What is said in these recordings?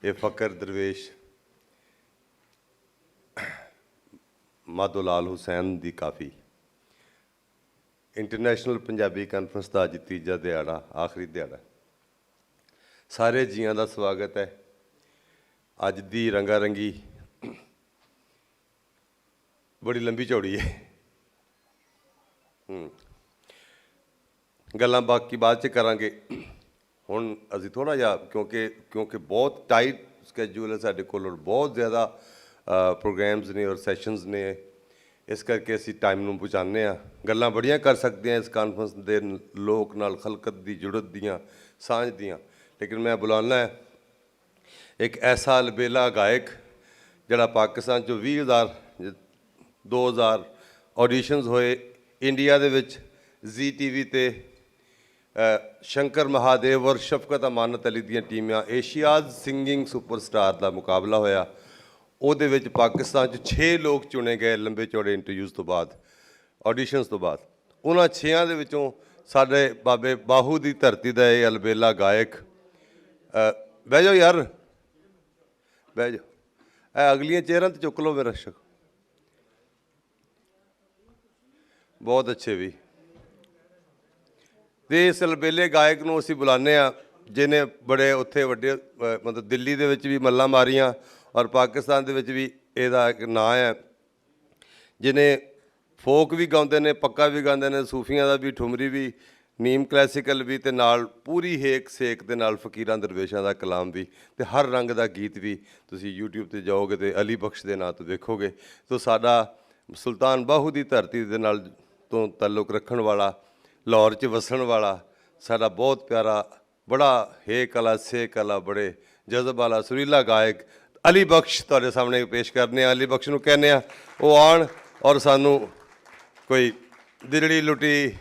ये फ़कर दरवेश माधो लाल हुसैन दी काफ़ी इंटरनेशनल पंजाबी कॉन्फ्रेंस का अज तीजा दिहाड़ा आखिरी दिहाड़ा सारे जियां का स्वागत है। अज दी रंगारंगी बड़ी लंबी चौड़ी है। गल्लां बाकी बाद च करांगे। हुण असीं थोड़ा जिहा क्योंकि बहुत टाइट स्कैड्यूल है साडे कोल और बहुत ज़्यादा प्रोग्राम्स ने और सैशनस ने, इस करके असीं टाइम नूं बचाने आ। गल्लां बड़ियां कर सकते हैं इस कॉन्फ्रेंस दे लोक नाल, खलकत दी जुड़त दियां, सांझ दियां, लेकिन मैं बुलाना है एक ऐसा अलबेला गायक जिहड़ा पाकिस्तान चों 20,000 ऑडिशनस होए। इंडिया दे विच ZTV ते शंकर महादेव और शफकत अमानत अली दियां टीमां एशियाज सिंगिंग सुपरस्टार का मुकाबला होया। ਉਹਦੇ ਵਿੱਚ पाकिस्तान 6 लोग चुने गए लंबे चौड़े इंटरव्यूज़ तो बाद, ऑडिशनस तो बाद। उन्होंने 6 ਦੇ ਵਿੱਚੋਂ ਸਾਡੇ ਬਾਬੇ ਬਾਹੂ ਦੀ ਧਰਤੀ ਦਾ ਇਹ ਅਲਬੇਲਾ ਗਾਇਕ, ਬਹਿ ਜਾਓ ਯਾਰ, ਬਹਿ ਜਾਓ, ਇਹ ਅਗਲੀਆਂ ਚੇਅਰਾਂ 'ਤੇ ਚੁੱਕ ਲਓ ਮੇਰਾ ਸ਼ਕ, ਬਹੁਤ ਅੱਛੇ ਵੀ। ਅਤੇ ਇਸ ਅਲਬੇਲੇ ਗਾਇਕ ਨੂੰ ਅਸੀਂ ਬੁਲਾਉਂਦੇ ਹਾਂ ਜਿਹਨੇ ਬੜੇ ਉੱਥੇ ਵੱਡੇ ਮਤਲਬ ਦਿੱਲੀ ਦੇ ਵਿੱਚ ਵੀ ਮੱਲਾਂ ਮਾਰੀਆਂ और पाकिस्तान दे विच भी इहदा एक नां है, जिन्हें फोक भी गाउंदे ने, पक्का भी गाउंदे ने, सूफियां दा भी, ठुमरी भी, नीम क्लैसिकल भी, ते नाल पूरी हेक सेक दे नाल फकीरां दरवेशां दा कलाम भी, ते हर रंग दा गीत भी। तुसीं यूट्यूब ते जाओगे तो अली बख्श दे नां तो वेखोगे। तो साडा सुल्तान बाहू दी धरती दे नाल तो ताल्लुक रखण वाला, लाहौर च वसण वाला साडा बहुत प्यारा, बड़ा हेक वाला, सेक वाला, बड़े जज़ब वाला सुरीला गायक अली बख्श तुहाडे सामने पेश करने। अली बख्श नूं कहने आ वो आण और सानू कोई दिलड़ी लुटी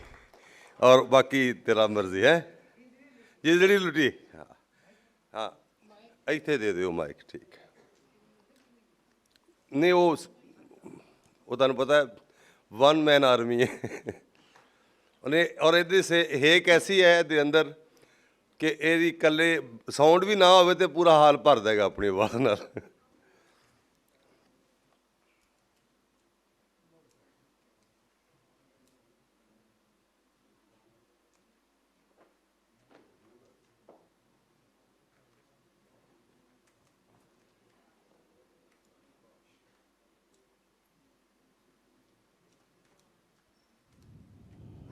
और बाकी तेरा मर्जी है जिलड़ी लुटी। हाँ हाँ इत्थे दे दिओ माइक, ठीक है। नहीं वो तुहानूं पता है वन मैन आर्मी है उन्हें, और इहदे से हेक ऐसी है दे अंदर कि यदि कल्ले साउंड भी ना हो तो पूरा हाल भर देगा अपनी आवाज़ नाल।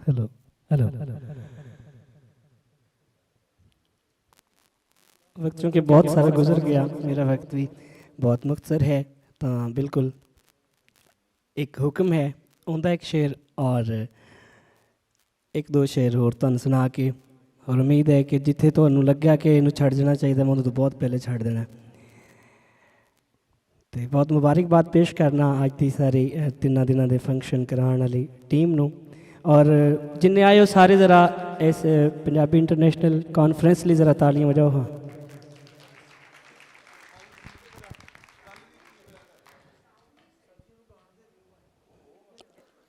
हेलो हेलो वक्त चूँकि बहुत सारा गुजर गया, मेरा वक्त भी बहुत मुख्तसर है, तो बिल्कुल एक हुक्म है उनका एक शेर और एक दो शेर होर तुहानूं सुना के, और उम्मीद है कि जिथे तुहानूं लग्या कि इनू छड़ जाना चाहिए मैं उन्होंने तो बहुत पहले छड़ देना। तो बहुत मुबारकबाद पेश करना अज की सारी 3 दिनों के फंक्शन कराने वाली टीम नूं, और जिन्हें आए हो सारे ज़रा इस पंजाबी इंटरनेशनल कॉन्फ्रेंस लिए ज़रा तालियां बजाओ। हाँ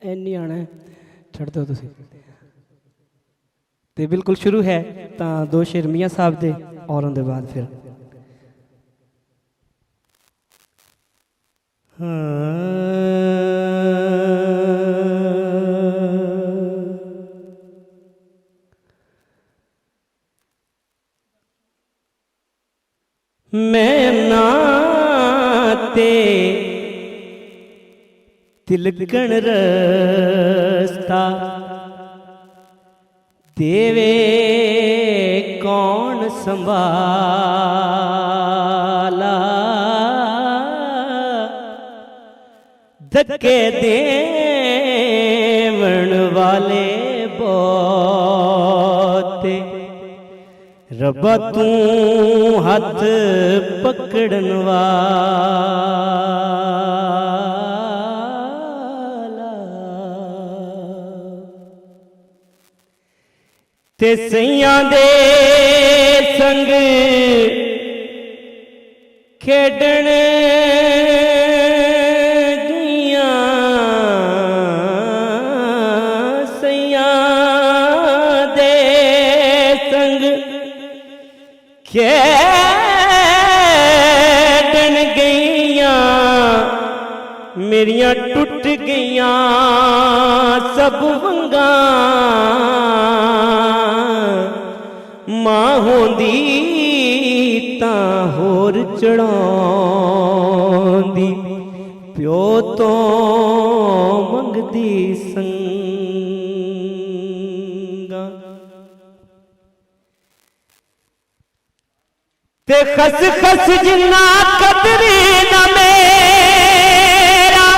नहीं आना है, छड़ दो तुसी। तो बिल्कुल शुरू है तो 2 शेर मियाँ साहब दे और उनके बाद फिर मैं नाते तिलकण रस्ता देवे कौन संभाला, धक्के देवण वाले बोते, रब्बा तू हथ पकड़न वाला, ते सैयां दे संग खेडण दुनिया, सैयां दे संग खेडण मेरिया टुट गईयां सब वंगा मां होंदी तां होर चढ़ाउंदी प्यो तो मंगदी संगा ते खस खस जिन्ना कदरे न मेरा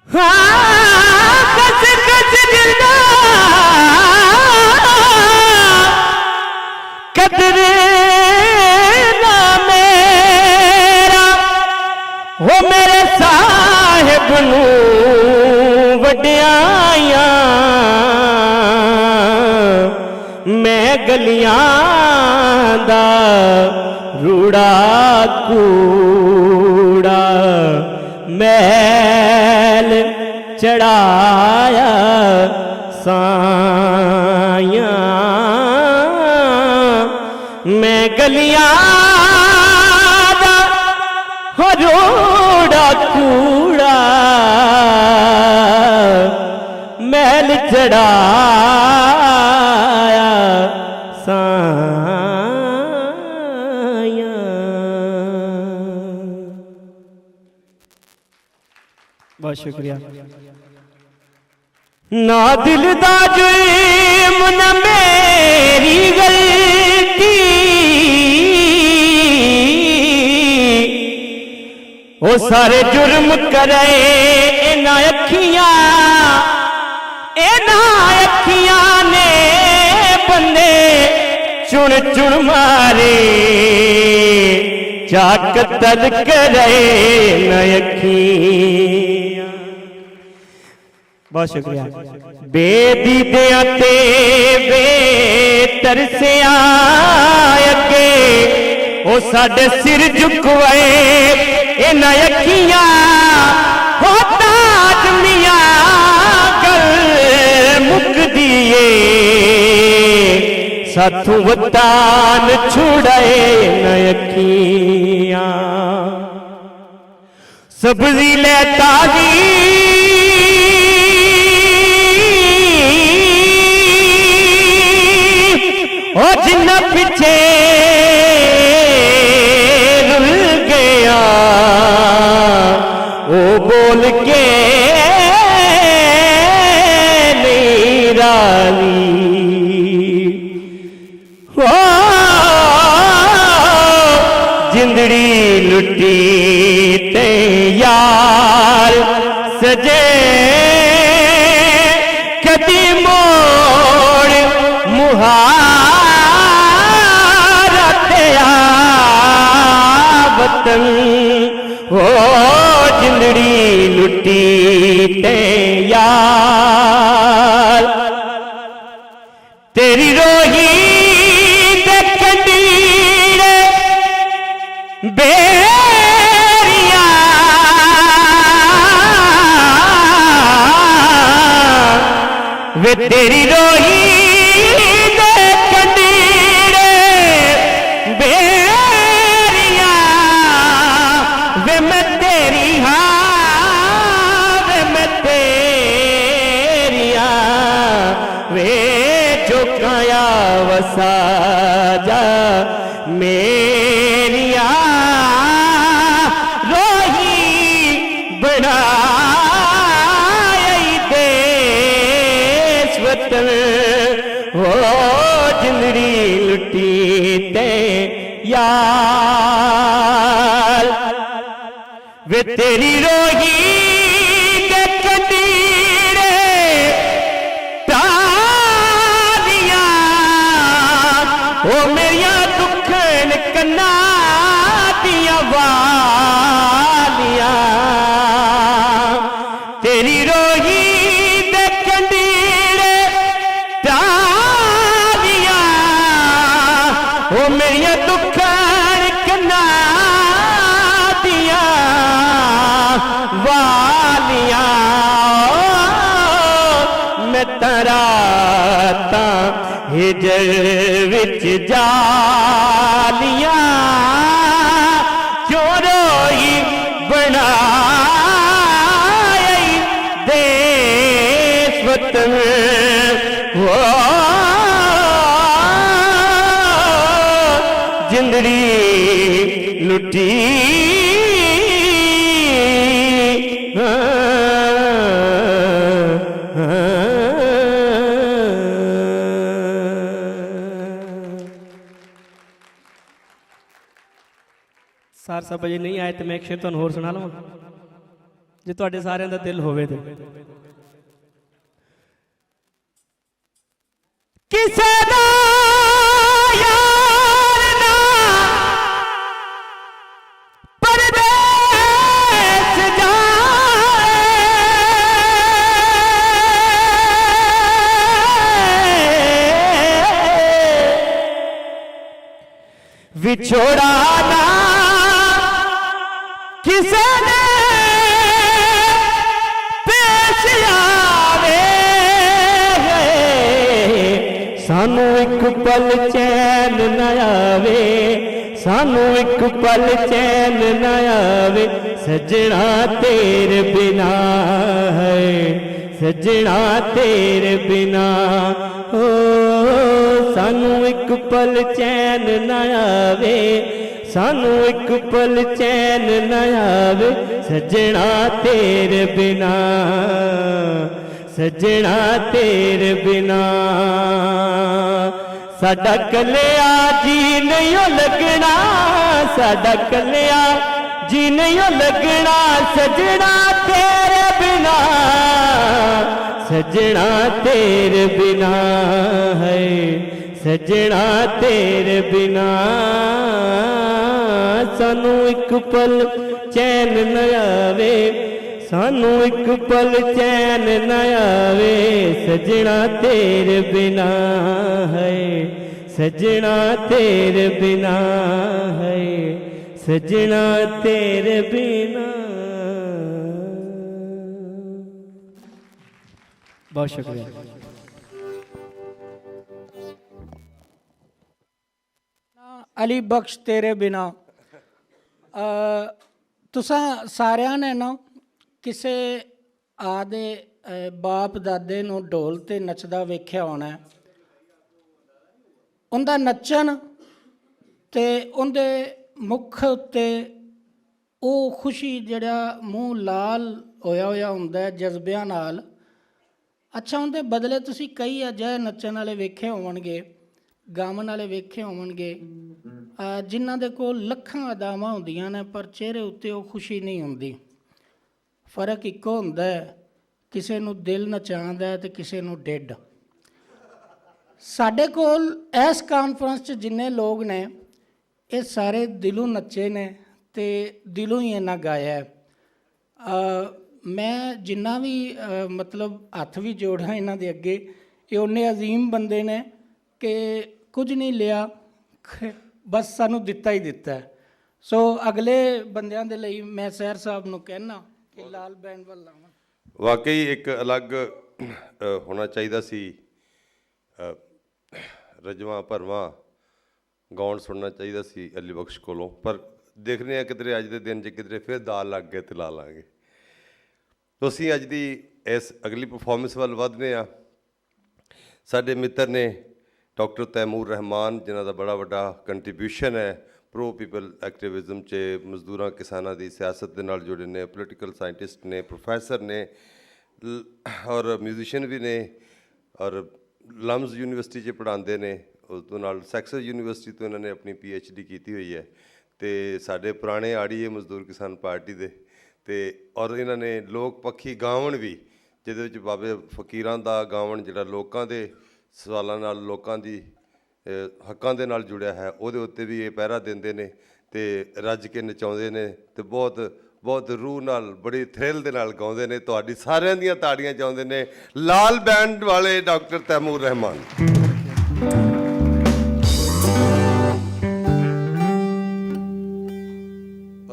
हाँ खस खस जिन्ना कदरे न मेरा वो मेरे साहिब नू वड्याया मैं गलियां दा रूड़ा कूड़ा मैल चढ़ाया साया मैं गलियां दा रूड़ा कूड़ा मैल चढ़ाया साया। बहुत शुक्रिया। ना दिल दा जुल्म न मेरी गलती वो सारे जुर्म करे इना अखियां ने बंदे चुन चुन मारे चाक तल करे न अखियां। बहुत शुक्रिया। बेदीदियां ते बेतरसिया अगे वो साडे सिर झुकवाए इन अखियां होता आदमिया गल मुकदी साथू वतान छुड़ाए न अखियां। सब्जी ले ताजी ओ जिन्ना पिछे रुल गया ओ बोल के नीराली ओ जिंदड़ी लुटी ते यार सजे कदी मोड़ मुहारा तेरा वतन ओ जिंदड़ी लुटी ते यार तेरी रोही दे कंडीरे बेरिया वे तेरी रोही दे कंडीरे बेरिया वे मैं तेरी वे मैं तेरिया वे जो काया वसा जा मेरिया रोही बनाई देश वतन वो जिंदड़ी लुटी ते यार वे तेरी रोही दे कंडीरे तालियां ओ मेरिया दुखन कन्ना दिया वालियां तेरी रोही दे कंडीरे तालियां ओ मेरिया दुखन कन्ना दिया वालियां मैं तराता हिजर विच जालियां जो रोई बना जिंदड़ी लुटी सार सब अजे नहीं आए तो मैं एक शेर तुहानूं होर सुना लवां जे तुहाडे सारिਆਂ ਦਾ दिल होवे तो किसे दा यार ना परदेस जाए विछोड़ा ना किसे ने पेश आवे सानू एक पल चैन न आवे सानू एक पल चैन न आवे सजना तेरे बिना है सजना तेरे बिना ओ सानू एक पल चैन न आवे सानू एक पल चैन न आवे सजना तेरे बिना सजना तेरे बिना साडा कलिया जी नहीं लगना साडा कलिया जी नहीं लगना सजना तेरे बिना सजना तेरे बिना है सजना तेरे बिना सानू एक पल चैन न आवे सानू एक पल चैन न आवे सजना तेरे बिना है सजना तेरे बिना है सजना तेरे बिना। बहुत शुक्रिया। अली बख्श तेरे बिना तुसां सारिਆਂ ने ना ਕਿਸੇ ਆਦੇ ਬਾਪ ਦਾਦੇ ਨੂੰ ਢੋਲ ਤੇ ਨੱਚਦਾ ਵੇਖਿਆ ਹੋਣਾ ਉਹਦਾ ਨੱਚਣ ਤੇ ਉਹਦੇ ਮੁਖ ਉੱਤੇ ਉਹ ਖੁਸ਼ੀ ਜਿਹੜਾ ਮੂੰਹ ਲਾਲ ਹੋਇਆ ਹੁੰਦਾ ਜਜ਼ਬਿਆਂ ਨਾਲ ਅੱਛਾ ਉਹਦੇ ਬਦਲੇ ਤੁਸੀਂ ਕਈ ਅਜਿਹੇ ਨੱਚਣ ਵਾਲੇ ਵੇਖੇ ਹੋਣਗੇ ਗਾਵਣ ਵਾਲੇ ਵੇਖੇ ਹੋਣਗੇ ਜਿਨ੍ਹਾਂ ਦੇ ਕੋਲ ਲੱਖਾਂ ਅਦਾਵਾਂ ਹੁੰਦੀਆਂ ਨੇ ਪਰ ਚਿਹਰੇ ਉੱਤੇ ਉਹ ਖੁਸ਼ੀ ਨਹੀਂ ਹੁੰਦੀ ਫਰਕ ਇੱਕੋ ਹੁੰਦਾ ਕਿਸੇ ਨੂੰ ਦਿਲ ਨਚਾਉਂਦਾ ਤੇ ਕਿਸੇ ਨੂੰ ਢਿੱਡ ਸਾਡੇ ਕੋਲ ਇਸ ਕਾਨਫਰੰਸ 'ਚ ਜਿੰਨੇ ਲੋਕ ਨੇ ਇਹ ਸਾਰੇ ਦਿਲੋਂ ਨੱਚੇ ਨੇ ਤੇ ਦਿਲੋਂ ਹੀ ਇਹਨਾਂ ਗਾਇਆ ਮੈਂ ਜਿੰਨਾ ਵੀ ਮਤਲਬ ਹੱਥ ਵੀ ਜੋੜਾਂ ਇਹਨਾਂ ਦੇ ਅੱਗੇ ਇਹ ਉਹਨੇ ਅਜ਼ੀਮ ਬੰਦੇ ਨੇ ਕਿ ਕੁਝ ਨਹੀਂ ਲਿਆ ਬਸ ਸਾਨੂੰ ਦਿੱਤਾ ਹੀ ਦਿੱਤਾ ਸੋ ਅਗਲੇ ਬੰਦਿਆਂ ਦੇ ਲਈ ਮੈਂ ਸੈਰ ਸਾਹਿਬ ਨੂੰ ਕਹਿਣਾ ਕਿ ਲਾਲ ਬੈਂਡ ਵੱਲ ਲਾਵਾਂ ਵਾਕਈ ਇੱਕ ਅਲੱਗ ਹੋਣਾ ਚਾਹੀਦਾ ਸੀ ਰਜਵਾਂ ਭਰਵਾਂ ਗਾਉਣ ਸੁਣਨਾ ਚਾਹੀਦਾ ਸੀ ਅਲੀ ਬਖਸ਼ ਕੋਲੋਂ ਪਰ ਦੇਖਦੇ ਹਾਂ ਕਿਧਰੇ ਅੱਜ ਦੇ ਦਿਨ 'ਚ ਕਿਧਰੇ ਫਿਰ ਦਾਲ ਲੱਗ ਗਏ ਤੇ ਲਾ ਲਾਂਗੇ ਤੁਸੀਂ ਅੱਜ ਦੀ ਇਸ ਅਗਲੀ ਪਰਫਾਰਮੈਂਸ ਵੱਲ ਵਧਦੇ ਹਾਂ ਸਾਡੇ ਮਿੱਤਰ ਨੇ ਡਾਕਟਰ ਤੈਮੂਰ ਰਹਿਮਾਨ ਜਿਨ੍ਹਾਂ ਦਾ ਬੜਾ ਵੱਡਾ ਕੰਟਰੀਬਿਊਸ਼ਨ ਹੈ ਪ੍ਰੋ ਪੀਪਲ ਐਕਟਿਵਿਜ਼ਮ 'ਚ ਮਜ਼ਦੂਰਾਂ ਕਿਸਾਨਾਂ ਦੀ ਸਿਆਸਤ ਦੇ ਨਾਲ ਜੁੜੇ ਨੇ ਪੋਲੀਟੀਕਲ ਸਾਇੰਟਿਸਟ ਨੇ ਪ੍ਰੋਫੈਸਰ ਨੇ ਔਰ ਮਿਊਜ਼ੀਸ਼ੀਅਨ ਵੀ ਨੇ ਔਰ ਲਮਜ਼ ਯੂਨੀਵਰਸਿਟੀ 'ਚ ਪੜ੍ਹਾਉਂਦੇ ਨੇ ਉਸ ਤੋਂ ਨਾਲ ਸੈਕਸਸ ਯੂਨੀਵਰਸਿਟੀ ਤੋਂ ਇਹਨਾਂ ਨੇ ਆਪਣੀ PhD ਕੀਤੀ ਹੋਈ ਹੈ ਅਤੇ ਸਾਡੇ ਪੁਰਾਣੇ ਆੜੀਏ ਮਜ਼ਦੂਰ ਕਿਸਾਨ ਪਾਰਟੀ ਦੇ ਅਤੇ ਔਰ ਇਹਨਾਂ ਨੇ ਲੋਕ ਪੱਖੀ ਗਾਵਣ ਵੀ ਜਿਹਦੇ ਵਿੱਚ ਬਾਬੇ ਫਕੀਰਾਂ ਦਾ ਗਾਵਣ ਜਿਹੜਾ ਲੋਕਾਂ ਦੇ ਸਵਾਲਾਂ ਨਾਲ ਲੋਕਾਂ ਦੀ ਹੱਕਾਂ ਦੇ ਨਾਲ ਜੁੜਿਆ ਹੈ ਉਹਦੇ ਉੱਤੇ ਵੀ ਇਹ ਪਹਿਰਾ ਦਿੰਦੇ ਨੇ ਅਤੇ ਰੱਜ ਕੇ ਨਚਾਉਂਦੇ ਨੇ ਅਤੇ ਬਹੁਤ ਬਹੁਤ ਰੂਹ ਨਾਲ ਬੜੀ ਥ੍ਰਿਲ ਦੇ ਨਾਲ ਗਾਉਂਦੇ ਨੇ ਤੁਹਾਡੀ ਸਾਰਿਆਂ ਦੀਆਂ ਤਾੜੀਆਂ ਚਾਹੁੰਦੇ ਨੇ ਲਾਲ ਬੈਂਡ ਵਾਲੇ ਡਾਕਟਰ ਤੈਮੂਰ ਰਹਿਮਾਨ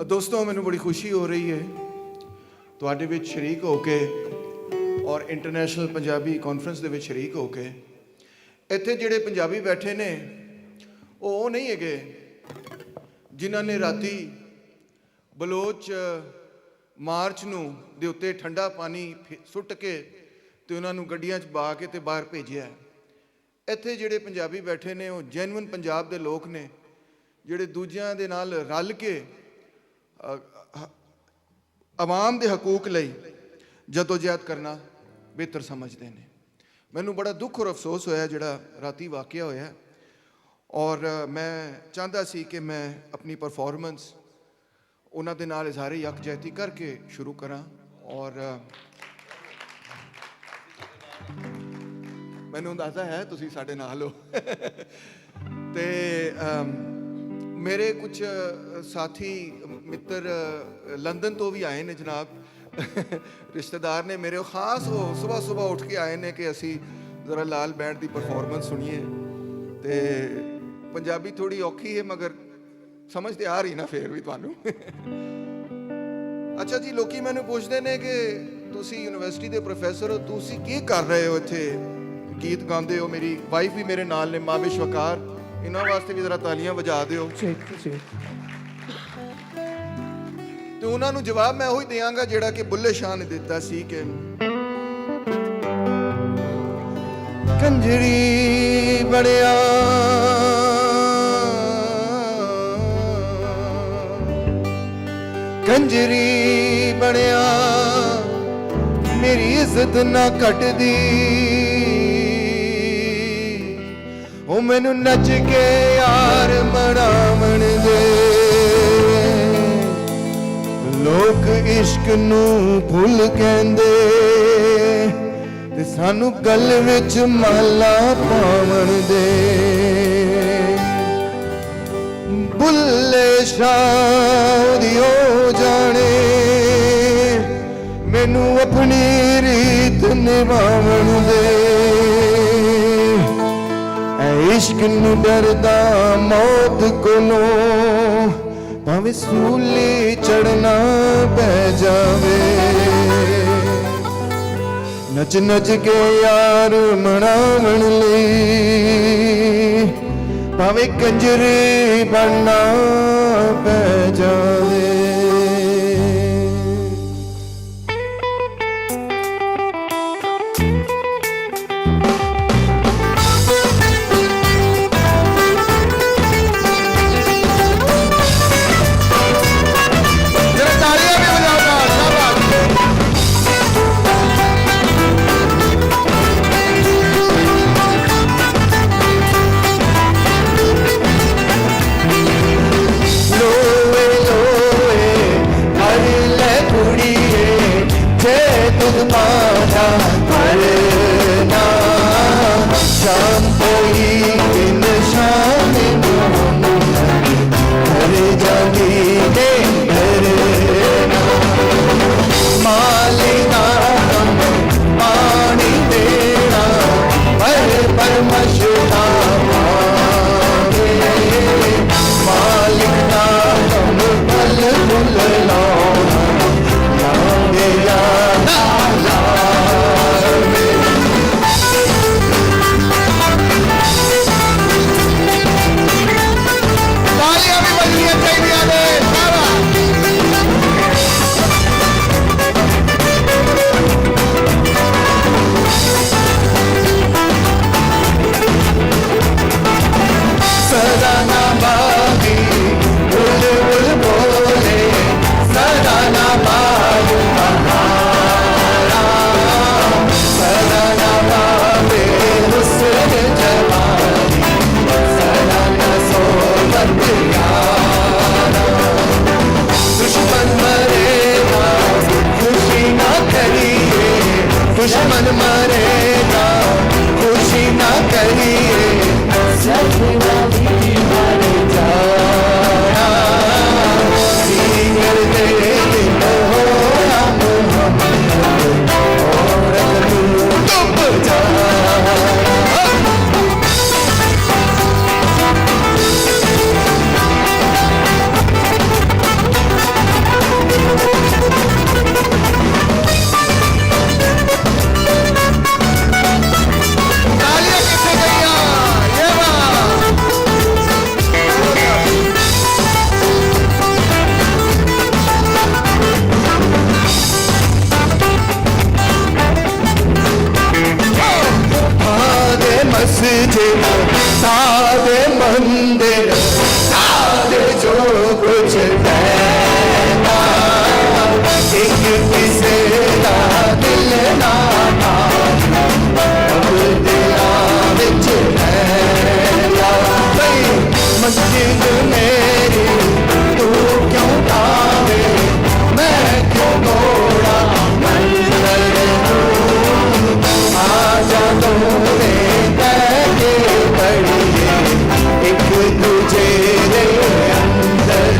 ਦੋਸਤੋ ਮੈਨੂੰ ਬੜੀ ਖੁਸ਼ੀ ਹੋ ਰਹੀ ਹੈ ਤੁਹਾਡੇ ਵਿੱਚ ਸ਼ਰੀਕ ਹੋ ਕੇ ਔਰ ਇੰਟਰਨੈਸ਼ਨਲ ਪੰਜਾਬੀ ਕਾਨਫਰੰਸ ਦੇ ਵਿੱਚ ਸ਼ਰੀਕ ਹੋ ਕੇ ਇੱਥੇ ਜਿਹੜੇ ਪੰਜਾਬੀ ਬੈਠੇ ਨੇ ਉਹ ਨਹੀਂ ਹੈਗੇ ਜਿਨ੍ਹਾਂ ਨੇ ਰਾਤੀ ਬਲੋਚ ਮਾਰਚ ਨੂੰ ਦੇ ਉੱਤੇ ਠੰਡਾ ਪਾਣੀ ਸੁੱਟ ਕੇ ਤੇ ਉਹਨਾਂ ਨੂੰ ਗੱਡੀਆਂ 'ਚ ਪਾ ਕੇ ਤੇ ਬਾਹਰ ਭੇਜਿਆ ਇੱਥੇ ਜਿਹੜੇ ਪੰਜਾਬੀ ਬੈਠੇ ਨੇ ਉਹ ਜੈਨੂਇਨ ਪੰਜਾਬ ਦੇ ਲੋਕ ਨੇ ਜਿਹੜੇ ਦੂਜਿਆਂ ਦੇ ਨਾਲ ਰਲ ਕੇ ਆਵਾਮ ਦੇ ਹਕੂਕ ਲਈ ਜਦੋਜਹਿਦ ਕਰਨਾ ਬਿਹਤਰ ਸਮਝਦੇ ਨੇ। ਮੈਨੂੰ ਬੜਾ ਦੁੱਖ ਔਰ ਅਫਸੋਸ ਹੋਇਆ ਜਿਹੜਾ ਰਾਤੀ ਵਾਕਿਆ ਹੋਇਆ, ਔਰ ਮੈਂ ਚਾਹੁੰਦਾ ਸੀ ਕਿ ਮੈਂ ਆਪਣੀ ਪਰਫਾਰਮੈਂਸ ਉਹਨਾਂ ਦੇ ਨਾਲ ਇਜ਼ਹਾਰ ਯਕਜਹਿਤੀ ਕਰਕੇ ਸ਼ੁਰੂ ਕਰਾਂ, ਔਰ ਮੈਨੂੰ ਅੰਦਾਜ਼ਾ ਹੈ ਤੁਸੀਂ ਸਾਡੇ ਨਾਲ ਹੋ। ਤੇ ਮੇਰੇ ਕੁਝ ਸਾਥੀ ਮਿੱਤਰ ਲੰਡਨ ਤੋਂ ਵੀ ਆਏ ਨੇ ਜਨਾਬ, ਰਿਸ਼ਤੇਦਾਰ ਨੇ ਮੇਰੇ, ਖਾਸ ਉਹ ਸਵੇਰ ਉੱਠ ਕੇ ਆਏ ਨੇ ਕਿ ਅਸੀਂ ਜ਼ਰਾ ਲਾਲ ਬੈਂਡ ਦੀ ਪਰਫਾਰਮੈਂਸ ਸੁਣੀਏ। ਤੇ ਪੰਜਾਬੀ ਥੋੜੀ ਔਖੀ ਹੈ ਮਗਰ ਸਮਝ ਤੇ ਆ ਰਹੀ ਨਾ ਫੇਰ ਵੀ ਤੁਹਾਨੂੰ। ਅੱਛਾ ਜੀ, ਲੋਕੀ ਮੈਨੂੰ ਪੁੱਛਦੇ ਨੇ ਕਿ ਤੁਸੀਂ ਯੂਨੀਵਰਸਿਟੀ ਦੇ ਪ੍ਰੋਫੈਸਰ ਹੋ, ਤੁਸੀਂ ਕੀ ਕਰ ਰਹੇ ਹੋ ਇੱਥੇ, ਗੀਤ ਗਾਉਂਦੇ ਹੋ। ਮੇਰੀ ਵਾਈਫ ਵੀ ਮੇਰੇ ਨਾਲ ਨੇ, ਮਾਂ ਵਿਸ਼ਵਕਾਰ, ਇਹਨਾਂ ਵਾਸਤੇ ਵੀ ਜ਼ਰਾ ਤਾਲੀਆਂ ਵਜਾ ਦਿਓ। ਤੇ ਉਹਨਾਂ ਨੂੰ ਜਵਾਬ ਮੈਂ ਉਹੀ ਦਿਆਂਗਾ ਜਿਹੜਾ ਕਿ ਬੁੱਲੇ ਸ਼ਾਹ ਨੇ ਦਿੱਤਾ ਸੀ ਕਿ ਕੰਜਰੀ ਬਣਿਆ ਕੰਜਰੀ ਬਣਿਆ ਮੇਰੀ ਇੱਜ਼ਤ ਨਾ ਘਟਦੀ, ਉਹ ਮੈਨੂੰ ਨੱਚ ਕੇ ਯਾਰ ਮਨਾਵਣ ਦੇ। ਲੋਕ ਇਸ਼ਕ ਨੂੰ ਭੁੱਲ ਕਹਿੰਦੇ ਤੇ ਸਾਨੂੰ ਗਲ ਵਿੱਚ ਮਾਲਾ ਪਾਵਣ ਦੇ। ਬੁੱਲੇ ਸ਼ਾਹ ਦੀ ਹੋ ਜਾਣੇ ਮੈਨੂੰ ਆਪਣੀ ਰੀਤ ਨਿਭਾਵਣ ਦੇ। ਐ ਇਸ਼ਕ ਨੂੰ ਡਰਦਾ ਮੌਤ ਕੋਲੋਂ ਭਾਵੇਂ ਸੂਲੀ ਚੜਨਾ ਪੈ ਜਾਵੇ। ਨੱਚ ਨੱਚ ਕੇ ਯਾਰ ਮਨਾਵਣ ਲਈ ਭਾਵੇਂ ਕੰਜਰੀ ਬਣਨਾ ਪੈ ਜਾਵੇ। मेरी तू क्यों ढावे, मैं क्यों तोड़ा मंदिर तू, आजा तूने बैठे पड़िए एक दूजे दे अंदर।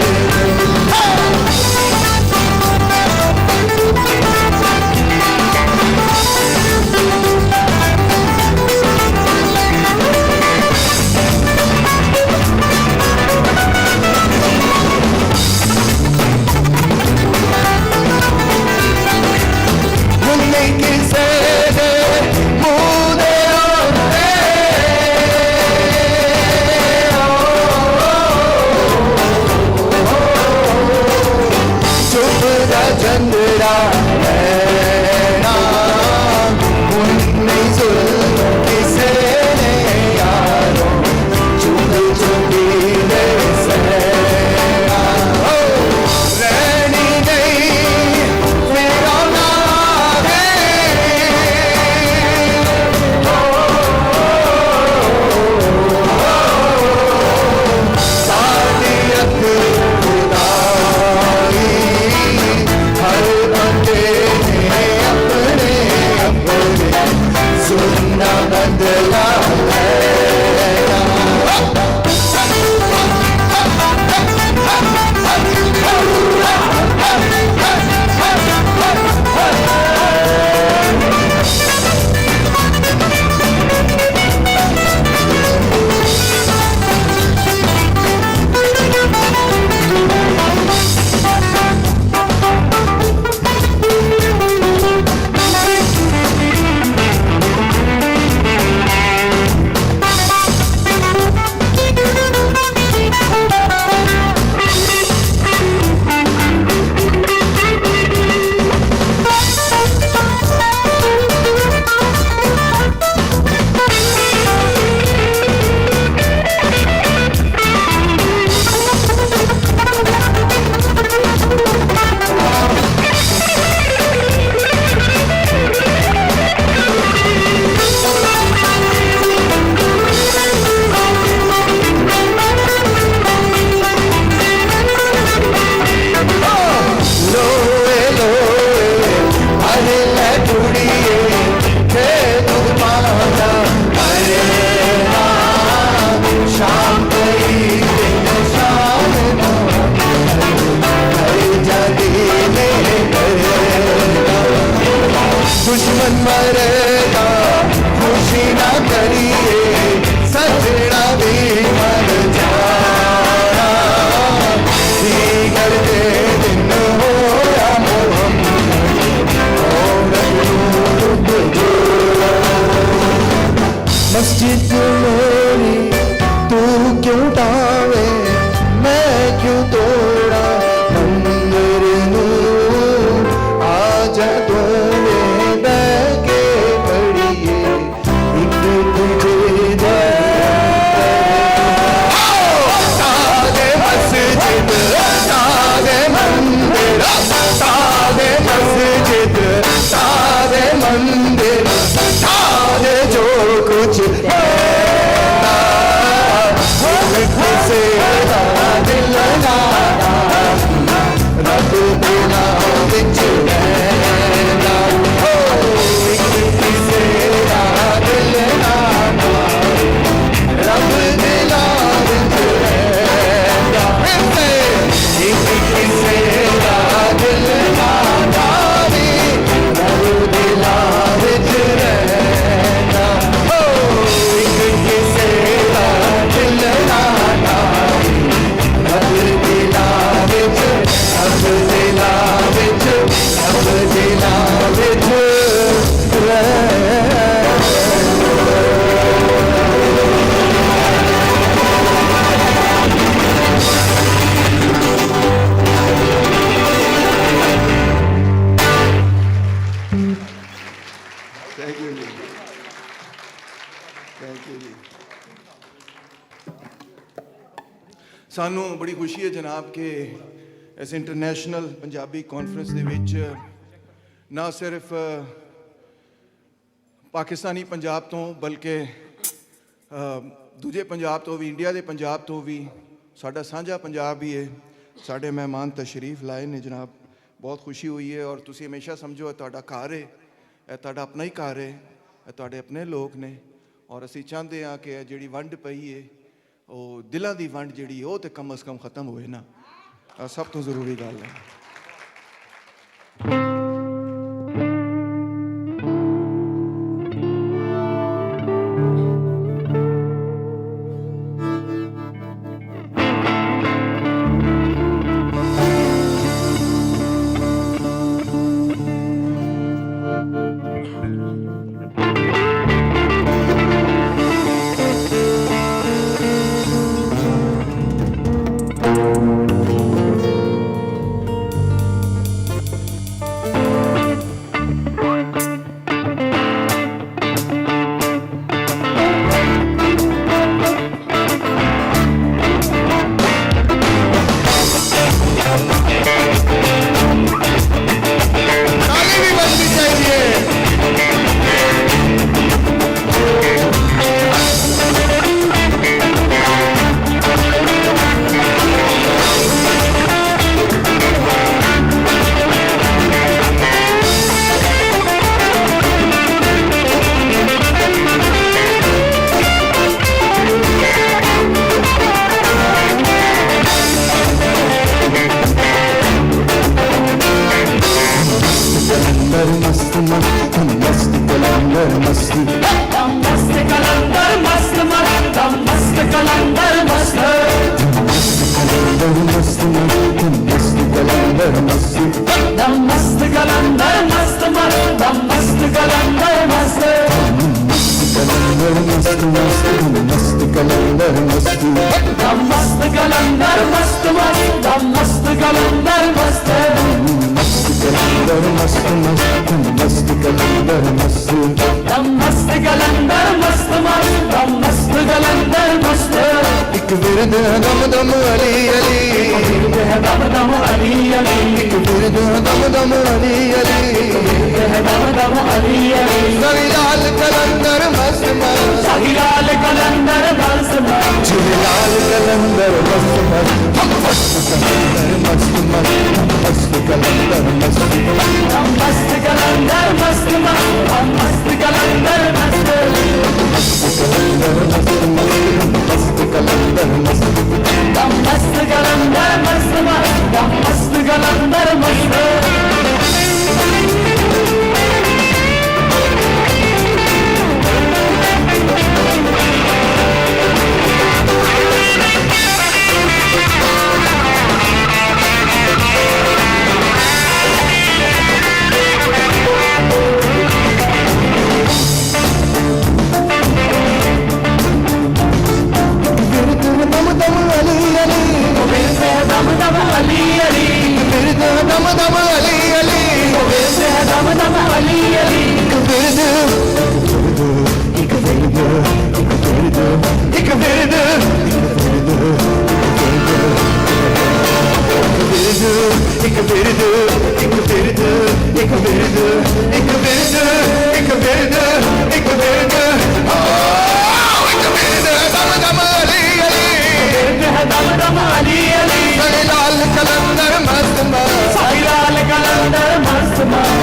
चंद्रा नैना मुन्नी जुल्म किसे ने यारों चुप चुपी ले सहरा, रहनी नहीं मेरा नावे, सादियत खुदाई हर बंदे ने अपने अपने सुनना बदला है। दुश्मन मरेगा खुशी ना करिए, सजना भी मर जाना, दीगर के दिन हो या मस्जिद मेरी तू क्यों ढावे, मैं क्यों तोड़ा मंदिर नू, आजा तूने बैके पड़िए एक तुझे दे सादे मस्जिद सादे मंदिर, सादे मस्जिद सादे मंदिर, सादे जो कुछ है ना, से दिल ना रब दिला बिच रहना, से दिल ना रब दिला बिच रहना, से दिल ना रब दिला बिच रहना, से दिल ना रब दिला बिच, रब दिला बिच, रब दिला बिच रहना। Thank you, ji. Thank you, जी। ਸਾਨੂੰ ਬੜੀ ਖੁਸ਼ੀ ਹੈ ਜਨਾਬ ਕਿ ਇਸ ਇੰਟਰਨੈਸ਼ਨਲ ਪੰਜਾਬੀ ਕਾਨਫਰੰਸ ਦੇ ਵਿੱਚ ਨਾ ਸਿਰਫ ਪਾਕਿਸਤਾਨੀ ਪੰਜਾਬ ਤੋਂ ਬਲਕਿ ਦੂਜੇ ਪੰਜਾਬ ਤੋਂ ਵੀ, ਇੰਡੀਆ ਦੇ ਪੰਜਾਬ ਤੋਂ ਵੀ ਸਾਡਾ ਸਾਂਝਾ ਪੰਜਾਬ ਹੀ ਹੈ। ਸਾਡੇ ਮਹਿਮਾਨ ਤਸ਼ਰੀਫ ਲਾਏ ਨੇ ਜਨਾਬ, ਬਹੁਤ ਖੁਸ਼ੀ ਹੋਈ ਹੈ। ਔਰ ਤੁਸੀਂ ਹਮੇਸ਼ਾ ਸਮਝੋ ਇਹ ਤੁਹਾਡਾ ਘਰ ਹੈ, ਇਹ ਤੁਹਾਡਾ ਆਪਣਾ ਹੀ ਘਰ ਹੈ, ਇਹ ਤੁਹਾਡੇ ਆਪਣੇ ਲੋਕ ਨੇ। ਔਰ ਅਸੀਂ ਚਾਹੁੰਦੇ ਹਾਂ ਕਿ ਇਹ ਜਿਹੜੀ ਵੰਡ ਪਈ ਹੈ, ਉਹ ਦਿਲਾਂ ਦੀ ਵੰਡ ਜਿਹੜੀ ਉਹ ਤੇ ਕਮ ਅਜ਼ ਕਮ ਖਤਮ ਹੋਏ ਨਾ। ਇਹ ਸਭ ਤੋਂ ਜ਼ਰੂਰੀ ਗੱਲ ਹੈ। एक विरद दम दम अली अली, दम दम अली अली, एक विरद दम दम अली अली, दम दम अली अली। सहीलाल कलंदर मस्त मस्त, सहीलाल कलंदर मस्त मस्त, झूलेलाल कलंदर मस्त मस्त, मस्त कलंदर मस्त मस्त, मस्त कलंदर मस्त मस्त, कलंदर मस्त मस्त, मस्त कलंदर मस्त, मस्त कलंदर मस्त मस्त, मस्त कलंदर मस्त, मस्त कलंदर मस्त मस्त, मस्त कलंदर मस्त।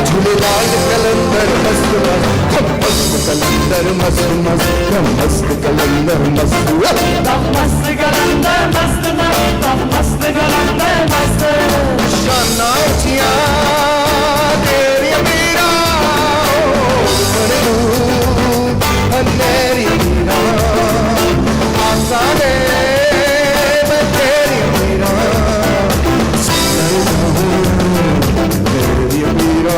झूलेलाल कलंदर मस्त मस्त, कलंदर मस्त मस्त, मस्त कलंदर मस्त, मस्त कलंदर मस्त मस्त, मस्त कलंदर मस्त। शाना उचिया तेरी मीरा अंधेरी मीरा, आसा दे तेरी मीरा, तेरी मीरा।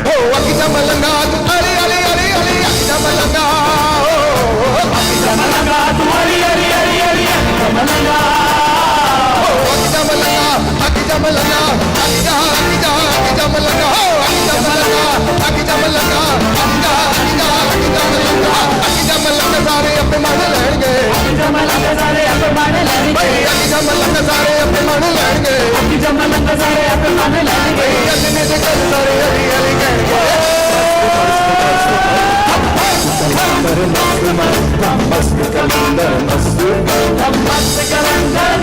ओ अकिजा मलंगा तू अली अली अली अली, अकिजा मलंगा, ओ अकिजा मलंगा तू अली अली अली अली, अकिजा मलंगा, ओ अकिजा मलंगा, अकिजा मलंगा, अकिजा अकिजा अकिजा मलंगा, ओ अकिजा मलंगा, अकिजा मलंगा, अकिजा अकिजा अकिजा मलंगा, अकिजा मलंगा सारे अपने मान लेंगे, अकिजा मलंगा सारे अपने मान लेंगे, अकिजा मलंगा सारे अपने मान लेंगे, अकिजा मलंगा सारे अपने मान लेंगे, अल्लाह ने कल सारे अली अली कहेंगे। मस्त कलंदर मस्त, मस्त कलंदर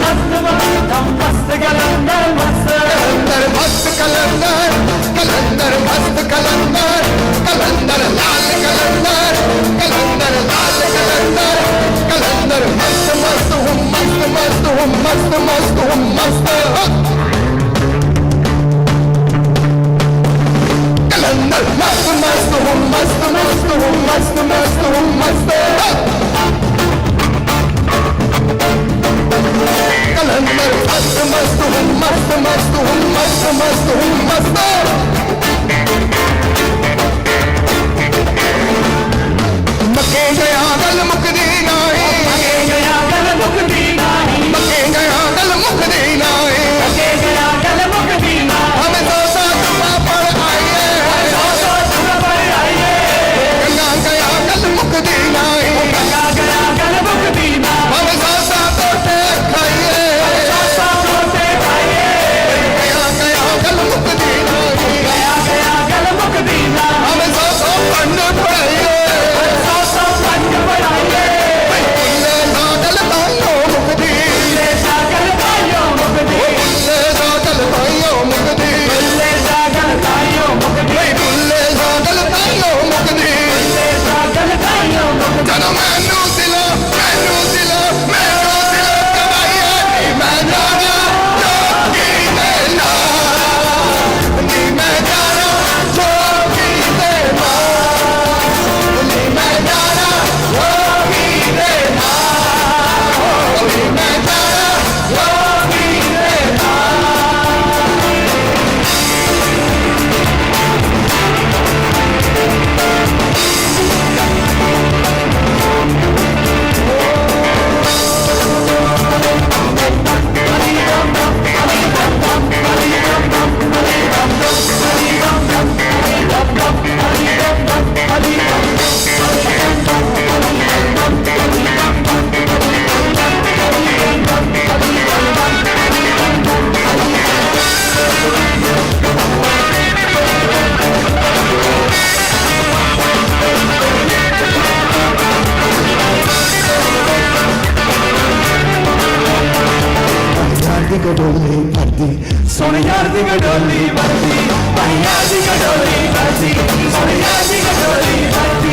गडोली भरती सोने यार दी गडोली भरती भाई यार दी गडोली भरती सोने यार दी गडोली भरती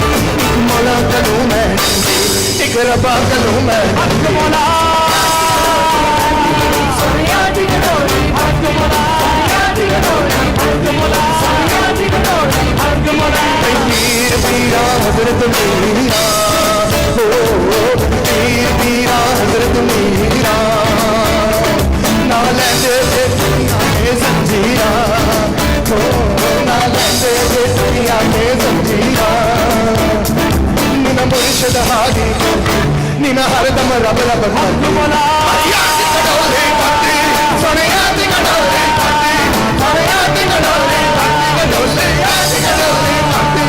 मौला करूं मैं एक रब्बा करूं मैं हक मौला सोने यार दी गडोली हक मौला यार दी गडोली हक मौला यार दी गडोली हक मौला पीर पीरा हजरत मीरा हो पीर पीरा हजरत मीरा ना लैंदे दुनिया में जंजीरा हो ना लैंदे दुनिया में जंजीरा नीना मुर्शिद हादी नीना हरदम रब रब हक मौला याद कडोले करती सोने याद कडोले करती सोने याद कडोले करती कडोले याद कडोले करती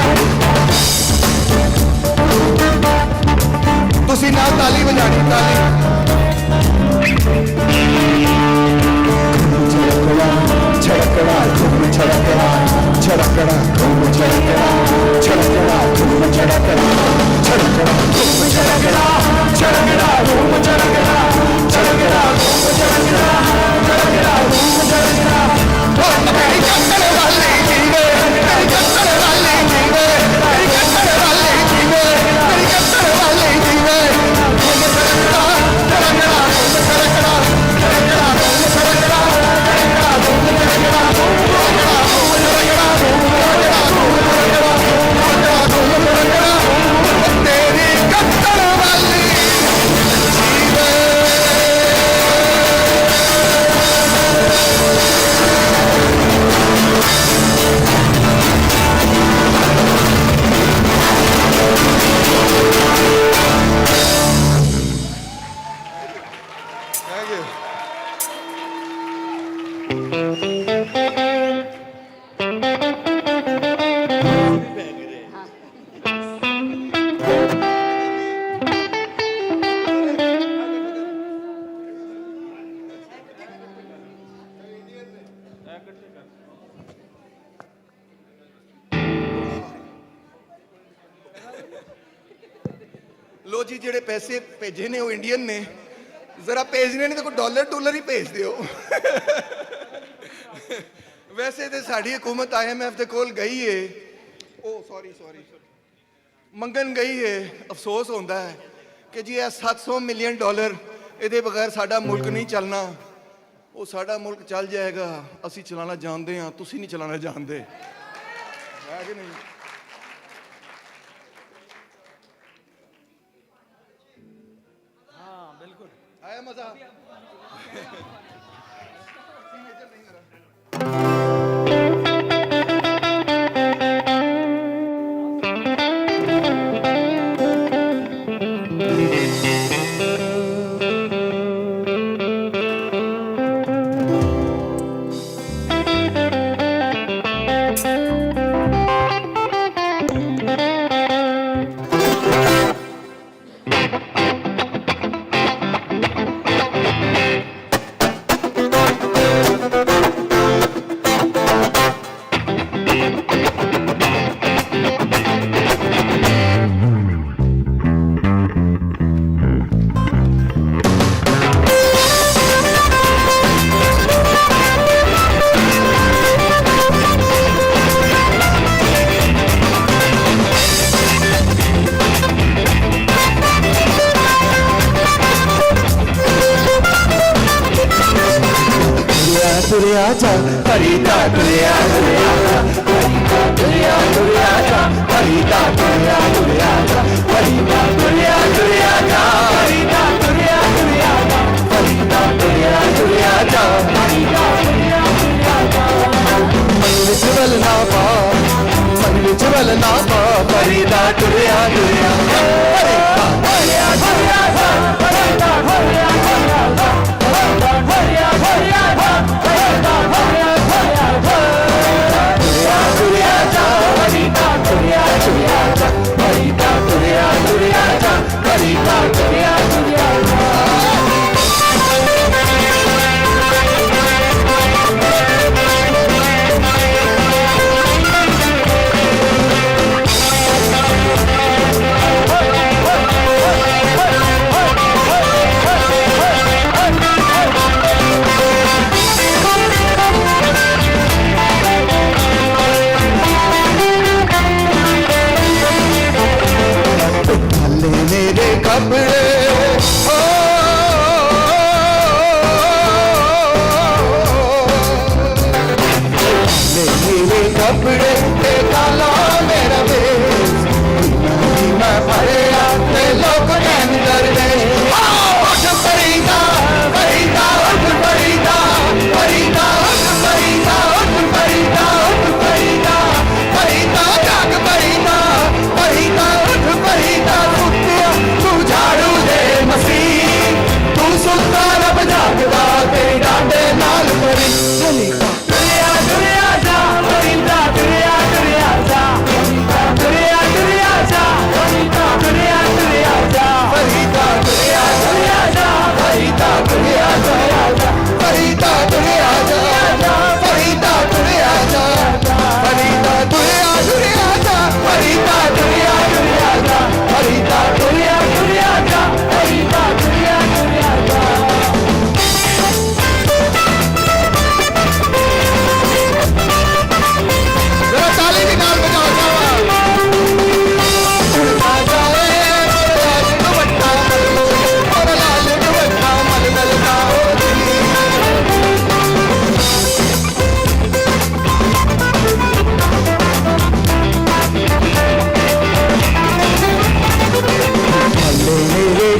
तुसी ना ताली बजानी ताली छड़कड़ा तुम छड़कड़ा छड़कड़ा तुम छड़कड़ा छड़कड़ा तुम छड़कड़ा छड़कड़ा तुम छड़कड़ा छड़कड़ा तुम छड़कड़ा छड़कड़ा तुम छड़कड़ा छड़कड़ा तुम छड़कड़ा मेरी कंकड़ वाली जीवे मेरी कंकड़ वाली जीवे मेरी कंकड़ वाली जीवे मेरी कंकड़ वाली जीवे तुम छड़कड़ा छड़कड़ा तुम छड़कड़ा छड़कड़ा तुम छड़कड़ा तेरी कत्तर वाली लो जी जेडे पैसे भेजे ने वो इंडियन ने जरा भेजने ने तो कोई डॉलर डॉलर ही भेज दियो वैसे तो साड़ी हुकूमत IMF के कोल गई है ओ सॉरी मंगन गई है अफसोस होता है कि जी यह $700 मिलियन ये बगैर साडा मुल्क नहीं चलना ਉਹ ਸਾਡਾ ਮੁਲਕ ਚੱਲ ਜਾਏਗਾ, ਅਸੀਂ ਚਲਾਉਣਾ ਜਾਣਦੇ ਹਾਂ, ਤੁਸੀਂ ਨਹੀਂ ਚਲਾਉਣਾ ਜਾਣਦੇ, ਹੈ ਕਿ ਨਹੀਂ? ਹਾਂ ਬਿਲਕੁਲ ਆਇਆ ਮਜ਼ਾ। तुरिया जा फरीदा तुरिया तुरिया जा फरीदा तुरिया तुरिया जा फरीदा तुरिया तुरिया जा फरीदा तुरिया तुरिया जा फरीदा तुरिया तुरिया जा फरीदा तुरिया तुरिया जा फरीदा तुरिया तुरिया जा मन विच वल ना पा मन विच वल ना पा फरीदा तुरिया तुरिया फरीदा तुरिया तुरिया जा फरीदा तुरिया तुरिया जा फरीदा तुरिया तुरिया जा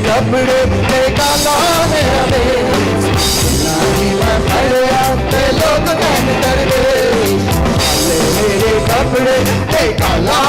कपड़े ते काला मेरा देश नहीं मैं फड़या ते लोग कहने डरदे मेरे कपड़े ते काला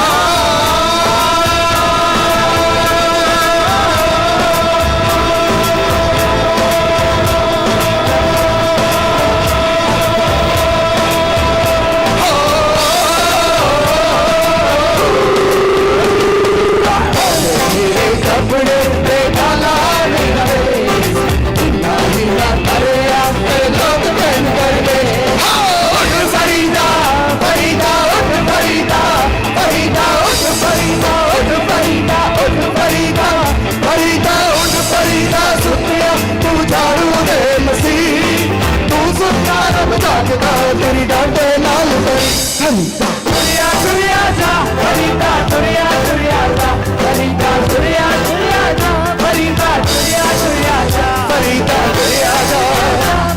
तेरी डांटे नाल फरीदा तुरिया तुरिया जा फरीदा तुरिया तुरिया जा फरीदा तुरिया तुरिया जा फरीदा तुरिया तुरिया जा फरीदा तुरिया जा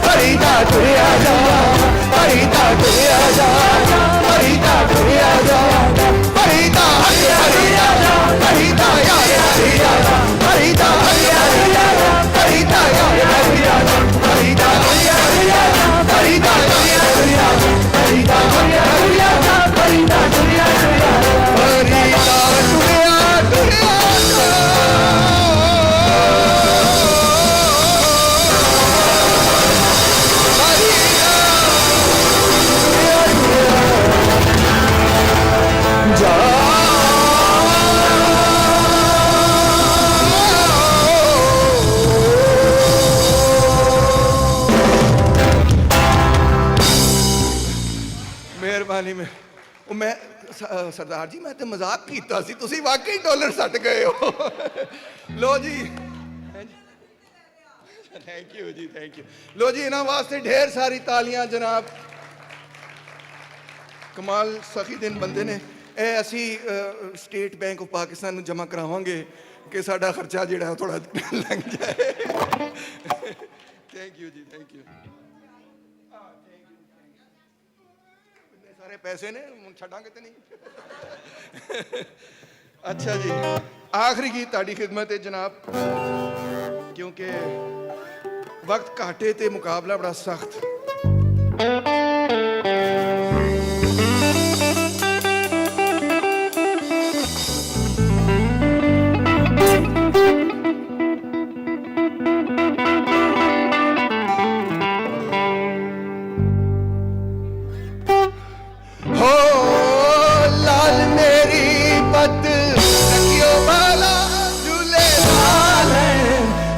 फरीदा टुरिया जा फरीदा टुरिया जा फरीदा टुरिया जा फरीदा हरि हरि जा फरीदा यार हरि जा फरीदा हरि हरि जा फरीदा यार हरि जा फरीदा हरि हरि जा फरीदा यार हरि जा फरीदा हरि हरि जा फरीदा टुरिया टुरिया फरीदा टुरिया टुरिया ਮਿਹਰਬਾਨੀ ਮੈਂ ਸਰਦਾਰ ਜੀ ਮੈਂ ਤੇ ਮਜ਼ਾਕ ਕੀਤਾ ਸੀ ਤੁਸੀਂ ਵਾਕਈ ਡਾਲਰ ਸੱਟ ਗਏ ਹੋ ਲੋ ਜੀ ਥੈਂਕ ਯੂ ਜੀ ਥੈਂਕ ਯੂ ਲੋ ਜੀ ਇਹਨਾਂ ਵਾਸਤੇ ਢੇਰ ਸਾਰੀ ਤਾਲੀਆਂ ਜਨਾਬ ਕਮਾਲ ਸਖੀ ਦਿਨ ਬੰਦੇ ਨੇ ਇਹ ਅਸੀਂ ਸਟੇਟ ਬੈਂਕ ਆਫ ਪਾਕਿਸਤਾਨ ਨੂੰ ਜਮ੍ਹਾਂ ਕਰਾਵਾਂਗੇ ਕਿ ਸਾਡਾ ਖਰਚਾ ਜਿਹੜਾ ਥੋੜਾ ਲੰਘ ਜਾਏ ਥੈਂਕ ਯੂ ਜੀ ਥੈਂਕ ਯੂ ਸਾਰੇ ਪੈਸੇ ਨੇ ਹੁਣ ਛੱਡਾਂਗੇ ਤੇ ਨਹੀਂ ਅੱਛਾ ਜੀ ਆਖਰੀ ਗੀਤ ਤੁਹਾਡੀ ਖਿਦਮਤ ਹੈ ਜਨਾਬ ਕਿਉਂਕਿ ਵਕਤ ਘਾਟੇ ਤੇ ਮੁਕਾਬਲਾ ਬੜਾ ਸਖਤ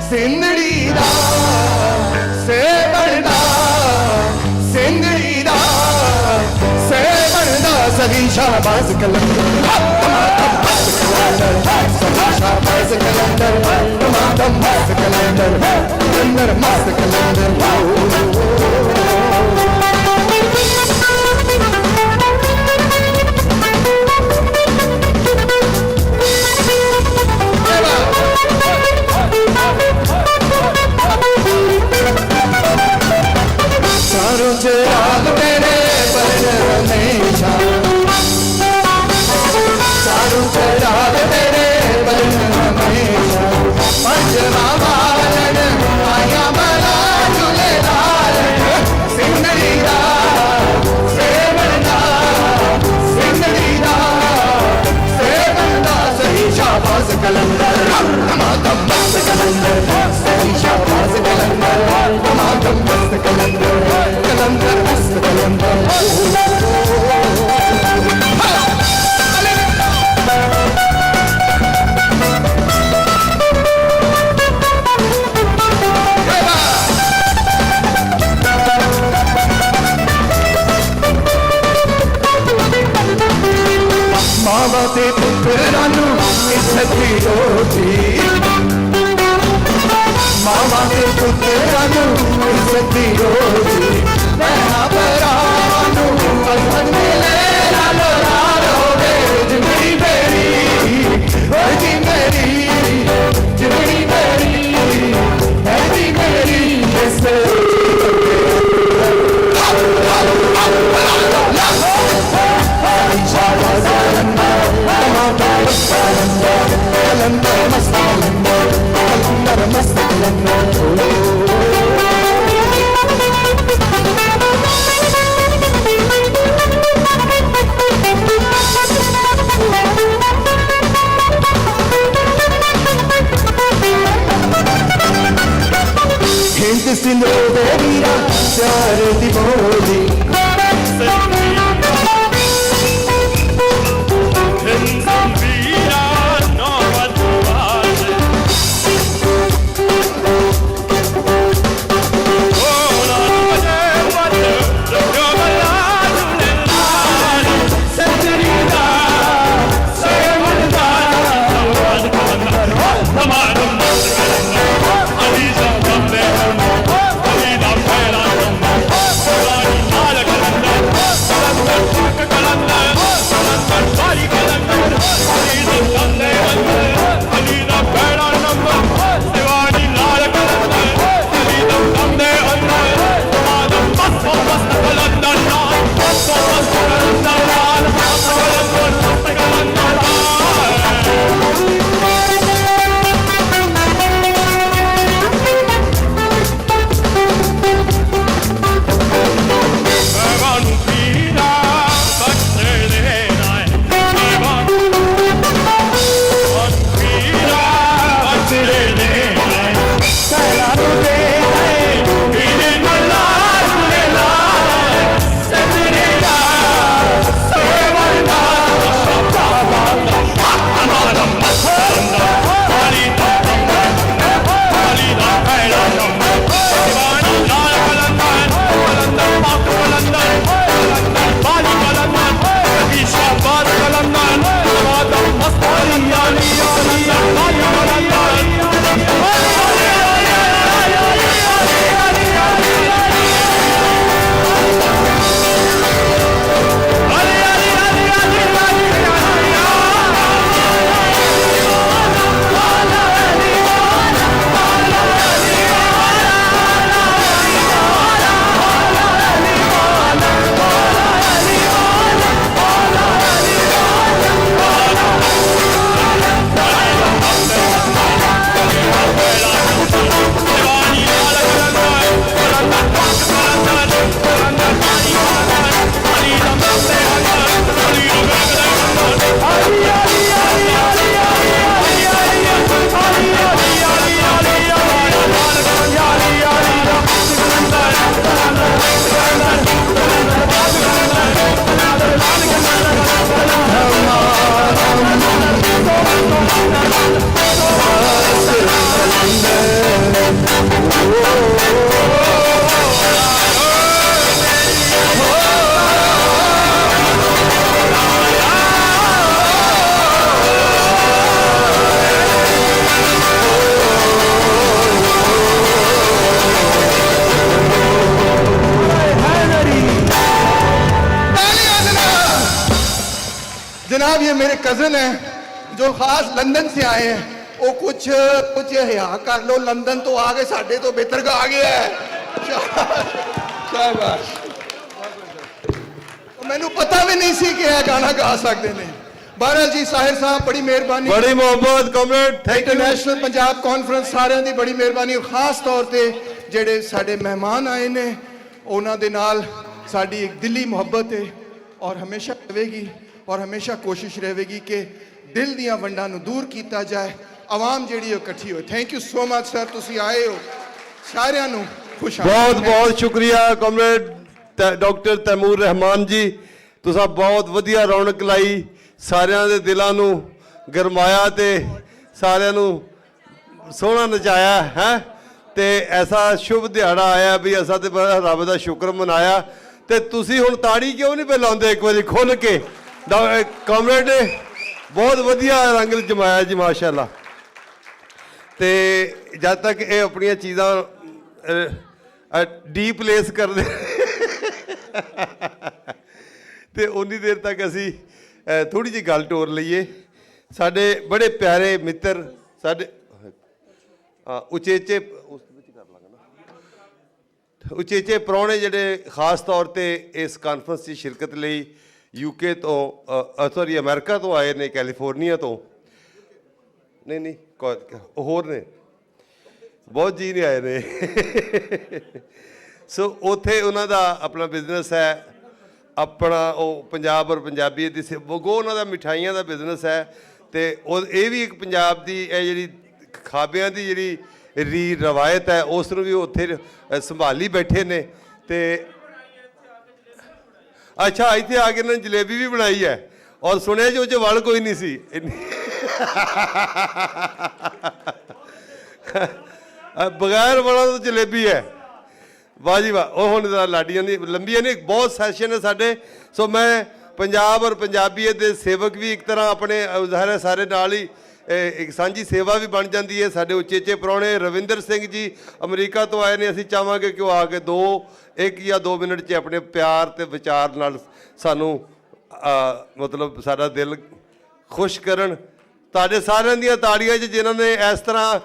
ਸਿੰਦੜੀ ਦਾ ਸੇਵਣ ਦਾ ਸਿੰਦੜੀ ਦਾ ਸੇਵਣ ਦਾ ਸਗੀ ਸ਼ਾਬਾਜ਼ ਕਲੰਦਰ ਸਗੀ ਸ਼ਾਬਾਜ਼ ਕਲੰਦਰ ਟਮਾਟਮ ਮਸਤ ਕਲੰਦਰ ਕਲੰਦਰ ਮਸਤ ਕਲੰਦਰ चारों चिराग तेरे पर हमेशा चारों चिराग तेरे पर हमेशा पंचवा बालन आया बला झूलेलाल सिंदड़ी दा सेवन दा सिंदड़ी दा सेवन दा सही शाबाज कलंदर टमाटम मस्त कलंदर सही शाबाज कलंदर टमाटम मस्त कलंदर कलंदर मस्त कलंदर मावा ते पुत्रा नू इज्जत दी रोटी मावा ते पुत्रा नू इज्जत दी रोटी मैं भरा नू बंधन मिले लालो लाल होवे जिंदड़ी मेरी ओ जी मेरी जिंदड़ी मेरी है जी मेरी इस कलंदर मस्त कलंदर कलंदर मस्त कलंदर जनाब ये मेरे कज़न हैं जो खास लंदन से आए हैं, वो कुछ हया कर लो, लंदन तो आ गए, साढ़े तो बेहतर का आ गया है। शाबाश। मैनू पता भी नहीं सी कि यह गाना गा सकते हैं। बहरहाल जी साहिर साहब बड़ी मेहरबानी, बड़ी मोहब्बत comrade, thank you. International Punjab conference सारिਆਂ ਦੀ बड़ी मेहरबानी, और खास तौर ਤੇ ਜਿਹੜੇ ਸਾਡੇ ਮਹਿਮਾਨ ਆਏ ਨੇ ਉਹਨਾਂ ਦੇ ਨਾਲ ਸਾਡੀ ਇੱਕ ਦਿਲੀ ਮੁਹੱਬਤ ਹੈ ਔਰ ਹਮੇਸ਼ਾ ਰਹੇਗੀ ਔਰ ਹਮੇਸ਼ਾ ਕੋਸ਼ਿਸ਼ ਰਹੇਗੀ ਕਿ ਦਿਲ ਦੀਆਂ ਵੰਡਾਂ ਨੂੰ ਦੂਰ ਕੀਤਾ ਜਾਏ, ਆਵਾਮ ਜਿਹੜੀ ਉਹ ਇਕੱਠੀ ਹੋਏ। Thank you so much sir, ਤੁਸੀਂ ਆਏ ਹੋ, ਸਾਰਿਆਂ ਨੂੰ ਖੁਸ਼ ਬਹੁਤ ਬਹੁਤ ਸ਼ੁਕਰੀਆ ਕਮਰੇਡ ਡਾਕਟਰ ਤੈਮੂਰ ਰਹਿਮਾਨ ਜੀ, ਤੁਸੀਂ ਬਹੁਤ ਵਧੀਆ ਰੌਣਕ ਲਾਈ, ਸਾਰਿਆਂ ਦੇ ਦਿਲਾਂ ਨੂੰ ਗਰਮਾਇਆ ਤੇ ਸਾਰਿਆਂ ਨੂੰ ਸੋਹਣਾ ਨਚਾਇਆ ਹੈ। ਤੇ ਐਸਾ ਸ਼ੁਭ ਦਿਹਾੜਾ ਆਇਆ ਵੀ ਅਸਾਂ ਤੇ ਰੱਬ ਦਾ ਸ਼ੁਕਰ ਮਨਾਇਆ। ਤੇ ਤੁਸੀਂ ਹੁਣ ਤਾੜੀ ਕਿਉਂ ਨਹੀਂ ਲਾਉਂਦੇ ਇੱਕ ਵਾਰੀ ਖੁੱਲ ਕੇ? ਕਮਰੇਡ ਨੇ ਬਹੁਤ ਵਧੀਆ ਰੰਗ ਜਮਾਇਆ ਜੀ, ਮਾਸ਼ਾਅੱਲਾ। ਤੇ ਜਦ ਤੱਕ ਇਹ ਆਪਣੀਆਂ ਚੀਜ਼ਾਂ ਡੀਪਲੇਸ ਕਰਦੇ ਤੇ ਉਨੀ ਦੇਰ ਤੱਕ ਅਸੀਂ ਥੋੜੀ ਜਿਹੀ ਗੱਲ ਟੋਰ ਲਈਏ। ਸਾਡੇ ਬੜੇ ਪਿਆਰੇ ਮਿੱਤਰ, ਸਾਡੇ ਉਚੇਚੇ ਉਚੇਚੇ ਪ੍ਰਾਹੁਣੇ ਜਿਹੜੇ ਖਾਸ ਤੌਰ ਤੇ ਇਸ ਕਾਨਫਰੰਸ ਦੀ ਸ਼ਿਰਕਤ ਲਈ ਯੂਕੇ ਤੋਂ ਸੌਰੀ ਅਮਰੀਕਾ ਤੋਂ ਆਏ ਨੇ, ਕੈਲੀਫੋਰਨੀਆ ਤੋਂ, ਨਹੀਂ ਹੋਰ ਨੇ, ਬਹੁਤ ਜੀ ਨੇ ਆਏ ਨੇ। ਸੋ ਉੱਥੇ ਉਹਨਾਂ ਦਾ ਆਪਣਾ ਬਿਜ਼ਨਸ ਹੈ, ਆਪਣਾ ਉਹ ਪੰਜਾਬ ਔਰ ਪੰਜਾਬੀਅਤ ਦੀ ਵਗੋ ਉਹਨਾਂ ਦਾ ਮਿਠਾਈਆਂ ਦਾ ਬਿਜ਼ਨਸ ਹੈ। ਤੇ ਉਹ ਇਹ ਵੀ ਇੱਕ ਪੰਜਾਬ ਦੀ ਇਹ ਜਿਹੜੀ ਖਾਬਿਆਂ ਦੀ ਜਿਹੜੀ ਰਵਾਇਤ ਹੈ ਉਸ ਨੂੰ ਵੀ ਉੱਥੇ ਸੰਭਾਲੀ ਬੈਠੇ ਨੇ। ਤੇ ਅੱਛਾ, ਇੱਥੇ ਆ ਕੇ ਇਹਨਾਂ ਨੇ ਜਲੇਬੀ ਵੀ ਬਣਾਈ ਹੈ ਔਰ ਸੁਣਿਆ ਜੀ ਉਹ 'ਚ ਵਲ ਕੋਈ ਨਹੀਂ ਸੀ। ਬਗੈਰ ਵਲਾਂ ਤੋਂ ਜਲੇਬੀ ਹੈ, ਵਾਹ ਜੀ ਵਾਹ। ਉਹ ਹੁਣ ਲਾਡੀਆਂ ਦੀ ਲੰਬੀਆਂ ਨੇ, ਬਹੁਤ ਸੈਸ਼ਨ ਹੈ ਸਾਡੇ। ਸੋ ਮੈਂ ਪੰਜਾਬ ਔਰ ਪੰਜਾਬੀਅਤ ਦੇ ਸੇਵਕ ਵੀ ਇੱਕ ਤਰ੍ਹਾਂ ਆਪਣੇ ਜ਼ਾਹਿਰ ਹੈ ਸਾਰੇ ਨਾਲ ਹੀ ਇੱਕ ਸਾਂਝੀ ਸੇਵਾ ਵੀ ਬਣ ਜਾਂਦੀ ਹੈ। ਸਾਡੇ ਉਚੇਚੇ ਪ੍ਰਾਹੁਣੇ ਰਵਿੰਦਰ ਸਿੰਘ ਜੀ ਅਮਰੀਕਾ ਤੋਂ ਆਏ ਨੇ, ਅਸੀਂ ਚਾਹਾਂਗੇ ਕਿ ਉਹ ਆ ਕੇ 1 ਜਾਂ 2 ਮਿੰਟ 'ਚ ਆਪਣੇ ਪਿਆਰ ਤੇ ਵਿਚਾਰ ਨਾਲ ਸਾਨੂੰ ਮਤਲਬ ਸਾਡਾ ਦਿਲ ਖੁਸ਼ ਕਰਨ। ਤੁਹਾਡੇ ਸਾਰਿਆਂ ਦੀਆਂ ਤਾੜੀਆਂ 'ਚ ਜਿਨ੍ਹਾਂ ਨੇ ਇਸ ਤਰ੍ਹਾਂ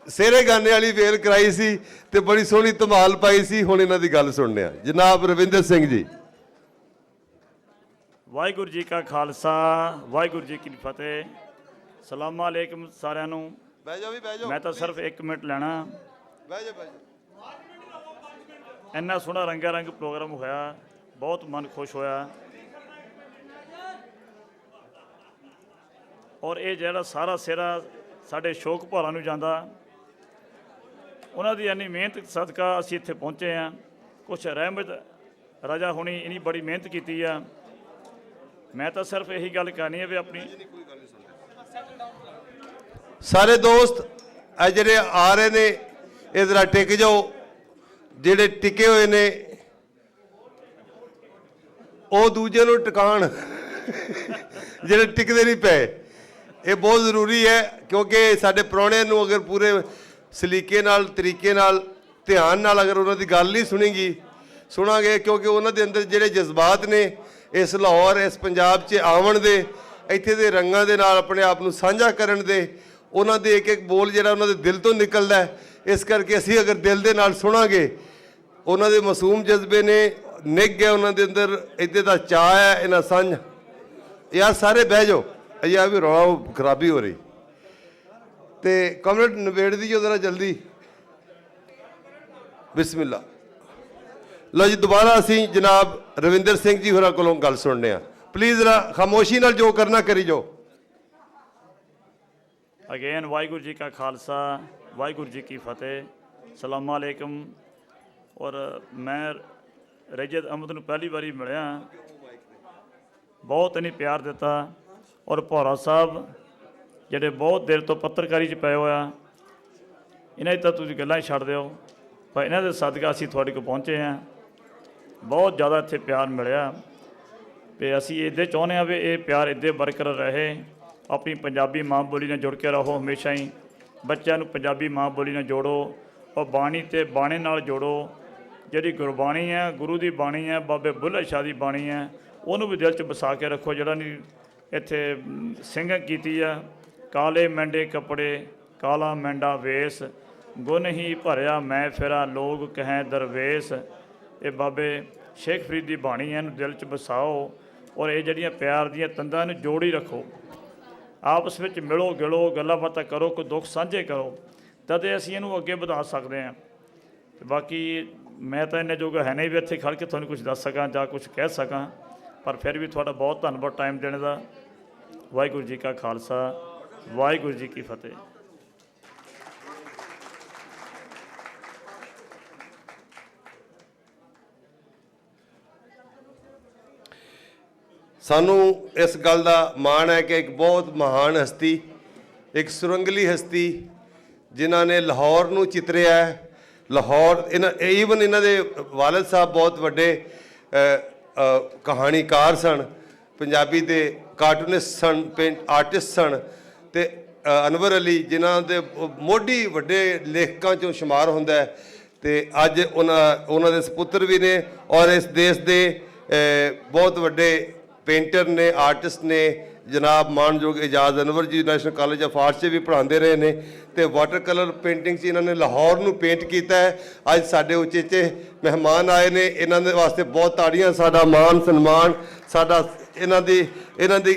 ਸਿਹਰੇ ਗਾਨੇ ਵਾਲੀ ਵੇਲ ਕਰਾਈ ਸੀ ਤੇ ਬੜੀ ਸੋਹਣੀ ਧਮਾਲ ਪਾਈ ਸੀ, ਹੁਣ ਇਹਨਾਂ ਦੀ ਗੱਲ ਸੁਣਦੇ ਹਾਂ। ਜਨਾਬ ਰਵਿੰਦਰ ਸਿੰਘ ਜੀ। ਵਾਹਿਗੁਰੂ ਜੀ ਕਾ ਖਾਲਸਾ, ਵਾਹਿਗੁਰੂ ਜੀ ਕੀ ਫਤਿਹ। ਸਲਾਮ ਅਲੈਕਮ ਸਾਰਿਆਂ ਨੂੰ। ਬਹਿ ਜਾਓ ਵੀ, ਬਹਿ ਜਾਓ। ਮੈਂ ਤਾਂ ਸਿਰਫ 1 ਮਿੰਟ ਲੈਣਾ। ਬਹਿ ਜਾਓ, ਬਹਿ ਜਾਓ। ਇੰਨਾ ਸੋਹਣਾ ਰੰਗਾ ਰੰਗ ਪ੍ਰੋਗਰਾਮ ਹੋਇਆ, ਬਹੁਤ ਮਨ ਖੁਸ਼ ਹੋਇਆ। ਔਰ ਇਹ ਜਿਹੜਾ ਸਾਰਾ ਸਿਹਰਾ ਸਾਡੇ ਸ਼ੌਕ ਭੌਰਾਂ ਨੂੰ ਜਾਂਦਾ, ਉਹਨਾਂ ਦੀ ਇੰਨੀ ਮਿਹਨਤ ਸਦਕਾ ਅਸੀਂ ਇੱਥੇ ਪਹੁੰਚੇ ਹਾਂ। ਕੁਛ ਰਹਿਮਤ ਰਾਜਾ ਹੁਣੀ ਇੰਨੀ ਬੜੀ ਮਿਹਨਤ ਕੀਤੀ ਆ। ਮੈਂ ਤਾਂ ਸਿਰਫ ਇਹੀ ਗੱਲ ਕਰਨੀ ਹੈ ਵੀ ਆਪਣੀ ਸਾਰੇ ਦੋਸਤ ਇਹ ਜਿਹੜੇ ਆ ਰਹੇ ਨੇ ਇਹ ਜ਼ਰਾ ਟਿਕ ਜਾਓ, ਜਿਹੜੇ ਟਿਕੇ ਹੋਏ ਨੇ ਉਹ ਦੂਜੇ ਨੂੰ ਟਿਕਾਣ, ਜਿਹੜੇ ਟਿਕਦੇ ਨਹੀਂ ਪਏ। ਇਹ ਬਹੁਤ ਜ਼ਰੂਰੀ ਹੈ ਕਿਉਂਕਿ ਸਾਡੇ ਪ੍ਰਾਹੁਣਿਆਂ ਨੂੰ ਅਗਰ ਪੂਰੇ ਸਲੀਕੇ ਨਾਲ, ਤਰੀਕੇ ਨਾਲ, ਧਿਆਨ ਨਾਲ ਅਗਰ ਉਹਨਾਂ ਦੀ ਗੱਲ ਨਹੀਂ ਸੁਣਾਂਗੇ, ਕਿਉਂਕਿ ਉਹਨਾਂ ਦੇ ਅੰਦਰ ਜਿਹੜੇ ਜਜ਼ਬਾਤ ਨੇ ਇਸ ਲਾਹੌਰ, ਇਸ ਪੰਜਾਬ 'ਚ ਆਉਣ ਦੇ, ਇੱਥੇ ਦੇ ਰੰਗਾਂ ਦੇ ਨਾਲ ਆਪਣੇ ਆਪ ਨੂੰ ਸਾਂਝਾ ਕਰਨ ਦੇ, ਉਹਨਾਂ ਦੇ ਇੱਕ ਬੋਲ ਜਿਹੜਾ ਉਹਨਾਂ ਦੇ ਦਿਲ ਤੋਂ ਨਿਕਲਦਾ ਹੈ। ਇਸ ਕਰਕੇ ਅਸੀਂ ਅਗਰ ਦਿਲ ਦੇ ਨਾਲ ਸੁਣਾਂਗੇ, ਉਹਨਾਂ ਦੇ ਮਾਸੂਮ ਜਜ਼ਬੇ ਨੇ ਨਿੱਘ ਹੈ, ਉਹਨਾਂ ਦੇ ਅੰਦਰ ਇੱਥੇ ਦਾ ਚਾਅ ਹੈ, ਇਹਨਾਂ ਸਾਂਝ। ਯਾਰ ਸਾਰੇ ਬਹਿ ਜਾਓ, ਅਜਾ ਵੀ ਰੌਲਾ ਖਰਾਬੀ ਹੋ ਰਹੀ। ਤੇ ਕਮਰੇਡ ਨਿਬੇੜ ਦੀ ਜੋ ਜ਼ਰਾ ਜਲਦੀ, ਬਿਸਮਿਲ੍ਲਾ। ਲਓ ਜੀ, ਦੁਬਾਰਾ ਅਸੀਂ ਜਨਾਬ ਰਵਿੰਦਰ ਸਿੰਘ ਜੀ ਹੋਰਾਂ ਕੋਲੋਂ ਗੱਲ ਸੁਣਨੇ ਆ। ਪਲੀਜ਼ ਜ਼ਰਾ ਖਾਮੋਸ਼ੀ ਨਾਲ ਜੋ ਕਰਨਾ ਕਰੀ ਜਾਓ। ਅਗੇਨ ਵਾਹਿਗੁਰੂ ਜੀ ਕਾ ਖਾਲਸਾ, ਵਾਹਿਗੁਰੂ ਜੀ ਕੀ ਫਤਿਹ। ਸਲਾਮ ਅਲੈਕਮ। ਔਰ ਮੈਂ ਰਜਤ ਅਹਿਮਦ ਨੂੰ ਪਹਿਲੀ ਵਾਰੀ ਮਿਲਿਆ, ਬਹੁਤ ਇਹਨੇ ਪਿਆਰ ਦਿੱਤਾ। ਔਰ ਭੌਰਾ ਸਾਹਿਬ ਜਿਹੜੇ ਬਹੁਤ ਦੇਰ ਤੋਂ ਪੱਤਰਕਾਰੀ 'ਚ ਪਏ ਹੋਇਆ, ਇਹਨਾਂ ਦੀ ਤਾਂ ਤੁਸੀਂ ਗੱਲਾਂ ਹੀ ਛੱਡ ਦਿਓ, ਪਰ ਇਹਨਾਂ ਦੇ ਸਦਕਾ ਅਸੀਂ ਤੁਹਾਡੇ ਕੋਲ ਪਹੁੰਚੇ ਹਾਂ। ਬਹੁਤ ਜ਼ਿਆਦਾ ਇੱਥੇ ਪਿਆਰ ਮਿਲਿਆ ਅਤੇ ਅਸੀਂ ਇੱਦਾਂ ਚਾਹੁੰਦੇ ਹਾਂ ਵੀ ਇਹ ਪਿਆਰ ਇੱਦਾਂ ਬਰਕਰਾਰ ਰਹੇ। ਆਪਣੀ ਪੰਜਾਬੀ ਮਾਂ ਬੋਲੀ ਨਾਲ ਜੁੜ ਕੇ ਰਹੋ ਹਮੇਸ਼ਾ ਹੀ। ਬੱਚਿਆਂ ਨੂੰ ਪੰਜਾਬੀ ਮਾਂ ਬੋਲੀ ਨਾਲ ਜੋੜੋ ਔਰ ਬਾਣੀ ਅਤੇ ਬਾਣੇ ਨਾਲ ਜੋੜੋ। ਜਿਹੜੀ ਗੁਰਬਾਣੀ ਹੈ, ਗੁਰੂ ਦੀ ਬਾਣੀ ਹੈ, ਬਾਬੇ ਬੁੱਲ੍ਹੇ ਸ਼ਾਹ ਦੀ ਬਾਣੀ ਹੈ, ਉਹਨੂੰ ਵੀ ਦਿਲ 'ਚ ਵਸਾ ਕੇ ਰੱਖੋ। ਜਿਹੜਾ ਨਹੀਂ ਇੱਥੇ ਸਿੰਗਿੰਗ ਕੀਤੀ ਆ। ਕਾਲੇ ਮੈਂਡੇ ਕੱਪੜੇ ਕਾਲਾ ਮੈਂਡਾ ਵੇਸ, ਗੁਣ ਹੀ ਭਰਿਆ ਮੈਂ ਫਿਰਾਂ ਲੋਕ ਕਹੈ ਦਰਵੇਸ਼। ਇਹ ਬਾਬੇ ਸ਼ੇਖ ਫਰੀਦ ਦੀ ਬਾਣੀ ਹੈ, ਇਹਨੂੰ ਦਿਲ 'ਚ ਵਸਾਓ ਔਰ ਇਹ ਜਿਹੜੀਆਂ ਪਿਆਰ ਦੀਆਂ ਤੰਦਾਂ ਨੂੰ ਜੋੜੀ ਰੱਖੋ। ਆਪਸ ਵਿੱਚ ਮਿਲੋ ਗਿਲੋ, ਗੱਲਾਂ ਬਾਤਾਂ ਕਰੋ, ਕੋਈ ਦੁੱਖ ਸਾਂਝੇ ਕਰੋ, ਤਦ ਅਸੀਂ ਇਹਨੂੰ ਅੱਗੇ ਵਧਾ ਸਕਦੇ ਹਾਂ। ਤੇ ਬਾਕੀ ਮੈਂ ਤਾਂ ਇੰਨੇ ਜੋਗਾ ਹੈ ਨਹੀਂ ਵੀ ਇੱਥੇ ਖੜ੍ਹ ਕੇ ਤੁਹਾਨੂੰ ਕੁਝ ਦੱਸ ਸਕਾਂ ਜਾਂ ਕੁਝ ਕਹਿ ਸਕਾਂ, ਪਰ ਫਿਰ ਵੀ ਤੁਹਾਡਾ ਬਹੁਤ ਧੰਨਵਾਦ ਟਾਈਮ ਦੇਣ ਦਾ। ਵਾਹਿਗੁਰੂ ਜੀ ਕਾ ਖਾਲਸਾ, ਵਾਹਿਗੁਰੂ ਜੀ ਕੀ ਫਤਿਹ। ਸਾਨੂੰ ਇਸ ਗੱਲ ਦਾ ਮਾਣ ਹੈ ਕਿ ਇੱਕ ਬਹੁਤ ਮਹਾਨ ਹਸਤੀ, ਇੱਕ ਸੁਰੰਗਲੀ ਹਸਤੀ ਜਿਨ੍ਹਾਂ ਨੇ ਲਾਹੌਰ ਨੂੰ ਚਿਤਰਿਆ ਹੈ। ਲਾਹੌਰ ਈਵਨ ਇਹਨਾਂ ਦੇ ਵਾਲਿਦ ਸਾਹਿਬ ਬਹੁਤ ਵੱਡੇ ਕਹਾਣੀਕਾਰ ਸਨ, ਪੰਜਾਬੀ ਦੇ ਕਾਰਟੂਨਿਸਟ ਸਨ, ਪੇਂਟ ਆਰਟਿਸਟ ਸਨ, ਅਤੇ ਅਨਵਰ ਅਲੀ ਜਿਨ੍ਹਾਂ ਦੇ ਮੋਢੀ ਵੱਡੇ ਲੇਖਕਾਂ 'ਚੋਂ ਸ਼ੁਮਾਰ ਹੁੰਦਾ ਹੈ, ਅਤੇ ਅੱਜ ਉਹਨਾਂ ਦੇ ਸਪੁੱਤਰ ਵੀ ਨੇ ਔਰ ਇਸ ਦੇਸ਼ ਦੇ ਬਹੁਤ ਵੱਡੇ ਪੇਂਟਰ ਨੇ, ਆਰਟਿਸਟ ਨੇ। ਜਨਾਬ ਮਾਣਯੋਗ ਇਜਾਜ਼ ਅਨਵਰ ਜੀ ਨੈਸ਼ਨਲ ਕਾਲਜ ਆਫ ਆਰਟਸ 'ਚ ਵੀ ਪੜ੍ਹਾਉਂਦੇ ਰਹੇ ਨੇ, ਅਤੇ ਵਾਟਰ ਕਲਰ ਪੇਂਟਿੰਗ 'ਚ ਇਹਨਾਂ ਨੇ ਲਾਹੌਰ ਨੂੰ ਪੇਂਟ ਕੀਤਾ ਹੈ। ਅੱਜ ਸਾਡੇ ਉਚੇਚੇ ਮਹਿਮਾਨ ਆਏ ਨੇ, ਇਹਨਾਂ ਦੇ ਵਾਸਤੇ ਬਹੁਤ ਤਾੜੀਆਂ। ਸਾਡਾ ਮਾਣ ਸਨਮਾਨ, ਸਾਡਾ ਇਹਨਾਂ ਦੀ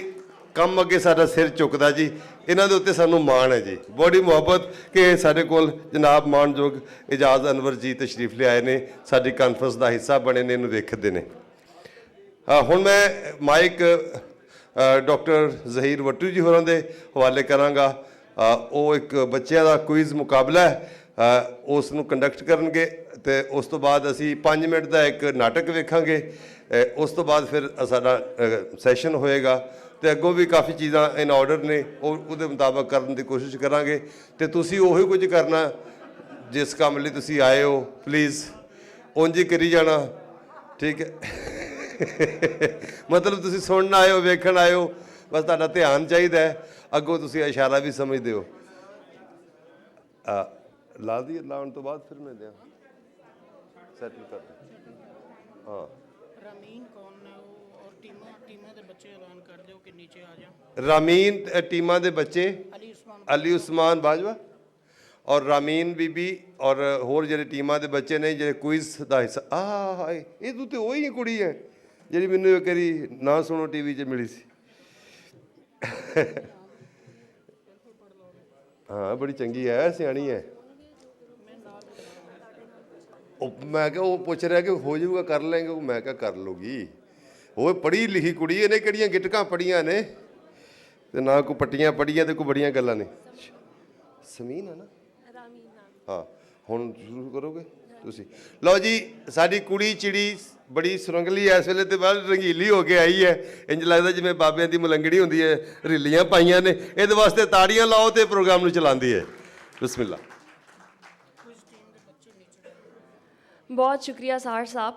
ਕੰਮ ਅੱਗੇ ਸਾਡਾ ਸਿਰ ਝੁਕਦਾ ਜੀ। ਇਹਨਾਂ ਦੇ ਉੱਤੇ ਸਾਨੂੰ ਮਾਣ ਹੈ ਜੀ, ਬੜੀ ਮੁਹੱਬਤ ਕਿ ਸਾਡੇ ਕੋਲ ਜਨਾਬ ਮਾਣਯੋਗ ਇਜਾਜ਼ ਅਨਵਰ ਜੀ ਤਸ਼ਰੀਫ ਲਿਆਏ ਨੇ, ਸਾਡੀ ਕਾਨਫਰੰਸ ਦਾ ਹਿੱਸਾ ਬਣੇ ਨੇ, ਇਹਨੂੰ ਵੇਖਦੇ ਨੇ। ਹੁਣ ਮੈਂ ਮਾਈਕ ਡਾਕਟਰ ਜ਼ਹੀਰ ਵੱਟੂ ਜੀ ਹੋਰਾਂ ਦੇ ਹਵਾਲੇ ਕਰਾਂਗਾ। ਉਹ ਇੱਕ ਬੱਚਿਆਂ ਦਾ ਕੁਇਜ਼ ਮੁਕਾਬਲਾ ਹੈ, ਉਸ ਨੂੰ ਕੰਡਕਟ ਕਰਨਗੇ, ਅਤੇ ਉਸ ਤੋਂ ਬਾਅਦ ਅਸੀਂ 5 ਮਿੰਟ ਦਾ ਇੱਕ ਨਾਟਕ ਵੇਖਾਂਗੇ। ਉਸ ਤੋਂ ਬਾਅਦ ਫਿਰ ਸਾਡਾ ਸੈਸ਼ਨ ਹੋਏਗਾ, ਅਤੇ ਅੱਗੋਂ ਵੀ ਕਾਫੀ ਚੀਜ਼ਾਂ ਇਨ ਆਰਡਰ ਨੇ, ਉਹਦੇ ਮੁਤਾਬਕ ਕਰਨ ਦੀ ਕੋਸ਼ਿਸ਼ ਕਰਾਂਗੇ। ਅਤੇ ਤੁਸੀਂ ਉਹੀ ਕੁਝ ਕਰਨਾ ਜਿਸ ਕੰਮ ਲਈ ਤੁਸੀਂ ਆਏ ਹੋ, ਪਲੀਜ਼ ਉਂਝ ਹੀ ਕਰੀ ਜਾਣਾ, ਠੀਕ ਹੈ। ਮਤਲਬ ਤੁਸੀਂ ਸੁਣਨ ਆਏ ਹੋ, ਵੇਖਣ ਆਏ ਹੋ, ਬਸ ਤੁਹਾਡਾ ਧਿਆਨ ਚਾਹੀਦਾ ਹੈ। ਅੱਗੋਂ ਤੁਸੀਂ ਇਸ਼ਾਰਾ ਵੀ ਸਮਝਦੇ ਹੋ। ਲਾ ਦੀ ਲਾਉਣ ਤੋਂ ਬਾਅਦ ਫਿਰ ਮੈਂ ਦਿਆਂ ਸੈਟਲ ਕਰ। ਹਾਂ, ਰਾਮੀਨ ਕੌਣ ਨੇ ਉਹ ਔਰ ਟੀਮਾਂ ਦੇ ਬੱਚੇ ਐਲਾਨ ਕਰ ਦਿਓ ਕਿ ਨੀਚੇ ਆ ਜਾਣ। ਰਾਮੀਨ ਟੀਮਾਂ ਦੇ ਬੱਚੇ ਅਲੀ ਉਸਮਾਨ ਬਾਜਵਾ ਔਰ ਰਾਮੀਨ ਬੀਬੀ ਔਰ ਹੋਰ ਜਿਹੜੇ ਟੀਮਾਂ ਦੇ ਬੱਚੇ ਨੇ ਜਿਹੜੇ ਕੁਇਜ਼ ਦਾ ਹਿੱਸਾ। ਹਾਏ, ਇਹ ਤੂੰ ਤੇ ਉਹੀ ਕੁੜੀ ਹੈ ਜਿਹੜੀ ਮੈਨੂੰ ਇੱਕ ਵਾਰੀ ਨਾ ਸੁਣੋ TV 'ਚ ਮਿਲੀ ਸੀ। ਹਾਂ, ਬੜੀ ਚੰਗੀ ਹੈ, ਸਿਆਣੀ ਹੈ। ਉਹ ਮੈਂ ਕਿਹਾ ਉਹ ਪੁੱਛ ਰਿਹਾ ਕਿ ਹੋ ਜਾਊਗਾ, ਕਰ ਲੈਂਗੇ। ਉਹ ਮੈਂ ਕਿਹਾ ਕਰ ਲੂਗੀ, ਉਹ ਪੜ੍ਹੀ ਲਿਖੀ ਕੁੜੀ। ਇਹਨੇ ਕਿਹੜੀਆਂ ਗਿਟਕਾਂ ਪੜ੍ਹੀਆਂ ਨੇ, ਤੇ ਨਾ ਕੋਈ ਪੱਟੀਆਂ ਪੜ੍ਹੀਆਂ, ਤੇ ਕੋਈ ਬੜੀਆਂ ਗੱਲਾਂ ਨੇ। ਸਮੀਨ ਹੈ ਨਾ? ਹਾਂ, ਹੁਣ ਸ਼ੁਰੂ ਕਰੋਗੇ ਤੁਸੀਂ? ਲਓ ਜੀ, ਸਾਡੀ ਕੁੜੀ ਚਿੜੀ ਬੜੀ ਸੁਰੰਗਲੀ ਹੈ ਇਸ ਵੇਲੇ, ਤੇ ਬਾਅਦ ਰੰਗੀਲੀ ਹੋ ਕੇ ਆਈ ਹੈ। ਇੰਜ ਲੱਗਦਾ ਜਿਵੇਂ ਬਾਬਿਆਂ ਦੀ ਮਲੰਗੜੀ ਹੁੰਦੀ ਹੈ, ਰੀਲੀਆਂ ਪਾਈਆਂ ਨੇ। ਇਹਦੇ ਵਾਸਤੇ ਤਾੜੀਆਂ ਲਾਓ ਤੇ ਪ੍ਰੋਗਰਾਮ ਨੂੰ ਚਲਾਉਂਦੀ ਹੈ। ਬਿਸਮਿਲ੍ਲਾ। ਬਹੁਤ ਸ਼ੁਕਰੀਆ ਸਾਰ ਸਾਹਿਬ।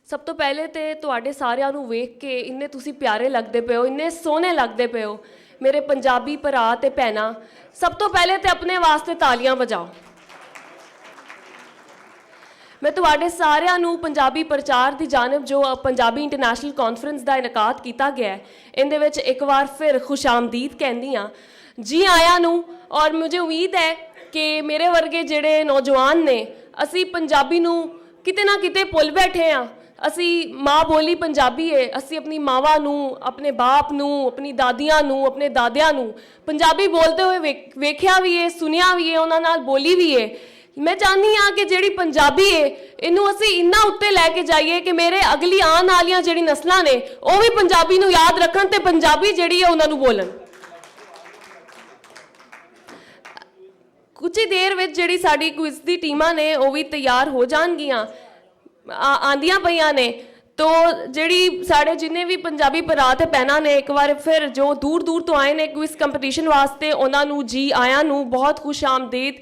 ਸਭ ਤੋਂ ਪਹਿਲੇ ਤੇ ਤੁਹਾਡੇ ਸਾਰਿਆਂ ਨੂੰ ਵੇਖ ਕੇ ਇੰਨੇ ਤੁਸੀਂ ਪਿਆਰੇ ਲੱਗਦੇ ਪਏ ਹੋ, ਇੰਨੇ ਸੋਹਣੇ ਲੱਗਦੇ ਪਏ ਹੋ ਮੇਰੇ ਪੰਜਾਬੀ ਭਰਾ ਤੇ ਭੈਣਾਂ। ਸਭ ਤੋਂ ਪਹਿਲੇ ਤੇ ਆਪਣੇ ਵਾਸਤੇ ਤਾਲੀਆਂ ਵਜਾਓ। ਮੈਂ ਤੁਹਾਡੇ ਸਾਰਿਆਂ ਨੂੰ ਪੰਜਾਬੀ ਪ੍ਰਚਾਰ ਦੀ ਜਾਨਬ ਜੋ ਪੰਜਾਬੀ ਇੰਟਰਨੈਸ਼ਨਲ ਕਾਨਫਰੰਸ ਦਾ ਇਨਕਾਦ ਕੀਤਾ ਗਿਆ ਹੈ, ਇਹਦੇ ਵਿੱਚ ਇੱਕ ਵਾਰ ਫਿਰ ਖੁਸ਼ਾਮਦੀਦ ਕਹਿੰਦੀ ਹਾਂ, ਜੀ ਆਇਆਂ ਨੂੰ। ਔਰ ਮੈਨੂੰ ਉਮੀਦ ਹੈ ਕਿ ਮੇਰੇ ਵਰਗੇ ਜਿਹੜੇ ਨੌਜਵਾਨ ਨੇ, ਅਸੀਂ ਪੰਜਾਬੀ ਨੂੰ ਕਿਤੇ ਨਾ ਕਿਤੇ ਭੁੱਲ ਬੈਠੇ ਹਾਂ। ਅਸੀਂ ਮਾਂ ਬੋਲੀ ਪੰਜਾਬੀ ਹੈ, ਅਸੀਂ ਆਪਣੀ ਮਾਵਾਂ ਨੂੰ, ਆਪਣੇ ਬਾਪ ਨੂੰ, ਆਪਣੀ ਦਾਦੀਆਂ ਨੂੰ, ਆਪਣੇ ਦਾਦਿਆਂ ਨੂੰ ਪੰਜਾਬੀ ਬੋਲਦੇ ਹੋਏ ਵੇਖਿਆ ਵੀ ਹੈ, ਸੁਣਿਆ ਵੀ ਹੈ, ਉਹਨਾਂ ਨਾਲ ਬੋਲੀ ਵੀ ਹੈ। ਮੈਂ ਚਾਹੁੰਦੀ ਹਾਂ ਕਿ ਜਿਹੜੀ ਪੰਜਾਬੀ ਹੈ ਇਹਨੂੰ ਅਸੀਂ ਇੰਨਾ ਉੱਤੇ ਲੈ ਕੇ ਜਾਈਏ ਕਿ ਮੇਰੇ ਅਗਲੀ ਆਉਣ ਵਾਲੀਆਂ ਜਿਹੜੀ ਨਸਲਾਂ ਨੇ ਉਹ ਵੀ ਪੰਜਾਬੀ ਨੂੰ ਯਾਦ ਰੱਖਣ ਤੇ ਪੰਜਾਬੀ ਜਿਹੜੀ ਹੈ ਉਹਨਾਂ ਨੂੰ ਬੋਲਣ। ਕੁਝ ਹੀ ਦੇਰ ਵਿੱਚ ਜਿਹੜੀ ਸਾਡੀ ਕੁਇਜ਼ ਦੀ ਟੀਮਾਂ ਨੇ ਉਹ ਵੀ ਤਿਆਰ ਹੋ ਜਾਣਗੀਆਂ, ਆਂਦੀਆਂ ਪਈਆਂ ਨੇ। ਤੋ ਜਿਹੜੀ ਸਾਡੇ ਜਿੰਨੇ ਵੀ ਪੰਜਾਬੀ ਭਰਾ ਤੇ ਭੈਣਾਂ ਨੇ, ਇੱਕ ਵਾਰ ਫਿਰ ਜੋ ਦੂਰ ਦੂਰ ਤੋਂ ਆਏ ਨੇ ਕੁਇਜ਼ ਕੰਪੀਟੀਸ਼ਨ ਵਾਸਤੇ, ਉਹਨਾਂ ਨੂੰ ਜੀ ਆਇਆਂ ਨੂੰ, ਬਹੁਤ ਖੁਸ਼ ਆਮਦੀਦ।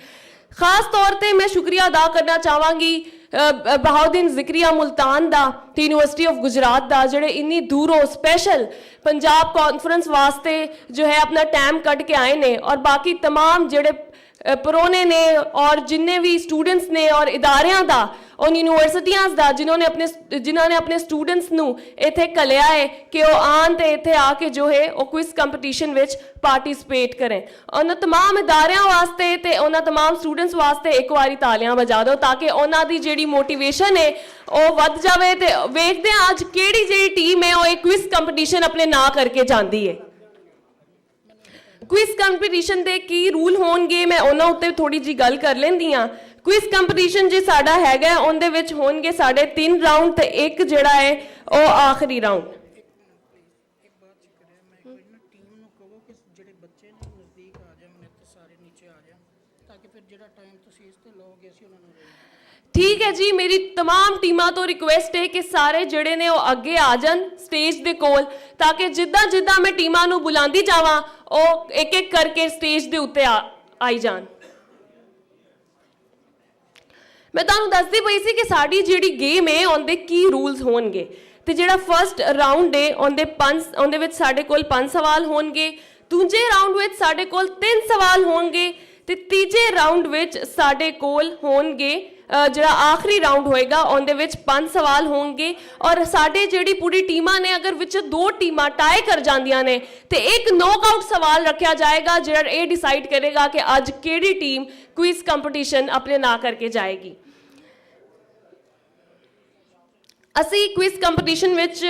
ਖਾਸ ਤੌਰ ਤੇ ਮੈਂ ਸ਼ੁਕਰੀਆ ਅਦਾ ਕਰਨਾ ਚਾਹਾਂਗੀ ਬਹਾਉਦੀਨ ਜ਼ਿਕਰੀਆ ਮੁਲਤਾਨ ਦਾ ਤੇ ਯੂਨੀਵਰਸਿਟੀ ਆਫ ਗੁਜਰਾਤ ਦਾ, ਜਿਹੜੇ ਇੰਨੀ ਦੂਰੋਂ ਸਪੈਸ਼ਲ ਪੰਜਾਬ ਕਾਨਫਰੰਸ ਵਾਸਤੇ ਜੋ ਹੈ ਆਪਣਾ ਟਾਈਮ ਕੱਢ ਕੇ ਆਏ ਨੇ। ਔਰ ਬਾਕੀ तमाम ਜਿਹੜੇ ਪਰੋਨੇ ਨੇ ਔਰ ਜਿੰਨੇ ਵੀ ਸਟੂਡੈਂਟਸ ਨੇ ਔਰ ਇਦਾਰਿਆਂ ਦਾ उन यूनिवर्सिटियां ਦਾ ਜਿਨ੍ਹਾਂ ਨੇ ਆਪਣੇ ਸਟੂਡੈਂਟਸ ਨੂੰ ਇੱਥੇ ਘੱਲਿਆ ਹੈ ਕਿ ਉਹ ਆਉਣ ਤੇ ਇੱਥੇ ਆ ਕੇ ਜੋ ਹੈ ਉਹ ਕੁਇਜ਼ ਕੰਪੀਟੀਸ਼ਨ ਵਿੱਚ ਪਾਰਟਿਸਿਪੇਟ ਕਰੇ। ਉਹਨਾਂ तमाम ਇਦਾਰਿਆਂ ਵਾਸਤੇ ਤੇ ਉਹਨਾਂ तमाम ਸਟੂਡੈਂਟਸ ਵਾਸਤੇ ਇੱਕ ਵਾਰੀ ਤਾਲੀਆਂ ਵਜਾ ਦਿਓ ਤਾਂ ਕਿ ਉਹਨਾਂ ਦੀ ਜਿਹੜੀ ਮੋਟੀਵੇਸ਼ਨ ਹੈ ਉਹ ਵੱਧ ਜਾਵੇ। ਤੇ ਵੇਖਦੇ ਹਾਂ ਅੱਜ ਕਿਹੜੀ ਜਿਹੜੀ ਟੀਮ ਹੈ ਉਹ ਇਹ ਕੁਇਜ਼ ਕੰਪੀਟੀਸ਼ਨ ਆਪਣੇ ਨਾਂ ਕਰਕੇ ਜਾਂਦੀ ਹੈ। ਕੁਇਜ਼ ਕੰਪੀਟੀਸ਼ਨ ਦੇ ਕੀ ਰੂਲ ਹੋਣਗੇ ਮੈਂ ਉਹਨਾਂ ਉੱਤੇ ਥੋੜੀ ਜੀ ਗੱਲ ਕਰ ਲੈਂਦੀ ਹਾਂ। ਕੁਇਜ਼ ਕੰਪੀਟੀਸ਼ਨ ਜੇ ਸਾਡਾ ਹੈਗਾ ਉਹਦੇ ਵਿੱਚ ਹੋਣਗੇ ਸਾਡੇ 3 ਰਾਊਂਡ ਤੇ ਇੱਕ ਜਿਹੜਾ ਹੈ ਉਹ ਆਖਰੀ ਰਾਊਂਡ। ठीक है जी, मेरी तमाम टीमां तो रिक्वेस्ट है कि सारे ਜਿਹੜੇ ਨੇ ਉਹ ਅੱਗੇ ਆ ਜਾਣ ਸਟੇਜ ਦੇ ਕੋਲ ਤਾਂ ਕਿ ਜਿੱਦਾਂ ਜਿੱਦਾਂ ਮੈਂ ਟੀਮਾਂ ਨੂੰ ਬੁਲਾਉਂਦੀ ਜਾਵਾਂ ਉਹ ਇੱਕ ਇੱਕ ਕਰਕੇ ਸਟੇਜ ਦੇ ਉੱਤੇ ਆਈ ਜਾਣ। ਮੈਂ ਤੁਹਾਨੂੰ ਦੱਸਦੀ ਪਈ ਸੀ ਕਿ ਸਾਡੀ ਜਿਹੜੀ ਗੇਮ ਹੈ ਉਹਦੇ ਕੀ ਰੂਲਸ ਹੋਣਗੇ ਤੇ ਜਿਹੜਾ ਫਰਸਟ ਰਾਊਂਡ ਹੈ ਉਹਦੇ ਵਿੱਚ ਸਾਡੇ ਕੋਲ 5 ਸਵਾਲ ਹੋਣਗੇ। ਦੂਜੇ ਰਾਊਂਡ ਵਿੱਚ ਸਾਡੇ ਕੋਲ 3 ਸਵਾਲ ਹੋਣਗੇ ਤੇ ਤੀਜੇ ਰਾਊਂਡ ਵਿੱਚ ਸਾਡੇ ਕੋਲ ਹੋਣਗੇ ਜਿਹੜਾ ਆਖਰੀ ਰਾਊਂਡ ਹੋਏਗਾ ਉਹਦੇ ਵਿੱਚ 5 ਸਵਾਲ ਹੋਣਗੇ। ਔਰ ਸਾਡੇ ਜਿਹੜੀ ਪੂਰੀ ਟੀਮਾਂ ਨੇ ਅਗਰ ਵਿੱਚ 2 ਟੀਮਾਂ ਟਾਈ ਕਰ ਜਾਂਦੀਆਂ ਨੇ ਤੇ ਇੱਕ ਨੌਕਆਊਟ ਸਵਾਲ ਰੱਖਿਆ ਜਾਏਗਾ ਜਿਹੜਾ ਇਹ ਡਿਸਾਈਡ ਕਰੇਗਾ ਕਿ ਅੱਜ ਕਿਹੜੀ ਟੀਮ ਕੁਇਜ਼ ਕੰਪੀਟੀਸ਼ਨ ਆਪਣੇ ਨਾਂ ਕਰਕੇ ਜਾਏਗੀ। ਅਸੀਂ ਕੁਇਜ਼ ਕੰਪੀਟੀਸ਼ਨ ਵਿੱਚ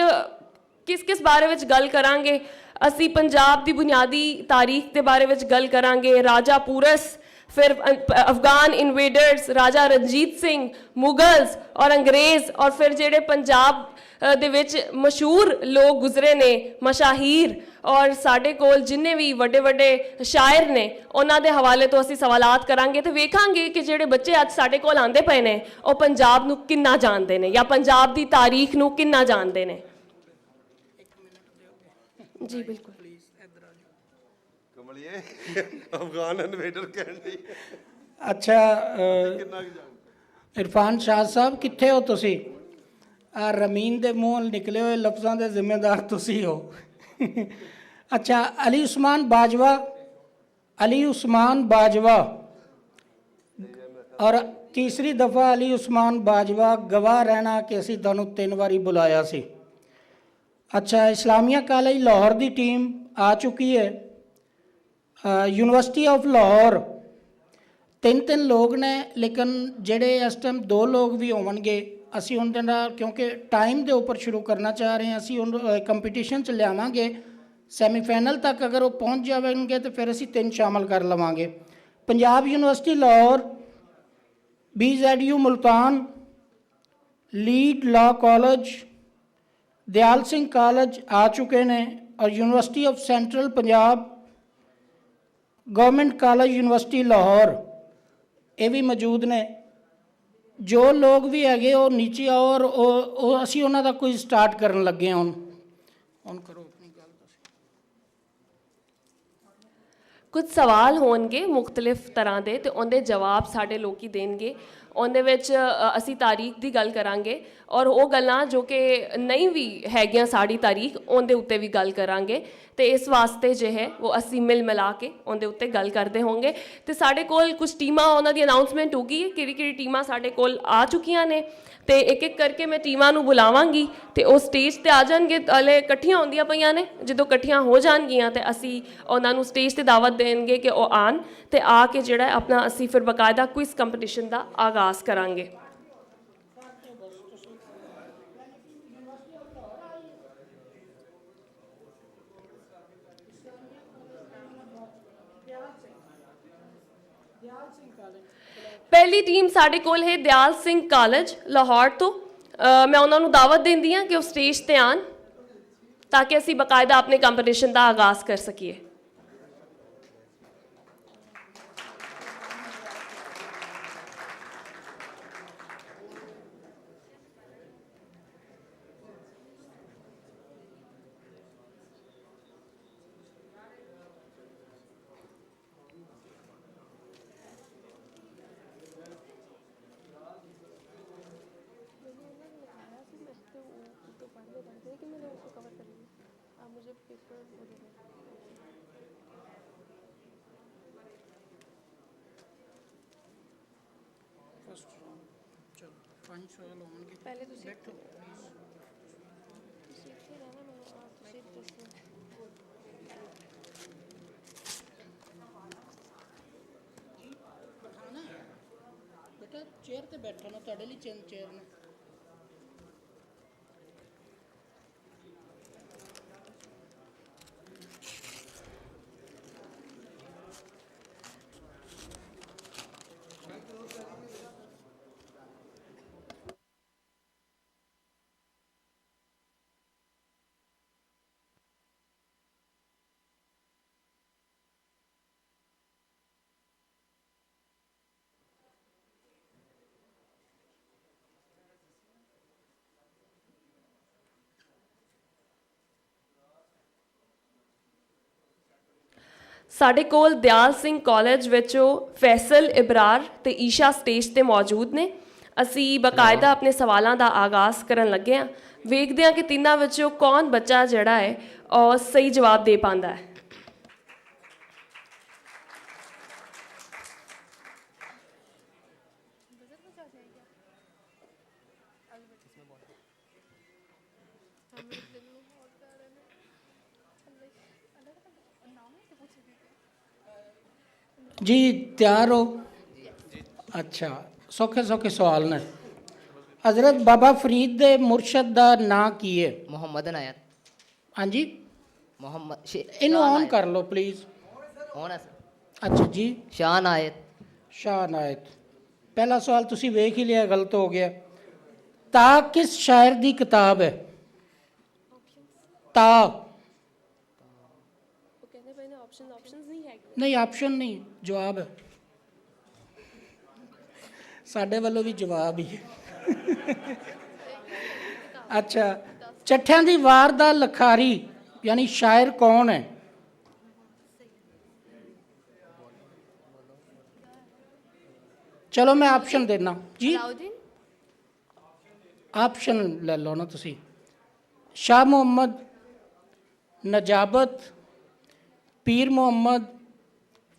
ਕਿਸ ਬਾਰੇ ਵਿੱਚ ਗੱਲ ਕਰਾਂਗੇ? ਅਸੀਂ ਪੰਜਾਬ ਦੀ ਬੁਨਿਆਦੀ ਤਾਰੀਖ ਦੇ ਬਾਰੇ ਵਿੱਚ ਗੱਲ ਕਰਾਂਗੇ, ਰਾਜਾ ਪੂਰਸ, फिर अफगान इन्वेडर्स, राजा रणजीत सिंह, मुगल्स और अंग्रेज़, और फिर जेडे पंजाब ਦੇ ਵਿੱਚ ਮਸ਼ਹੂਰ ਲੋਕ ਗੁਜ਼ਰੇ ਨੇ ਮਸ਼ਾਹੀਰ ਔਰ ਸਾਡੇ ਕੋਲ ਜਿੰਨੇ ਵੀ ਵੱਡੇ ਵੱਡੇ ਸ਼ਾਇਰ ਨੇ ਉਹਨਾਂ ਦੇ ਹਵਾਲੇ ਤੋਂ ਅਸੀਂ ਸਵਾਲਾਤ ਕਰਾਂਗੇ ਤੇ ਵੇਖਾਂਗੇ ਕਿ ਜਿਹੜੇ ਬੱਚੇ ਅੱਜ ਸਾਡੇ ਕੋਲ ਆਂਦੇ ਪਏ ਨੇ ਉਹ ਪੰਜਾਬ ਨੂੰ ਕਿੰਨਾ ਜਾਣਦੇ ਨੇ ਜਾਂ ਪੰਜਾਬ ਦੀ ਤਾਰੀਖ ਨੂੰ ਕਿੰਨਾ ਜਾਣਦੇ ਨੇ। ਜੀ ਬਿਲकुल। ਕਮਲੀਏ ਅਫਗਾਨ ਇਨਵੇਡਰ ਕਹਿੰਦੇ ਅੱਛਾ ਇਰਫਾਨ ਸ਼ਾਹ ਸਾਹਿਬ ਕਿੱਥੇ ਹੋ ਤੁਸੀਂ? ਆ ਰਮੀਨ ਦੇ ਮੂੰਹ ਨਿਕਲੇ ਹੋਏ ਲਫ਼ਜ਼ਾਂ ਦੇ ਜ਼ਿੰਮੇਦਾਰ ਤੁਸੀਂ ਹੋ। ਅੱਛਾ ਅਲੀ ਉਸਮਾਨ ਬਾਜਵਾ ਔਰ ਤੀਸਰੀ ਦਫਾ ਅਲੀ ਉਸਮਾਨ ਬਾਜਵਾ ਗਵਾਹ ਰਹਿਣਾ ਕਿ ਅਸੀਂ ਤੁਹਾਨੂੰ 3 ਵਾਰੀ ਬੁਲਾਇਆ ਸੀ। ਅੱਛਾ ਇਸਲਾਮੀਆ ਕਾਲਜ ਲਾਹੌਰ ਦੀ ਟੀਮ ਆ ਚੁੱਕੀ ਹੈ। यूनिवर्सिटी ऑफ लाहौर 3 लोग ने लेकिन जेडे इस टाइम 2 लोग भी होवणगे असी उनके नाल क्योंकि टाइम के उपर शुरू करना चाह रहे हैं असी उन कंपीटिशन च लियावांगे सैमीफाइनल तक अगर वो पहुँच जाएंगे तो फिर असी 3 शामिल कर लवांगे। Punjab university Lahore, BZU Multan, lead law college, Dyal Singh college आ चुके हैं और university of central Punjab, government college university Lahore ये भी मौजूद ने। जो लोग भी है वो नीचे आओ और असी उन्हों का कोई स्टार्ट करन लगे हैं। हुण करो अपनी गल। कुछ सवाल होणगे मुख्तलिफ तरह के तो उनके जवाब साढ़े लोग देणगे। ਉਹਦੇ ਵਿੱਚ ਅਸੀਂ ਤਾਰੀਖ ਦੀ ਗੱਲ ਕਰਾਂਗੇ ਔਰ ਉਹ ਗੱਲਾਂ ਜੋ ਕਿ ਨਹੀਂ ਵੀ ਹੈਗੀਆਂ ਸਾਡੀ ਤਾਰੀਖ ਉਹਦੇ ਉੱਤੇ ਵੀ ਗੱਲ ਕਰਾਂਗੇ ਤੇ ਇਸ ਵਾਸਤੇ ਜੋ ਹੈ ਉਹ ਅਸੀਂ ਮਿਲ ਮਿਲਾ ਕੇ ਉਹਦੇ ਉੱਤੇ ਗੱਲ ਕਰਦੇ ਹੋਵਾਂਗੇ। ਤੇ ਸਾਡੇ ਕੋਲ ਕੁਝ ਟੀਮਾਂ ਉਹਨਾਂ ਦੀ ਅਨਾਉਂਸਮੈਂਟ ਹੋ ਗਈ ਹੈ ਕਿਹੜੀ ਟੀਮਾਂ ਸਾਡੇ ਕੋਲ ਆ ਚੁੱਕੀਆਂ ਨੇ ਤੇ ਇੱਕ ਇੱਕ ਕਰਕੇ ਮੈਂ ਟੀਮਾਂ ਨੂੰ ਬੁਲਾਵਾਂਗੀ ਤੇ ਉਹ ਸਟੇਜ ਤੇ ਆ ਜਾਣਗੇ। ਹਲੇ ਇਕੱਠੀਆਂ ਹੁੰਦੀਆਂ ਪਈਆਂ ਨੇ, ਜਦੋਂ ਇਕੱਠੀਆਂ ਹੋ ਜਾਣਗੀਆਂ ਤੇ ਅਸੀਂ ਉਹਨਾਂ ਨੂੰ ਸਟੇਜ ਤੇ ਦਾਵਤ ਦੇਣਗੇ ਕਿ ਉਹ ਆਣ ਤੇ ਆ ਕੇ ਜਿਹੜਾ ਆਪਣਾ ਅਸੀਂ ਫਿਰ ਬਕਾਇਦਾ ਕੁਇਜ਼ ਕੰਪੀਟੀਸ਼ਨ ਦਾ ਆਗਾਜ਼ ਕਰਾਂਗੇ। पहली टीम साढ़े कोल है दयाल सिंह कॉलेज लाहौर तो मैं उन्होंने दावत देंदी हाँ कि वो स्टेज ते आन ताकि असी बकायदा अपने कंपीटिशन का आगाज़ कर सकीए। ਪਹਿਲੇ ਤੁਸੀਂ ਇੱਥੇ ਰਹਿਣਾ ਤੁਸੀਂ ਦੱਸੋ। ਬੇਟਾ ਚੇਅਰ ਤੇ ਬੈਠੋ ਨਾ, ਤੁਹਾਡੇ ਲਈ ਚੇਅਰ ਨੇ। ਸਾਡੇ ਕੋਲ ਦਿਆਲ ਸਿੰਘ ਕਾਲਜ ਵਿੱਚੋਂ ਫੈਸਲ ਇਬਰਾਰ ਤੇ ਈਸ਼ਾ ਸਟੇਜ ਤੇ ਮੌਜੂਦ ਨੇ। ਅਸੀਂ ਬਕਾਇਦਾ ਆਪਣੇ ਸਵਾਲਾਂ ਦਾ ਆਗਾਜ਼ ਕਰਨ ਲੱਗੇ ਹਾਂ। ਵੇਖਦੇ ਹਾਂ ਕਿ ਤਿੰਨਾਂ ਵਿੱਚੋਂ ਕੌਣ ਬੱਚਾ ਜਿਹੜਾ ਹੈ ਉਹ ਸਹੀ ਜਵਾਬ ਦੇ ਪਾਉਂਦਾ ਹੈ। जी तैयार हो? अच्छा, सौखे सौखे सवाल ने। हजरत बाबा फरीद दे मुर्शद दा नां की है? मोहम्मद अनायत। हाँ जी, मोहम्मद इन्हू ऑन कर लो प्लीज। अच्छा जी, शाह अनायत। शाह अनायत। पहला सवाल तुसी वेख ही लिया, गलत हो गया। ता किस शायर दी किताब है? ता नहीं, ऑप्शन नहीं, जवाब है। साडे वालों भी जवाब ही है। अच्छा, ਚੱਠਿਆਂ ਦੀ ਵਾਰ ਦਾ ਲਖਾਰੀ यानी शायर कौन है? चलो मैं ऑप्शन देना जी। ऑप्शन ले लो ना तुसी। शाह मुहम्मद, नजाबत, पीर मोहम्मद,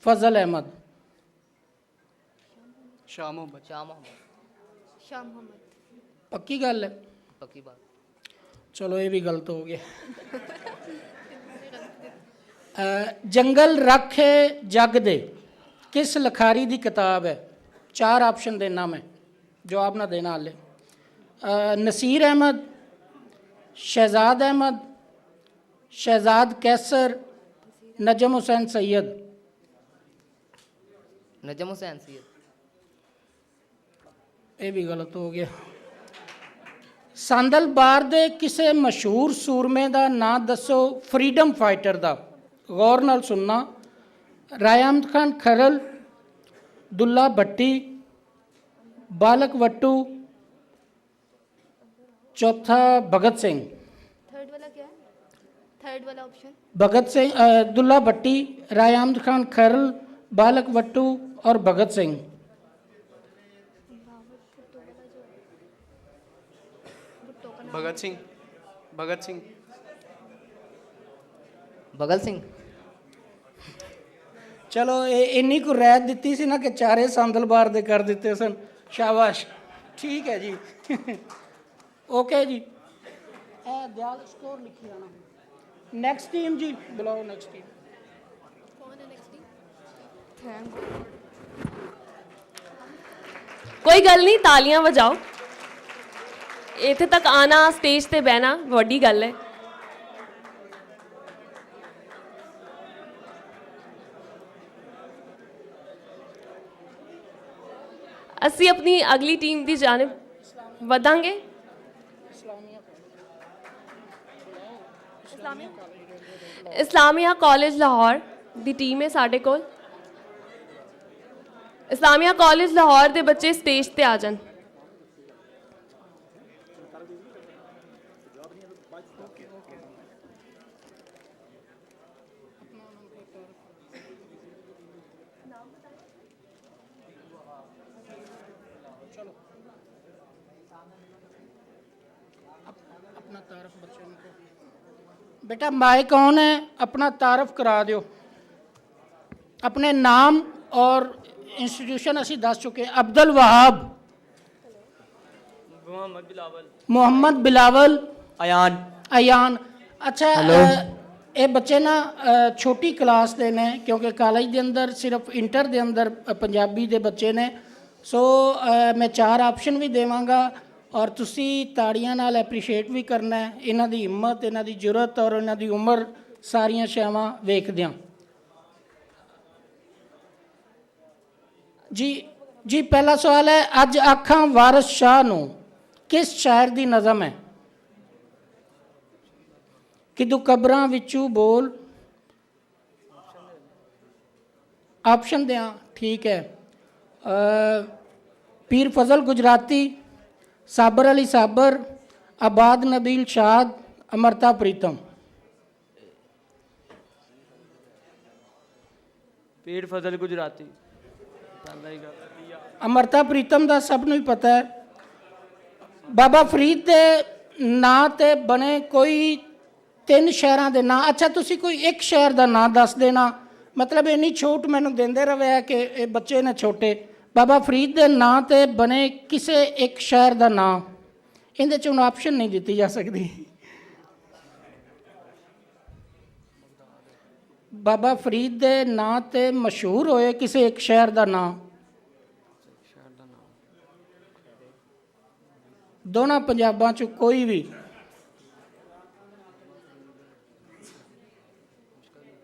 फजल अहमद। शाह मोहम्मद। पक्की गल है? पक्की बात। चलो ये भी गलत हो गया। जंगल रखे जग दे किस लखारी दी किताब है? 4 ऑप्शन देना मैं, जवाब ना देना हाले। नसीर अहमद, शहजाद अहमद, शहजाद कैसर, नजम हुसैन सैयद। नजम हुसैन सैयद। ये भी गलत हो गया। सांदल बार दे किसे मशहूर सूरमे दा नाम दसो, फ्रीडम फाइटर दा। गौर नाल सुनना। रायअहमद खान खरल, दुल्ला भट्टी, बालक वट्टू, चौथा भगत सिंह। थर्ड वाला क्या है? थर्ड वाला ऑप्शन? भगत सिंह, दुल्ला भट्टी, रायअहमद खान खरल, बालक वट्टू और भगत सिंह। भगत सिंह। भगत सिंह। भगत सिंह। चलो इन्नी को रैत दी सी ना कि 4 सांदल बार दे कर दिते सन। शाबाश, ठीक है जी। ओके जी, दयाल स्कोर लिखी जाना। नेक्स्ट टीम जी, बुलाओ नेक्स्ट टीम। कौन है नेक्स्ट टीम? कोई गल नहीं, तालियां बजाओ। ਇੱਥੇ ਤੱਕ ਆਣਾ, ਸਟੇਜ ਤੇ ਬਹਿਣਾ ਵੱਡੀ ਗੱਲ ਹੈ। ਅਸੀਂ ਆਪਣੀ ਅਗਲੀ ਟੀਮ ਦੀ ਜਾਨਿਬ ਵਧਾਂਗੇ। ਇਸਲਾਮੀਆ ਕਾਲਜ ਲਾਹੌਰ ਦੀ ਟੀਮ ਹੈ ਸਾਡੇ ਕੋਲ। ਇਸਲਾਮੀਆ ਕਾਲਜ ਲਾਹੌਰ ਦੇ ਬੱਚੇ ਸਟੇਜ ਤੇ ਆ ਜਾਣ। अपना तारफ बच्चों को। बेटा माइक ऑन है, अपना तारफ करा दो। अपने नाम और इंस्टीट्यूशन असी दस चुके। अब्दुल वहाब। मोहम्मद बिलावल ਮੁਹੰਮਦ ਬਿਲਾਵਲ, अयान ਅਯਾਨ। ਅੱਛਾ, ਇਹ ਬੱਚੇ ਨਾ ਛੋਟੀ ਕਲਾਸ ਦੇ ਨੇ, ਕਿਉਂਕਿ ਕਾਲਜ ਦੇ ਅੰਦਰ ਸਿਰਫ ਇੰਟਰ ਦੇ ਅੰਦਰ ਪੰਜਾਬੀ ਦੇ ਬੱਚੇ ਨੇ। ਸੋ ਮੈਂ 4 ਆਪਸ਼ਨ ਵੀ ਦੇਵਾਂਗਾ ਔਰ ਤੁਸੀਂ ਤਾੜੀਆਂ ਨਾਲ ਐਪਰੀਸ਼ੀਏਟ ਵੀ ਕਰਨਾ ਹੈ ਇਹਨਾਂ ਦੀ ਹਿੰਮਤ, ਇਹਨਾਂ ਦੀ ਜੁਰਤ ਔਰ ਇਹਨਾਂ ਦੀ ਉਮਰ, ਸਾਰੀਆਂ ਸ਼ੈਵਾਂ ਵੇਖਦਿਆਂ। ਜੀ ਪਹਿਲਾ ਸਵਾਲ ਹੈ, ਅੱਜ ਆਖਾਂ ਵਾਰਿਸ ਸ਼ਾਹ ਨੂੰ ਕਿਸ ਸ਼ਾਇਰ ਦੀ ਨਜ਼ਮ ਹੈ? ਕਿਦੂ ਕਬਰਾਂ ਵਿੱਚੋਂ ਬੋਲ, ਆਪਸ਼ਨ ਦਿਆਂ? ਠੀਕ ਹੈ। ਪੀਰ ਫਜ਼ਲ ਗੁਜਰਾਤੀ, ਸਾਬਰ ਅਲੀ ਸਾਬਰ, ਆਬਾਦ ਨਬੀਲ ਸ਼ਾਦ, ਅਮਰਤਾ ਪ੍ਰੀਤਮ। पीर फजल गुजराती ਅਮਰਤਾ ਪ੍ਰੀਤਮ ਦਾ ਸਭ ਨੂੰ ਹੀ ਪਤਾ ਹੈ। ਬਾਬਾ ਫਰੀਦ ਦੇ ਨਾਂ ਤੇ ਬਣੇ ਕੋਈ 3 ਸ਼ਹਿਰਾਂ ਦੇ ਨਾਂ। ਅੱਛਾ, ਤੁਸੀਂ ਕੋਈ ਇੱਕ ਸ਼ਹਿਰ ਦਾ ਨਾਂ ਦੱਸ ਦੇਣਾ, ਮਤਲਬ ਇੰਨੀ ਛੋਟ ਮੈਨੂੰ ਦਿੰਦੇ ਰਹੇ ਕਿ ਇਹ ਬੱਚੇ ਨੇ ਛੋਟੇ। ਬਾਬਾ ਫਰੀਦ ਦੇ ਨਾਂ ਤੇ ਬਣੇ ਕਿਸੇ ਇੱਕ ਸ਼ਹਿਰ ਦਾ ਨਾਂ, ਇਹਦੇ 'ਚ ਹੁਣ ਆਪਸ਼ਨ ਨਹੀਂ ਦਿੱਤੀ ਜਾ ਸਕਦੀ। ਬਾਬਾ ਫਰੀਦ ਦੇ ਨਾਂ ਤੇ ਮਸ਼ਹੂਰ ਹੋਏ ਕਿਸੇ ਇੱਕ ਸ਼ਹਿਰ ਦਾ ਨਾਂ, ਦੋਨਾਂ ਪੰਜਾਬਾਂ 'ਚ ਕੋਈ ਵੀ।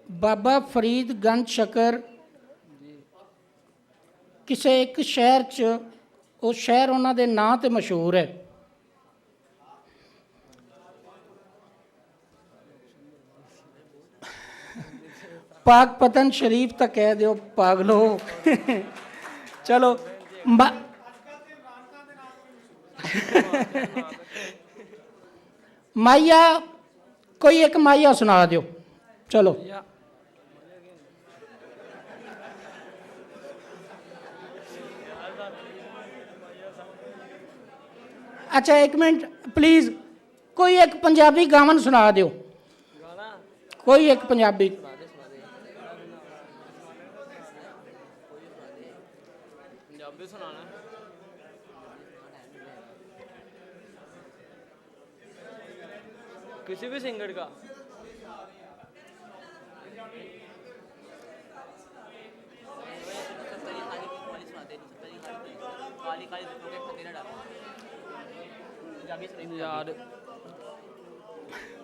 ਬਾਬਾ ਫਰੀਦ ਗੰਜ ਸ਼ਕਰ ਕਿਸੇ ਇੱਕ ਸ਼ਹਿਰ 'ਚ, ਉਹ ਸ਼ਹਿਰ ਉਹਨਾਂ ਦੇ ਨਾਂ ਤੇ ਮਸ਼ਹੂਰ ਹੈ। ਪਾਕ ਪਤਨ ਸ਼ਰੀਫ ਤਾਂ ਕਹਿ ਦਿਓ ਪਾਗਲੋ। ਚਲੋ ਮਾਇਆ, ਕੋਈ ਇੱਕ ਮਾਇਆ ਸੁਣਾ ਦਿਓ। ਚਲੋ ਅੱਛਾ, ਇੱਕ ਮਿੰਟ ਪਲੀਜ਼, ਕੋਈ ਇੱਕ ਪੰਜਾਬੀ ਗਾਵਨ ਸੁਣਾ ਦਿਓ, ਕੋਈ ਇੱਕ ਪੰਜਾਬੀ। पंजाबी सुनाना किसी भी सिंगर का। यार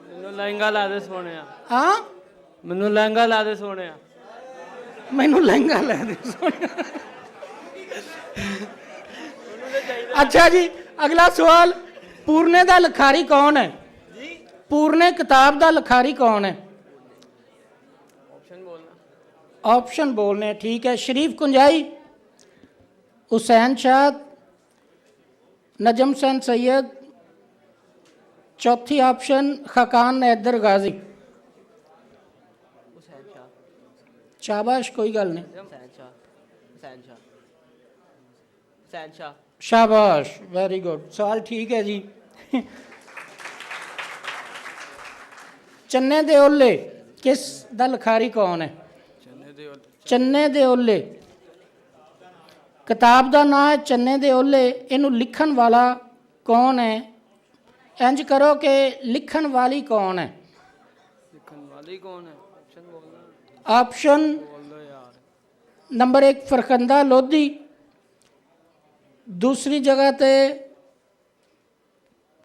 मैनू लहंगा ला दे सोने, ਹਾਂ मैनू लहंगा ला दे सोने। ਮੈਨੂੰ ਲਹਿੰਗਾ ਲੈ ਦੇ ਸੋਹਣਾ। ਅੱਛਾ ਜੀ, ਅਗਲਾ ਸਵਾਲ, ਪੂਰਨੇ ਦਾ ਲਿਖਾਰੀ ਕੌਣ ਹੈ? ਪੂਰਨੇ ਕਿਤਾਬ ਦਾ ਲਿਖਾਰੀ ਕੌਣ ਹੈ? ऑप्शन बोलना। ऑप्शन बोलने, ठीक है। शरीफ कुंजाई, हुसैन शाह, नजम हुसैन सैयद, चौथी ऑप्शन खाकान हैदर गाजी। शाबाश, कोई गल नहीं, शाबाश, वेरी गुड। सवाल ठीक है जी। चन्ने दे ओले किस दा लिखारी कौन है? चन्ने दे ओले किताब का नाम है चन्ने दे ओले। इनू लिखन वाला कौन है? इंज करो कि लिखन वाली कौन है? लिखन वाली कौन है? ऑप्शन बोलना। ऑप्शन बोल दो यार। नंबर 1 फरखंदा लोधी, दूसरी जगह ते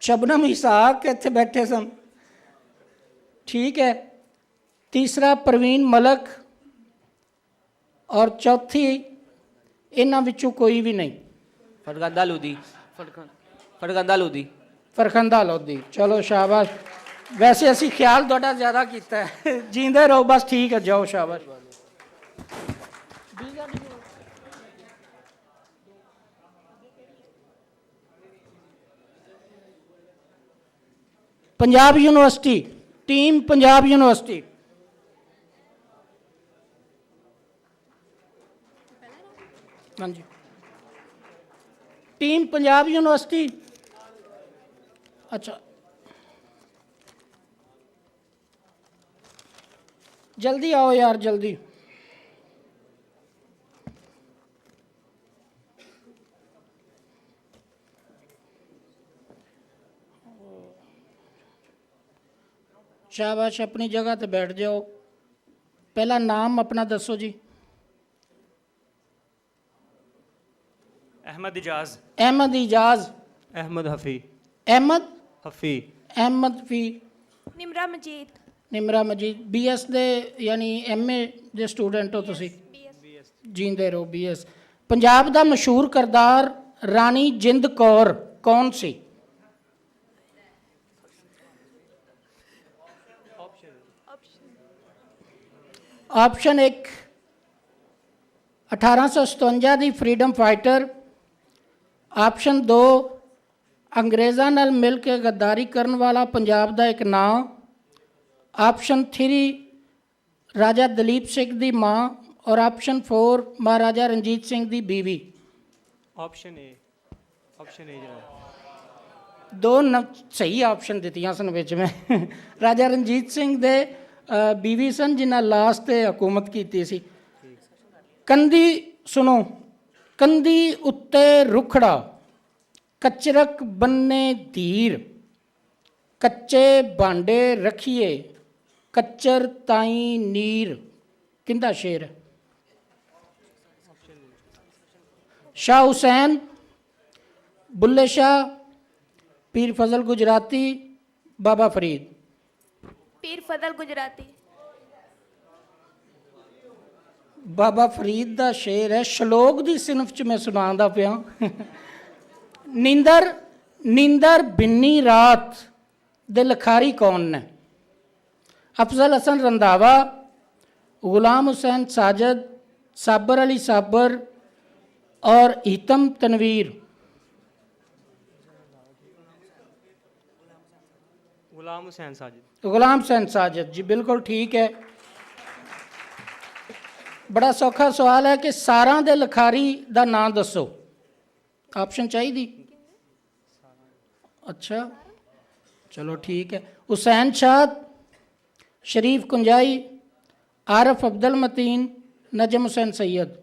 शबनम इसाक इत्थे बैठे सन, ठीक है। तीसरा परवीन मलक और चौथी इन्हां विचों कोई भी नहीं। फरखंदा लोधी। फरखंदा लोधी। फरखंदा लोधी, चलो शाबाश। वैसे असी ख्याल थोड़ा ज़्यादा किया है। जींदे रहो बस, ठीक है, जाओ, शाबाश। Punjab university team, Punjab university, हाँ जी, टीम पंजाब यूनिवर्सिटी। अच्छा, जल्दी आओ यार, जल्दी। ਸ਼ਾਬਾਸ਼, ਆਪਣੀ ਜਗ੍ਹਾ ਤੇ ਬੈਠ ਜਾਓ। ਪਹਿਲਾ ਨਾਮ ਆਪਣਾ ਦੱਸੋ ਜੀ। अहमद इजाज ਅਹਿਮਦ ਇਜਾਜ਼। अहमद हफ़ी ਅਹਿਮਦ हफ़ी ਅਹਿਮਦ ਫੀ। निम्रा मजीद। ਨਿਮਰਾ ਮਜੀਦ। ਬੀਐਸ ਦੇ ਯਾਨੀ ਐਮਏ ਦੇ ਸਟੂਡੈਂਟ ਹੋ ਤੁਸੀਂ? ਜੀਂਦੇ ਰਹੋ ਬੀਐਸ। ਪੰਜਾਬ ਦਾ ਮਸ਼ਹੂਰ ਕਿਰਦਾਰ ਰਾਣੀ ਜਿੰਦ ਕੌਰ ਕੌਣ ਸੀ? ਆਪਸ਼ਨ 1 1857 ਦੀ ਫਰੀडम ਫਾਈਟਰ। ਆਪਸ਼ਨ 2 ਅੰਗਰੇਜ਼ਾਂ ਨਾਲ ਮਿਲ ਕੇ ਗੱਦਾਰੀ ਕਰਨ ਵਾਲਾ ਪੰਜਾਬ ਦਾ ਇੱਕ ਨਾਂ। ਆਪਸ਼ਨ 3 ਰਾਜਾ ਦਲੀਪ ਸਿੰਘ ਦੀ ਮਾਂ। ਔਰ ਆਪਸ਼ਨ 4 ਮਹਾਰਾਜਾ ਰਣਜੀਤ ਸਿੰਘ ਦੀ ਬੀਵੀ। ऑप्शन ए जनाब। ਦੋ ਸਹੀ ਆਪਸ਼ਨ ਦਿੱਤੀਆਂ ਸਨ ਵਿੱਚ ਮੈਂ। ਰਾਜਾ ਰਣਜੀਤ ਸਿੰਘ ਦੇ ਬੀਵੀ ਸਨ ਜਿਨ੍ਹਾਂ ਲਾਸਟ ਤੇ ਹਕੂਮਤ ਕੀਤੀ ਸੀ। ਕੰਦੀ ਸੁਣੋ। ਕੰਦੀ ਉੱਤੇ ਰੁਖੜਾ, ਕਚਰਕ ਬੰਨੇ ਧੀਰ, ਕੱਚੇ ਭਾਂਡੇ ਰਖੀਏ, ਕੱਚਰ ਤਾਈ ਨੀਰ। ਕਿੰਦਾ ਸ਼ੇਰ ਹੈ? शाह हुसैन, बुल्ले शाह, पीर फजल गुजराती, बाबा फरीद। पीर फजल गुजराती। बाबा फरीद ਦਾ ਸ਼ੇਰ ਹੈ, ਸ਼ਲੋਕ ਦੀ ਸਿਨਫ 'ਚ ਮੈਂ ਸੁਣਾਉਂਦਾ ਪਿਆ। ਨੀਂਦਰ ਬਿੰਨੀ ਰਾਤ ਦੇ ਲਖਾਰੀ ਕੌਣ ਨੇ? ਅਫਜ਼ਲ ਹਸਨ ਰੰਧਾਵਾ, ਗੁਲਾਮ ਹੁਸੈਨ ਸਾਜਦ, ਸਾਬਰ ਅਲੀ ਸਾਬਰ और हीतम तनवीर। गुलाम हुसैन साजिद। गुलाम हुसैन साजिद जी बिल्कुल ठीक है। बड़ा सौखा सवाल है कि सारां दे लखारी दा नाम दसो। ऑप्शन चाहिए? अच्छा चलो ठीक है। हुसैन शाह, शरीफ कुंजाई, आरफ अब्दुल मतीन, नजम हुसैन सैयद।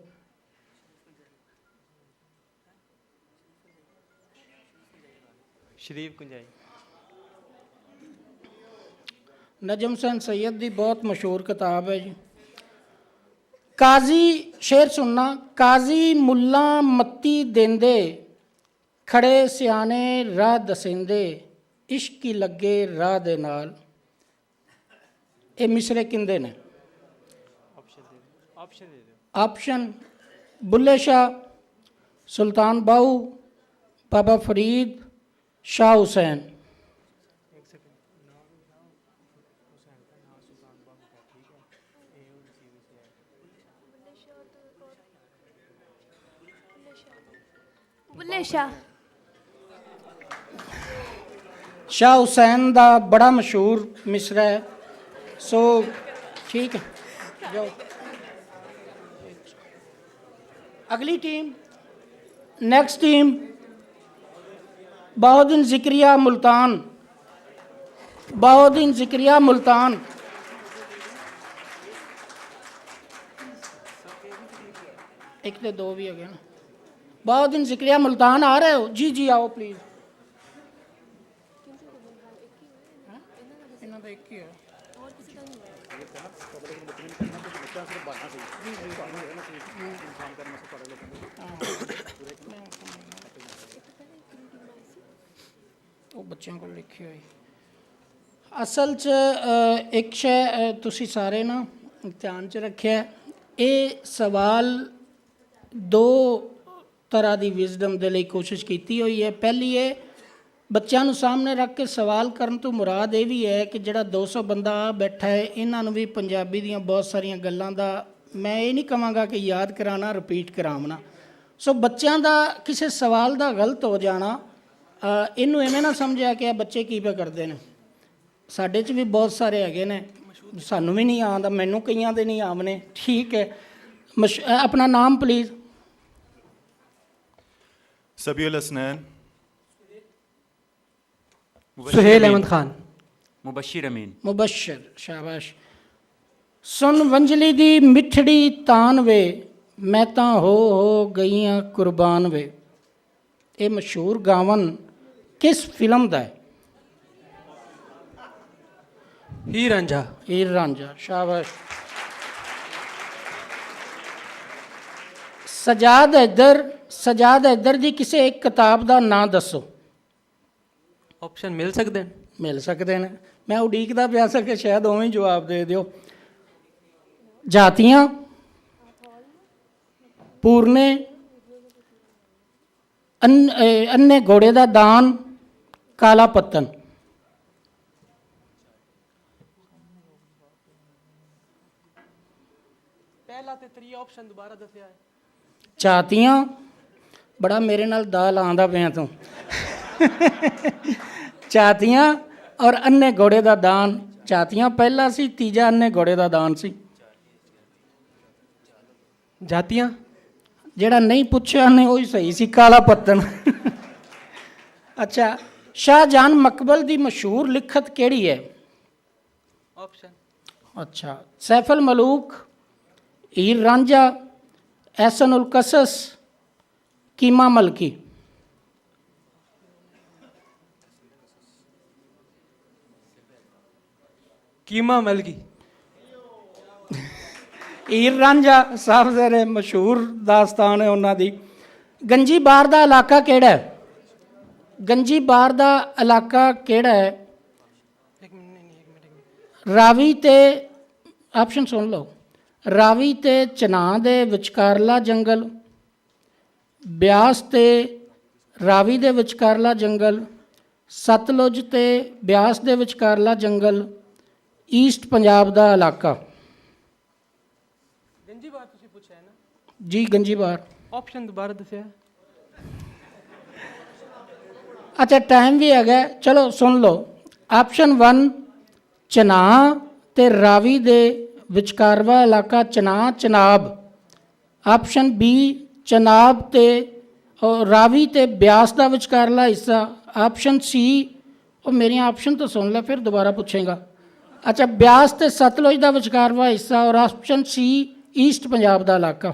शरीफ कुंजाई। नजम हुसैन सैयद की बहुत मशहूर किताब है जी। काजी शेर सुनना। काजी मुल्ला मत्ती देंदे, खड़े सियाने राह दसेंदे, इश्क की लगे राह दे नाल। ये मिसरे किंदे ने? ऑप्शन बुल्ले शाह, सुल्तान बाहू, बाबा फरीद, शाह हुसैन। बुल्ले शाह। शाह हुसैन का बड़ा मशहूर मिसरा है। सो ठीक है, जाओ अगली team. Next team Bahauddin Zakaria Multan. Bahauddin Zakaria Multan. एक तो दो भी हो गए ना। बहाउद्दीन ज़िक्रिया मुल्तान आ रहे हो? जी जी आओ प्लीज़। इन्हों का एक ही है। ਉਹ ਬੱਚਿਆਂ ਕੋਲ ਲਿਖੀ ਹੋਈ ਅਸਲ 'ਚ ਇੱਕ ਸ਼ੈ ਤੁਸੀਂ ਸਾਰੇ ਨਾ ਧਿਆਨ 'ਚ ਰੱਖਿਆ। ਇਹ ਸਵਾਲ ਦੋ ਤਰ੍ਹਾਂ ਦੀ ਵਿਜ਼ਡਮ ਦੇ ਲਈ ਕੋਸ਼ਿਸ਼ ਕੀਤੀ ਹੋਈ ਹੈ। ਪਹਿਲੀ ਇਹ ਬੱਚਿਆਂ ਨੂੰ ਸਾਹਮਣੇ ਰੱਖ ਕੇ ਸਵਾਲ ਕਰਨ ਤੋਂ ਮੁਰਾਦ ਇਹ ਵੀ ਹੈ ਕਿ ਜਿਹੜਾ 200 ਬੰਦਾ ਬੈਠਾ ਹੈ ਇਹਨਾਂ ਨੂੰ ਵੀ ਪੰਜਾਬੀ ਦੀਆਂ ਬਹੁਤ ਸਾਰੀਆਂ ਗੱਲਾਂ ਦਾ ਮੈਂ ਇਹ ਨਹੀਂ ਕਹਾਂਗਾ ਕਿ ਯਾਦ ਕਰਾਉਣਾ, ਰਿਪੀਟ ਕਰਾਉਣਾ। ਸੋ ਬੱਚਿਆਂ ਦਾ ਕਿਸੇ ਸਵਾਲ ਦਾ ਗਲਤ ਹੋ ਜਾਣਾ ਇਹਨੂੰ ਐਵੇਂ ਨਾ ਸਮਝਿਆ ਕਿ ਇਹ ਬੱਚੇ ਕੀ ਪੇ ਕਰਦੇ ਨੇ। ਸਾਡੇ 'ਚ ਵੀ ਬਹੁਤ ਸਾਰੇ ਹੈਗੇ ਨੇ, ਸਾਨੂੰ ਵੀ ਨਹੀਂ ਆਉਂਦਾ, ਮੈਨੂੰ ਕਈਆਂ ਦੇ ਨਹੀਂ ਆਉਣੇ। ਠੀਕ ਹੈ, अपना नाम प्लीज़। सबीउल हसनैन। सुहेल अहमद खान। मुबशिर अमीन। मुबशर, शाबाश। सुन वंजली दी मिठड़ी तान वे, मैं तां हो गईयां कुर्बान वे। ये मशहूर गावन किस फिल्म दा है? हीर रांझा। ਹੀਰ ਰਾਂਝਾ, ਸ਼ਾਬਾਸ਼। ਸਜਾਦ ਹੈਦਰ ਦੀ ਕਿਸੇ ਇੱਕ ਕਿਤਾਬ ਦਾ ਨਾਂ ਦੱਸੋ। ऑप्शन मिल सकते हैं? ਮਿਲ ਸਕਦੇ ਨੇ। ਮੈਂ ਉਡੀਕਦਾ ਪਿਆ ਸੀ ਕਿ ਸ਼ਾਇਦ ਉਵੇਂ ਹੀ ਜਵਾਬ ਦੇ ਦਿਓ। ਜਾਤੀਆਂ, ਪੂਰਨੇ, ਅੰਨੇ ਘੋੜੇ ਦਾ ਦਾਨ, ਕਾਲਾ ਪੱਤਨ। पहला ते त्री ऑप्शन दोबारा दसिया है। ਜਾਤੀਆਂ, ਬੜਾ ਮੇਰੇ ਨਾਲ ਦਾ ਲਾਉਂਦਾ ਪਿਆ ਤੂੰ। ਜਾਤੀਆਂ ਔਰ ਅੰਨੇ ਘੋੜੇ ਦਾ ਦਾਨ। ਜਾਤੀਆਂ ਪਹਿਲਾ ਸੀ, ਤੀਜਾ ਅੰਨੇ ਘੋੜੇ ਦਾ ਦਾਨ ਸੀ। जातियां? ਜਿਹੜਾ ਨਹੀਂ ਪੁੱਛਿਆ ਨੇ ਉਹੀ ਸਹੀ ਸੀ, ਕਾਲਾ ਪੱਤਨ। ਅੱਛਾ, ਸ਼ਾਹਜਹਾਨ ਮਕਬਲ ਦੀ ਮਸ਼ਹੂਰ ਲਿਖਤ ਕਿਹੜੀ ਹੈ। ऑप्शन? ਅੱਛਾ, ਸੈਫਲ ਮਲੂਕ, ਹੀਰ ਰਾਂਝਾ, ਐਹਸਨ ਉਲ ਕਸਸ, ਕੀਮਾ ਮਲਕੀ। कीमा मलकी। ਹੀਰ ਰਾਂਝਾ ਸਭ ਤੋਂ ਮਸ਼ਹੂਰ ਦਾਸਤਾਨ ਹੈ ਉਹਨਾਂ ਦੀ। ਗੰਜੀ ਬਾਰ ਦਾ ਇਲਾਕਾ ਕਿਹੜਾ ਹੈ। ਗੰਜੀ ਬਾਰ ਦਾ ਇਲਾਕਾ ਕਿਹੜਾ ਹੈ। ਰਾਵੀ ਤੇ, ਆਪਸ਼ਨ ਸੁਣ ਲਓ, ਰਾਵੀ ਤੇ ਚਨਾਹ ਦੇ ਵਿਚਕਾਰਲਾ ਜੰਗਲ, ਬਿਆਸ ਤੇ ਰਾਵੀ ਦੇ ਵਿਚਕਾਰਲਾ ਜੰਗਲ, ਸਤਲੁਜ ਤੇ ਬਿਆਸ ਦੇ ਵਿਚਕਾਰਲਾ ਜੰਗਲ, ਈਸਟ ਪੰਜਾਬ ਦਾ ਇਲਾਕਾ। गंजी बार तुसी पूछा है ना? ਜੀ ਗੰਜੀ ਬਾਰ। ऑप्शन दोबारा दसिया। ਅੱਛਾ, ਟਾਈਮ ਵੀ ਹੈਗਾ, ਚਲੋ ਸੁਣ ਲਓ। ਆਪਸ਼ਨ 1 ਚਨਾਹ ਤੇ ਰਾਵੀ ਦੇ ਵਿਚਕਾਰਵਾ ਇਲਾਕਾ ਚਨਾਹ ਚਨਾਬ। ਆਪਸ਼ਨ ਬੀ ਚਨਾਬ ਤੇ ਰਾਵੀ ਤੇ ਬਿਆਸ ਦਾ ਵਿਚਕਾਰਲਾ ਹਿੱਸਾ। ਆਪਸ਼ਨ ਸੀ, ਉਹ ਮੇਰੀਆਂ ਆਪਸ਼ਨ ਤਾਂ ਸੁਣ ਲੈ ਫਿਰ ਦੁਬਾਰਾ ਪੁੱਛੇਗਾ। ਅੱਛਾ, ਬਿਆਸ ਤੇ ਸਤਲੁਜ ਦਾ ਵਿਚਕਾਰਵਾ ਹਿੱਸਾ। ਔਰ ਆਪਸ਼ਨ ਸੀ ਈਸਟ ਪੰਜਾਬ ਦਾ ਇਲਾਕਾ।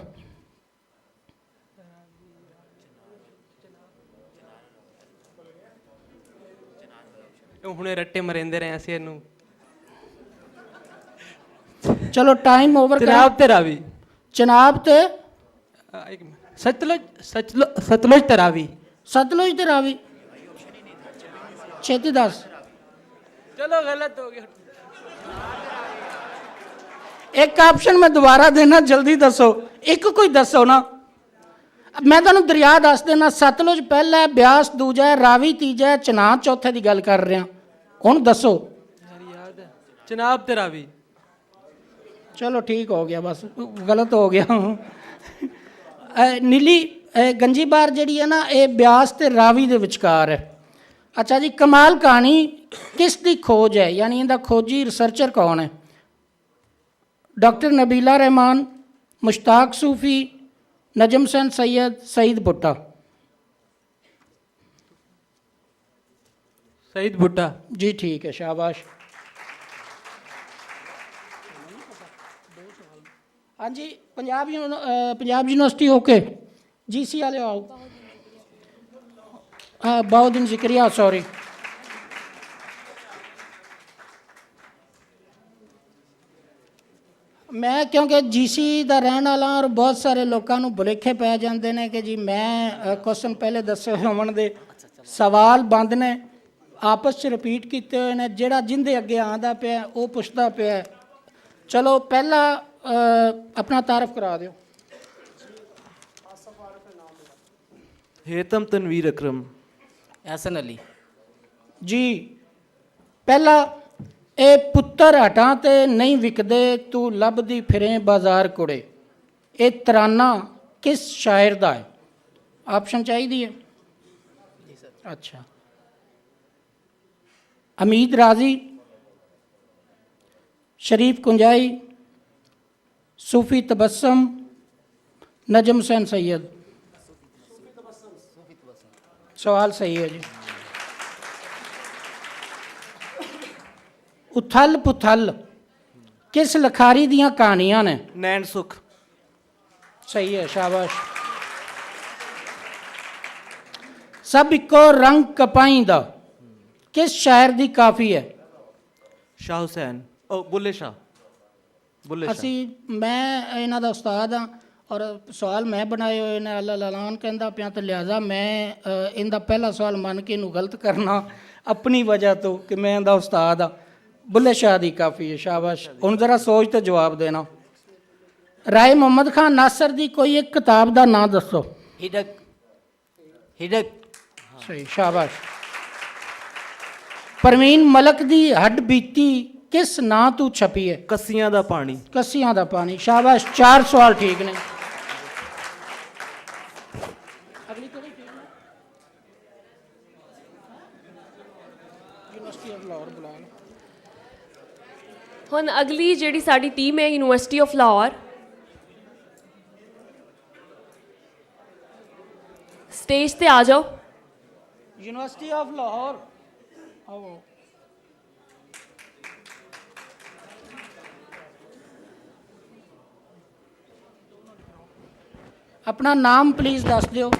ਹੁਣੇ ਰੱਟੇ ਮਰਿੰਦੇ ਰਹੇ ਅਸੀਂ ਇਹਨੂੰ। ਚਲੋ ਟਾਈਮ ਓਵਰ। जनाब ते रावी। ਚਨਾਬ ਤੇ एक मिनट। सतलुज ते रावी। ਸਤਲੁਜ ਤੇ ਰਾਵੀ। ਛੇਤੀ ਦੱਸ। चलो गलत हो गया। ਇੱਕ ਆਪਸ਼ਨ ਮੈਂ ਦੁਬਾਰਾ ਦੇਣਾ, ਜਲਦੀ ਦੱਸੋ। ਇੱਕ ਕੋਈ ਦੱਸੋ ਨਾ। ਮੈਂ ਤੁਹਾਨੂੰ ਦਰਿਆ ਦੱਸ ਦੇਣਾ। ਸਤਲੁਜ ਪਹਿਲਾ ਹੈ, ਬਿਆਸ ਦੂਜਾ ਹੈ, ਰਾਵੀ ਤੀਜਾ ਹੈ, ਚਨਾਬ ਚੌਥੇ ਦੀ ਗੱਲ ਕਰ ਰਿਹਾ। ਹੁਣ ਦੱਸੋ। यार याद है। जनाब ते रावी। ਚਲੋ ਠੀਕ ਹੋ ਗਿਆ, ਬਸ ਗਲਤ ਹੋ ਗਿਆ। ਨੀਲੀ ਗੰਜੀ ਬਾਰ ਜਿਹੜੀ ਹੈ ਨਾ, ਇਹ ਬਿਆਸ ਤੇ ਰਾਵੀ ਦੇ ਵਿਚਕਾਰ ਹੈ। ਅੱਛਾ ਜੀ, ਕਮਾਲ ਕਹਾਣੀ ਕਿਸ ਦੀ ਖੋਜ ਹੈ, ਯਾਨੀ ਇਹਦਾ ਖੋਜੀ ਰਿਸਰਚਰ ਕੌਣ ਹੈ। ਡਾਕਟਰ ਨਬੀਲਾ ਰਹਿਮਾਨ, ਮੁਸ਼ਤਾਕ ਸੂਫੀ, ਨਜਮ ਹੁਸੈਨ ਸੈयद, सईद भुट्टा। सईद भुट्टा। जी ठीक है, शाबाश। हाँ जी, पंजाब यूनिवर्सिटी ओके। GC वाले आओ। हाँ, बहुद्दीन जिक्रिया, सॉरी। मैं क्योंकि GC ਦਾ ਰਹਿਣ ਵਾਲਾ ਔਰ ਬਹੁਤ ਸਾਰੇ ਲੋਕਾਂ ਨੂੰ ਭੁਲੇਖੇ ਪੈ ਜਾਂਦੇ ਨੇ ਕਿ ਜੀ ਮੈਂ ਕੁਐਸਚਨ ਪਹਿਲੇ ਦੱਸੇ ਹੋਣ ਦੇ ਸਵਾਲ ਬੰਦ ਨੇ, ਆਪਸ 'ਚ ਰਿਪੀਟ ਕੀਤੇ ਹੋਏ ਨੇ। ਜਿਹੜਾ ਜਿੰਦੇ ਅੱਗੇ ਆਉਂਦਾ ਪਿਆ ਉਹ ਪੁੱਛਦਾ ਪਿਆ। ਚਲੋ ਪਹਿਲਾਂ ਆਪਣਾ ਤਾਰਫ ਕਰਾ ਦਿਓ। हेतम तनवीर अकरम। एहसन अली। ਜੀ ਪਹਿਲਾ, ਇਹ ਪੁੱਤਰ ਹਟਾਂ ਤੇ ਨਹੀਂ ਵਿਕਦੇ, ਤੂੰ ਲੱਭਦੀ ਫਿਰੇ ਬਾਜ਼ਾਰ ਕੁੜੇ। ਇਹ ਤਰਾਨਾ ਕਿਸ ਸ਼ਾਇਰ ਦਾ ਹੈ। ਆਪਸ਼ਨ ਚਾਹੀਦੀ ਹੈ। ਅੱਛਾ, ਹਮੀਦ ਰਾਜ਼ੀ, शरीफ कुंजाई, सूफ़ी तबस्सम, नजम हुसैन सैयद। सवाल सही है जी। उथल पुथल किस लखारी दियां कहानियां ने। नैन सुख। सही है, शाबाश। सब इको रंग कपाई दा किस शायर दी काफ़ी है। ਸ਼ਾਹ ਹੁਸੈਨ ਉਹ ਬੁੱਲੇ ਸ਼ਾਹ ਅਸੀਂ ਮੈਂ ਇਹਨਾਂ ਦਾ ਉਸਤਾਦ ਹਾਂ ਔਰ ਸਵਾਲ ਮੈਂ ਬਣਾਏ ਹੋਏ ਨੇ। ਅੱਲਾ ਲਾਲਾਨ ਕਹਿੰਦਾ ਪਿਆ ਤੇ ਲਿਹਾਜ਼ਾ ਮੈਂ ਇਹਦਾ ਪਹਿਲਾ ਸਵਾਲ ਮੰਨ ਕੇ ਇਹਨੂੰ ਗਲਤ ਕਰਨਾ ਆਪਣੀ ਵਜ੍ਹਾ ਤੋਂ ਕਿ ਮੈਂ ਇਹਦਾ ਉਸਤਾਦ ਹਾਂ। ਬੁੱਲੇ ਸ਼ਾਹ ਦੀ ਕਾਫੀ ਹੈ, ਸ਼ਾਬਾਸ਼। ਹੁਣ ਜ਼ਰਾ ਸੋਚ ਤੇ ਜਵਾਬ ਦੇਣਾ। ਰਾਏ ਮੁਹੰਮਦ ਖਾਨ ਨਾਸਰ ਦੀ ਕੋਈ ਇੱਕ ਕਿਤਾਬ ਦਾ ਨਾਂ ਦੱਸੋ। ਹਿਡਕ ਸਹੀ, ਸ਼ਾਬਾਸ਼। ਪਰਵੀਨ ਮਲਕ ਦੀ ਹੱਡ ਬੀਤੀ ਕਿਸ ਨਾਂ ਤੋਂ ਛਪੀ ਹੈ। ਕੱਸੀਆਂ ਦਾ ਪਾਣੀ। ਕੱਸੀਆਂ ਦਾ ਪਾਣੀ, ਸ਼ਾਬਾਸ਼। 4 ਸਵਾਲ ਠੀਕ ਨੇ। ਅਗਲੀ ਕਿਹੜੀ ਠੀਕ ਨੇ? ਯੂਨੀਵਰਸਿਟੀ ਆਫ ਲਾਹੌਰ ਬੁਲਾ ਲਓ। ਹੁਣ ਅਗਲੀ ਜਿਹੜੀ ਸਾਡੀ ਟੀਮ ਹੈ ਯੂਨੀਵਰਸਿਟੀ ਆਫ ਲਾਹੌਰ, ਸਟੇਜ ਤੇ ਆ ਜਾਓ। ਯੂਨੀਵਰਸਿਟੀ ਆਫ ਲਾਹੌਰ ਆਓ। ਆਪਣਾ ਨਾਮ ਪਲੀਜ਼ ਦੱਸ ਦਿਓ।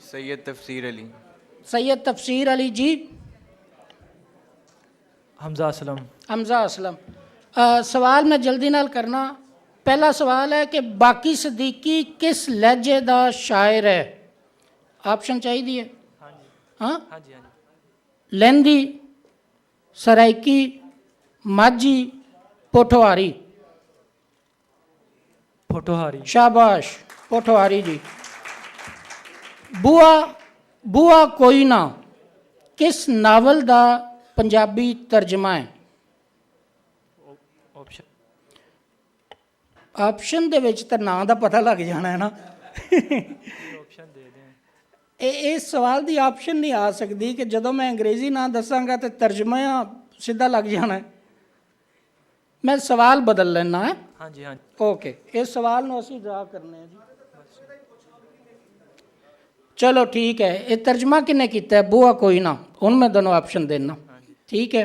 सैयद तफसीर अली। सैयद तफसीर अली जी। ਹਮਜ਼ਾ ਅਸਲਮ। हमजा असलम। सवाल मैं जल्दी नाल करना। पहला सवाल है कि बाकी सदीकी किस लहजे का शायर है। ऑप्शन चाहिए हाँ। लहंदी, सराइकी, माझी, पोठवारी। पोठवारी। शाबाश, पोठवारी जी। बुआ बुआ कोई ना किस नावल का पंजाबी तर्जमा है। ऑप्शन दे विच तां नां दा पता लग जाना है ना। इस सवाल की ऑप्शन नहीं आ सकती कि जदों मैं अंग्रेजी ना दसांगा तो तर्जमा सीधा लग जाना है। मैं सवाल बदल लेना है। हाँ जी हाँ। ओके, इस सवाल नूं असीं ड्रा करने हैं जी। चलो ठीक है। ये तर्जमा किन्ने कीता है? बुआ कोई ना। हुण मैं दोनों ऑप्शन देना, ठीक है।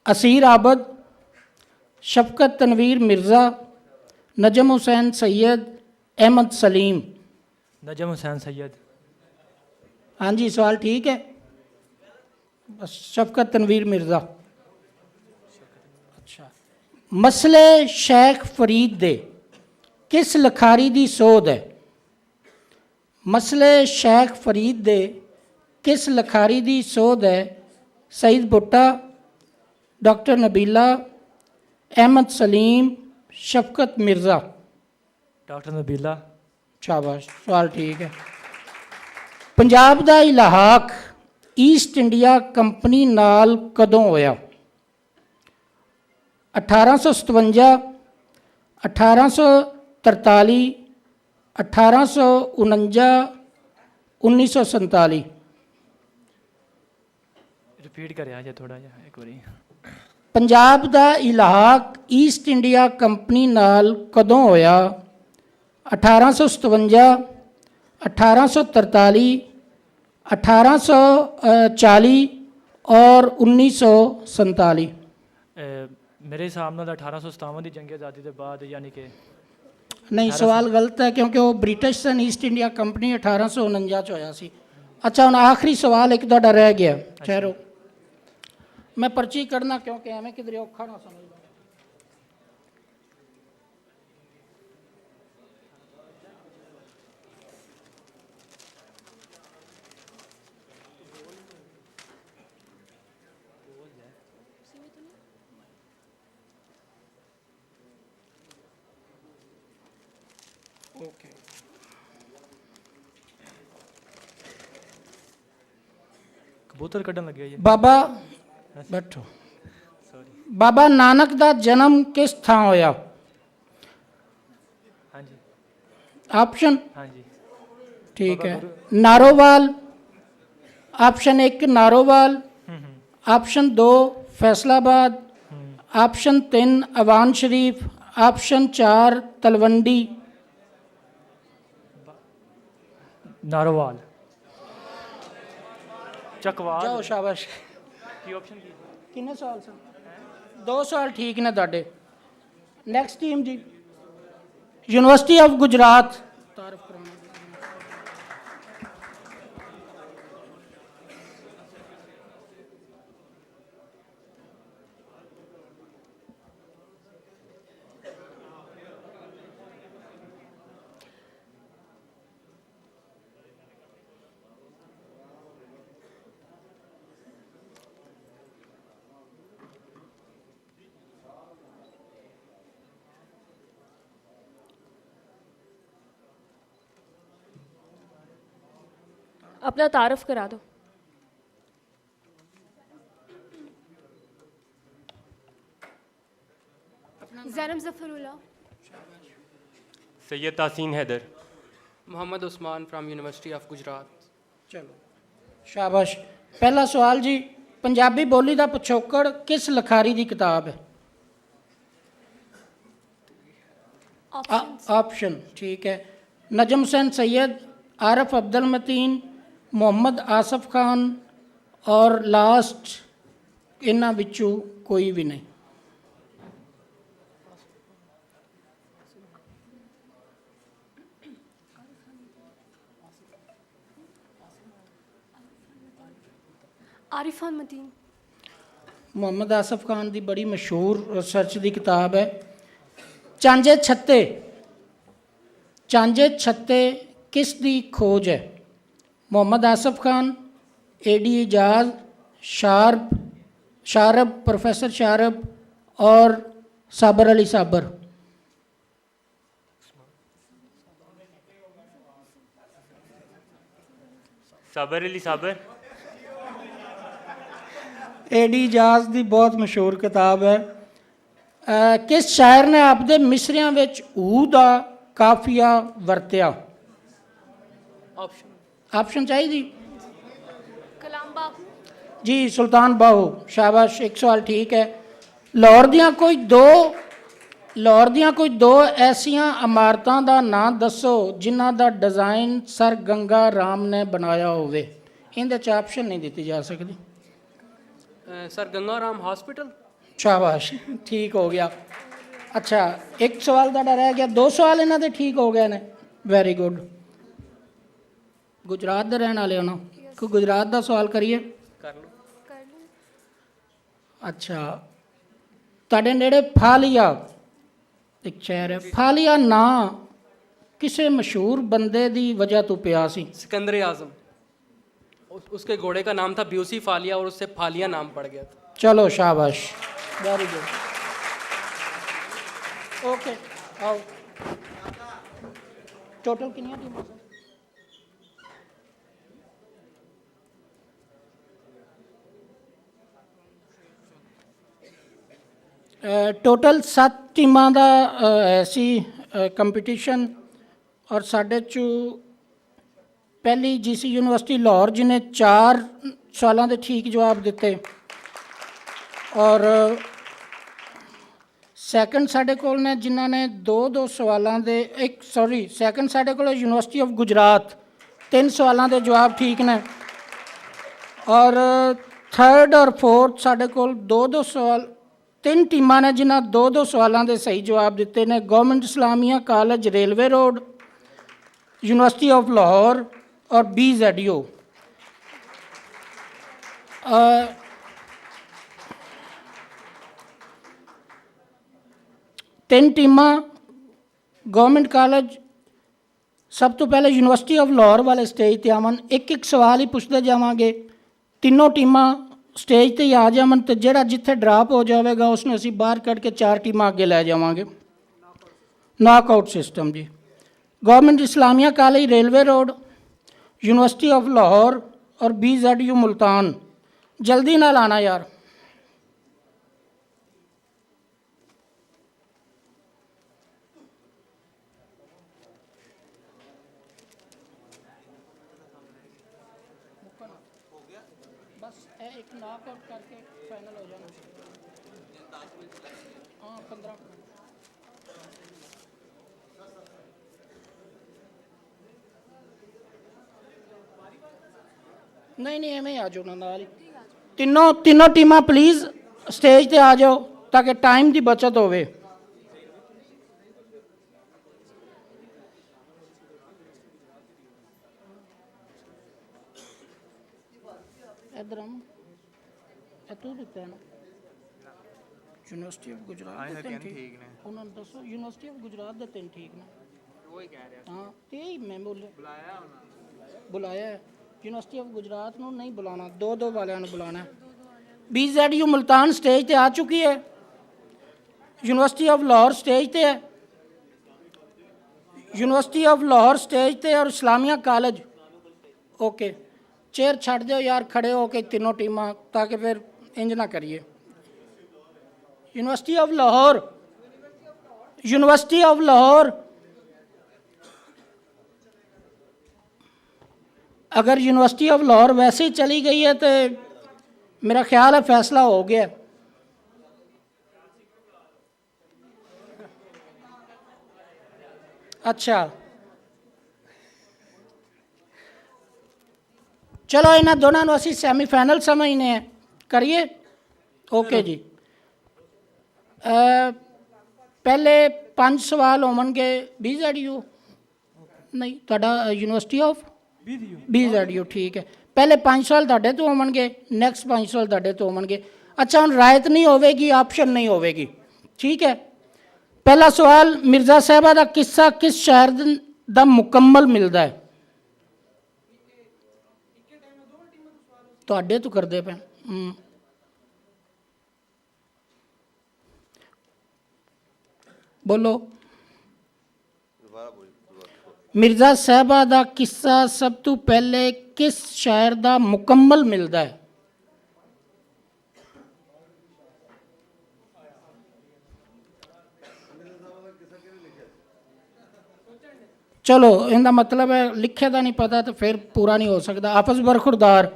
असीर आबद, शफकत तनवीर मिर्ज़ा, नजम हुसैन सैयद, अहमद सलीम। नजम हुसैन सैयद। हाँ जी, सवाल ठीक है। बस शफकत तनवीर मिर्ज़ा। अच्छा, मसले शेख फरीद दे किस लखारी दी सोध है। मसले शेख फरीद दे किस लखारी दी सोध है। सईद भुट्टा, डॉक्टर नबीला, अहमद सलीम, शफकत मिर्ज़ा। डॉक्टर नबीला। शाबाश, सवाल ठीक है। पंजाब दा इलाहाक ईस्ट इंडिया कंपनी नाल कदों होया। 1857, 1843, 1849, 1947। रिपीट करें जे थोड़ा जिहा एक बारी। पंजाब दा इलाहाक ईस्ट इंडिया कंपनी नाल कदों होया। 1857, 1843, 1840 और 1947। मेरे हिसाब नाल 1857 की जंग आज़ादी के बाद, यानी कि नहीं, सवाल गलत है क्योंकि वो ब्रिटिश सन ईस्ट इंडिया कंपनी 1849 च होया सी। अच्छा, हुण आखिरी सवाल एक तुहाडा रह गया। ठहरो, मैं पर्ची करना क्योंकि एवें किधरे औखा ना समझ लो। ओके, कबूतर कड्ढन लगे जी। बाबा बैठो। बाबा नानक दा जन्म किस थां होया। हाँ जी। ऑप्शन हाँ जी। ठीक है। Narowal, option 1 Narowal, option 2 Faisalabad, option 3 Awan Sharif, option 4 Talwandi. Narowal. Chakwal. जाओ, शाबाश। की ऑप्शन की किन्ने सवाल सन? 2 सवाल ठीक ने तुहाडे। नैक्सट टीम जी, यूनिवर्सिटी ऑफ गुजरात। तारफ कराना। अपना तारफ़ करा दो। Zainab Zafarullah. Syed Taseen Haider. Muhammad Usman from university of Gujrat. ਚਲੋ ਸ਼ਾਬਾਸ਼। ਪਹਿਲਾ ਸਵਾਲ ਜੀ, ਪੰਜਾਬੀ ਬੋਲੀ ਦਾ ਪਿਛੋਕੜ ਕਿਸ ਲਿਖਾਰੀ ਦੀ ਕਿਤਾਬ ਹੈ? ऑप्शन ठीक है, नजम हुसैन सैयद, आरफ अब्दुल मतीन, मोहम्मद आसफ खान और लास्ट इन्हां विचों कोई भी नहीं। आरिफान मतीन। मोहम्मद आसफ खान की बड़ी मशहूर रिसर्च की किताब है। चांजे छत्ते, चांजे छत्ते किस दी खोज है? मोहम्मद आसफ खान, एडी एजाज, शारब प्रोफेसर शारब और साबर अली साबर। साबर अली साबर। एडी एजाज की बहुत मशहूर किताब है। किस शायर ने आपदे मिसरियां विच ऊ दा काफिया वरत्या? ऑप्शन चाहिए कलाम बाबू। जी, सुल्तान बाहू। शाबाश, एक सवाल ठीक है। लाहौर दियां कोई दो ऐसियां इमारतां दा नाम दसो जिन्हां दा डिज़ाइन सर गंगा राम ने बनाया होवे। इहदे च ऑप्शन नहीं दी जा सकती। Sir Ganga Ram hospital. शाबाश, ठीक हो गया। अच्छा, एक सवाल तो रह गया, दो सवाल इन्हों के ठीक हो गए ने। Very good. गुजरात के रहने वाले हो ना, कोई गुजरात का सवाल करिए। अच्छा, तुहाडे नेड़े फालिया एक शहर है, फालिया ना किसी मशहूर बंदे की वजह तो पिया सी? सिकंदर आजम। उसके घोड़े का नाम था ब्यूसी फालिया और उससे फालिया नाम पड़ गया था। चलो शाबाश, वेरी गुड। ओके, आओ। टोटल कितनी टीम? टोटल 7 टीमां दा ऐसी कंपीटिशन और साढ़े चो पहली जीसी यूनिवर्सिटी लाहौर जिन्हें 4 सवालों के ठीक जवाब दिते और सैकंड साढ़े कोल ने जिन्हों ने 2-2 सवालों के सैकंड साढ़े कोल यूनिवर्सिटी ऑफ गुजरात 3 सवालों के जवाब ठीक ने और थर्ड और फोर्थ साढ़े कोल 2-2 सवाल 3 टीमां ने जिन्हों 2-2 सवालों के सही जवाब दिते ने। Government Islamia college railway road, university of Lahore और BZU। 3 टीमां गवर्नमेंट कॉलेज। सब तो पहले यूनिवर्सिटी ऑफ लाहौर वाले स्टेज पर आवन, एक सवाल ही पूछते जावांगे। तीनों टीमां स्टेज पर ही आ जावन तो जिहड़ा जिथे ड्रॉप हो जाएगा उसने असी बाहर कढ़ के 4 टीमां अगे लै जावांगे। नॉकआउट सिस्टम जी। Government Islamia college railway road, university of Lahore और BZU मुल्तान। जल्दी ना लाना यार। बस एक नॉकआउट करके फाइनल हो जाना। हाँ, 15 नहीं एवं ही आ जाओ नाल ही। तीनों टीमां प्लीज़ स्टेज पे आ जाओ ताकि टाइम की बचत होवे। इधर हम तू दिखता है ना यूनिवर्सिटी ऑफ गुजरात दे 3 ठीक ने। उन्होंने दसो यूनिवर्सिटी ऑफ गुजरात दे 3 ठीक ने। वही कह रहा हाँ, तो यही मैं बोले बुलाया है। यूनिवर्सिटी ऑफ गुजरात ਨੂੰ नहीं बुलाना, 2-2 वालियां ਨੂੰ बुलाना है। BZU मुल्तान स्टेज पे आ चुकी है, यूनिवर्सिटी ऑफ लाहौर स्टेज पे है, यूनिवर्सिटी ऑफ लाहौर स्टेज पे और इस्लामिया कॉलेज ओके ਚੇਅਰ ਛੱਡ ਦਿਓ ਯਾਰ, ਖੜੇ ਹੋ ਕੇ ਤਿੰਨੋਂ ਟੀਮਾਂ, ਤਾਂ ਕਿ ਫਿਰ ਇੰਜ ਨਾ ਕਰੀਏ। University of Lahore, university of Lahore. अगर यूनिवर्सिटी ऑफ लाहौर वैसे ही चली गई है तो मेरा ख्याल है फैसला हो गया। अच्छा चलो इन्होंने दोनों को असी सैमीफाइनल समझने हैं, करिए। ओके जी। पहले 5 सवाल होवणगे BZU नहीं तुहाडा यूनिवर्सिटी ऑफ BZU, ठीक है। पहले 5 सवाल तुहाडे तो होवणगे, नैक्सट 5 सवाल तुहाडे तो होवणगे। अच्छा हुण रायत नहीं होवेगी, ऑप्शन नहीं होवेगी, ठीक है। पहला सवाल, मिर्ज़ा साहिबा दा किस्सा किस शायर दा मुकम्मल मिलदा है? तुहाडे तो करदे पे। बोलो। मिर्ज़ा साहिबा दा किस्सा सब तो पहले किस शायर दा मुकम्मल मिलदा है? चलो इनका मतलब है लिखे का नहीं पता तो फिर पूरा नहीं हो सकता। आपस बरखुरदार।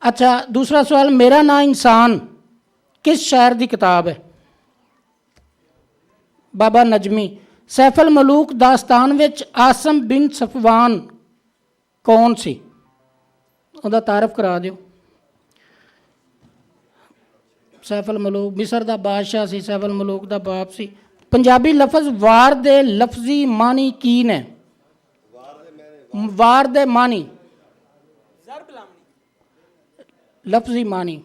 अच्छा दूसरा सवाल, मेरा नाम इंसान किस शायर की किताब है? बाबा नजमी। सैफल मलूक दास्तान विच आसम बिन सफवान कौन सी? उहदा तारफ करा दिओ। सैफल मलूक मिस्र दा बादशाह सी, सैफल मलूक दा बाप सी। पंजाबी लफज वार दे लफजी मानी की ने? वार दे मानी, लफजी मानी।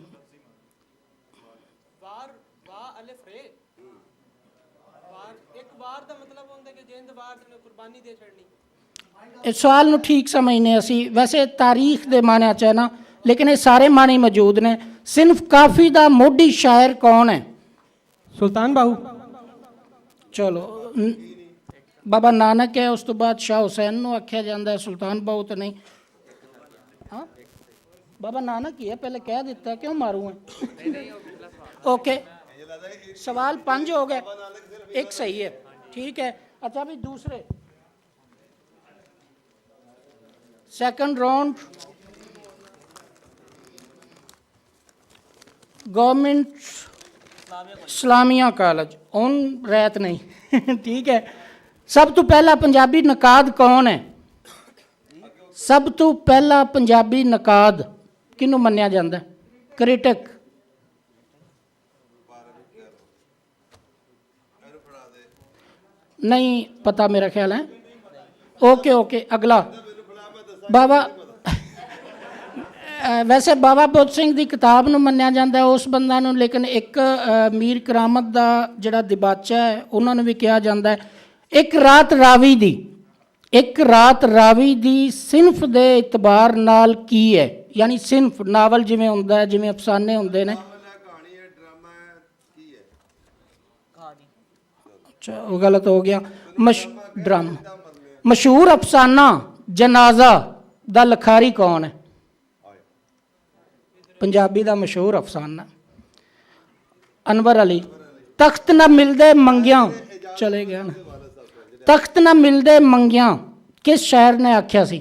इस सवाल नूं ठीक समझने असी, वैसे तारीख दे माने च है ना, लेकिन ये सारे माने मौजूद ने। सिर्फ काफ़ी दा मोडी शायर कौन है? सुल्तान बाहू। चलो बाबा नानक है, उस तो बाद शाह हुसैन नूं आख्या जाता है, सुल्तान बाहू तो नहीं। हाँ बाबा नानक ही है, पहले कह दिता है, क्यों मारूं है? ओके सवाल 5 हो गए, एक सही है, ठीक है। अच्छा भी दूसरे second round, government Islamia college उन रैत नहीं ठीक है। सब तो पहला पंजाबी नकाद कौन है? सब तो पहला पंजाबी नकाद किनू मन्निया जाता है? क्रिटिक। नहीं पता मेरा ख्याल है। ओके ओके अगला बाबा वैसे बाबा बुद्ध सिंह की किताब नूं मन्निया जाता है उस बंदा नूं, लेकिन एक मीर करामत का जिहड़ा दिबाचा है उन्होंने भी कहा जाता है। एक रात रावी दी, एक रात रावी दी सिनफ दे इतबार नाल की है? यानी सिनफ नावल जिवें हुंदा है, जिवें अफसाने हुंदे ने। अच्छा वो गलत हो गया। ड्रामा। मशहूर अफसाना जनाजा दा लखारी कौन है? पंजाबी दा मशहूर अफसाना अनवर अली। तख्त न मिलदे मंगिया, चले गया ना। तख्त न मिलदे मंगिया किस शायर ने आख्या सी?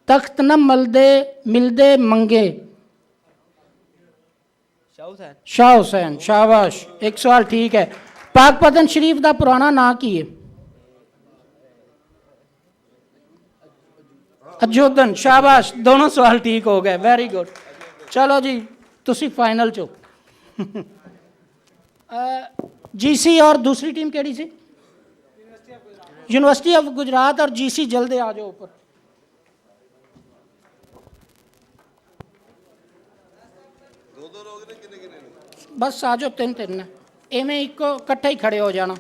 तख्त न मिलदे मंगे, शाह हुसैन। शाबाश, एक सवाल ठीक है। पाकपतन शरीफ का पुराना नाम की है? अजोदन। शाबाश, दोनों सवाल ठीक हो गए, वेरी गुड। चलो जी तुसी फाइनल चो। जीसी और दूसरी टीम केड़ी सी? यूनिवर्सिटी ऑफ गुजरात और जीसी। जल्दी आ जाओ ऊपर। बस आ जाओ, 3-3 ने, इवें इको इकट्ठे ही खड़े हो जाना।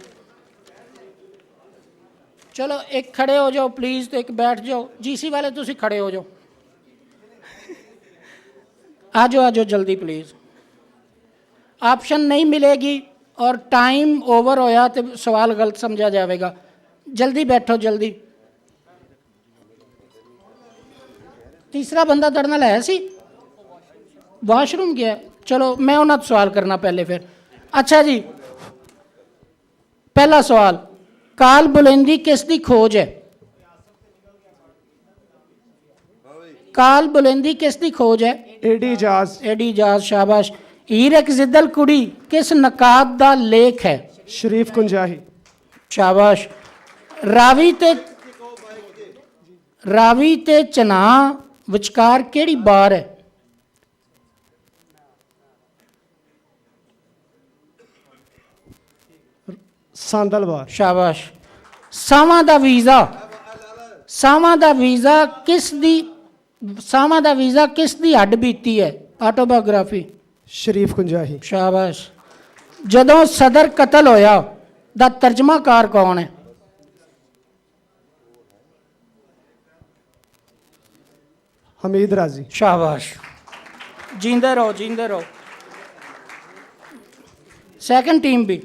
चलो एक खड़े हो जाओ प्लीज़, तो एक बैठ जाओ। जीसी वाले तुसी खड़े हो जाओ। आ जाओ जल्दी प्लीज़। ऑप्शन नहीं मिलेगी और टाइम ओवर होया तो सवाल गलत समझा जाएगा। जल्दी बैठो जल्दी। ਤੀਸਰਾ ਬੰਦਾ ਤੁਹਾਡੇ ਨਾਲ ਹੈ ਸੀ? ਵਾਸ਼ਰੂਮ ਗਿਆ। ਚਲੋ ਮੈਂ ਉਹਨਾਂ ਤੋਂ ਸਵਾਲ ਕਰਨਾ ਪਹਿਲੇ ਫਿਰ। ਅੱਛਾ ਜੀ, ਪਹਿਲਾ ਸਵਾਲ, ਕਾਲ ਬੁਲੰਦੀ ਕਿਸ ਦੀ ਖੋਜ ਹੈ? ਕਾਲ ਬੁਲੰਦੀ ਕਿਸ ਦੀ ਖੋਜ ਹੈ? ਏਡੀ ਇਜਾਜ਼। ਏਡੀ ਇਜਾਜ਼, ਸ਼ਾਬਾਸ਼। ਹੀਰ ਇੱਕ ਜ਼ਿੱਦਲ ਕੁੜੀ ਕਿਸ ਨਕਾਬ ਦਾ ਲੇਖ ਹੈ? ਸ਼ਰੀਫ ਕੁੰਜਾਹੀ। ਸ਼ਾਬਾਸ਼। ਰਾਵੀ ਤੇ ਚਨਾ ਵਿਚਕਾਰ ਕਿਹੜੀ ਬਾਰ ਹੈ? ਸਾਂਦਲਵਾਰ। ਸ਼ਾਬਾਸ਼। ਸਾਵਾਂ ਦਾ ਵੀਜ਼ਾ ਕਿਸ ਦੀ ਹੱਡ ਬੀਤੀ ਹੈ? ਆਟੋਬਾਇਓਗ੍ਰਾਫੀ। ਸ਼ਰੀਫ ਕੁੰਜਾਹੀ। ਸ਼ਾਬਾਸ਼। ਜਦੋਂ ਸਦਰ ਕਤਲ ਹੋਇਆ ਦਾ ਤਰਜਮਾਕਾਰ ਕੌਣ ਹੈ? ਹਮੀਦ ਰਾਜ਼ੀ। ਸ਼ਾਬਾਸ਼। ਜੀਂਦੇ ਰਹੋ, ਜੀਂਦੇ ਰਹੋ। ਸੈਕੰਡ ਟੀਮ ਵੀ।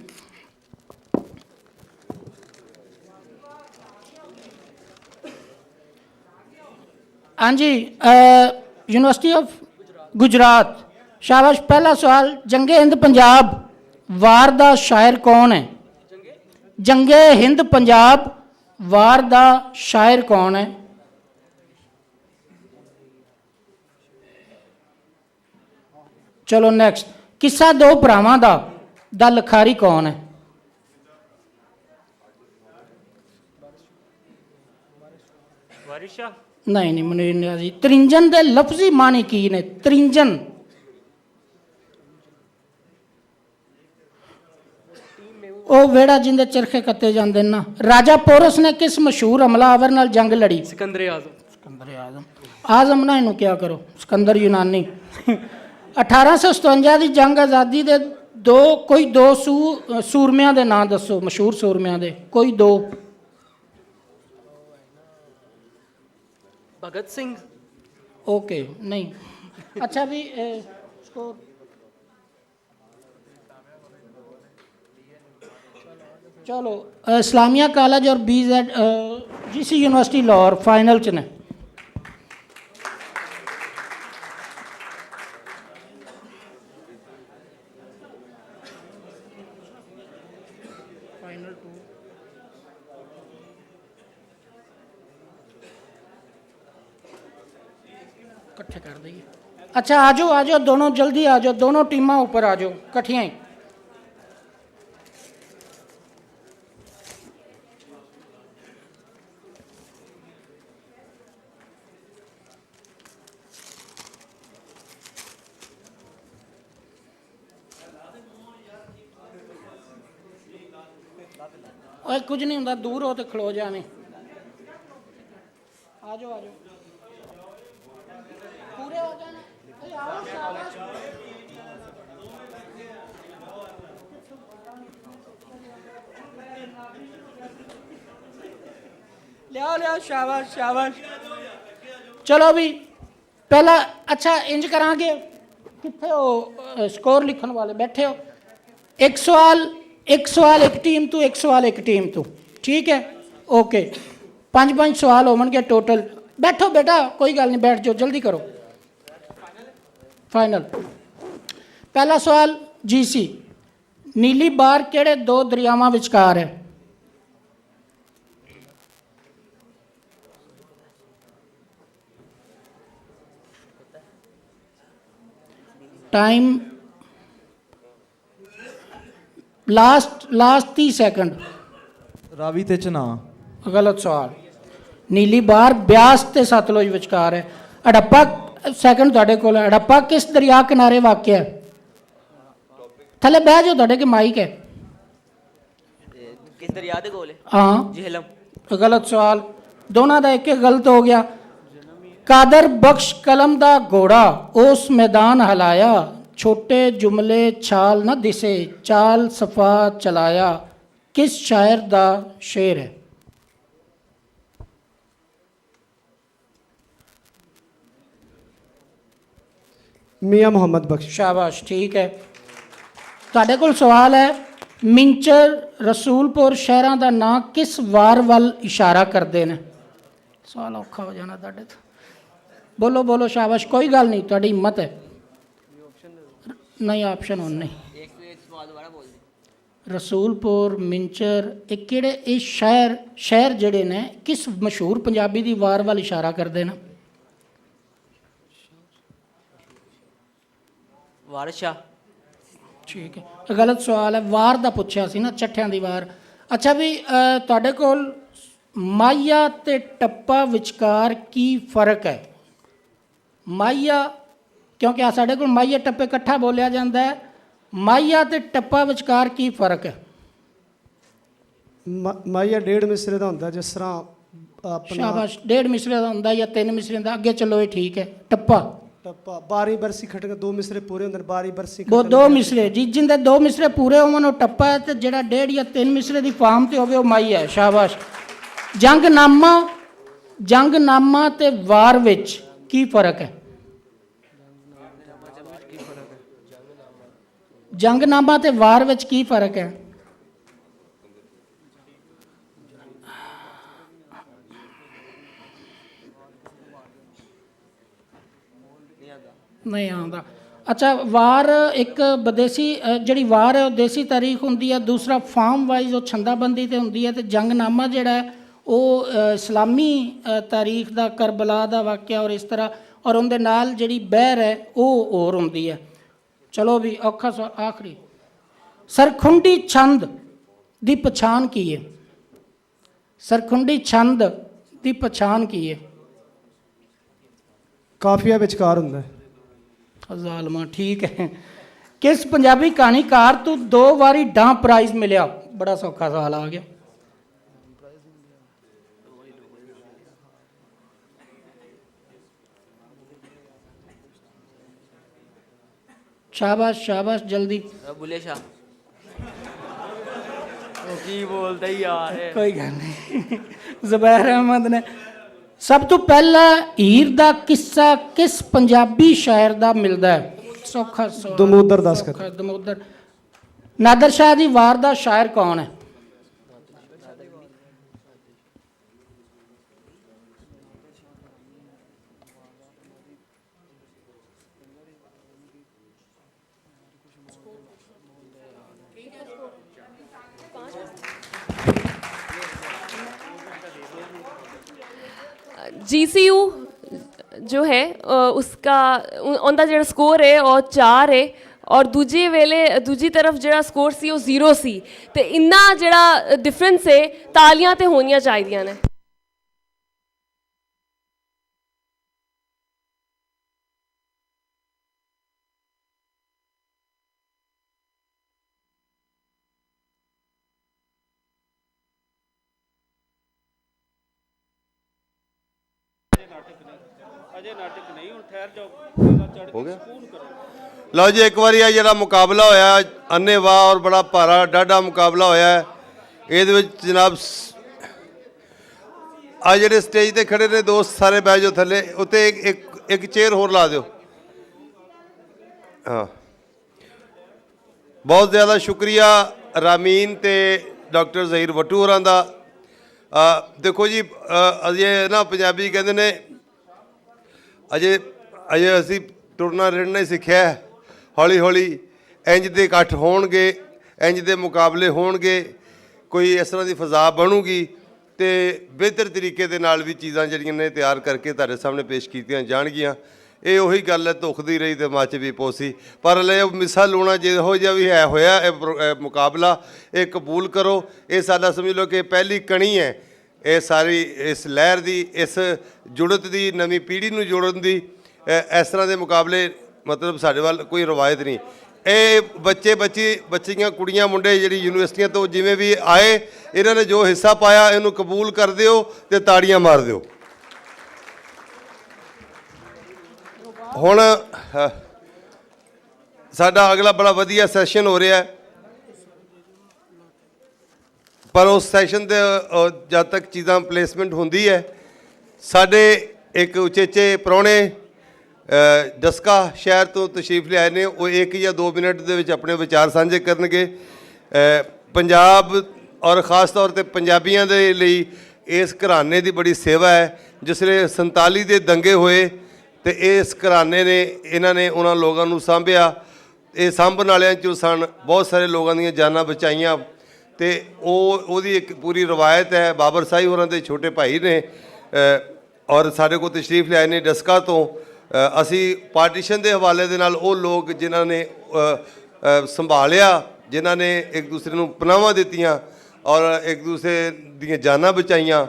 हाँ जी, यूनिवर्सिटी ऑफ गुजरात। शाबाश। पहला सवाल, जंगे हिंद पंजाब वार दा शायर कौन है? जंगे हिंद पंजाब वार दा शायर कौन है? चलो नेक्स्ट, किस्सा दो भरावां दा लखारी कौन है? नहीं नहीं, मुनीर नियाज़ी। त्रिंजन दे लफ्जी मानी की ने? त्रिंजन ਉਹ ਵੇੜਾ ਜਿੰਦੇ ਚਰਖੇ ਕੱਤੇ ਜਾਂਦੇ ਨਾ। ਰਾਜਾ ਪੋਰਸ ਨੇ ਕਿਸ ਮਸ਼ਹੂਰ ਹਮਲਾਵਰ ਨਾਲ ਜੰਗ ਲੜੀ? सिकंदर आजम। ਸਿਕੰਦਰ ਆਜ਼ਮ ਨਾ, ਇਹਨੂੰ ਕਿਆ ਕਰੋ, ਸਿਕੰਦਰ ਯੂਨਾਨੀ। 1857 ਦੀ ਜੰਗ ਆਜ਼ਾਦੀ ਦੇ ਦੋ ਸੂਰਮਿਆਂ ਦੇ ਨਾਂ ਦੱਸੋ, ਮਸ਼ਹੂਰ ਸੂਰਮਿਆਂ ਦੇ ਕੋਈ ਦੋ। भगत सिंह। ओके, नहीं। अच्छा भी स्कोर। चलो, इस्लामिया कॉलेज और BZ GC university Lahore final च ने। इकट्ठे कर दइए। अच्छा, आ जाओ दोनों, जल्दी आ जाओ, दोनों टीमां ऊपर आ जाओ कट्ठियां ही। ओए कुछ नहीं होंदा, दूर हो तो खलो जाने। आ जाओ पूरे हो जाना। आओ, शाबाश। लिया शाबाश। चलो भी पहला, अच्छा इंज करांगे, कितने हो स्कोर लिखने वाले बैठे हो? एक सवाल एक टीम तू, एक सवाल एक टीम तू, ठीक है? ओके, 5 सवाल होवणगे टोटल। बैठो बेटा, कोई गल नहीं, बैठ जाओ, जल्दी करो। फाइनल। पहला सवाल, GC, नीली बार किहड़े दो दरियावां विचकार है? Time last 30 second. रावी ते चना। गलत सवाल। नीली बार ब्यास ते सतलुज विचकार है। हड़प्पा, सैकंड तुहाडे कोल है। हड़प्पा किस दरिया किनारे वाक़ है? थले बह जाओ, तुहाडे के माइक है। किस दरिया दे कोल है? हाँ, झेलम। गलत सवाल, दोनों का एक गलत हो गया। कादर बख्श कलम दा घोड़ा उस मैदान हलाया, छोटे जुमले छाल न दिसे, चाल सफा चलाया, किस शायर दा शेर है? मियाँ मोहम्मद बख्श। शाबाश, ठीक है। तुहाडे कोल सवाल है, मिंचर रसूलपुर शहरां दा नां किस वार वल इशारा करते हैं? सवाल औखा हो जाना तुहाडे तो। ਬੋਲੋ ਬੋਲੋ, ਸ਼ਾਬਾਸ਼, ਕੋਈ ਗੱਲ ਨਹੀਂ, ਤੁਹਾਡੀ ਹਿੰਮਤ ਹੈ। ਨਹੀਂ, ਆਪਸ਼ਨ ਹੁਣ ਨਹੀਂ। ਰਸੂਲਪੁਰ, ਮਿੰਚਰ, ਇਹ ਕਿਹੜੇ, ਇਹ ਸ਼ਹਿਰ ਜਿਹੜੇ ਨੇ ਕਿਸ ਮਸ਼ਹੂਰ ਪੰਜਾਬੀ ਦੀ ਵਾਰ ਵੱਲ ਇਸ਼ਾਰਾ ਕਰਦੇ ਨੇ? वारशा। ਠੀਕ ਹੈ, ਇਹ ਗਲਤ ਸਵਾਲ ਹੈ। ਵਾਰ ਦਾ ਪੁੱਛਿਆ ਸੀ ਨਾ, ਚੱਠਿਆਂ ਦੀ ਵਾਰ। ਅੱਛਾ ਵੀ ਤੁਹਾਡੇ ਕੋਲ ਮਾਹੀਆ ਤੇ ਟੱਪਾ ਵਿਚਕਾਰ ਕੀ ਫਰਕ ਹੈ? ਮਾਹੀਆ, ਕਿਉਂਕਿ ਆ ਸਾਡੇ ਕੋਲ ਮਾਹੀਆ ਟੱਪੇ ਇਕੱਠਾ ਬੋਲਿਆ ਜਾਂਦਾ ਹੈ, ਮਾਹੀਆ ਤੇ ਟੱਪਾ ਵਿਚਕਾਰ ਕੀ ਫਰਕ ਹੈ? ਮਾਹੀਆ ਡੇਢ ਮਿਸਰੇ ਦਾ ਹੁੰਦਾ, ਜਿਸ ਤਰ੍ਹਾਂ ਆਪਣਾ ਸ਼ਾਬਾਸ਼, ਡੇਢ ਮਿਸਰੇ ਦਾ ਹੁੰਦਾ ਜਾਂ 3 ਮਿਸਰੇ ਦਾ। ਅੱਗੇ ਚੱਲੋ, ਇਹ ਠੀਕ ਹੈ। ਟੱਪਾ ਟੱਪਾ 12 ਬਰਸੀ ਖਟਕ 2 ਮਿਸਰੇ ਪੂਰੇ ਹੁੰਦੇ ਨੇ, 12 ਬਰਸੀ ਉਹ 2 ਮਿਸਰੇ ਜੀ, ਜਿੰਦੇ 2 ਮਿਸਰੇ ਪੂਰੇ ਹੋਣ ਉਹ ਟੱਪਾ ਹੈ, ਤੇ ਜਿਹੜਾ 1.5 ਜਾਂ 3 ਮਿਸਰੇ ਦੀ ਫਾਰਮ ਤੇ ਹੋਵੇ ਉਹ ਮਾਹੀਆ ਹੈ। ਸ਼ਾਬਾਸ਼। ਜੰਗਨਾਮਾ ਤੇ ਵਾਰ ਵਿੱਚ ਕੀ ਫਰਕ ਹੈ? ਜੰਗਨਾਮਾ ਤੇ ਵਾਰ ਵਿੱਚ ਕੀ ਫਰਕ ਹੈ? ਨਹੀਂ ਆਉਂਦਾ। ਅੱਛਾ, ਵਾਰ ਇੱਕ ਵਿਦੇਸ਼ੀ ਜਿਹੜੀ ਵਾਰ ਹੈ ਉਹ ਦੇਸੀ ਤਾਰੀਖ ਹੁੰਦੀ ਹੈ, ਦੂਸਰਾ ਫਾਰਮ ਵਾਈਜ਼ ਉਹ ਛੰਦਾਬੰਦੀ ਤੇ ਹੁੰਦੀ ਹੈ, ਤੇ ਜੰਗਨਾਮਾ ਜਿਹੜਾ ਹੈ ਉਹ ਇਸਲਾਮੀ ਤਾਰੀਖ ਦਾ, ਕਰਬਲਾ ਦਾ ਵਾਕਿਆ ਔਰ ਇਸ ਤਰ੍ਹਾਂ, ਔਰ ਉਹਦੇ ਨਾਲ ਜਿਹੜੀ ਬਹਿਰ ਹੈ ਉਹ ਹੋਰ ਹੁੰਦੀ ਹੈ। ਚਲੋ ਵੀ ਔਖਾ ਸਵਾਲ ਆਖਰੀ। ਸਰਖੁੰਡੀ ਛੰਦ ਦੀ ਪਛਾਣ ਕੀ ਹੈ? ਸਰਖੁੰਡੀ ਛੰਦ ਦੀ ਪਛਾਣ ਕੀ ਹੈ? ਕਾਫੀਆ ਵਿਚਕਾਰ ਹੁੰਦਾ ਹੈ। ਜ਼ਾਲਮਾ, ਠੀਕ ਹੈ। ਕਿਸ ਪੰਜਾਬੀ ਕਹਾਣੀਕਾਰ ਤੋਂ 2 ਵਾਰੀ ਡਾਂ ਪ੍ਰਾਈਜ਼ ਮਿਲਿਆ? ਬੜਾ ਸੌਖਾ ਸਵਾਲ ਆ ਗਿਆ। ਸ਼ਾਬਾਸ਼ ਸ਼ਾਬਾਸ਼, ਜਲਦੀ। बुले शाह। की बोलते ही यार। ਕੋਈ ਗੱਲ ਨਹੀਂ। ਜ਼ੁਬੈਰ ਅਹਿਮਦ ਨੇ। ਸਭ ਤੋਂ ਪਹਿਲਾਂ ਹੀਰ ਦਾ ਕਿੱਸਾ ਕਿਸ ਪੰਜਾਬੀ ਸ਼ਾਇਰ ਦਾ ਮਿਲਦਾ ਹੈ? ਸੌਖਾ ਸਵਾਲ। ਦਮੋਦਰ ਦਸਤਖਤ। ਦਮੋਦਰ। ਨਾਦਰ ਸ਼ਾਹ ਦੀ ਵਾਰ ਦਾ ਸ਼ਾਇਰ ਕੌਣ ਹੈ? GCU जो है उसका उनका जो स्कोर है और 4 है, और दूजे वेले दूजी तरफ जो स्कोर सी वो 0 सी, ते इन्ना जड़ा डिफरेंस है, तालियां ते होनियां चाहिदियां ने। ਹੋ ਗਿਆ। ਲਓ ਜੀ, ਇੱਕ ਵਾਰੀ ਆ ਜਿਹੜਾ ਮੁਕਾਬਲਾ ਹੋਇਆ ਅੰਨ੍ਹੇਵਾਹ ਔਰ ਬੜਾ ਭਾਰਾ ਡਾਢਾ ਮੁਕਾਬਲਾ ਹੋਇਆ, ਇਹਦੇ ਵਿੱਚ ਜਨਾਬ ਆ ਜਿਹੜੇ ਸਟੇਜ ਤੇ ਖੜੇ ਨੇ ਦੋਸਤ ਸਾਰੇ ਬਹਿ ਜਾਓ ਥੱਲੇ, ਉੱਤੇ ਇੱਕ ਚੇਅਰ ਹੋਰ ਲਾ ਦਿਓ। ਹਾਂ, ਬਹੁਤ ਜ਼ਿਆਦਾ ਸ਼ੁਕਰੀਆ ਰਾਮੀਨ ਤੇ ਡਾਕਟਰ ਜ਼ਹੀਰ ਵੱਟੂ ਹੋਰਾਂ ਦਾ। ਦੇਖੋ ਜੀ, ਅਜੇ ਨਾ ਪੰਜਾਬੀ ਕਹਿੰਦੇ ਨੇ ਅਜੇ ਅਸੀਂ ਟੁਰਨਾ ਰਿੜਨਾ ਹੀ ਸਿੱਖਿਆ। ਹੌਲੀ ਹੌਲੀ ਇੰਜ ਦੇ ਇਕੱਠ ਹੋਣਗੇ, ਇੰਜ ਦੇ ਮੁਕਾਬਲੇ ਹੋਣਗੇ, ਕੋਈ ਇਸ ਤਰ੍ਹਾਂ ਦੀ ਫਜ਼ਾ ਬਣੂਗੀ ਤੇ ਬਿਹਤਰ ਤਰੀਕੇ ਦੇ ਨਾਲ ਵੀ ਚੀਜ਼ਾਂ ਜਿਹੜੀਆਂ ਨੇ ਤਿਆਰ ਕਰਕੇ ਤੁਹਾਡੇ ਸਾਹਮਣੇ ਪੇਸ਼ ਕੀਤੀਆਂ ਜਾਣਗੀਆਂ। ਇਹ ਉਹੀ ਗੱਲ ਹੈ, ਧੁਖਦੀ ਰਹੀ ਤੇ ਮੱਚ ਵੀ ਪੋਸੀ। ਪਰ ਲੈ ਮਿਸਾ ਲੂਣਾ ਜਿਹੋ ਜਿਹਾ ਵੀ ਹੈ ਹੋਇਆ ਇਹ ਮੁਕਾਬਲਾ, ਇਹ ਕਬੂਲ ਕਰੋ। ਇਹ ਸਾਡਾ ਸਮਝ ਲਓ ਕਿ ਪਹਿਲੀ ਕਣੀ ਹੈ ਇਹ ਸਾਰੀ ਇਸ ਲਹਿਰ ਦੀ, ਇਸ ਜੁੜਤ ਦੀ, ਨਵੀਂ ਪੀੜ੍ਹੀ ਨੂੰ ਜੋੜਨ ਦੀ। ਇਸ ਤਰ੍ਹਾਂ ਦੇ ਮੁਕਾਬਲੇ ਮਤਲਬ ਸਾਡੇ ਵੱਲ ਕੋਈ ਰਵਾਇਤ ਨਹੀਂ। ਇਹ ਬੱਚੀਆਂ, ਕੁੜੀਆਂ, ਮੁੰਡੇ ਜਿਹੜੀ ਯੂਨੀਵਰਸਿਟੀਆਂ ਤੋਂ ਜਿਵੇਂ ਵੀ ਆਏ, ਇਹਨਾਂ ਨੇ ਜੋ ਹਿੱਸਾ ਪਾਇਆ ਇਹਨੂੰ ਕਬੂਲ ਕਰ ਦਿਓ ਤੇ ਤਾੜੀਆਂ ਮਾਰ ਦਿਓ। ਹੁਣ ਸਾਡਾ ਅਗਲਾ ਬੜਾ ਵਧੀਆ ਸੈਸ਼ਨ ਹੋ ਰਿਹਾ, ਪਰ ਉਸ ਸੈਸ਼ਨ ਦੇ ਜਦ ਤੱਕ ਚੀਜ਼ਾਂ ਪਲੇਸਮੈਂਟ ਹੁੰਦੀ ਹੈ, ਸਾਡੇ ਇੱਕ ਉਚੇਚੇ ਪ੍ਰਾਹੁਣੇ ਡਸਕਾ ਸ਼ਹਿਰ ਤੋਂ ਤਸ਼ਰੀਫ ਲਿਆਏ ਨੇ। ਉਹ 1 ਜਾਂ 2 ਮਿੰਟ ਦੇ ਵਿੱਚ ਆਪਣੇ ਵਿਚਾਰ ਸਾਂਝੇ ਕਰਨਗੇ। ਪੰਜਾਬ ਔਰ ਖ਼ਾਸ ਤੌਰ 'ਤੇ ਪੰਜਾਬੀਆਂ ਦੇ ਲਈ ਇਸ ਘਰਾਣੇ ਦੀ ਬੜੀ ਸੇਵਾ ਹੈ। ਜਿਸ ਵੇਲੇ 47 ਦੇ ਦੰਗੇ ਹੋਏ ਤੇ ਇਸ ਘਰਾਣੇ ਨੇ ਇਹਨਾਂ ਨੇ ਉਹਨਾਂ ਲੋਕਾਂ ਨੂੰ ਸਾਂਭਿਆ। ਇਹ ਸਾਂਭਣ ਵਾਲਿਆਂ 'ਚੋਂ ਸਨ, ਬਹੁਤ ਸਾਰੇ ਲੋਕਾਂ ਦੀਆਂ ਜਾਨਾਂ ਬਚਾਈਆਂ। ਤੇ ਉਹਦੀ ਇੱਕ ਪੂਰੀ ਰਵਾਇਤ ਹੈ। ਬਾਬਰ ਸਾਹੀ ਹੋਰਾਂ ਦੇ ਛੋਟੇ ਭਾਈ ਨੇ ਔਰ ਸਾਡੇ ਕੋਲ ਤਸ਼ਰੀਫ ਲਿਆਏ ਨੇ ਡਸਕਾ ਤੋਂ। ਅਸੀਂ ਪਾਰਟੀਸ਼ਨ ਦੇ ਹਵਾਲੇ ਦੇ ਨਾਲ ਉਹ ਲੋਕ ਜਿਨ੍ਹਾਂ ਨੇ ਸੰਭਾਲਿਆ, ਜਿਨ੍ਹਾਂ ਨੇ ਇੱਕ ਦੂਸਰੇ ਨੂੰ ਪਨਾਹਾਂ ਦਿੱਤੀਆਂ ਔਰ ਇੱਕ ਦੂਸਰੇ ਦੀਆਂ ਜਾਨਾਂ ਬਚਾਈਆਂ,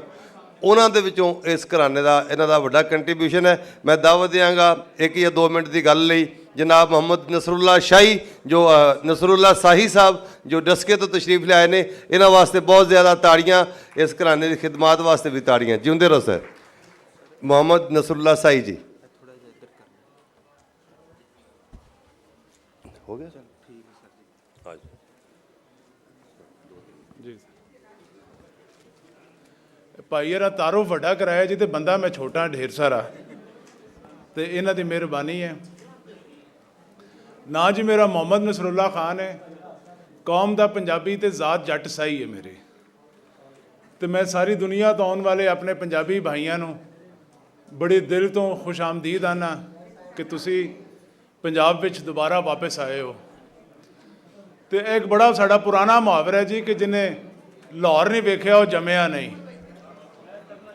ਉਹਨਾਂ ਦੇ ਵਿੱਚੋਂ ਇਸ ਘਰਾਣੇ ਦਾ ਇਹਨਾਂ ਦਾ ਵੱਡਾ ਕੰਟਰੀਬਿਊਸ਼ਨ ਹੈ। ਮੈਂ ਦਾਅਵਤ ਦਿਆਂਗਾ 1 ਜਾਂ 2 ਮਿੰਟ ਦੀ ਗੱਲ ਲਈ ਜਨਾਬ ਮੁਹੰਮਦ ਨਸਰੁੱਲਾ ਸ਼ਾਹੀ ਜੋ ਨਸਰੁੱਲਾ ਸਾਹੀ ਸਾਹਿਬ ਜੋ ਡਸਕੇ ਤੋਂ ਤਸ਼ਰੀਫ ਲਿਆਏ ਨੇ, ਇਹਨਾਂ ਵਾਸਤੇ ਬਹੁਤ ਜ਼ਿਆਦਾ ਤਾੜੀਆਂ, ਇਸ ਘਰਾਣੇ ਦੀ ਖਿਦਮਤ ਵਾਸਤੇ ਵੀ ਤਾੜੀਆਂ। ਜਿਉਂਦੇ ਰਹੋ ਸਰ। ਮੁਹੰਮਦ ਨਸਰੁੱਲਾ ਸਾਹੀ ਜੀ। ਹੋ ਗਿਆ ਸਰ? ਠੀਕ ਹੈ ਸਰ ਜੀ। ਭਾਈ ਯਾਰਾ ਤਾਰੋ ਵੱਡਾ ਕਰਾਇਆ ਜੀ, ਤੇ ਬੰਦਾ ਮੈਂ ਛੋਟਾ ਢੇਰ ਸਾਰਾ, ਤੇ ਇਹਨਾਂ ਦੀ ਮਿਹਰਬਾਨੀ ਹੈ। ਨਾ ਜੀ ਮੇਰਾ ਮੁਹੰਮਦ ਨਸਰੁੱਲਾ ਖਾਨ ਹੈ, ਕੌਮ ਦਾ ਪੰਜਾਬੀ ਤੇ ਜ਼ਾਤ ਜੱਟ ਸਾਈ ਹੈ ਮੇਰੇ। ਤੇ ਮੈਂ ਸਾਰੀ ਦੁਨੀਆ ਤੋਂ ਆਉਣ ਵਾਲੇ ਆਪਣੇ ਪੰਜਾਬੀ ਭਾਈਆਂ ਨੂੰ ਬੜੇ ਦਿਲ ਤੋਂ ਖੁਸ਼ਾਮਦੀਦ ਆਨਾ ਕਿ ਤੁਸੀਂ ਪੰਜਾਬ ਵਿੱਚ ਦੁਬਾਰਾ ਵਾਪਸ ਆਏ ਹੋ। ਤੇ ਇੱਕ ਬੜਾ ਸਾਡਾ ਪੁਰਾਣਾ ਮੁਹਾਵਰਾ ਹੈ ਜੀ ਕਿ ਜਿਹਨੇ ਲਾਹੌਰ ਨਹੀਂ ਵੇਖਿਆ ਉਹ ਜੰਮਿਆ ਨਹੀਂ।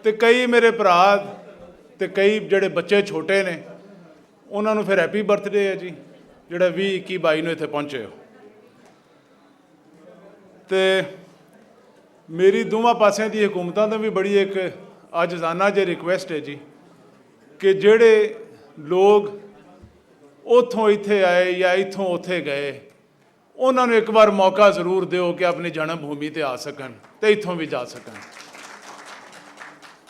ਤੇ ਕਈ ਮੇਰੇ ਭਰਾ ਤੇ ਕਈ ਜਿਹੜੇ ਬੱਚੇ ਛੋਟੇ ਨੇ ਉਹਨਾਂ ਨੂੰ ਫਿਰ ਹੈਪੀ ਬਰਥਡੇ ਹੈ ਜੀ, ਜਿਹੜਾ 20, 21, 22 ਨੂੰ ਇੱਥੇ ਪਹੁੰਚੇ ਹੋ। ਤੇ ਮੇਰੀ ਦੋਵਾਂ ਪਾਸਿਆਂ ਦੀ ਹਕੂਮਤਾਂ ਤੋਂ ਵੀ ਬੜੀ ਇੱਕ ਅੱਜ ਰੋਜ਼ਾਨਾ ਜੇ ਰਿਕੁਐਸਟ ਹੈ ਜੀ ਕਿ ਜਿਹੜੇ ਲੋਕ ਉੱਥੋਂ ਇੱਥੇ ਆਏ ਜਾਂ ਇੱਥੋਂ ਉੱਥੇ ਗਏ, ਉਹਨਾਂ ਨੂੰ ਇੱਕ ਵਾਰ ਮੌਕਾ ਜ਼ਰੂਰ ਦਿਓ ਕਿ ਆਪਣੀ ਜਨਮ ਭੂਮੀ ਤੇ ਆ ਸਕਣ ਤੇ ਇੱਥੋਂ ਵੀ ਜਾ ਸਕਣ।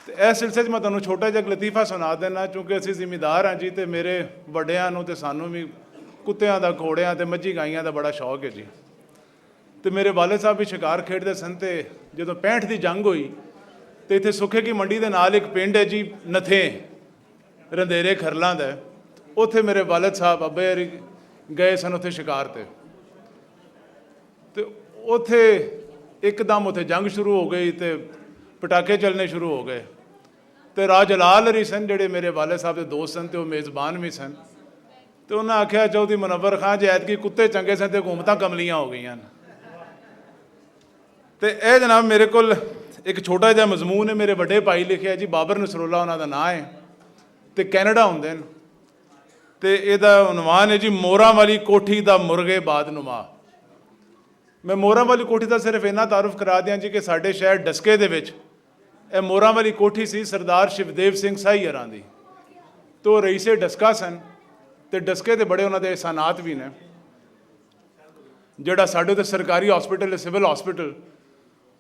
ਤੇ ਇਸ ਸਿਲਸਿਲੇ 'ਚ ਮੈਂ ਤੁਹਾਨੂੰ ਛੋਟਾ ਜਿਹਾ ਲਤੀਫਾ ਸੁਣਾ ਦੇਣਾ, ਕਿਉਂਕਿ ਅਸੀਂ ਜ਼ਿਮੀਂਦਾਰ ਹਾਂ ਜੀ, ਤੇ ਮੇਰੇ ਵੱਡਿਆਂ ਨੂੰ ਤੇ ਸਾਨੂੰ ਵੀ ਕੁੱਤਿਆਂ ਦਾ, ਘੋੜਿਆਂ ਤੇ ਮੱਝੀ ਗਾਈਆਂ ਦਾ ਬੜਾ ਸ਼ੌਕ ਹੈ ਜੀ। ਤੇ ਮੇਰੇ ਵਾਲਿਦ ਸਾਹਿਬ ਵੀ ਸ਼ਿਕਾਰ ਖੇਡਦੇ ਸਨ, ਤੇ ਜਦੋਂ 65 ਦੀ ਜੰਗ ਹੋਈ ਤੇ ਇੱਥੇ ਸੁੱਖੇ ਕੀ ਮੰਡੀ ਦੇ ਨਾਲ ਇੱਕ ਪਿੰਡ ਹੈ ਜੀ ਨਥੇ, ਰੰਧੇਰੇ ਖਰਲਾਂ ਦਾ, ਉੱਥੇ ਮੇਰੇ ਵਾਲਿਦ ਸਾਹਿਬ ਅੱਬੇ ਗਏ ਸਨ ਉੱਥੇ ਸ਼ਿਕਾਰ ਤੇ ਉੱਥੇ ਇੱਕਦਮ ਉੱਥੇ ਜੰਗ ਸ਼ੁਰੂ ਹੋ ਗਈ ਤੇ ਪਟਾਕੇ ਚੱਲਣੇ ਸ਼ੁਰੂ ਹੋ ਗਏ। ਤੇ ਰਾਜ ਲਾਲ ਹਰੀ ਸਨ ਜਿਹੜੇ ਮੇਰੇ ਵਾਲਿਦ ਸਾਹਿਬ ਦੇ ਦੋਸਤ ਸਨ, ਤੇ ਉਹ ਮੇਜ਼ਬਾਨ ਵੀ ਸਨ। ਤੇ ਉਹਨਾਂ ਆਖਿਆ ਚੌਧਰੀ ਮੁਨੱਵਰ ਖਾਨ ਜੇ ਐਤਕੀ ਕੁੱਤੇ ਚੰਗੇ ਸਨ ਤੇ ਹਕੂਮਤਾਂ ਕਮਲੀਆਂ ਹੋ ਗਈਆਂ। ਤੇ ਇਹ ਜਨਾਬ ਮੇਰੇ ਕੋਲ ਇੱਕ ਛੋਟਾ ਜਿਹਾ ਮਜ਼ਮੂਨ ਹੈ, ਮੇਰੇ ਵੱਡੇ ਭਾਈ ਲਿਖਿਆ ਜੀ, ਬਾਬਰ ਨਸਰੁੱਲਾ ਉਹਨਾਂ ਦਾ ਨਾਂ ਹੈ, ਤੇ ਕੈਨੇਡਾ ਹੁੰਦੇ ਨੇ। ਤੇ ਇਹਦਾ ਉਨਵਾਨ ਹੈ ਜੀ ਮੋਰਾਂ ਵਾਲੀ ਕੋਠੀ ਦਾ ਮੁਰਗੇ ਬਾਦਨੁਮਾ। ਮੈਂ ਮੋਰਾਂ ਵਾਲੀ ਕੋਠੀ ਦਾ ਸਿਰਫ ਇੰਨਾ ਤਾਰਫ ਕਰਾ ਦਿਆਂ ਜੀ ਕਿ ਸਾਡੇ ਸ਼ਹਿਰ ਡਸਕੇ ਦੇ ਵਿੱਚ ਇਹ ਮੋਰਾਂ ਵਾਲੀ ਕੋਠੀ ਸੀ ਸਰਦਾਰ ਸ਼ਿਵਦੇਵ ਸਿੰਘ ਸਾਹੀ ਹਰਾਂ ਦੀ। ਤੋ ਰਈਸੇ ਡਸਕਾ ਸਨ, ਤੇ ਡਸਕੇ ਦੇ ਬੜੇ ਉਹਨਾਂ ਦੇ ਇਹਸਾਨਾਤ ਵੀ ਨੇ। ਜਿਹੜਾ ਸਾਡੇ ਉੱਤੇ ਸਰਕਾਰੀ ਹਸਪੀਟਲ ਹੈ, ਸਿਵਲ ਹਸਪੀਟਲ,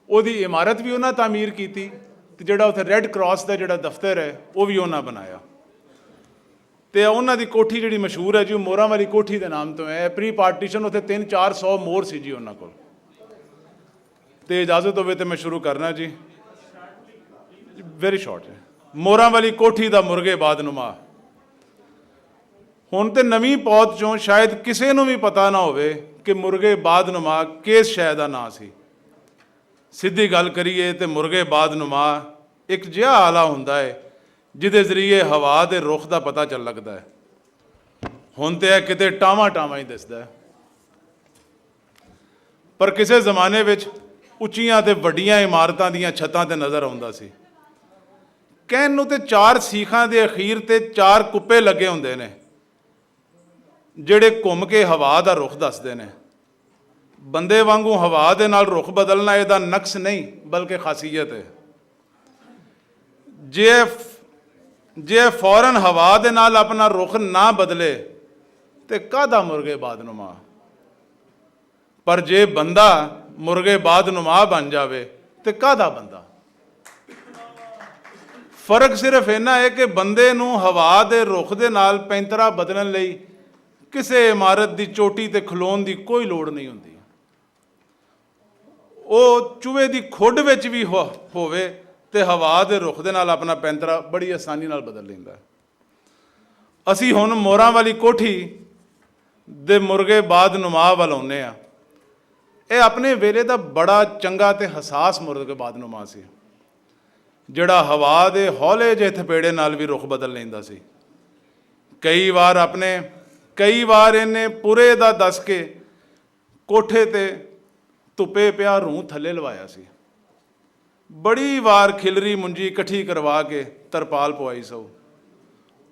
ਉਹਦੀ ਇਮਾਰਤ ਵੀ ਉਹਨਾਂ ਤਾਮੀਰ ਕੀਤੀ, ਤੇ ਜਿਹੜਾ ਉੱਥੇ ਰੈੱਡ ਕਰਾਸ ਦਾ ਜਿਹੜਾ ਦਫ਼ਤਰ ਹੈ ਉਹ ਵੀ ਉਹਨਾਂ ਬਣਾਇਆ। ਤੇ ਉਹਨਾਂ ਦੀ ਕੋਠੀ ਜਿਹੜੀ ਮਸ਼ਹੂਰ ਹੈ ਜੀ ਉਹ ਮੋਰਾਂ ਵਾਲੀ ਕੋਠੀ ਦੇ ਨਾਮ ਤੋਂ ਹੈ। ਪ੍ਰੀ ਪਾਰਟੀਸ਼ਨ ਉੱਥੇ 300-400 ਮੋਰ ਸੀ ਜੀ ਉਹਨਾਂ ਕੋਲ। ਤੇ ਇਜਾਜ਼ਤ ਹੋਵੇ ਤੇ ਮੈਂ ਸ਼ੁਰੂ ਕਰਨਾ ਜੀ, ਵੈਰੀ ਸ਼ਾਰਟ ਹੈ। ਮੋਰਾਂ ਵਾਲੀ ਕੋਠੀ ਦਾ ਮੁਰਗੇ ਬਾਦਨੁਮਾ। ਹੁਣ ਤੇ ਨਵੀਂ ਪੌਦ ਚੋਂ ਸ਼ਾਇਦ ਕਿਸੇ ਨੂੰ ਵੀ ਪਤਾ ਨਾ ਹੋਵੇ ਕਿ ਮੁਰਗੇ ਬਾਦਨੁਮਾ ਕਿਸ ਸ਼ੈ ਦਾ ਨਾਂ ਸੀ। ਸਿੱਧੀ ਗੱਲ ਕਰੀਏ ਤੇ ਮੁਰਗੇ ਬਾਦਨੁਮਾ ਇੱਕ ਜਿਹਾ ਆਲਾ ਹੁੰਦਾ ਹੈ ਜਿਹਦੇ ਜ਼ਰੀਏ ਹਵਾ ਦੇ ਰੁੱਖ ਦਾ ਪਤਾ ਚੱਲ ਲੱਗਦਾ ਹੈ। ਹੁਣ ਤੇ ਇਹ ਕਿਤੇ ਟਾਵਾਂ ਟਾਵਾਂ ਹੀ ਦਿਸਦਾ ਹੈ, ਪਰ ਕਿਸੇ ਜ਼ਮਾਨੇ ਵਿੱਚ ਉੱਚੀਆਂ ਤੇ ਵੱਡੀਆਂ ਇਮਾਰਤਾਂ ਦੀਆਂ ਛੱਤਾਂ ਤੇ ਨਜ਼ਰ ਆਉਂਦਾ ਸੀ। ਕਹਿਣ ਨੂੰ ਤੇ 4 ਸੀਖਾਂ ਦੇ ਅਖੀਰ ਤੇ 4 ਕੁੱਪੇ ਲੱਗੇ ਹੁੰਦੇ ਨੇ ਜਿਹੜੇ ਘੁੰਮ ਕੇ ਹਵਾ ਦਾ ਰੁੱਖ ਦੱਸਦੇ ਨੇ। ਬੰਦੇ ਵਾਂਗੂ ਹਵਾ ਦੇ ਨਾਲ ਰੁੱਖ ਬਦਲਣਾ ਇਹਦਾ ਨਕਸ ਨਹੀਂ ਬਲਕਿ ਖਾਸੀਅਤ ਹੈ। ਜੇ ਫੌਰਨ ਹਵਾ ਦੇ ਨਾਲ ਆਪਣਾ ਰੁੱਖ ਨਾ ਬਦਲੇ ਤੇ ਕਾਹਦਾ ਮੁਰਗੇ ਬਾਦਨੁਮਾ। ਪਰ ਜੇ ਬੰਦਾ ਮੁਰਗੇ ਬਾਦਨੁਮਾ ਬਣ ਜਾਵੇ ਤੇ ਕਾਹਦਾ ਬੰਦਾ। ਫਰਕ ਸਿਰਫ ਇੰਨਾ ਹੈ ਕਿ ਬੰਦੇ ਨੂੰ ਹਵਾ ਦੇ ਰੁੱਖ ਦੇ ਨਾਲ ਪੈਂਤਰਾ ਬਦਲਣ ਲਈ ਕਿਸੇ ਇਮਾਰਤ ਦੀ ਚੋਟੀ ਤੇ ਖਲੋਣ ਦੀ ਕੋਈ ਲੋੜ ਨਹੀਂ ਹੁੰਦੀ। ਉਹ ਚੂਹੇ ਦੀ ਖੁੱਡ ਵਿੱਚ ਵੀ ਹੋਵੇ ਤੇ ਹਵਾ ਦੇ ਰੁੱਖ ਦੇ ਨਾਲ ਆਪਣਾ ਪੈਂਤਰਾ ਬੜੀ ਆਸਾਨੀ ਨਾਲ ਬਦਲ ਲੈਂਦਾ। ਅਸੀਂ ਹੁਣ ਮੋਰਾਂ ਵਾਲੀ ਕੋਠੀ ਦੇ ਮੁਰਗੇ ਬਾਦਨੁਮਾ ਵੱਲ ਆਉਂਦੇ ਹਾਂ। ਇਹ ਆਪਣੇ ਵੇਲੇ ਦਾ ਬੜਾ ਚੰਗਾ ਤੇ ਹਸਾਸ ਮੁਰਗੇ ਬਾਦਨੁਮਾ ਸੀ, ਜਿਹੜਾ ਹਵਾ ਦੇ ਹੌਲੇ ਜਿਹੇ ਥਪੇੜੇ ਨਾਲ ਵੀ ਰੁੱਖ ਬਦਲ ਲੈਂਦਾ ਸੀ। ਕਈ ਵਾਰ ਇਹਨੇ ਪੂਰੇ ਦਾ ਦੱਸ ਕੇ ਕੋਠੇ ਤੇ ਧੁੱਪੇ ਪਿਆ ਰੂੰ ਥੱਲੇ ਲਵਾਇਆ ਸੀ। ਬੜੀ ਵਾਰ ਖਿਲਰੀ ਮੁੰਜੀ ਇਕੱਠੀ ਕਰਵਾ ਕੇ ਤਰਪਾਲ ਪਵਾਈ ਸੋ।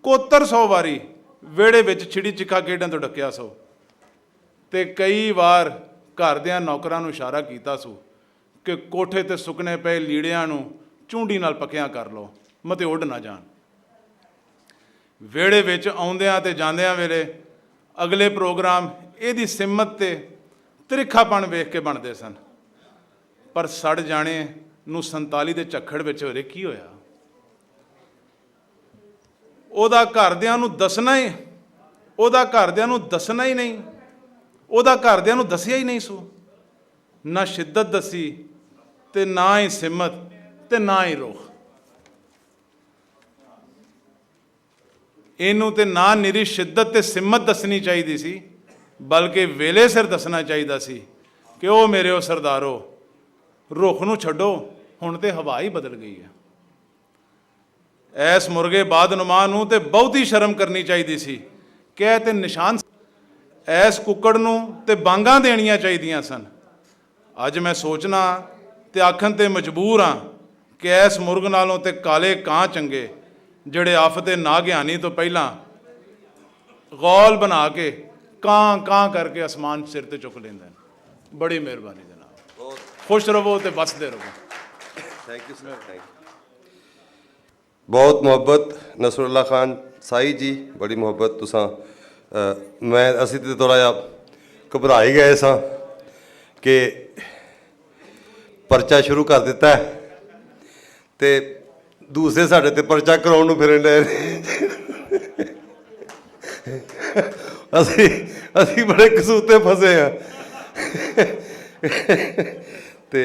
7100 ਵਾਰੀ ਵਿਹੜੇ ਵਿੱਚ ਛਿੜੀ ਚਿੱਕਾ ਖੇਡਣ ਤੋਂ ਡੱਕਿਆ ਸੋ। ਤੇ ਕਈ ਵਾਰ ਘਰ ਦਿਆਂ ਨੌਕਰਾਂ ਨੂੰ ਇਸ਼ਾਰਾ ਕੀਤਾ ਸੋ ਕਿ ਕੋਠੇ ਤੇ ਸੁੱਕਣੇ ਪਏ ਲੀੜਿਆਂ ਨੂੰ ਝੂੰਡੀ ਨਾਲ ਪੱਕਿਆਂ ਕਰ ਲਓ, ਮਤੇ ਉੱਡ ਨਾ ਜਾਣ। ਵਿਹੜੇ ਵਿੱਚ ਆਉਂਦਿਆਂ ਤੇ ਜਾਂਦਿਆਂ ਵੇਲੇ ਅਗਲੇ ਪ੍ਰੋਗਰਾਮ ਇਹਦੀ ਸਿਮਤ ਤੇ ਤ੍ਰਿਖਾਪਣ ਵੇਖ ਕੇ ਬਣਦੇ ਸਨ। ਪਰ ਸੜ ਜਾਣੇ ਨੂੰ 47 ਦੇ ਝੱਖੜ ਵਿੱਚ ਹੋਰੇ ਕੀ ਹੋਇਆ? ਉਹਦਾ ਘਰਦਿਆਂ ਨੂੰ ਦੱਸਣਾ ਹੀ ਨਹੀਂ, ਉਹਦਾ ਘਰਦਿਆਂ ਨੂੰ ਦੱਸਿਆ ਹੀ ਨਹੀਂ ਸੋ। ਨਾ ਸ਼ਿੱਦਤ ਦੱਸੀ ਤੇ ਨਾ ਹੀ ਸਿਮਤ ਤੇ ਨਾ ਹੀ ਰੋਖ। ਇਹਨੂੰ ਤੇ ਨਾ ਨਿਰੀ ਸ਼ਿੱਦਤ ਤੇ ਸਿਮਤ ਦੱਸਣੀ ਚਾਹੀਦੀ ਸੀ, ਬਲਕਿ ਵੇਲੇ ਸਿਰ ਦੱਸਣਾ ਚਾਹੀਦਾ ਸੀ ਕਿ ਉਹ ਮੇਰਿਓ ਸਰਦਾਰੋ, ਰੁੱਖ ਨੂੰ ਛੱਡੋ, ਹੁਣ ਤੇ ਹਵਾ ਹੀ ਬਦਲ ਗਈ ਹੈ। ਐਸ ਮੁਰਗੇ ਬਾਦਨੁਮਾ ਨੂੰ ਤੇ ਬਹੁਤੀ ਸ਼ਰਮ ਕਰਨੀ ਚਾਹੀਦੀ ਸੀ। ਕਹਿ ਤੇ ਨਿਸ਼ਾਨ ਐਸ ਕੁੱਕੜ ਨੂੰ ਤੇ ਬਾਂਗਾਂ ਦੇਣੀਆਂ ਚਾਹੀਦੀਆਂ ਸਨ। ਅੱਜ ਮੈਂ ਸੋਚਣਾ ਤੇ ਆਖਣ ਤੇ ਮਜਬੂਰ ਹਾਂ ਕਿ ਐਸ ਮੁਰਗ ਨਾਲੋਂ ਤੇ ਕਾਲੇ ਕਾਂ ਚੰਗੇ, ਜਿਹੜੇ ਆਫਤੇ ਨਾਗਿਆਨੀ ਤੋਂ ਪਹਿਲਾਂ ਗੌਲ ਬਣਾ ਕੇ ਕਾਂ ਕਾਂ ਕਰਕੇ ਅਸਮਾਨ ਸਿਰ ਤੇ ਚੁੱਕ ਲੈਂਦੇ ਨੇ। ਬੜੀ ਮਿਹਰਬਾਨੀ ਜਨਾਬ, ਖੁਸ਼ ਰਹੋ ਤੇ ਵਸਦੇ ਰਹੋ। Thank you sir, thank you. ਬਹੁਤ ਮੁਹੱਬਤ ਨਸਰੁੱਲਾ ਖਾਨ ਸਾਈ ਜੀ, ਬੜੀ ਮੁਹੱਬਤ। ਤੁਸਾਂ ਅਸੀਂ ਤੇ ਥੋੜ੍ਹਾ ਜਿਹਾ ਘਬਰਾ ਹੀ ਗਏ ਸਾਂ ਕਿ ਪਰਚਾ ਸ਼ੁਰੂ ਕਰ ਦਿੱਤਾ ਤੇ ਦੂਸਰੇ ਸਾਡੇ ਤੇ ਪਰਚਾ ਕਰਾਉਣ ਨੂੰ ਫਿਰਨ ਡਏ ਨੇ। ਅਸੀਂ ਬੜੇ ਕਸੂਤੇ ਫਸੇ ਆ ਤੇ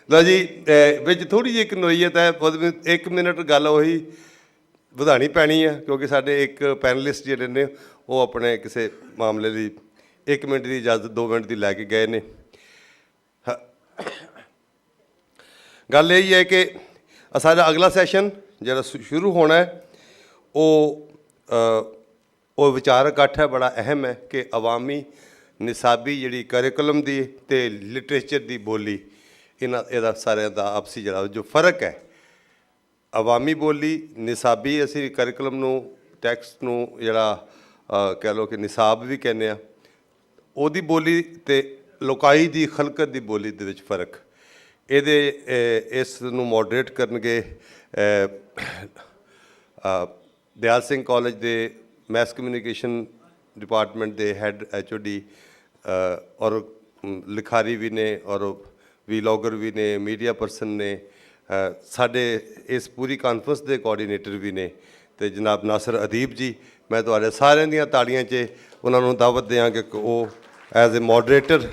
ਲਓ ਜੀ, ਵਿੱਚ ਥੋੜ੍ਹੀ ਜਿਹੀ ਇੱਕ ਨੋਈਅਤ ਹੈ। 1 ਮਿੰਟ ਗੱਲ ਉਹੀ ਵਧਾਉਣੀ ਪੈਣੀ ਹੈ, ਕਿਉਂਕਿ ਸਾਡੇ ਇੱਕ ਪੈਨਲਿਸਟ ਜਿਹੜੇ ਨੇ ਉਹ ਆਪਣੇ ਕਿਸੇ ਮਾਮਲੇ ਲਈ 1 ਮਿੰਟ ਦੀ ਇਜਾਜ਼ਤ 2 ਮਿੰਟ ਦੀ ਲੈ ਕੇ ਗਏ ਨੇ। ਗੱਲ ਇਹ ਹੈ ਕਿ ਸਾਡਾ ਅਗਲਾ ਸੈਸ਼ਨ ਜਿਹੜਾ ਸ਼ੁਰੂ ਹੋਣਾ ਹੈ ਉਹ ਵਿਚਾਰ ਇਕੱਠ ਹੈ, ਬੜਾ ਅਹਿਮ ਹੈ ਕਿ ਅਵਾਮੀ ਨਿਸਾਬੀ ਜਿਹੜੀ ਕਰਿਕੂਲਮ ਦੀ ਅਤੇ ਲਿਟਰੇਚਰ ਦੀ ਬੋਲੀ, ਇਹਦਾ ਸਾਰਿਆਂ ਦਾ ਆਪਸੀ ਜਿਹੜਾ ਜੋ ਫਰਕ ਹੈ, ਅਵਾਮੀ ਬੋਲੀ ਨਿਸਾਬੀ, ਅਸੀਂ ਕਰਿਕੂਲਮ ਨੂੰ ਟੈਕਸਟ ਨੂੰ ਜਿਹੜਾ ਕਹਿ ਲਓ ਕਿ ਨਿਸਾਬ ਵੀ ਕਹਿੰਦੇ ਹਾਂ, ਉਹਦੀ ਬੋਲੀ ਅਤੇ ਲੋਕਾਈ ਦੀ ਖਲਕਤ ਦੀ ਬੋਲੀ ਦੇ ਵਿੱਚ ਫਰਕ। ਇਸ ਨੂੰ ਮੋਡਰੇਟ ਕਰਨਗੇ ਦਿਆਲ ਸਿੰਘ ਕਾਲਜ ਦੇ ਮੈਸ ਕਮਿਊਨੀਕੇਸ਼ਨ ਡਿਪਾਰਟਮੈਂਟ ਦੇ ਹੈੱਡ HOD ਔਰ ਲਿਖਾਰੀ ਵੀ ਨੇ ਔਰ ਵੀਲੋਗਰ ਵੀ ਨੇ, ਮੀਡੀਆ ਪਰਸਨ ਨੇ, ਸਾਡੇ ਇਸ ਪੂਰੀ ਕਾਨਫਰੰਸ ਦੇ ਕੋਆਰਡੀਨੇਟਰ ਵੀ ਨੇ, ਅਤੇ ਜਨਾਬ ਨਾਸਰ ਅਦੀਬ ਜੀ। ਮੈਂ ਤੁਹਾਡੇ ਸਾਰਿਆਂ ਦੀਆਂ ਤਾੜੀਆਂ 'ਚ ਉਹਨਾਂ ਨੂੰ ਦਾਵਤ ਦਿਆਂ ਕਿ ਉਹ ਐਜ਼ ਏ ਮੋਡਰੇਟਰ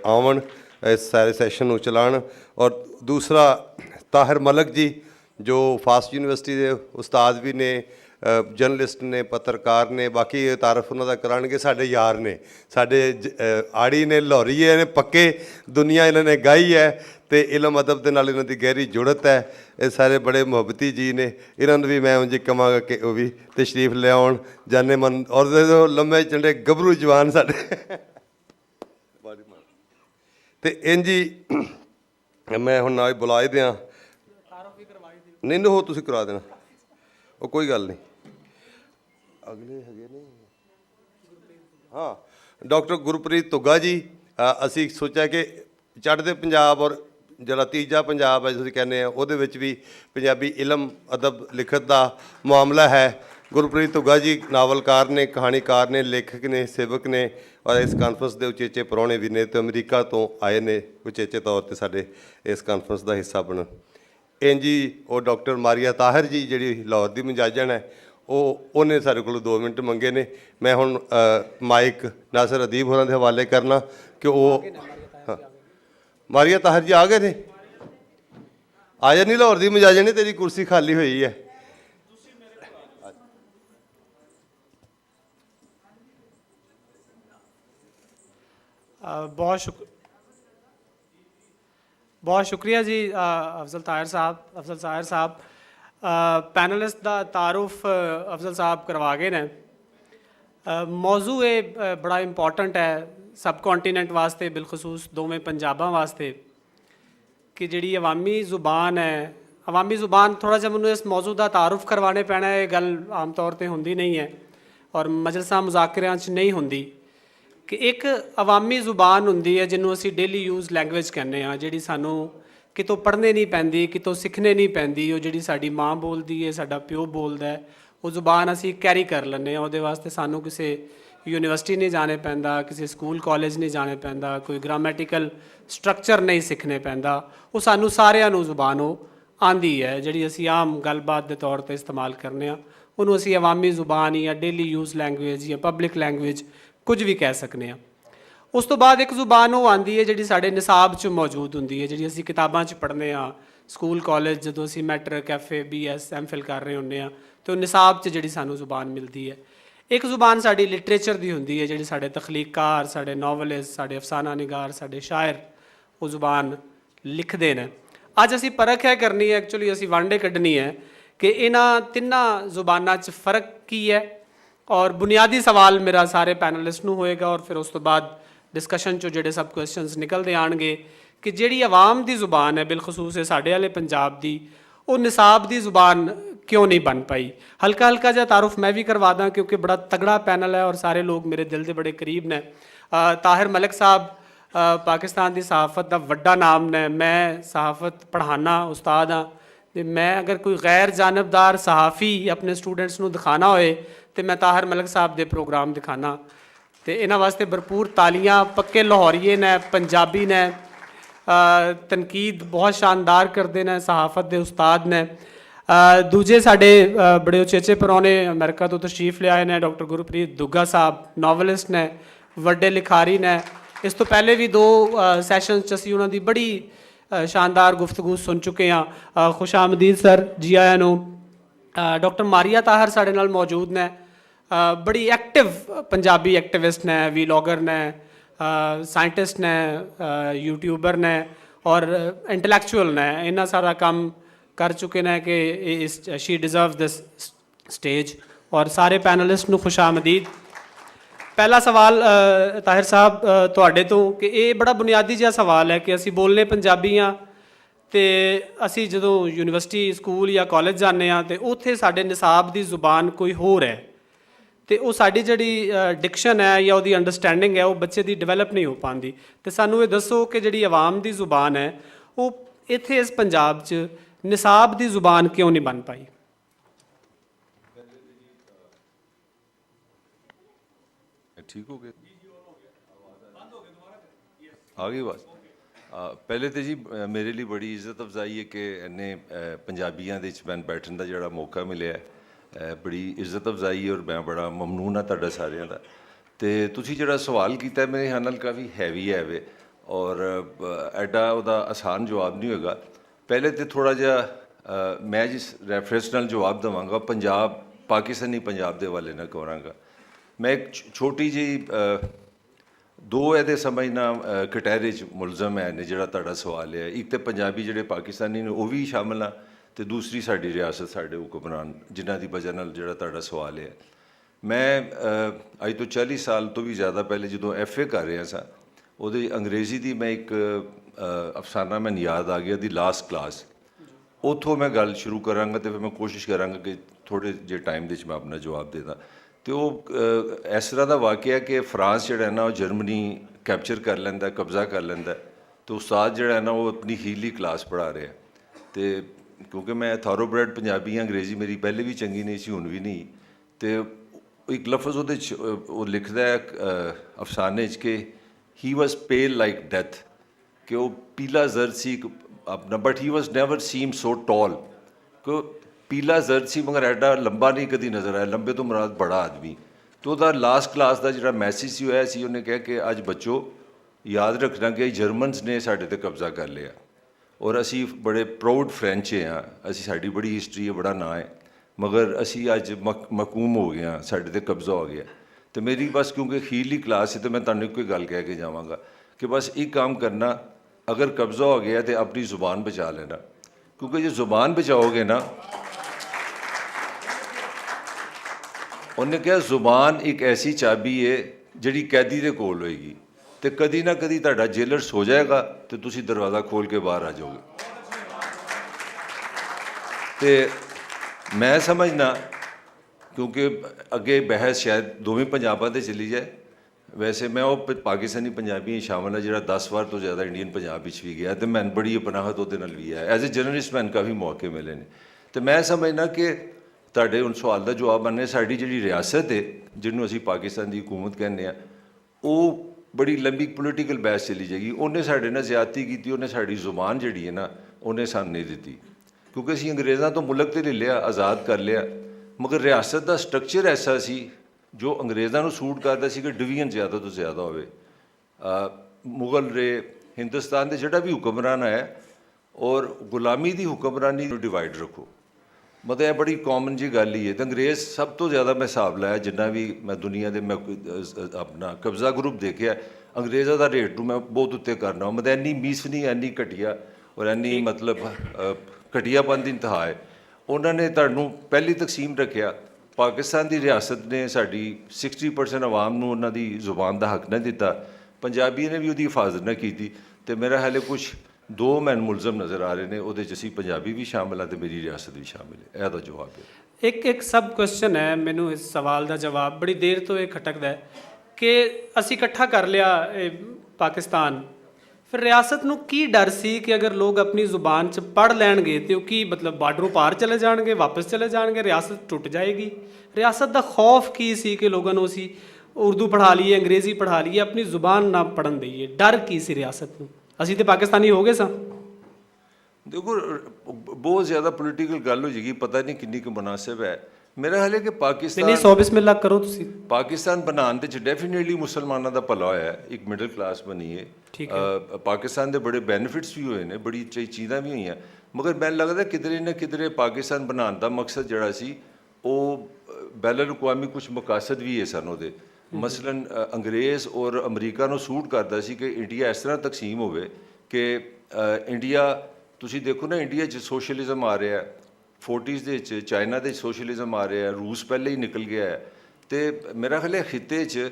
ਆਉਣ, ਇਸ ਸਾਰੇ ਸੈਸ਼ਨ ਨੂੰ ਚਲਾਉਣ। ਔਰ ਦੂਸਰਾ ਤਾਹਿਰ ਮਲਕ ਜੀ, ਜੋ ਫਾਸਟ ਯੂਨੀਵਰਸਿਟੀ ਦੇ ਉਸਤਾਦ ਵੀ ਨੇ, ਜਰਨਲਿਸਟ ਨੇ, ਪੱਤਰਕਾਰ ਨੇ, ਬਾਕੀ ਤਾਰਫ ਉਹਨਾਂ ਦਾ ਕਰਾਂਗੇ। ਸਾਡੇ ਯਾਰ ਨੇ, ਸਾਡੇ ਆੜੀ ਨੇ, ਲਾਹੌਰੀਏ ਨੇ ਪੱਕੇ, ਦੁਨੀਆ ਇਹਨਾਂ ਨੇ ਗਾਈ ਹੈ ਅਤੇ ਇਲਮ ਅਦਬ ਦੇ ਨਾਲ ਇਹਨਾਂ ਦੀ ਗਹਿਰੀ ਜੁੜਤ ਹੈ। ਇਹ ਸਾਰੇ ਬੜੇ ਮੁਹੱਬਤੀ ਜੀ ਨੇ, ਇਹਨਾਂ ਨੂੰ ਵੀ ਮੈਂ ਉਂਝ ਕਹਾਂਗਾ ਕਿ ਉਹ ਵੀ ਤਸ਼ਰੀਫ ਲਿਆਉਣ। ਜਾਨੇ ਮਨ ਔਰ ਲੰਮੇ ਚੰਡੇ ਗੱਭਰੂ ਜਵਾਨ ਸਾਡੇ ਅਤੇ ਇੰਝ ਹੀ ਮੈਂ ਹੁਣ ਨਾਲ ਬੁਲਾ ਹੀ ਦਿਆਂ। ਨਹੀਂ ਉਹ ਤੁਸੀਂ ਕਰਾ ਦੇਣਾ, ਉਹ ਕੋਈ ਗੱਲ ਨਹੀਂ। ਅਗਲੇ ਹੈਗੇ ਨੇ, ਹਾਂ, ਡਾਕਟਰ ਗੁਰਪ੍ਰੀਤ ਧੁੱਗਾ ਜੀ। ਅਸੀਂ ਸੋਚਿਆ ਕਿ ਚੜ੍ਹਦੇ ਪੰਜਾਬ ਔਰ ਜਿਹੜਾ ਤੀਜਾ ਪੰਜਾਬ ਹੈ ਤੁਸੀਂ ਕਹਿੰਦੇ ਆ, ਉਹਦੇ ਵਿੱਚ ਵੀ ਪੰਜਾਬੀ ਇਲਮ ਅਦਬ ਲਿਖਤ ਦਾ ਮਾਮਲਾ ਹੈ। ਗੁਰਪ੍ਰੀਤ ਧੁੱਗਾ ਜੀ ਨਾਵਲਕਾਰ ਨੇ, ਕਹਾਣੀਕਾਰ ਨੇ, ਲੇਖਕ ਨੇ, ਸੇਵਕ ਨੇ ਔਰ ਇਸ ਕਾਨਫਰੰਸ ਦੇ ਉਚੇਚੇ ਪ੍ਰਾਹੁਣੇ ਵੀ ਨੇ, ਅਤੇ ਅਮਰੀਕਾ ਤੋਂ ਆਏ ਨੇ ਉਚੇਚੇ ਤੌਰ 'ਤੇ ਸਾਡੇ ਇਸ ਕਾਨਫਰੰਸ ਦਾ ਹਿੱਸਾ ਬਣਨ। ਇੰਝ ਹੀ ਉਹ ਡਾਕਟਰ ਮਾਰੀਆ ਤਾਹਿਰ ਜੀ, ਜਿਹੜੀ ਲਾਹੌਰ ਦੀ ਮਜਾਜਣ ਹੈ, ਉਹਨੇ ਸਾਡੇ ਕੋਲੋਂ 2 ਮਿੰਟ ਮੰਗੇ ਨੇ। ਮੈਂ ਹੁਣ ਮਾਈਕ ਨਾਸਰ ਅਦੀਬ ਹੋਰਾਂ ਦੇ ਹਵਾਲੇ ਕਰਨਾ ਕਿ ਉਹ ਮਾਰੀਆ ਤਾਹਿਰ ਜੀ ਆ ਗਏ ਨੇ। ਆ ਜਾ, ਨਹੀਂ ਲਾਹੌਰ ਦੀ ਮਜਾਜਣ ਨੇ, ਤੇਰੀ ਕੁਰਸੀ ਖਾਲੀ ਹੋਈ ਹੈ। बहुत बहुत शुक्रिया जी अफजल ताहिर साहब पैनलिस्ट का तारुफ अफजल साहब करवा गए ने। मौजू ये बड़ा इंपॉर्टेंट है सब कॉन्टीनेंट वास्ते, बिलखसूस दोवें पंजाबां वास्ते, कि जिहड़ी अवामी ज़ुबान है, अवामी ज़ुबान थोड़ा जिहा मैनूं इस मौजू का तारुफ करवाने पैना है। ये गल आम तौर पर होंदी नहीं है और मजलिसां मुज़ाकरियां च नहीं होंदी कि एक अवामी ज़ुबान हुंदी है जिन्हों असी डेली यूज़ लैंगुएज कहने हाँ, जिहड़ी सानू कितों पढ़ने नहीं पैंदी, कितों सिखने नहीं पैंदी। वो जिहड़ी साडी माँ बोलदी है, साडा प्यो बोलदा है, वो ज़ुबान असी कैरी कर लैंदे हां। उहदे वास्ते सानू किसी यूनिवर्सिटी नहीं जाने पैंदा, किसी स्कूल कॉलेज नहीं जाने पैंदा, कोई ग्रामैटिकल स्ट्रक्चर नहीं सीखने पैंदा। वो सानू सारिआं नूं ज़ुबान वो आंदी है, जिहड़ी असी आम गलबात के तौर पर इस्तेमाल करने हाँ। उहनूं असी अवामी ज़ुबान या डेली यूज़ लैंगुएज या पब्लिक लैंगुएज कुछ भी कह सकते हैं। उस तो बाद एक ज़ुबान वो आती है जिहड़ी साडे निसाब च मौजूद होंदी है, जिहड़ी असी किताबां च पढ़ने हाँ, स्कूल कॉलेज जदों असी मैट्रिक FA BS MPhil कर रहे होंदे हाँ, तो निसाब च जिहड़ी सानू ज़ुबान मिलती है। एक ज़ुबान साडी लिटरेचर दी होंदी है, जिहड़ी साडे तखलीकार, साडे नॉवलिस्ट, साडे अफसाना निगार, साडे शायर वो ज़ुबान लिखते हैं। अज असी परख है करनी है, एक्चुअली असी वांडे कड्ढनी है कि इन्हां तिन्नां ज़ुबानां च फ़र्क की है। और बुनियादी सवाल मेरा सारे पैनलिस्ट नूं होएगा और फिर उस तो बाद डिस्कशन चो जिहड़े सब क्वेश्चनस निकलते आएंगे कि जिहड़ी आवाम दी ज़ुबान है, बिलखसूस है साडे वाले पंजाब दी, वो निसाब दी ज़ुबान क्यों नहीं बन पाई। हल्का हल्का जिहा तारुफ मैं भी करवा दा क्योंकि बड़ा तगड़ा पैनल है और सारे लोग मेरे दिल के बड़े करीब ने। ताहिर मलिक साहब पाकिस्तान की सहाफत का वड्डा नाम ने, मैं सहाफत पढ़ाना उस्ताद हाँ, तो मैं अगर कोई गैर जानबदार सहाफ़ी अपने स्टूडेंट्स नूं दिखाना होए तो मैं ताहिर मलिक साहब के प्रोग्राम दिखाना। तो इन्हां वास्ते भरपूर तालियां, पक्के लाहौरीए ने, पंजाबी ने, तनकीद बहुत शानदार करते हैं, सहाफत के उस्ताद ने। दूजे साडे बड़े उचेचे परौने अमेरिका तो तशरीफ ले आए ने, डॉक्टर गुरप्रीत दुग्गा साहब नॉवलिस्ट ने, वड्डे लिखारी ने। इस तो पहले भी 2 सैशन च असीं उन्हां दी बड़ी शानदार गुफ्तगू सुन चुके हाँ। खुश आमदीद सर, जी आया नूं। डॉक्टर मारिया ताहर साडे नाल मौजूद ने, बड़ी एक्टिव पंजाबी एक्टिविस्ट ने, वीलॉगर ने, साइंटिस्ट ने, यूट्यूबर ने और इंटलैक्चुअल ने। इन्ना सारा काम कर चुके हैं कि शी डिज़र्व दिस स्टेज। और सारे पैनलिस्ट नूं खुश आमदीद। पहला सवाल ताहिर साहब तुहाडे तो कि ये बड़ा बुनियादी जिहा सवाल है कि असी बोलने पंजाबी हाँ, तो असी जदों यूनिवर्सिटी स्कूल या कॉलेज जाने हाँ तो उत्थे साडे निसाब की ज़ुबान कोई होर है, तो वो साडी जिहड़ी डिक्शन है या उसकी अंडरस्टैंडिंग है वो बच्चे की डिवेलप नहीं हो पाती। तो सानू ये दसो कि जिहड़ी आवाम की ज़ुबान है वो इत्थे इस पंजाब च निसाब की ज़ुबान क्यों नहीं बन पाई। ठीक हो गया, आ गई बात। पहले तो जी मेरे लिए बड़ी इज्जत अफजाई है कि इन्ने पंजाबियों के मैं बैठने का जोड़ा मौका मिले, बड़ी इज्जत अफजाई है और मैं बड़ा ममनून हाँ तुहाडा सारिਆਂ ਦਾ। तो तुसीं जिहड़ा सवाल किया मेरे ख्याल नाल काफ़ी हैवी है वे और एडा उहदा आसान जवाब नहीं होगा। पहले तो थोड़ा जिहा मैं जिस रैफरेंस नाल जवाब देवांगा पंजाब पाकिस्तानी पंजाब के हवाले नाल करांगा। मैं एक छोटी जी 2 ਇਹਦੇ समझना कटहरे मुलजम है ने ਜਿਹੜਾ ਤੁਹਾਡਾ सवाल है। एक तो पंजाबी ਜਿਹੜੇ पाकिस्तानी ने वो भी शामिल हाँ, तो दूसरी साडी रियासत साडे हुक्मरान जिन्हां दी वजह नाल ਜਿਹੜਾ ਤੁਹਾਡਾ सवाल है। मैं अज तो 40 साल तो भी ज़्यादा पहले जो FA कर रहा सा ਉਹਦੇ अंग्रेज़ी की मैं एक अफसाना मैनूं याद आ गया दी लास्ट क्लास, ਉੱਥੋਂ मैं गल शुरू करांगा तो फिर मैं कोशिश करांगा कि थोड़े जे टाइम दे मैं अपना जवाब देता। तो इस तरह का वाक़या कि फ्रांस जो है ना वो जर्मनी कैप्चर कर लैंदा, कब्जा कर लैंदा, तो उस्ताद जो है ना वो अपनी हीली क्लास पढ़ा रहे हैं। तो क्योंकि मैं थॉरोब्रेड पंजाबी अंग्रेज़ी मेरी पहले भी चंगी नहीं सी, हुण भी नहीं, तो एक लफ्ज़ वो लिखता है अफसाने कि he was pale like death, कि वो पीला जर्द सी अपना, but he was never seem so tall, कि पीला जर्द सी मगर एडा लंबा नहीं कभी नज़र आया, लंबे तो मुराद बड़ा आदमी। तो वह लास्ट क्लास का जो मैसेज सी होया सी उन्हें कहा कि अज बच्चों याद रखना कि जर्मनस ने साढ़े ते कब्जा कर लिया और असी बड़े प्राउड फ्रेंच हाँ, असी साड़ी बड़ी हिस्टरी है, बड़ा ना है, मगर असी अज मकूम हो गए हाँ, साढ़े ते कब्जा हो गया। तो मेरी बस क्योंकि खीरली क्लास है तो मैं तुहानूं कोई गल कह के जावांगा कि बस एक काम करना, अगर कब्ज़ा हो गया तो अपनी ज़ुबान बचा लेना, क्योंकि जो ज़ुबान बचाओगे ना, उन्हें कहा ज़ुबान एक ऐसी चाबी है जिहड़ी कैदी दे कोल होएगी, तो कदी ना कदी तुहाडा जेलर सो जाएगा तो तुसी दरवाज़ा खोल के बाहर आ जाओगे। तो मैं समझना, क्योंकि अगे बहस शायद दोवें पंजाबां ते चली जाए, वैसे मैं वो पाकिस्तानी पंजाबी शामिल है जिहड़ा 10 बार तो ज़्यादा इंडियन पंजाब विच भी गया, तो मैं बड़ी अपनाहत उहदे नाल भी है। एज ए जर्नलिस्ट मैंने काफ़ी मौके मिले ने, तो मैं समझना कि तुहाडे हुण सवाल दा जवाब बनने साडी जिहड़ी रियासत है जिन्होंने असीं पाकिस्तान की हुकूमत कहने आ, वो बड़ी लंबी पोलीटिकल बहस चली जाएगी। उन्हें साडे नाल ज़्यादती की, उन्हें साडी जुबान जिहड़ी है ना उन्हें सानूं नहीं दित्ती, क्योंकि असीं अंग्रेज़ां तो मुल्क तो ले लिया, आज़ाद कर लिया, मगर रियासत का स्ट्रक्चर ऐसा सी जो अंग्रेज़ां नूं सूट करदा सी कि डिवीजन ज़्यादा तो ज़्यादा होवे। मुगल रे हिंदुस्तान के जिहड़ा भी हुक्मरान है और गुलामी की हुक्मरानी नूं डिवाइड रखो, मतलब यह बड़ी कॉमन जी गल ही है। तो अंग्रेज़ सब तो ज़्यादा मैं हिसाब लाया जिन्ना भी मैं दुनिया के मैं अपना कब्ज़ा ग्रुप देखिया, अंग्रेज़ों का रेट नूं मैं बहुत उत्ते करना, मतलब इन्नी मीस नहीं, इन्नी घटिया और इन्नी मतलब घटियापन की इंतहा है। उन्होंने तुहानूं पहली तकसीम रखिया, पाकिस्तान की रियासत ने साडी 60% आवाम नूं उन्हां दी जुबान का हक नहीं दिता, पंजाबी ने भी उसकी हिफाजत नहीं की, तो मेरा हाले कुछ 2 मैन मुलजम नज़र आ रहे हैं, वो असीं पंजाबी भी शामिल है तो मेरी रियासत भी शामिल है। ਇਹਦਾ जवाब है। एक सब क्वेश्चन है मैनू इस सवाल का जवाब बड़ी देर तो ये खटकदा है कि असी इकट्ठा कर लिया पाकिस्तान, फिर रियासत नूं की डर सी कि अगर लोग अपनी जुबान च पढ़ लैणगे तो की मतलब बार्डरों पार चले जाएंगे, वापस चले जाएंगे, रियासत टुट जाएगी। रियासत का खौफ की सी कि लोगों को असी उर्दू पढ़ा लीए, अंग्रेज़ी पढ़ा लीए, अपनी जुबान ना पढ़न दईए, डर की सी रियासत नूं? असी तो पाकिस्तानी हो गए सां। देखो बहुत ज़्यादा पोलीटिकल गल हो जाएगी, पता नहीं कितनी कुछ मुनासिब है। मेरा हाल है कि पाकिस्तान 100 बिस्मिल्लाह करो तुसी। पाकिस्तान बनाने च डेफिनेटली मुसलमानों का भला होया है, एक मिडल क्लास बनी है, पाकिस्तान के बड़े बेनिफिट्स भी हुए हैं, बड़ी चीज़ां भी हुई हैं, मगर मैं लगता किधरे ना किधरे पाकिस्तान बनाने का मकसद जड़ा सी वो बैनुल अक़वामी कुछ मकासद भी है सन उहदे। मसलन अंग्रेज़ और अमरीका नूं सूट करता सी कि इंडिया इस तरह तकसीम होवे कि इंडिया तुसीं देखो ना, इंडिया च सोशलिज्म आ रहा है, 40s ਦੇ ਵਿੱਚ ਚਾਈਨਾ ਦੇ ਸੋਸ਼ਲਿਜ਼ਮ ਆ ਰਿਹਾ, रूस पहले ही निकल गया है, तो मेरा ख्याल है खिते च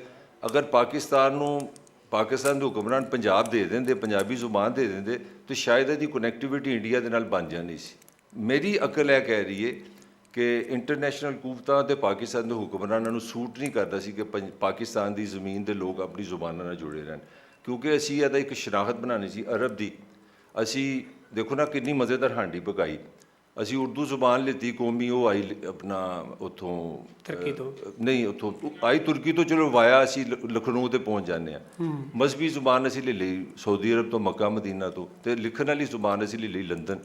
अगर पाकिस्तान के हुक्मरान पंजाब दे देंगे, पंजाबी जुबान दे देंगे, तो शायद इसकी कनैक्टिविटी इंडिया के नाल बन जानी सी। मेरी अकल है कह रही है कि इंटरनेशनल हुकूमतां ते पाकिस्तान के हुक्मरानां नूं सूट नहीं करता सी कि पाकिस्तान की ज़मीन के लोग अपनी जुबानां नाल जुड़े रहन, क्योंकि असी इहदा एक शनाखत बनानी सी अरब की। असी देखो ना कितनी मज़ेदार हांडी पकाई, असी उर्दू जुबान लीती कौमी, वो आई अपना उतों नहीं उतों आई तुर्की तो, चलो वाया असी लखनऊ तो पहुँच जाने, मजहबी जुबान असी ले ली सऊदी अरब तो, मक्का मदीना तो लिखण वाली जुबान असी ले ली लंदन।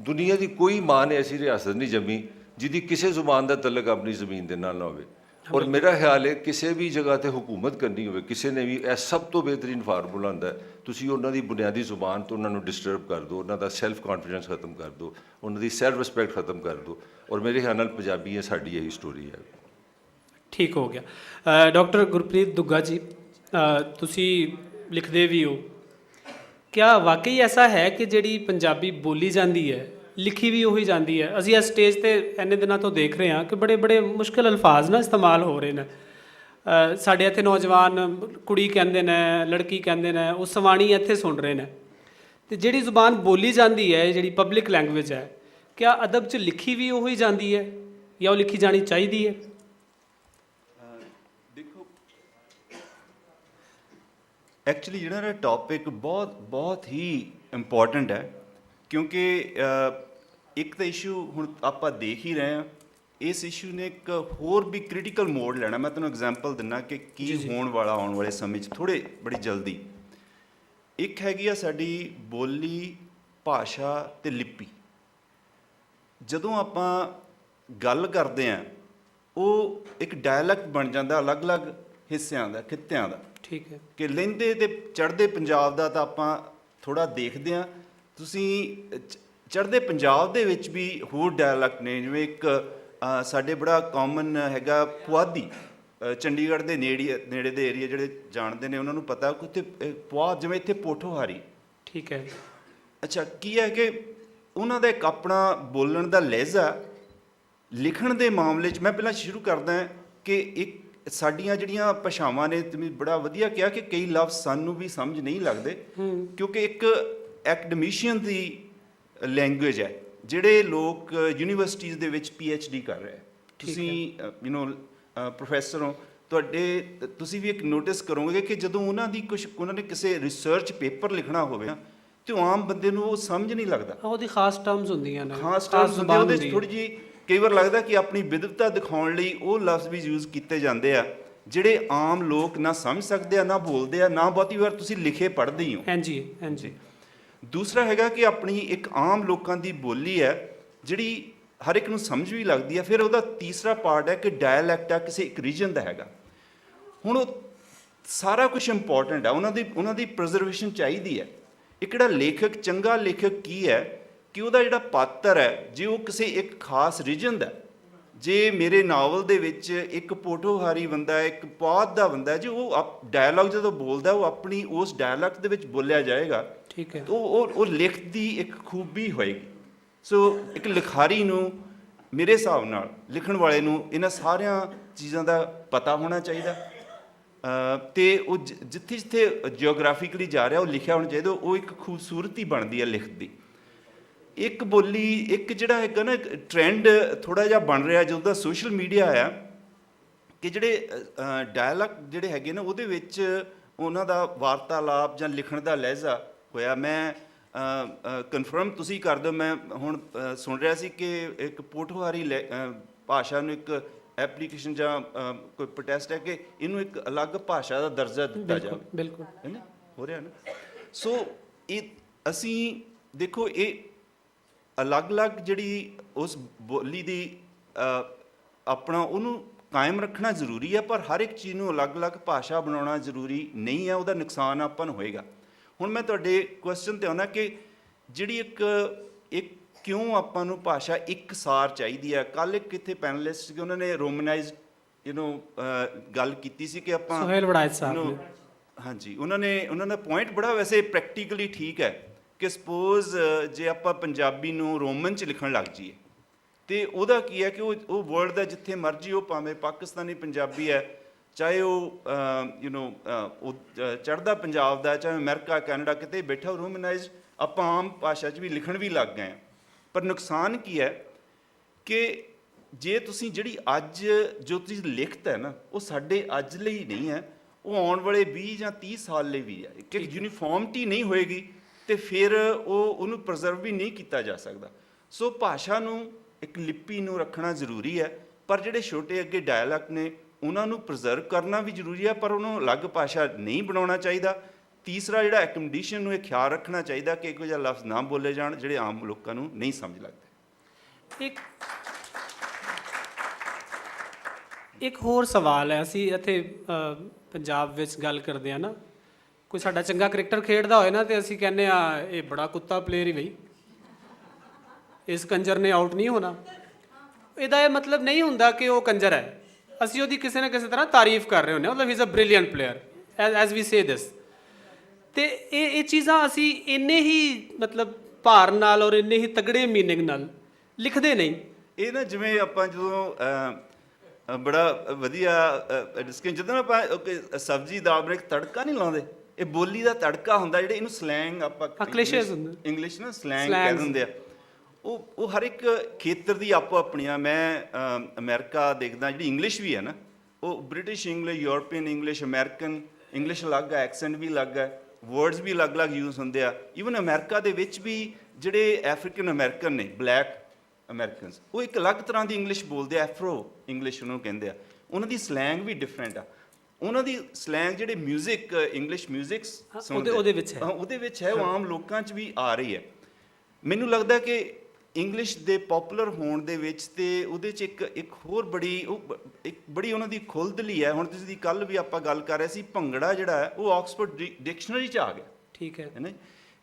दुनिया की कोई मां ने ऐसी रियासत नहीं जमी जिहदी किसी जुबान का तलक अपनी ज़मीन के नाल ना होवे। और मेरा ख्याल है किसी भी जगह पर हुकूमत करनी हो, किसी ने भी यह सब तो बेहतरीन फार्मूला होंदा है, तुसीं उन्हां दी बुनियादी जुबान तो उन्होंने डिस्टर्ब कर दो, उन्हों का सैल्फ कॉन्फिडेंस खत्म कर दो, उन्होंने सैल्फ रिस्पैक्ट खत्म कर दो, और मेरे ख्याल नाल पंजाबी है साड़ी यही स्टोरी है। ठीक हो गया। डॉक्टर गुरप्रीत दुग्गा जी, तुसी लिखते भी हो, क्या वाकई ऐसा है कि जिहड़ी पंजाबी बोली जाती है लिखी भी उही जाती है? असीं इस स्टेज ते इन्ने दिनों तो देख रहे हैं कि बड़े बड़े मुश्किल अल्फाज ना इस्तेमाल हो रहे हैं। साढ़े इत्थे नौजवान कुड़ी कहंदे ने, लड़की कहंदे ने, वो सवाणी इत्थे सुन रहे हैं, तो जिहड़ी जुबान बोली जाती है, जिहड़ी पब्लिक लैंग्वेज है, क्या अदब च लिखी भी उही जाती है या वो लिखी जानी चाहिए है? देखो एक्चुअली जिहड़ा टॉपिक बहुत ही इंपॉर्टेंट है, क्योंकि एक तो इशू हुण आपां देख ही रहे हैं, इस इशू ने एक होर भी क्रिटिकल मोड लेना। मैं तुहानूं एग्जाम्पल दिना कि की होण वाला आउण वाले समय थोड़े बड़ी जल्दी। एक हैगी आ साडी बोली, भाषा ते लिपि। जदों आपां गल करदे हां वो एक डायलैक्ट बन जाता अलग अलग हिस्सिਆਂ ਦਾ, खित्तिਆਂ ਦਾ। ठीक है कि लਹਿੰਦੇ ਤੇ ਚੜ੍ਹਦੇ ਪੰਜਾਬ ਦਾ ਤਾਂ ਆਪਾਂ ਥੋੜਾ ਦੇਖਦੇ ਹਾਂ। ਤੁਸੀਂ ਚੜ੍ਹਦੇ ਪੰਜਾਬ ਦੇ ਵਿੱਚ ਵੀ ਹੋਰ ਡਾਇਲੈਕਟ ਨੇ, ਜਿਵੇਂ ਇੱਕ ਸਾਡੇ ਬੜਾ ਕਾਮਨ ਹੈਗਾ ਪੁਆਧੀ, ਚੰਡੀਗੜ੍ਹ ਦੇ ਨੇੜੇ ਦੇ ਏਰੀਆ ਜਿਹੜੇ ਜਾਣਦੇ ਨੇ ਉਹਨਾਂ ਨੂੰ ਪਤਾ ਕਿ ਉੱਥੇ ਪੁਆਧ, ਜਿਵੇਂ ਇੱਥੇ ਪੋਠੋਹਾਰੀ, ਠੀਕ ਹੈ। ਅੱਛਾ, ਕੀ ਹੈ ਕਿ ਉਹਨਾਂ ਦਾ ਇੱਕ ਆਪਣਾ ਬੋਲਣ ਦਾ ਲਹਿਜ਼ਾ, ਲਿਖਣ ਦੇ ਮਾਮਲੇ 'ਚ ਮੈਂ ਪਹਿਲਾਂ ਸ਼ੁਰੂ ਕਰਦਾ ਕਿ ਇੱਕ ਸਾਡੀਆਂ ਜਿਹੜੀਆਂ ਭਾਸ਼ਾਵਾਂ ਨੇ, ਤੁਸੀਂ ਬੜਾ ਵਧੀਆ ਕਿਹਾ ਕਿ ਕਈ ਲਫ਼ਜ਼ ਸਾਨੂੰ ਵੀ ਸਮਝ ਨਹੀਂ ਲੱਗਦੇ, ਕਿਉਂਕਿ ਇੱਕ ਐਕਡਮਿਸ਼ੀਅਨ ਦੀ ਲੈਂਗੁਏਜ ਹੈ। ਜਿਹੜੇ ਲੋਕ ਯੂਨੀਵਰਸਿਟੀਜ਼ ਦੇ ਵਿੱਚ PhD ਕਰ ਰਹੇ, ਤੁਸੀਂ ਪ੍ਰੋਫੈਸਰ ਹੋ, ਤੁਸੀਂ ਵੀ ਇੱਕ ਨੋਟਿਸ ਕਰੋਗੇ ਕਿ ਜਦੋਂ ਉਹਨਾਂ ਨੇ ਕਿਸੇ ਰਿਸਰਚ ਪੇਪਰ ਲਿਖਣਾ ਹੋਵੇ ਨਾ, ਤੇ ਆਮ ਬੰਦੇ ਨੂੰ ਉਹ ਸਮਝ ਨਹੀਂ ਲੱਗਦਾ। ਉਹਦੀ ਖਾਸ ਟਰਮਸ ਹੁੰਦੀਆਂ ਨੇ, ਖਾਸ ਟਰਮਸ ਹੁੰਦੇ, ਉਹਦੇ 'ਚ ਥੋੜ੍ਹੀ ਜਿਹੀ ਕਈ ਵਾਰ ਲੱਗਦਾ ਕਿ ਆਪਣੀ ਵਿਦਵਤਾ ਦਿਖਾਉਣ ਲਈ ਉਹ ਲਫ਼ਜ਼ ਵੀ ਯੂਜ਼ ਕੀਤੇ ਜਾਂਦੇ ਆ ਜਿਹੜੇ ਆਮ ਲੋਕ ਨਾ ਸਮਝ ਸਕਦੇ ਆ, ਨਾ ਬੋਲਦੇ ਆ, ਨਾ ਬਹੁਤੀ ਵਾਰ ਤੁਸੀਂ ਲਿਖੇ ਪੜ੍ਹਦੇ ਹੀ ਹੋ। ਹਾਂਜੀ ਹਾਂਜੀ। ਦੂਸਰਾ ਹੈਗਾ ਕਿ ਆਪਣੀ ਇੱਕ ਆਮ ਲੋਕਾਂ ਦੀ ਬੋਲੀ ਹੈ ਜਿਹੜੀ ਹਰ ਇੱਕ ਨੂੰ ਸਮਝ ਵੀ ਲੱਗਦੀ ਹੈ। ਫਿਰ ਉਹਦਾ ਤੀਸਰਾ ਪਾਰਟ ਹੈ ਕਿ ਡਾਇਲੈਕਟ ਆ, ਕਿਸੇ ਇੱਕ ਰੀਜਨ ਦਾ ਹੈਗਾ। ਹੁਣ ਉਹ ਸਾਰਾ ਕੁਝ ਇੰਪੋਰਟੈਂਟ ਹੈ, ਉਹਨਾਂ ਦੀ ਪ੍ਰੀਜ਼ਰਵੇਸ਼ਨ ਚਾਹੀਦੀ ਹੈ। ਇੱਕ ਜਿਹੜਾ ਲੇਖਕ, ਚੰਗਾ ਲੇਖਕ ਕੀ ਹੈ ਕਿ ਉਹਦਾ ਜਿਹੜਾ ਪਾਤਰ ਹੈ, ਜੇ ਉਹ ਕਿਸੇ ਇੱਕ ਖਾਸ ਰੀਜਨ ਦਾ, ਜੇ ਮੇਰੇ ਨਾਵਲ ਦੇ ਵਿੱਚ ਇੱਕ ਪੋਠੋਹਾਰੀ ਬੰਦਾ ਹੈ, ਇੱਕ ਪੌਧ ਦਾ ਬੰਦਾ ਹੈ, ਜੇ ਉਹ ਡਾਇਲੌਗ ਜਦੋਂ ਬੋਲਦਾ ਉਹ ਆਪਣੀ ਉਸ ਡਾਇਲੈਕਟ ਦੇ ਵਿੱਚ ਬੋਲਿਆ ਜਾਏਗਾ, ਠੀਕ ਹੈ, ਉਹ ਲਿਖਤ ਦੀ ਇੱਕ ਖੂਬੀ ਹੋਏਗੀ। ਸੋ ਇੱਕ ਲਿਖਾਰੀ ਨੂੰ, ਮੇਰੇ ਹਿਸਾਬ ਨਾਲ ਲਿਖਣ ਵਾਲੇ ਨੂੰ ਇਹਨਾਂ ਸਾਰੀਆਂ ਚੀਜ਼ਾਂ ਦਾ ਪਤਾ ਹੋਣਾ ਚਾਹੀਦਾ, ਤੇ ਉਹ ਜਿੱਥੇ ਜਿੱਥੇ ਜਿਓਗ੍ਰਾਫਿਕਲੀ ਜਾ ਰਿਹਾ ਉਹ ਲਿਖਿਆ ਹੋਣਾ ਚਾਹੀਦਾ। ਉਹ ਇੱਕ ਖੂਬਸੂਰਤੀ ਬਣਦੀ ਹੈ ਲਿਖਤ ਦੀ। ਇੱਕ ਬੋਲੀ, ਇੱਕ ਜਿਹੜਾ ਹੈਗਾ ਨਾ ਟ੍ਰੈਂਡ ਥੋੜ੍ਹਾ ਜਿਹਾ ਬਣ ਰਿਹਾ ਜਦੋਂ ਦਾ ਸੋਸ਼ਲ ਮੀਡੀਆ ਆਇਆ, ਕਿ ਜਿਹੜੇ ਡਾਇਲੌਗ ਜਿਹੜੇ ਹੈਗੇ ਨਾ ਉਹਦੇ ਵਿੱਚ ਉਹਨਾਂ ਦਾ ਵਾਰਤਾਲਾਪ ਜਾਂ ਲਿਖਣ ਦਾ ਲਹਿਜ਼ਾ ਹੋਇਆ। ਮੈਂ ਕਨਫਰਮ ਤੁਸੀਂ ਕਰ ਦਿਓ, ਮੈਂ ਹੁਣ ਸੁਣ ਰਿਹਾ ਸੀ ਕਿ ਇੱਕ ਪੋਠੋਹਾਰੀ ਭਾਸ਼ਾ ਨੂੰ ਇੱਕ ਐਪਲੀਕੇਸ਼ਨ ਜਾਂ ਕੋਈ ਪ੍ਰੋਟੈਸਟ ਹੈ ਕਿ ਇਹਨੂੰ ਇੱਕ ਅਲੱਗ ਭਾਸ਼ਾ ਦਾ ਦਰਜਾ ਦਿੱਤਾ ਜਾਵੇ। ਬਿਲਕੁਲ ਹੈ ਨਾ, ਹੋ ਰਿਹਾ ਨਾ। ਸੋ ਇਹ ਅਸੀਂ ਦੇਖੋ, ਇਹ ਅਲੱਗ-ਅਲੱਗ ਜਿਹੜੀ ਉਸ ਬੋਲੀ ਦੀ ਆਪਣਾ ਉਹਨੂੰ ਕਾਇਮ ਰੱਖਣਾ ਜ਼ਰੂਰੀ ਹੈ, ਪਰ ਹਰ ਇੱਕ ਚੀਜ਼ ਨੂੰ ਅਲੱਗ-ਅਲੱਗ ਭਾਸ਼ਾ ਬਣਾਉਣਾ ਜ਼ਰੂਰੀ ਨਹੀਂ ਹੈ। ਉਹਦਾ ਨੁਕਸਾਨ ਆਪਾਂ ਨੂੰ ਹੋਏਗਾ। ਹੁਣ ਮੈਂ ਤੁਹਾਡੇ ਕੁਐਸਚਨ 'ਤੇ ਆਉਣਾ ਕਿ ਜਿਹੜੀ ਇੱਕ ਕਿਉਂ ਆਪਾਂ ਨੂੰ ਭਾਸ਼ਾ ਇੱਕਸਾਰ ਚਾਹੀਦੀ ਹੈ। ਕੱਲ੍ਹ ਇੱਕ ਇੱਥੇ ਪੈਨਲਿਸਟ ਸੀ, ਉਹਨਾਂ ਨੇ ਰੋਮਨਾਈਜ਼ਡ ਗੱਲ ਕੀਤੀ ਸੀ ਕਿ ਆਪਾਂ ਸੁਹੇਲ ਵੜਾਇਤ ਸਾਹਿਬ ਨੇ, ਹਾਂਜੀ, ਉਹਨਾਂ ਦਾ ਪੁਆਇੰਟ ਬੜਾ ਵੈਸੇ ਪ੍ਰੈਕਟੀਕਲੀ ਠੀਕ ਹੈ ਕਿ ਸਪੋਜ਼ ਜੇ ਆਪਾਂ ਪੰਜਾਬੀ ਨੂੰ ਰੋਮਨ 'ਚ ਲਿਖਣ ਲੱਗ ਜਾਈਏ ਤੇ ਉਹਦਾ ਕੀ ਹੈ ਕਿ ਉਹ ਵਰਲਡ ਦਾ ਜਿੱਥੇ ਮਰਜ਼ੀ, ਉਹ ਭਾਵੇਂ ਪਾਕਿਸਤਾਨੀ ਪੰਜਾਬੀ ਹੈ, ਚਾਹੇ ਉਹ ਉਹ ਚੜ੍ਹਦਾ ਪੰਜਾਬ ਦਾ, ਚਾਹੇ ਅਮਰੀਕਾ, ਕੈਨੇਡਾ, ਕਿਤੇ ਬੈਠਾ ਰੋਮਨਾਈਜ਼ਡ ਆਪਾਂ ਆਮ ਭਾਸ਼ਾ 'ਚ ਵੀ ਲਿਖਣ ਵੀ ਲੱਗ ਗਏ ਹਾਂ। ਪਰ ਨੁਕਸਾਨ ਕੀ ਹੈ ਕਿ ਜੇ ਤੁਸੀਂ ਜਿਹੜੀ ਅੱਜ ਜੋ ਤੁਸੀਂ ਲਿਖਤ ਹੈ ਨਾ, ਉਹ ਸਾਡੇ ਅੱਜ ਲਈ ਨਹੀਂ ਹੈ, ਉਹ ਆਉਣ ਵਾਲੇ 20 ਜਾਂ 30 ਸਾਲ ਲਈ ਵੀ ਹੈ। ਕਿ ਯੂਨੀਫਾਰਮਟੀ ਨਹੀਂ ਹੋਏਗੀ ਤੇ ਫਿਰ ਉਹਨੂੰ ਪ੍ਰੀਜ਼ਰਵ ਵੀ ਨਹੀਂ ਕੀਤਾ ਜਾ ਸਕਦਾ। ਸੋ ਭਾਸ਼ਾ ਨੂੰ, ਇੱਕ ਲਿਪੀ ਨੂੰ ਰੱਖਣਾ ਜ਼ਰੂਰੀ ਹੈ, ਪਰ ਜਿਹੜੇ ਛੋਟੇ ਅੱਗੇ ਡਾਇਲੈਕਟ ਨੇ ਉਹਨਾਂ ਨੂੰ ਪ੍ਰੀਜ਼ਰਵ ਕਰਨਾ ਵੀ ਜ਼ਰੂਰੀ ਹੈ, ਪਰ ਉਹਨੂੰ ਅਲੱਗ ਭਾਸ਼ਾ ਨਹੀਂ ਬਣਾਉਣਾ ਚਾਹੀਦਾ। ਤੀਸਰਾ ਜਿਹੜਾ ਐਕਮੋਡੇਸ਼ਨ ਨੂੰ ਇਹ ਖਿਆਲ ਰੱਖਣਾ ਚਾਹੀਦਾ ਕਿ ਇਹੋ ਜਿਹਾ ਲਫ਼ਜ਼ ਨਾ ਬੋਲੇ ਜਾਣ ਜਿਹੜੇ ਆਮ ਲੋਕਾਂ ਨੂੰ ਨਹੀਂ ਸਮਝ ਲੱਗਦੇ। ਇੱਕ ਹੋਰ ਸਵਾਲ ਹੈ, ਅਸੀਂ ਇੱਥੇ ਪੰਜਾਬ ਵਿੱਚ ਗੱਲ ਕਰਦੇ ਹਾਂ ਨਾ, ਕੋਈ ਸਾਡਾ ਚੰਗਾ ਕ੍ਰਿਕਟਰ ਖੇਡਦਾ ਹੋਏ ਨਾ ਤੇ ਅਸੀਂ ਕਹਿੰਦੇ ਆ ਇਹ ਬੜਾ ਕੁੱਤਾ ਪਲੇਅਰ ਹੀ ਬਈ, ਇਸ ਕੰਜਰ ਨੇ ਆਊਟ ਨਹੀਂ ਹੋਣਾ। ਇਹਦਾ ਇਹ ਮਤਲਬ ਨਹੀਂ ਹੁੰਦਾ ਕਿ ਉਹ ਕੰਜਰ ਹੈ, ਅਸੀਂ ਉਹਦੀ ਕਿਸੇ ਨਾ ਕਿਸੇ ਤਰ੍ਹਾਂ ਤਾਰੀਫ ਕਰ ਰਹੇ ਹੁੰਦੇ ਹਾਂ, ਮਤਲਬ he is a brilliant player as we say this. ਤੇ ਇਹ ਚੀਜ਼ਾਂ ਅਸੀਂ ਇੰਨੇ ਹੀ ਮਤਲਬ ਭਾਰ ਨਾਲ ਔਰ ਇੰਨੇ ਹੀ ਤਗੜੇ ਮੀਨਿੰਗ ਨਾਲ ਲਿਖਦੇ ਨਹੀਂ। ਇਹ ਨਾ ਜਿਵੇਂ ਆਪਾਂ ਜਦੋਂ ਬੜਾ ਵਧੀਆ ਜਦੋਂ ਆਪਾਂ ਸਬਜ਼ੀ ਦਾਲ ਨੂੰ ਇੱਕ ਤੜਕਾ ਨਹੀਂ ਲਾਉਂਦੇ, ਇਹ ਬੋਲੀ ਦਾ ਤੜਕਾ ਹੁੰਦਾ ਜਿਹੜਾ ਇਹਨੂੰ ਸਲੈਂਗ ਆਪਾਂ ਇੰਗਲਿਸ਼ ਨਾ ਸਲੈਂਗ ਕਹਿ ਦਿੰਦੇ ਆ। ਉਹ ਹਰ ਇੱਕ ਖੇਤਰ ਦੀ ਆਪੋ ਆਪਣੀਆਂ। ਮੈਂ ਅਮਰੀਕਾ ਦੇਖਦਾ, ਜਿਹੜੀ ਇੰਗਲਿਸ਼ ਵੀ ਹੈ ਨਾ, ਉਹ British English, European English, American English ਅਲੱਗ ਹੈ, ਐਕਸੈਂਟ ਵੀ ਅਲੱਗ ਹੈ, ਵਰਡਸ ਵੀ ਅਲੱਗ-ਅਲੱਗ ਯੂਜ਼ ਹੁੰਦੇ ਆ। ਈਵਨ ਅਮਰੀਕਾ ਦੇ ਵਿੱਚ ਵੀ ਜਿਹੜੇ ਅਫਰੀਕਨ ਅਮਰੀਕਨ ਨੇ, ਬਲੈਕ ਅਮਰੀਕਨਸ, ਉਹ ਇੱਕ ਅਲੱਗ ਤਰ੍ਹਾਂ ਦੀ ਇੰਗਲਿਸ਼ ਬੋਲਦੇ ਆ, ਐਫਰੋ ਇੰਗਲਿਸ਼ ਉਹਨੂੰ ਕਹਿੰਦੇ ਆ। ਉਹਨਾਂ ਦੀ ਸਲੈਂਗ ਵੀ ਡਿਫਰੈਂਟ ਆ। ਉਹਨਾਂ ਦੀ ਸਲੈਂਗ ਜਿਹੜੇ ਮਿਊਜ਼ਿਕ, ਇੰਗਲਿਸ਼ ਮਿਊਜ਼ਿਕਸ ਉਹਦੇ ਵਿੱਚ ਹੈ, ਉਹ ਆਮ ਲੋਕਾਂ 'ਚ ਵੀ ਆ ਰਹੀ ਹੈ। ਮੈਨੂੰ ਲੱਗਦਾ ਕਿ ਇੰਗਲਿਸ਼ ਦੇ ਪੋਪੂਲਰ ਹੋਣ ਦੇ ਵਿੱਚ ਤੇ ਉਹਦੇ 'ਚ ਇੱਕ ਹੋਰ ਬੜੀ ਉਹਨਾਂ ਦੀ ਖੁੱਲ੍ਹਦਲੀ ਹੈ। ਹੁਣ ਤੁਸੀਂ ਕੱਲ੍ਹ ਵੀ ਆਪਾਂ ਗੱਲ ਕਰ ਰਹੇ ਸੀ, ਭੰਗੜਾ ਜਿਹੜਾ ਹੈ ਉਹ ਆਕਸਫੋਰਡ ਡਿਕਸ਼ਨਰੀ 'ਚ ਆ ਗਿਆ। ਠੀਕ ਹੈ ਨਾ,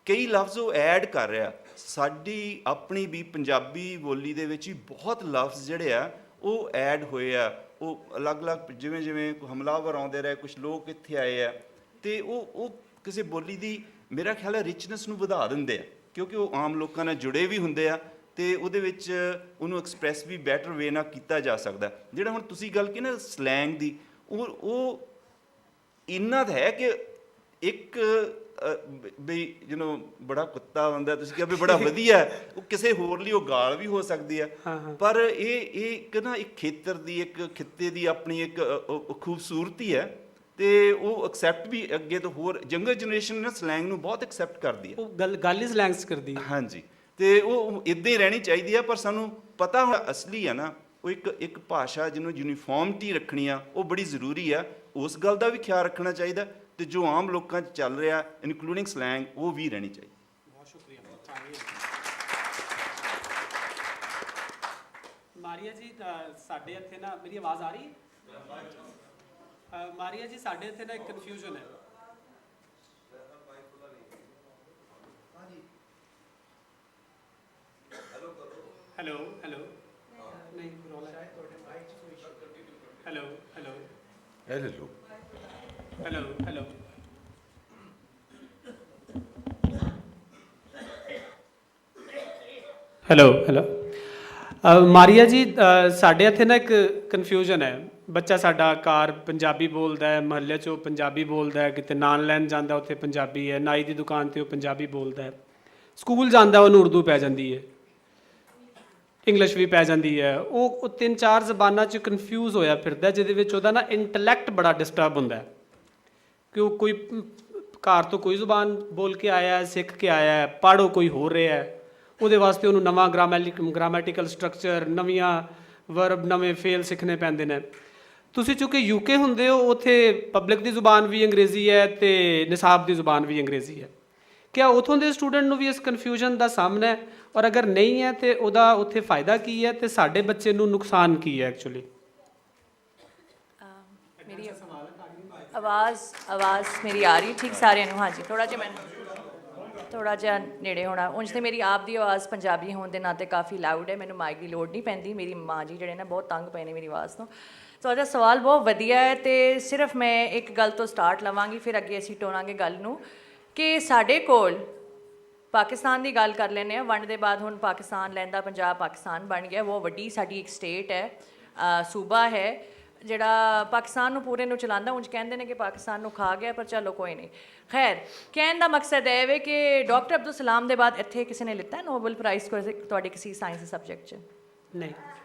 ਕਈ ਲਫ਼ਜ਼ ਉਹ ਐਡ ਕਰ ਰਿਹਾ। ਸਾਡੀ ਆਪਣੀ ਵੀ ਪੰਜਾਬੀ ਬੋਲੀ ਦੇ ਵਿੱਚ ਵੀ ਬਹੁਤ ਲਫ਼ਜ਼ ਜਿਹੜੇ ਆ ਉਹ ਐਡ ਹੋਏ ਆ। ਉਹ ਅਲੱਗ-ਅਲੱਗ ਜਿਵੇਂ ਜਿਵੇਂ ਹਮਲਾਵਰ ਆਉਂਦੇ ਰਹੇ, ਕੁਛ ਲੋਕ ਇੱਥੇ ਆਏ ਆ, ਅਤੇ ਉਹ ਕਿਸੇ ਬੋਲੀ ਦੀ ਮੇਰਾ ਖਿਆਲ ਹੈ ਰਿਚਨੈਸ ਨੂੰ ਵਧਾ ਦਿੰਦੇ ਆ, ਕਿਉਂਕਿ ਉਹ ਆਮ ਲੋਕਾਂ ਨਾਲ ਜੁੜੇ ਵੀ ਹੁੰਦੇ ਆ ਤੇ ਉਹਦੇ ਵਿੱਚ ਉਹਨੂੰ ਐਕਸਪ੍ਰੈਸ ਵੀ ਬੈਟਰ ਵੇ ਨਾਲ ਕੀਤਾ ਜਾ ਸਕਦਾ। ਜਿਹੜਾ ਹੁਣ ਤੁਸੀਂ ਗੱਲ ਕੀ ਨਾ ਸਲੈਂਗ ਦੀ, ਉਹ ਇੰਨਾ ਤਾਂ ਹੈ ਕਿ ਇੱਕ ਬਈ ਬੜਾ ਕੁੱਤਾ ਹੁੰਦਾ, ਤੁਸੀਂ ਕਿਹਾ ਵੀ ਬੜਾ ਵਧੀਆ, ਉਹ ਕਿਸੇ ਹੋਰ ਲਈ ਉਹ ਗਾਲ ਵੀ ਹੋ ਸਕਦੀ ਆ, ਪਰ ਇਹ ਇੱਕ ਨਾ ਇੱਕ ਖੇਤਰ ਦੀ, ਇੱਕ ਖਿੱਤੇ ਦੀ ਆਪਣੀ ਇੱਕ ਖੂਬਸੂਰਤੀ ਹੈ ਤੇ ਉਹ ਐਕਸੈਪਟ ਵੀ ਅੱਗੇ ਤੋਂ ਹੋਰ ਯੰਗਰ ਜਨਰੇਸ਼ਨ ਨੇ ਸਲੈਂਗ ਨੂੰ ਬਹੁਤ ਐਕਸੈਪਟ ਕਰਦੀ ਹੈ, ਉਹ ਗੱਲ ਹੀ ਸਲੈਂਗਸ ਕਰਦੀ ਹੈ। ਹਾਂਜੀ, ਤੇ ਉਹ ਇੱਦਾਂ ਹੀ ਰਹਿਣੀ ਚਾਹੀਦੀ ਆ। ਪਰ ਸਾਨੂੰ ਪਤਾ ਹੋਣਾ ਅਸਲੀ ਆ ਨਾ, ਉਹ ਇੱਕ ਭਾਸ਼ਾ ਜਿਹਨੂੰ ਯੂਨੀਫਾਰਮਟੀ ਰੱਖਣੀ ਆ ਉਹ ਬੜੀ ਜ਼ਰੂਰੀ ਆ, ਉਸ ਗੱਲ ਦਾ ਵੀ ਖਿਆਲ ਰੱਖਣਾ ਚਾਹੀਦਾ ਤੇ ਜੋ ਆਮ ਲੋਕਾਂ 'ਚ ਚੱਲ ਰਿਹਾ ਇਨਕਲੂਡਿੰਗ ਸਲੈਂਗ ਉਹ ਵੀ ਰਹਿਣੀ ਚਾਹੀਦੀ। ਬਹੁਤ ਸ਼ੁਕਰੀਆ ਮਾਰੀਆ ਜੀ। ਸਾਡੇ ਇੱਥੇ ਨਾ, ਮੇਰੀ ਆਵਾਜ਼ ਆ ਰਹੀ ਹੈ ਮਾਰੀਆ ਜੀ? ਸਾਡੇ ਇੱਥੇ ਨਾ ਇੱਕ ਕਨਫਿਊਜ਼ਨ ਹੈ। ਹੈਲੋ ਹੈਲੋ ਨਹੀਂ ਰੋਲਾ ਹੈ ਤੁਹਾਡੇ ਮਾਈਕ 'ਚ ਕੋਈ hello hello hello hello hello hello hello Maria ji, ਸਾਡੇ ਇੱਥੇ ਨਾ ਇੱਕ ਕਨਫਿਊਜ਼ਨ ਹੈ। ਬੱਚਾ ਸਾਡਾ ਘਰ ਪੰਜਾਬੀ ਬੋਲਦਾ ਹੈ, ਮਹੱਲੇ 'ਚ ਉਹ ਪੰਜਾਬੀ ਬੋਲਦਾ ਹੈ, ਕਿਤੇ ਨਾਨ ਲੈਣ ਜਾਂਦਾ ਉੱਥੇ ਪੰਜਾਬੀ ਹੈ, ਨਾਈ ਦੀ ਦੁਕਾਨ 'ਤੇ ਉਹ ਪੰਜਾਬੀ ਬੋਲਦਾ ਹੈ, ਸਕੂਲ ਜਾਂਦਾ ਉਹਨੂੰ ਉਰਦੂ ਪੈ ਜਾਂਦੀ ਹੈ, ਇੰਗਲਿਸ਼ ਵੀ ਪੈ ਜਾਂਦੀ ਹੈ। ਉਹ 3-4 ਜ਼ਬਾਨਾਂ 'ਚ ਕਨਫਿਊਜ਼ ਹੋਇਆ ਫਿਰਦਾ, ਜਿਹਦੇ ਵਿੱਚ ਉਹਦਾ ਨਾ ਇੰਟੈਲੈਕਟ ਬੜਾ ਡਿਸਟਰਬ ਹੁੰਦਾ ਕਿ ਉਹ ਕੋਈ ਘਰ ਤੋਂ ਕੋਈ ਜ਼ੁਬਾਨ ਬੋਲ ਕੇ ਆਇਆ, ਸਿੱਖ ਕੇ ਆਇਆ, ਪੜ੍ਹ ਉਹ ਕੋਈ ਹੋਰ ਰਿਹਾ, ਉਹਦੇ ਵਾਸਤੇ ਉਹਨੂੰ ਨਵਾਂ ਗ੍ਰਾਮੈਟੀਕਲ ਸਟਰਕਚਰ, ਨਵੀਆਂ ਵਰਬ, ਨਵੇਂ ਫੇਲ ਸਿੱਖਣੇ ਪੈਂਦੇ ਨੇ। ਤੁਸੀਂ ਚੂੰਕਿ ਯੂਕੇ ਹੁੰਦੇ ਹੋ, ਉੱਥੇ ਪਬਲਿਕ ਦੀ ਜ਼ੁਬਾਨ ਵੀ ਅੰਗਰੇਜ਼ੀ ਹੈ ਤੇ ਨਿਸਾਬ ਦੀ ਜ਼ੁਬਾਨ ਵੀ ਅੰਗਰੇਜ਼ੀ ਹੈ। ਕਿਆ ਉੱਥੋਂ ਦੇ ਸਟੂਡੈਂਟ ਨੂੰ ਵੀ ਇਸ ਕਨਫਿਊਜ਼ਨ ਦਾ ਸਾਹਮਣਾ ਹੈ, ਔਰ ਅਗਰ ਨਹੀਂ ਹੈ ਤੇ ਉਹਦਾ ਉੱਥੇ ਫਾਇਦਾ ਕੀ ਹੈ ਤੇ ਸਾਡੇ ਬੱਚੇ ਨੂੰ ਨੁਕਸਾਨ ਕੀ ਹੈ ਐਕਚੁਅਲੀ? ਮੇਰੀ ਆਵਾਜ਼ ਮੇਰੀ ਆ ਰਹੀ ਠੀਕ ਸਾਰਿਆਂ ਨੂੰ? ਹਾਂਜੀ, ਥੋੜਾ ਜਿਹਾ ਨੇੜੇ ਹੋਣਾ। ਉਂਝ ਤੇ ਮੇਰੀ ਆਪ ਦੀ ਆਵਾਜ਼ ਪੰਜਾਬੀ ਹੋਣ ਦੇ ਨਾਤੇ ਕਾਫੀ ਲਾਊਡ ਹੈ, ਮੈਨੂੰ ਮਾਈਕ ਦੀ ਲੋੜ ਨਹੀਂ ਪੈਂਦੀ। ਮੇਰੀ ਮਾਂ ਜੀ ਜਿਹੜੇ ਨਾ ਬਹੁਤ ਤੰਗ ਪਏ ਨੇ ਮੇਰੀ ਆਵਾਜ਼ ਤੋਂ। ਤੁਹਾਡਾ ਸਵਾਲ ਬਹੁਤ ਵਧੀਆ ਹੈ ਤੇ ਸਿਰਫ ਮੈਂ ਇੱਕ ਗੱਲ ਤੋਂ ਸਟਾਰਟ ਲਵਾਂਗੀ, ਫਿਰ ਅੱਗੇ ਅਸੀਂ ਟੋਰਾਂਗੇ ਗੱਲ ਨੂੰ ਕਿ ਸਾਡੇ ਕੋਲ ਪਾਕਿਸਤਾਨ ਦੀ ਗੱਲ ਕਰ ਲੈਂਦੇ ਹਾਂ। ਵੰਡ ਦੇ ਬਾਅਦ ਹੁਣ ਪਾਕਿਸਤਾਨ ਲੈਂਦਾ ਪੰਜਾਬ ਪਾਕਿਸਤਾਨ ਬਣ ਗਿਆ। ਬਹੁਤ ਵੱਡੀ ਸਾਡੀ ਇੱਕ ਸਟੇਟ ਹੈ, ਸੂਬਾ ਹੈ ਜਿਹੜਾ ਪਾਕਿਸਤਾਨ ਨੂੰ ਪੂਰੇ ਨੂੰ ਚਲਾਉਂਦਾ। ਉਂਝ ਕਹਿੰਦੇ ਨੇ ਕਿ ਪਾਕਿਸਤਾਨ ਨੂੰ ਖਾ ਗਿਆ, ਪਰ ਚਲੋ ਕੋਈ ਨਹੀਂ। ਖੈਰ, ਕਹਿਣ ਦਾ ਮਕਸਦ ਇਹ ਹੈ ਕਿ ਡਾਕਟਰ ਅਬਦੁਲ ਸਲਾਮ ਦੇ ਬਾਅਦ ਇੱਥੇ ਕਿਸੇ ਨੇ ਲਿੱਤਾ ਨੋਬਲ ਪ੍ਰਾਈਜ਼ ਤੁਹਾਡੇ ਕਿਸੇ ਸਾਇੰਸ ਦੇ ਸਬਜੈਕਟ 'ਚ? ਨਹੀਂ।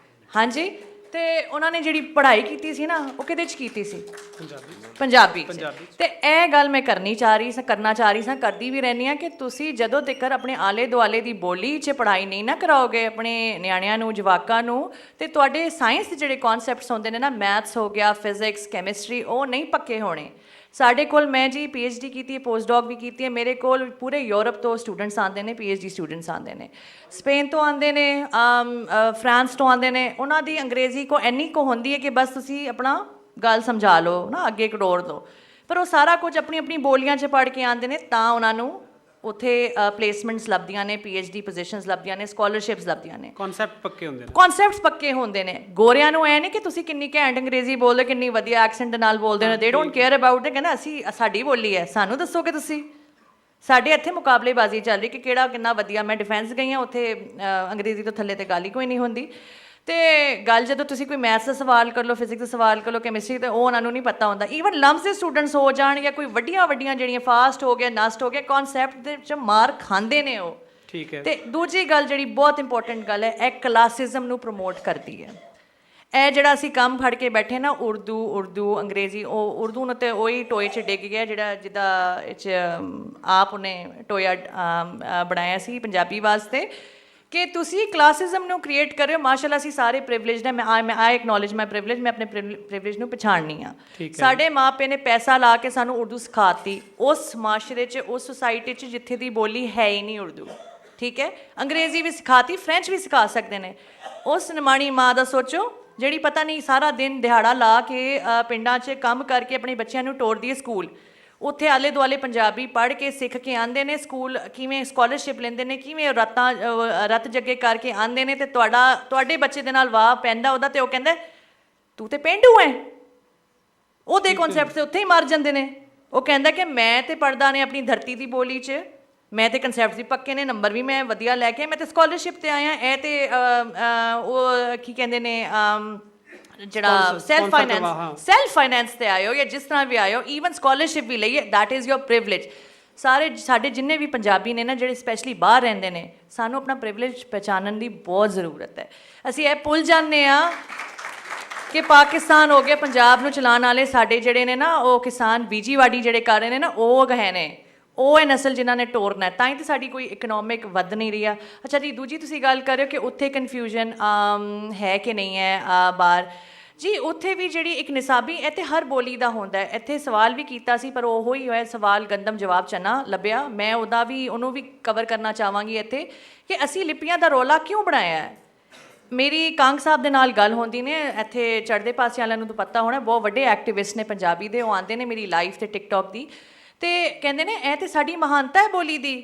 ਹਾਂਜੀ, ਤੇ ਉਹਨਾਂ ਨੇ ਜਿਹੜੀ ਪੜ੍ਹਾਈ ਕੀਤੀ ਸੀ ਨਾ, ਉਹ ਕਿਹਦੇ 'ਚ ਕੀਤੀ ਸੀ? ਪੰਜਾਬੀ। ਤੇ ਇਹ ਗੱਲ ਮੈਂ ਕਰਨਾ ਚਾਹ ਰਹੀ ਸਾਂ, ਕਰਦੀ ਵੀ ਰਹਿੰਦੀ ਹਾਂ ਕਿ ਤੁਸੀਂ ਜਦੋਂ ਤੱਕ ਆਪਣੇ ਆਲੇ ਦੁਆਲੇ ਦੀ ਬੋਲੀ 'ਚ ਪੜ੍ਹਾਈ ਨਹੀਂ ਨਾ ਕਰਾਓਗੇ ਆਪਣੇ ਨਿਆਣਿਆਂ ਨੂੰ, ਜਵਾਕਾਂ ਨੂੰ, ਤੇ ਤੁਹਾਡੇ ਸਾਇੰਸ ਦੇ ਜਿਹੜੇ ਕਨਸੈਪਟਸ ਹੁੰਦੇ ਨੇ ਨਾ, ਮੈਥਸ ਹੋ ਗਿਆ, ਫਿਜ਼ਿਕਸ, ਕੈਮਿਸਟਰੀ, ਉਹ ਨਹੀਂ ਪੱਕੇ ਹੋਣੇ। ਸਾਡੇ ਕੋਲ ਮੈਂ ਜੀ PhD ਕੀਤੀ ਹੈ, ਪੋਸਟ ਡੌਕ ਵੀ ਕੀਤੀ ਹੈ, ਮੇਰੇ ਕੋਲ ਪੂਰੇ ਯੂਰਪ ਤੋਂ ਸਟੂਡੈਂਟਸ ਆਉਂਦੇ ਨੇ, PhD ਸਟੂਡੈਂਟਸ ਆਉਂਦੇ ਨੇ, ਸਪੇਨ ਤੋਂ ਆਉਂਦੇ ਨੇ, ਫਰਾਂਸ ਤੋਂ ਆਉਂਦੇ ਨੇ। ਉਹਨਾਂ ਦੀ ਅੰਗਰੇਜ਼ੀ ਕੋ ਇੰਨੀ ਕੁ ਹੁੰਦੀ ਹੈ ਕਿ ਬਸ ਤੁਸੀਂ ਆਪਣਾ ਗੱਲ ਸਮਝਾ ਲਓ ਨਾ, ਅੱਗੇ ਕਟੋਰ ਦਿਓ, ਪਰ ਉਹ ਸਾਰਾ ਕੁਝ ਆਪਣੀ ਆਪਣੀ ਬੋਲੀਆਂ 'ਚ ਪੜ੍ਹ ਕੇ ਆਉਂਦੇ ਨੇ, ਤਾਂ ਉਹਨਾਂ ਨੂੰ ਉੱਥੇ ਪਲੇਸਮੈਂਟਸ ਲੱਭਦੀਆਂ ਨੇ, PhD ਪੋਜੀਸ਼ਨਸ ਲੱਭਦੀਆਂ ਨੇ, ਸਕਾਲਰਸ਼ਿਪਸ ਲੱਭਦੀਆਂ ਨੇ। ਕਨਸੈਪਟ ਪੱਕੇ ਹੁੰਦੇ ਨੇ, ਕਨਸੈਪਟਸ ਪੱਕੇ ਹੁੰਦੇ ਨੇ। ਗੋਰਿਆਂ ਨੂੰ ਐ ਨਹੀਂ ਕਿ ਤੁਸੀਂ ਕਿੰਨੀ ਘੈਂਟ ਅੰਗਰੇਜ਼ੀ ਬੋਲਦੇ, ਕਿੰਨੀ ਵਧੀਆ ਐਕਸੈਂਟ ਦੇ ਨਾਲ ਬੋਲਦੇ ਨੇ, ਦੇ ਡੋਂਟ ਕੇਅਰ ਅਬਾਊਟ ਇਟ। ਕਹਿੰਦਾ ਅਸੀਂ ਸਾਡੀ ਬੋਲੀ ਹੈ, ਸਾਨੂੰ ਦੱਸੋਗੇ ਤੁਸੀਂ। ਸਾਡੇ ਇੱਥੇ ਮੁਕਾਬਲੇਬਾਜ਼ੀ ਚੱਲ ਰਹੀ ਕਿ ਕਿਹੜਾ ਕਿੰਨਾ ਵਧੀਆ। ਮੈਂ ਡਿਫੈਂਸ ਗਈ ਹਾਂ, ਉੱਥੇ ਅੰਗਰੇਜ਼ੀ ਤੋਂ ਥੱਲੇ ਤੇ ਗੱਲ ਹੀ ਕੋਈ ਨਹੀਂ ਹੁੰਦੀ। ਤੇ ਗੱਲ ਜਦੋਂ ਤੁਸੀਂ ਕੋਈ ਮੈਥਸ ਦਾ ਸਵਾਲ ਕਰ ਲਓ, ਫਿਜ਼ਿਕਸ ਦਾ ਸਵਾਲ ਕਰ ਲਓ, ਕੈਮਿਸਟਰੀ, ਤੇ ਉਹ ਉਹਨਾਂ ਨੂੰ ਨਹੀਂ ਪਤਾ ਹੁੰਦਾ। ਈਵਨ ਲੰਮਸ ਦੇ ਸਟੂਡੈਂਟਸ ਹੋ ਜਾਣ ਜਾਂ ਕੋਈ ਵੱਡੀਆਂ ਜਿਹੜੀਆਂ ਫਾਸਟ ਹੋ ਗਿਆ, ਨਸਟ ਹੋ ਗਿਆ, ਕਨਸੈਪਟ ਦੇ ਵਿੱਚ ਮਾਰ ਖਾਂਦੇ ਨੇ ਉਹ। ਠੀਕ ਹੈ। ਤੇ ਦੂਜੀ ਗੱਲ ਜਿਹੜੀ ਬਹੁਤ ਇੰਪੋਰਟੈਂਟ ਗੱਲ ਹੈ, ਇਹ ਕਲਾਸਿਜ਼ਮ ਨੂੰ ਪ੍ਰਮੋਟ ਕਰਦੀ ਹੈ। ਇਹ ਜਿਹੜਾ ਅਸੀਂ ਕੰਮ ਫੜ ਕੇ ਬੈਠੇ ਨਾ, ਉਰਦੂ ਅੰਗਰੇਜ਼ੀ, ਉਹ ਉਰਦੂ ਨੂੰ ਤੇ ਉਹੀ ਟੋਏ 'ਚ ਡਿੱਗ ਗਿਆ ਜਿਹਦਾ ਇਹ 'ਚ ਆਪ ਉਹਨੇ ਟੋਇਆ ਬਣਾਇਆ ਸੀ ਪੰਜਾਬੀ ਵਾਸਤੇ, ਕਿ ਤੁਸੀਂ ਕਲਾਸਿਜ਼ਮ ਨੂੰ ਕ੍ਰੀਏਟ ਕਰਿਓ। ਮਾਸ਼ਾਅੱਲਾ ਅਸੀਂ ਸਾਰੇ ਪ੍ਰਿਵਿਲੇਜਡ ਹੈ। ਮੈਂ ਆਈ ਐਕਨੋਲੇਜ ਮਾਈ ਪ੍ਰਿਵਿਲੇਜ, ਮੈਂ ਆਪਣੇ ਪ੍ਰਿਵਿਲੇਜ ਨੂੰ ਪਛਾਣਨੀ ਆ। ਸਾਡੇ ਮਾਪੇ ਨੇ ਪੈਸਾ ਲਾ ਕੇ ਸਾਨੂੰ ਉਰਦੂ ਸਿਖਾਤੀ ਉਸ ਮਾਸ਼ਰੇ 'ਚ, ਉਸ ਸੁਸਾਇਟੀ 'ਚ ਜਿੱਥੇ ਦੀ ਬੋਲੀ ਹੈ ਹੀ ਨਹੀਂ ਉਰਦੂ। ਠੀਕ ਹੈ, ਅੰਗਰੇਜ਼ੀ ਵੀ ਸਿਖਾਤੀ, ਫਰੈਂਚ ਵੀ ਸਿਖਾ ਸਕਦੇ ਨੇ। ਉਸ ਨਿਮਾਣੀ ਮਾਂ ਦਾ ਸੋਚੋ ਜਿਹੜੀ ਪਤਾ ਨਹੀਂ ਸਾਰਾ ਦਿਨ ਦਿਹਾੜਾ ਲਾ ਕੇ ਪਿੰਡਾਂ 'ਚ ਕੰਮ ਕਰਕੇ ਆਪਣੇ ਬੱਚਿਆਂ ਨੂੰ ਤੋਰਦੀ ਹੈ ਸਕੂਲ, ਉੱਥੇ ਆਲੇ ਦੁਆਲੇ ਪੰਜਾਬੀ ਪੜ੍ਹ ਕੇ ਸਿੱਖ ਕੇ ਆਉਂਦੇ ਨੇ, ਸਕੂਲ ਕਿਵੇਂ ਸਕਾਲਰਸ਼ਿਪ ਲੈਂਦੇ ਨੇ, ਕਿਵੇਂ ਰੱਤ ਜੱਗੇ ਕਰਕੇ ਆਉਂਦੇ ਨੇ, ਤੇ ਤੁਹਾਡੇ ਬੱਚੇ ਦੇ ਨਾਲ ਵਾਹ ਪੈਂਦਾ ਉਹਦਾ, ਤੇ ਉਹ ਕਹਿੰਦਾ ਤੂੰ ਤੇ ਪੇਂਡੂ ਹੈ। ਉਹਦੇ ਕਨਸੈਪਟ ਤੇ ਉੱਥੇ ਹੀ ਮਰ ਜਾਂਦੇ ਨੇ। ਉਹ ਕਹਿੰਦਾ ਕਿ ਮੈਂ ਤੇ ਪੜ੍ਹਦਾ ਨੇ ਆਪਣੀ ਧਰਤੀ ਦੀ ਬੋਲੀ 'ਚ, ਮੈਂ ਤੇ ਕਨਸੈਪਟ ਵੀ ਪੱਕੇ ਨੇ, ਨੰਬਰ ਵੀ ਮੈਂ ਵਧੀਆ ਲੈ ਕੇ, ਮੈਂ ਤੇ ਸਕਾਲਰਸ਼ਿਪ ਤੇ ਆਇਆ, ਇਹ ਤੇ ਉਹ ਕੀ ਕਹਿੰਦੇ ਨੇ ਜਿਹੜਾ ਸੈਲਫ ਫਾਈਨੈਂਸ ਤੇ ਆਇਓ ਜਾਂ ਜਿਸ ਤਰ੍ਹਾਂ ਵੀ ਆਇਓ, ਈਵਨ ਸਕਾਲਰਸ਼ਿਪ ਵੀ ਲਈਏ, ਦੈਟ ਇਜ਼ ਯੋਰ ਪ੍ਰਿਵਿਲੇਜ। ਸਾਰੇ ਸਾਡੇ ਜਿੰਨੇ ਵੀ ਪੰਜਾਬੀ ਨੇ ਨਾ ਜਿਹੜੇ ਸਪੈਸ਼ਲੀ ਬਾਹਰ ਰਹਿੰਦੇ ਨੇ, ਸਾਨੂੰ ਆਪਣਾ ਪ੍ਰਿਵਿਲੇਜ ਪਹਿਚਾਨਣ ਦੀ ਬਹੁਤ ਜ਼ਰੂਰਤ ਹੈ। ਅਸੀਂ ਇਹ ਭੁੱਲ ਜਾਂਦੇ ਹਾਂ ਕਿ ਪਾਕਿਸਤਾਨ ਹੋ ਗਿਆ, ਪੰਜਾਬ ਨੂੰ ਚਲਾਉਣ ਵਾਲੇ ਸਾਡੇ ਜਿਹੜੇ ਨੇ ਨਾ ਉਹ ਕਿਸਾਨ ਬੀਜੀਵਾੜੀ ਜਿਹੜੇ ਕਰ ਰਹੇ ਨੇ ਨਾ, ਉਹ ਹੈ ਨੇ, ਉਹ ਹੈ ਨਸਲ ਜਿਨ੍ਹਾਂ ਨੇ ਟੋਰਨਾ, ਤਾਂ ਹੀ ਤਾਂ ਸਾਡੀ ਕੋਈ ਇਕਨੋਮਿਕ ਵੱਧ ਨਹੀਂ ਰਹੀ ਆ। ਅੱਛਾ ਜੀ, ਦੂਜੀ ਤੁਸੀਂ ਗੱਲ ਕਰ ਰਹੇ ਹੋ ਕਿ ਉੱਥੇ ਕਨਫਿਊਜ਼ਨ ਹੈ ਕਿ ਨਹੀਂ ਹੈ ਬਾਹਰ ਜੀ, ਉੱਥੇ ਵੀ ਜਿਹੜੀ ਇੱਕ ਨਿਸਾਬੀ, ਇਹ ਤੇ ਹਰ ਬੋਲੀ ਦਾ ਹੁੰਦਾ ਹੈ। ਇੱਥੇ ਸਵਾਲ ਵੀ ਕੀਤਾ ਸੀ ਪਰ ਉਹੋ ਹੀ ਹੋਇਆ ਸਵਾਲ, ਗੰਦਮ ਜਵਾਬ ਚਨਾ ਲੱਭਿਆ। ਮੈਂ ਉਹਨੂੰ ਵੀ ਕਵਰ ਕਰਨਾ ਚਾਹਾਂਗੀ ਇੱਥੇ ਕਿ ਅਸੀਂ ਲਿਪੀਆਂ ਦਾ ਰੌਲਾ ਕਿਉਂ ਬਣਾਇਆ ਹੈ। ਮੇਰੀ ਕਾਂਗ ਸਾਹਿਬ ਦੇ ਨਾਲ ਗੱਲ ਹੁੰਦੀ ਨੇ, ਇੱਥੇ ਚੜ੍ਹਦੇ ਪਾਸੇ ਵਾਲਿਆਂ ਨੂੰ ਤਾਂ ਪਤਾ ਹੋਣਾ, ਬਹੁਤ ਵੱਡੇ ਐਕਟਿਵਿਸਟ ਨੇ ਪੰਜਾਬੀ ਦੇ, ਉਹ ਆਉਂਦੇ ਨੇ ਮੇਰੀ ਲਾਈਵ ਤੇ ਟਿਕਟੌਕ ਦੀ, ਤੇ ਕਹਿੰਦੇ ਨੇ ਇਹ ਤੇ ਸਾਡੀ ਮਹਾਨਤਾ ਹੈ ਬੋਲੀ ਦੀ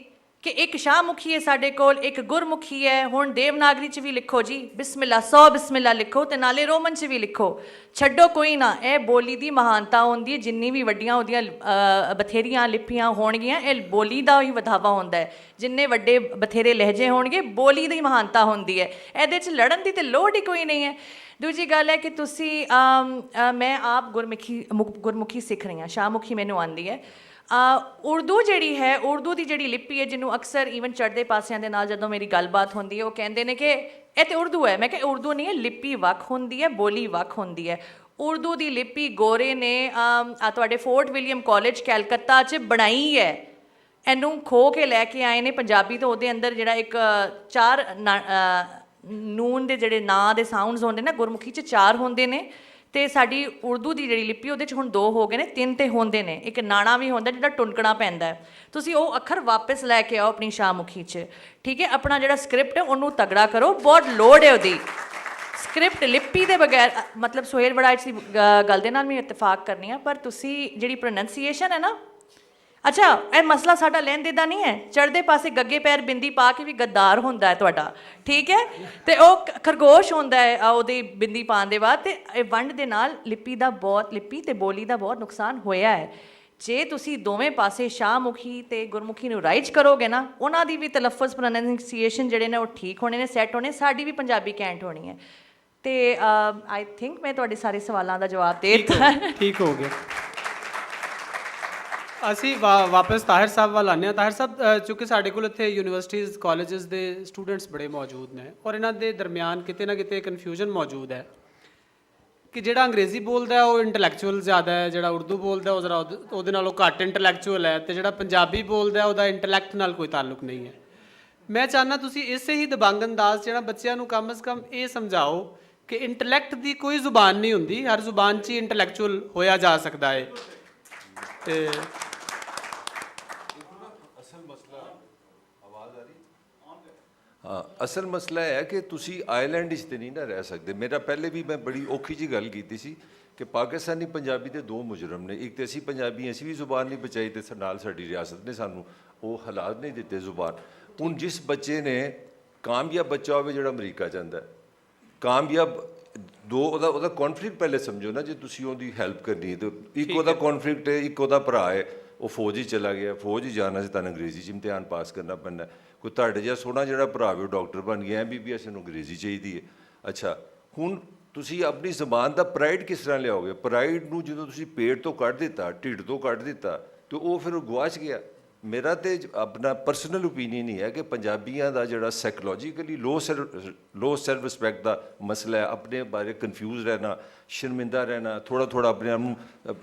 ਕਿ ਇੱਕ ਸ਼ਾਹਮੁਖੀ ਹੈ ਸਾਡੇ ਕੋਲ, ਇੱਕ ਗੁਰਮੁਖੀ ਹੈ। ਹੁਣ ਦੇਵਨਾਗਰੀ 'ਚ ਵੀ ਲਿਖੋ ਜੀ, ਬਿਸਮਿਲ੍ਲਾ 100 ਬਿਸਮਿਲ੍ਲਾ ਲਿਖੋ, ਤੇ ਨਾਲੇ ਰੋਮਨ 'ਚ ਵੀ ਲਿਖੋ, ਛੱਡੋ ਕੋਈ ਨਾ। ਇਹ ਬੋਲੀ ਦੀ ਮਹਾਨਤਾ ਹੁੰਦੀ ਹੈ, ਜਿੰਨੀ ਵੀ ਵੱਡੀਆਂ ਉਹਦੀਆਂ ਬਥੇਰੀਆਂ ਲਿਪੀਆਂ ਹੋਣਗੀਆਂ, ਇਹ ਬੋਲੀ ਦਾ ਹੀ ਵਧਾਵਾ ਹੁੰਦਾ ਹੈ। ਜਿੰਨੇ ਵੱਡੇ ਬਥੇਰੇ ਲਹਿਜੇ ਹੋਣਗੇ, ਬੋਲੀ ਦੀ ਮਹਾਨਤਾ ਹੁੰਦੀ ਹੈ। ਇਹਦੇ 'ਚ ਲੜਨ ਦੀ ਤਾਂ ਲੋੜ ਹੀ ਕੋਈ ਨਹੀਂ ਹੈ। ਦੂਜੀ ਗੱਲ ਹੈ ਕਿ ਤੁਸੀਂ ਮੈਂ ਆਪ ਗੁਰਮੁਖੀ ਸਿੱਖ ਰਹੀ ਹਾਂ, ਸ਼ਾਹਮੁਖੀ ਮੈਨੂੰ ਆਉਂਦੀ ਹੈ। ਉਰਦੂ ਜਿਹੜੀ ਹੈ, ਉਰਦੂ ਦੀ ਜਿਹੜੀ ਲਿਪੀ ਹੈ, ਜਿਹਨੂੰ ਅਕਸਰ ਈਵਨ ਚੜ੍ਹਦੇ ਪਾਸਿਆਂ ਦੇ ਨਾਲ ਜਦੋਂ ਮੇਰੀ ਗੱਲਬਾਤ ਹੁੰਦੀ ਹੈ, ਉਹ ਕਹਿੰਦੇ ਨੇ ਕਿ ਇਹ ਤੇ ਉਰਦੂ ਹੈ। ਮੈਂ ਕਿਹਾ ਉਰਦੂ ਨਹੀਂ ਹੈ, ਲਿਪੀ ਵੱਖ ਹੁੰਦੀ ਹੈ, ਬੋਲੀ ਵੱਖ ਹੁੰਦੀ ਹੈ। ਉਰਦੂ ਦੀ ਲਿਪੀ ਗੋਰੇ ਨੇ ਤੁਹਾਡੇ ਫੋਰਟ ਵਿਲੀਅਮ ਕਾਲਜ ਕੈਲਕੱਤਾ 'ਚ ਬਣਾਈ ਹੈ, ਇਹਨੂੰ ਖੋ ਕੇ ਲੈ ਕੇ ਆਏ ਨੇ ਪੰਜਾਬੀ ਤੋਂ। ਉਹਦੇ ਅੰਦਰ ਜਿਹੜਾ ਇੱਕ 4 ਨੂਨ ਦੇ ਜਿਹੜੇ ਨਾਂ ਦੇ ਸਾਊਂਡਸ ਹੁੰਦੇ ਨੇ, ਗੁਰਮੁਖੀ 'ਚ 4 ਹੁੰਦੇ ਨੇ, ਤੇ ਸਾਡੀ ਉਰਦੂ ਦੀ ਜਿਹੜੀ ਲਿਪੀ ਉਹਦੇ 'ਚ ਹੁਣ 2 ਹੋ ਗਏ ਨੇ, 3 ਤੇ ਹੁੰਦੇ ਨੇ। ਇੱਕ ਨਾਣਾ ਵੀ ਹੁੰਦਾ ਜਿਹੜਾ ਟੁਣਕਣਾ ਪੈਂਦਾ ਹੈ। ਤੁਸੀਂ ਉਹ ਅੱਖਰ ਵਾਪਸ ਲੈ ਕੇ ਆਓ ਆਪਣੀ ਸ਼ਾਹਮੁਖੀ 'ਚ, ਠੀਕ ਹੈ। ਆਪਣਾ ਜਿਹੜਾ ਸਕ੍ਰਿਪਟ ਹੈ ਉਹਨੂੰ ਤਗੜਾ ਕਰੋ, ਬਹੁਤ ਲੋੜ ਹੈ ਉਹਦੀ। ਸਕ੍ਰਿਪਟ ਲਿਪੀ ਦੇ ਬਗੈਰ, ਮਤਲਬ ਸੁਹੇਲ ਵੜਾਇਚ ਦੀ ਗੱਲ ਦੇ ਨਾਲ ਮੈਂ ਇਤਫਾਕ ਕਰਨੀ ਆ, ਪਰ ਤੁਸੀਂ ਜਿਹੜੀ ਪ੍ਰੋਨੰਸੀਏਸ਼ਨ ਹੈ ਨਾ, ਅੱਛਾ ਇਹ ਮਸਲਾ ਸਾਡਾ ਲੈਣ ਦੇ ਦਾ ਨਹੀਂ ਹੈ। ਚੜ੍ਹਦੇ ਪਾਸੇ ਗੱਗੇ ਪੈਰ ਬਿੰਦੀ ਪਾ ਕੇ ਵੀ ਗੱਦਾਰ ਹੁੰਦਾ ਹੈ ਤੁਹਾਡਾ, ਠੀਕ ਹੈ, ਤੇ ਉਹ ਖਰਗੋਸ਼ ਹੁੰਦਾ ਹੈ ਉਹਦੀ ਬਿੰਦੀ ਪਾਉਣ ਦੇ ਬਾਅਦ। ਤੇ ਇਹ ਵੰਡ ਦੇ ਨਾਲ ਲਿਪੀ ਤੇ ਬੋਲੀ ਦਾ ਬਹੁਤ ਨੁਕਸਾਨ ਹੋਇਆ ਹੈ। ਜੇ ਤੁਸੀਂ ਦੋਵੇਂ ਪਾਸੇ ਸ਼ਾਹਮੁਖੀ ਤੇ ਗੁਰਮੁਖੀ ਨੂੰ ਰਾਈਜ ਕਰੋਗੇ ਨਾ, ਉਹਨਾਂ ਦੀ ਵੀ ਤਲੱਫਜ਼ ਪ੍ਰੋਨੰਸੀਏਸ਼ਨ ਜਿਹੜੇ ਨੇ ਉਹ ਠੀਕ ਹੋਣੇ ਨੇ, ਸੈੱਟ ਹੋਣੇ, ਸਾਡੀ ਵੀ ਪੰਜਾਬੀ ਕੈਂਟ ਹੋਣੀ ਹੈ। ਤੇ ਆਈ ਥਿੰਕ ਮੈਂ ਤੁਹਾਡੇ ਸਾਰੇ ਸਵਾਲਾਂ ਦਾ ਜਵਾਬ ਦੇ ਦਿੱਤਾ। ਠੀਕ ਹੋ ਗਿਆ। ਅਸੀਂ ਵਾਪਸ ਤਾਹਿਰ ਸਾਹਿਬ ਵੱਲ ਆਉਂਦੇ ਹਾਂ। ਤਾਹਿਰ ਸਾਹਿਬ, ਚੂँकि ਸਾਡੇ ਕੋਲ ਇੱਥੇ ਯੂਨੀਵਰਸਿਟੀਜ਼ ਕਾਲਜਸ ਦੇ ਸਟੂਡੈਂਟਸ ਬੜੇ ਮੌਜੂਦ ਨੇ, ਔਰ ਇਹਨਾਂ ਦੇ ਦਰਮਿਆਨ ਕਿਤੇ ਨਾ ਕਿਤੇ ਕਨਫਿਊਜ਼ਨ ਮੌਜੂਦ ਹੈ ਕਿ ਜਿਹੜਾ ਅੰਗਰੇਜ਼ੀ ਬੋਲਦਾ ਉਹ ਇੰਟੈਲੈਕਚੁਅਲ ਜ਼ਿਆਦਾ ਹੈ, ਜਿਹੜਾ ਉਰਦੂ ਬੋਲਦਾ ਉਹ ਜ਼ਰਾ ਉਹਦੇ ਨਾਲੋਂ ਘੱਟ ਇੰਟੈਲੈਕਚੁਅਲ ਹੈ, ਤੇ ਜਿਹੜਾ ਪੰਜਾਬੀ ਬੋਲਦਾ ਉਹਦਾ ਇੰਟੈਲੈਕਟ ਨਾਲ ਕੋਈ ਤਾਲੁਕ ਨਹੀਂ ਹੈ। ਮੈਂ ਚਾਹੁੰਦਾ ਤੁਸੀਂ ਇਸੇ ਹੀ ਦਬੰਗ ਅੰਦਾਜ਼ ਜਿਹੜਾ ਬੱਚਿਆਂ ਨੂੰ ਕਮ ਅਜ਼ ਕਮ ਇਹ ਸਮਝਾਓ ਕਿ ਇੰਟੈਲੈਕਟ ਦੀ ਕੋਈ ਜ਼ੁਬਾਨ ਨਹੀਂ ਹੁੰਦੀ, ਹਰ ਜ਼ੁਬਾਨ 'ਚ ਹੀ ਇੰਟੈਲੈਕਚੁਅਲ ਹੋਇਆ ਜਾ ਸਕਦਾ ਹੈ। ਤੇ ਅਸਲ ਮਸਲਾ ਹੈ ਕਿ ਤੁਸੀਂ ਆਇਰਲੈਂਡ ਵਿੱਚ ਤੇ ਨਹੀਂ ਨਾ ਰਹਿ ਸਕਦੇ। ਮੇਰਾ ਪਹਿਲੇ ਵੀ ਮੈਂ ਬੜੀ ਔਖੀ ਜਿਹੀ ਗੱਲ ਕੀਤੀ ਸੀ ਕਿ ਪਾਕਿਸਤਾਨੀ ਪੰਜਾਬੀ ਦੇ 2 ਮੁਜਰਮ ਨੇ। ਇੱਕ ਤੇ ਅਸੀਂ ਪੰਜਾਬੀ, ਅਸੀਂ ਵੀ ਜ਼ੁਬਾਨ ਨਹੀਂ ਬਚਾਈ, ਤੇ ਨਾਲ ਸਾਡੀ ਰਿਆਸਤ ਨੇ ਸਾਨੂੰ ਉਹ ਹਾਲਾਤ ਨਹੀਂ ਦਿੱਤੇ ਜ਼ੁਬਾਨ। ਹੁਣ ਜਿਸ ਬੱਚੇ ਨੇ ਕਾਮਯਾਬ ਬੱਚਾ ਹੋਵੇ ਜਿਹੜਾ ਅਮਰੀਕਾ ਜਾਂਦਾ, ਕਾਮਯਾਬ ਉਹਦਾ ਕੌਨਫਲਿਕਟ ਪਹਿਲੇ ਸਮਝੋ ਨਾ। ਜੇ ਤੁਸੀਂ ਉਹਦੀ ਹੈਲਪ ਕਰਨੀ ਹੈ ਤਾਂ ਇੱਕ ਉਹਦਾ ਕੌਨਫਲਿਕਟ ਹੈ, ਇੱਕ ਉਹਦਾ ਭਰਾ ਹੈ ਉਹ ਫੌਜ ਹੀ ਚਲਾ ਗਿਆ, ਫੌਜ ਹੀ ਜਾਣਾ ਸੀ, ਤੁਹਾਨੂੰ ਅੰਗਰੇਜ਼ੀ 'ਚ ਇਮਤਿਹਾਨ ਪਾਸ ਕਰਨਾ ਪੈਂਦਾ। ਕੋਈ ਤੁਹਾਡੇ ਜਿਹਾ ਸੋਹਣਾ ਜਿਹੜਾ ਭਰਾ ਵੀ ਉਹ ਡਾਕਟਰ ਬਣ ਗਿਆ, MBBS ਨੂੰ ਅੰਗਰੇਜ਼ੀ ਚਾਹੀਦੀ ਹੈ। ਅੱਛਾ, ਹੁਣ ਤੁਸੀਂ ਆਪਣੀ ਜ਼ਬਾਨ ਦਾ ਪ੍ਰਾਈਡ ਕਿਸ ਤਰ੍ਹਾਂ ਲਿਆਓਗੇ? ਪ੍ਰਾਈਡ ਨੂੰ ਜਦੋਂ ਤੁਸੀਂ ਪੇਟ ਤੋਂ ਕੱਢ ਦਿੱਤਾ, ਢਿੱਡ ਤੋਂ ਕੱਢ ਦਿੱਤਾ, ਤਾਂ ਉਹ ਫਿਰ ਗਵਾਚ ਗਿਆ। ਮੇਰਾ ਤੇ ਆਪਣਾ ਪਰਸਨਲ ਓਪੀਨੀਅਨ ਹੀ ਹੈ ਕਿ ਪੰਜਾਬੀਆਂ ਦਾ ਜਿਹੜਾ ਸਾਈਕੋਲੋਜੀਕਲੀ ਲੋ ਸੈਲਫ ਰਿਸਪੈਕਟ ਦਾ ਮਸਲਾ ਹੈ, ਆਪਣੇ ਬਾਰੇ ਕਨਫਿਊਜ਼ ਰਹਿਣਾ, ਸ਼ਰਮਿੰਦਾ ਰਹਿਣਾ, ਥੋੜ੍ਹਾ ਆਪਣੇ ਆਪ ਨੂੰ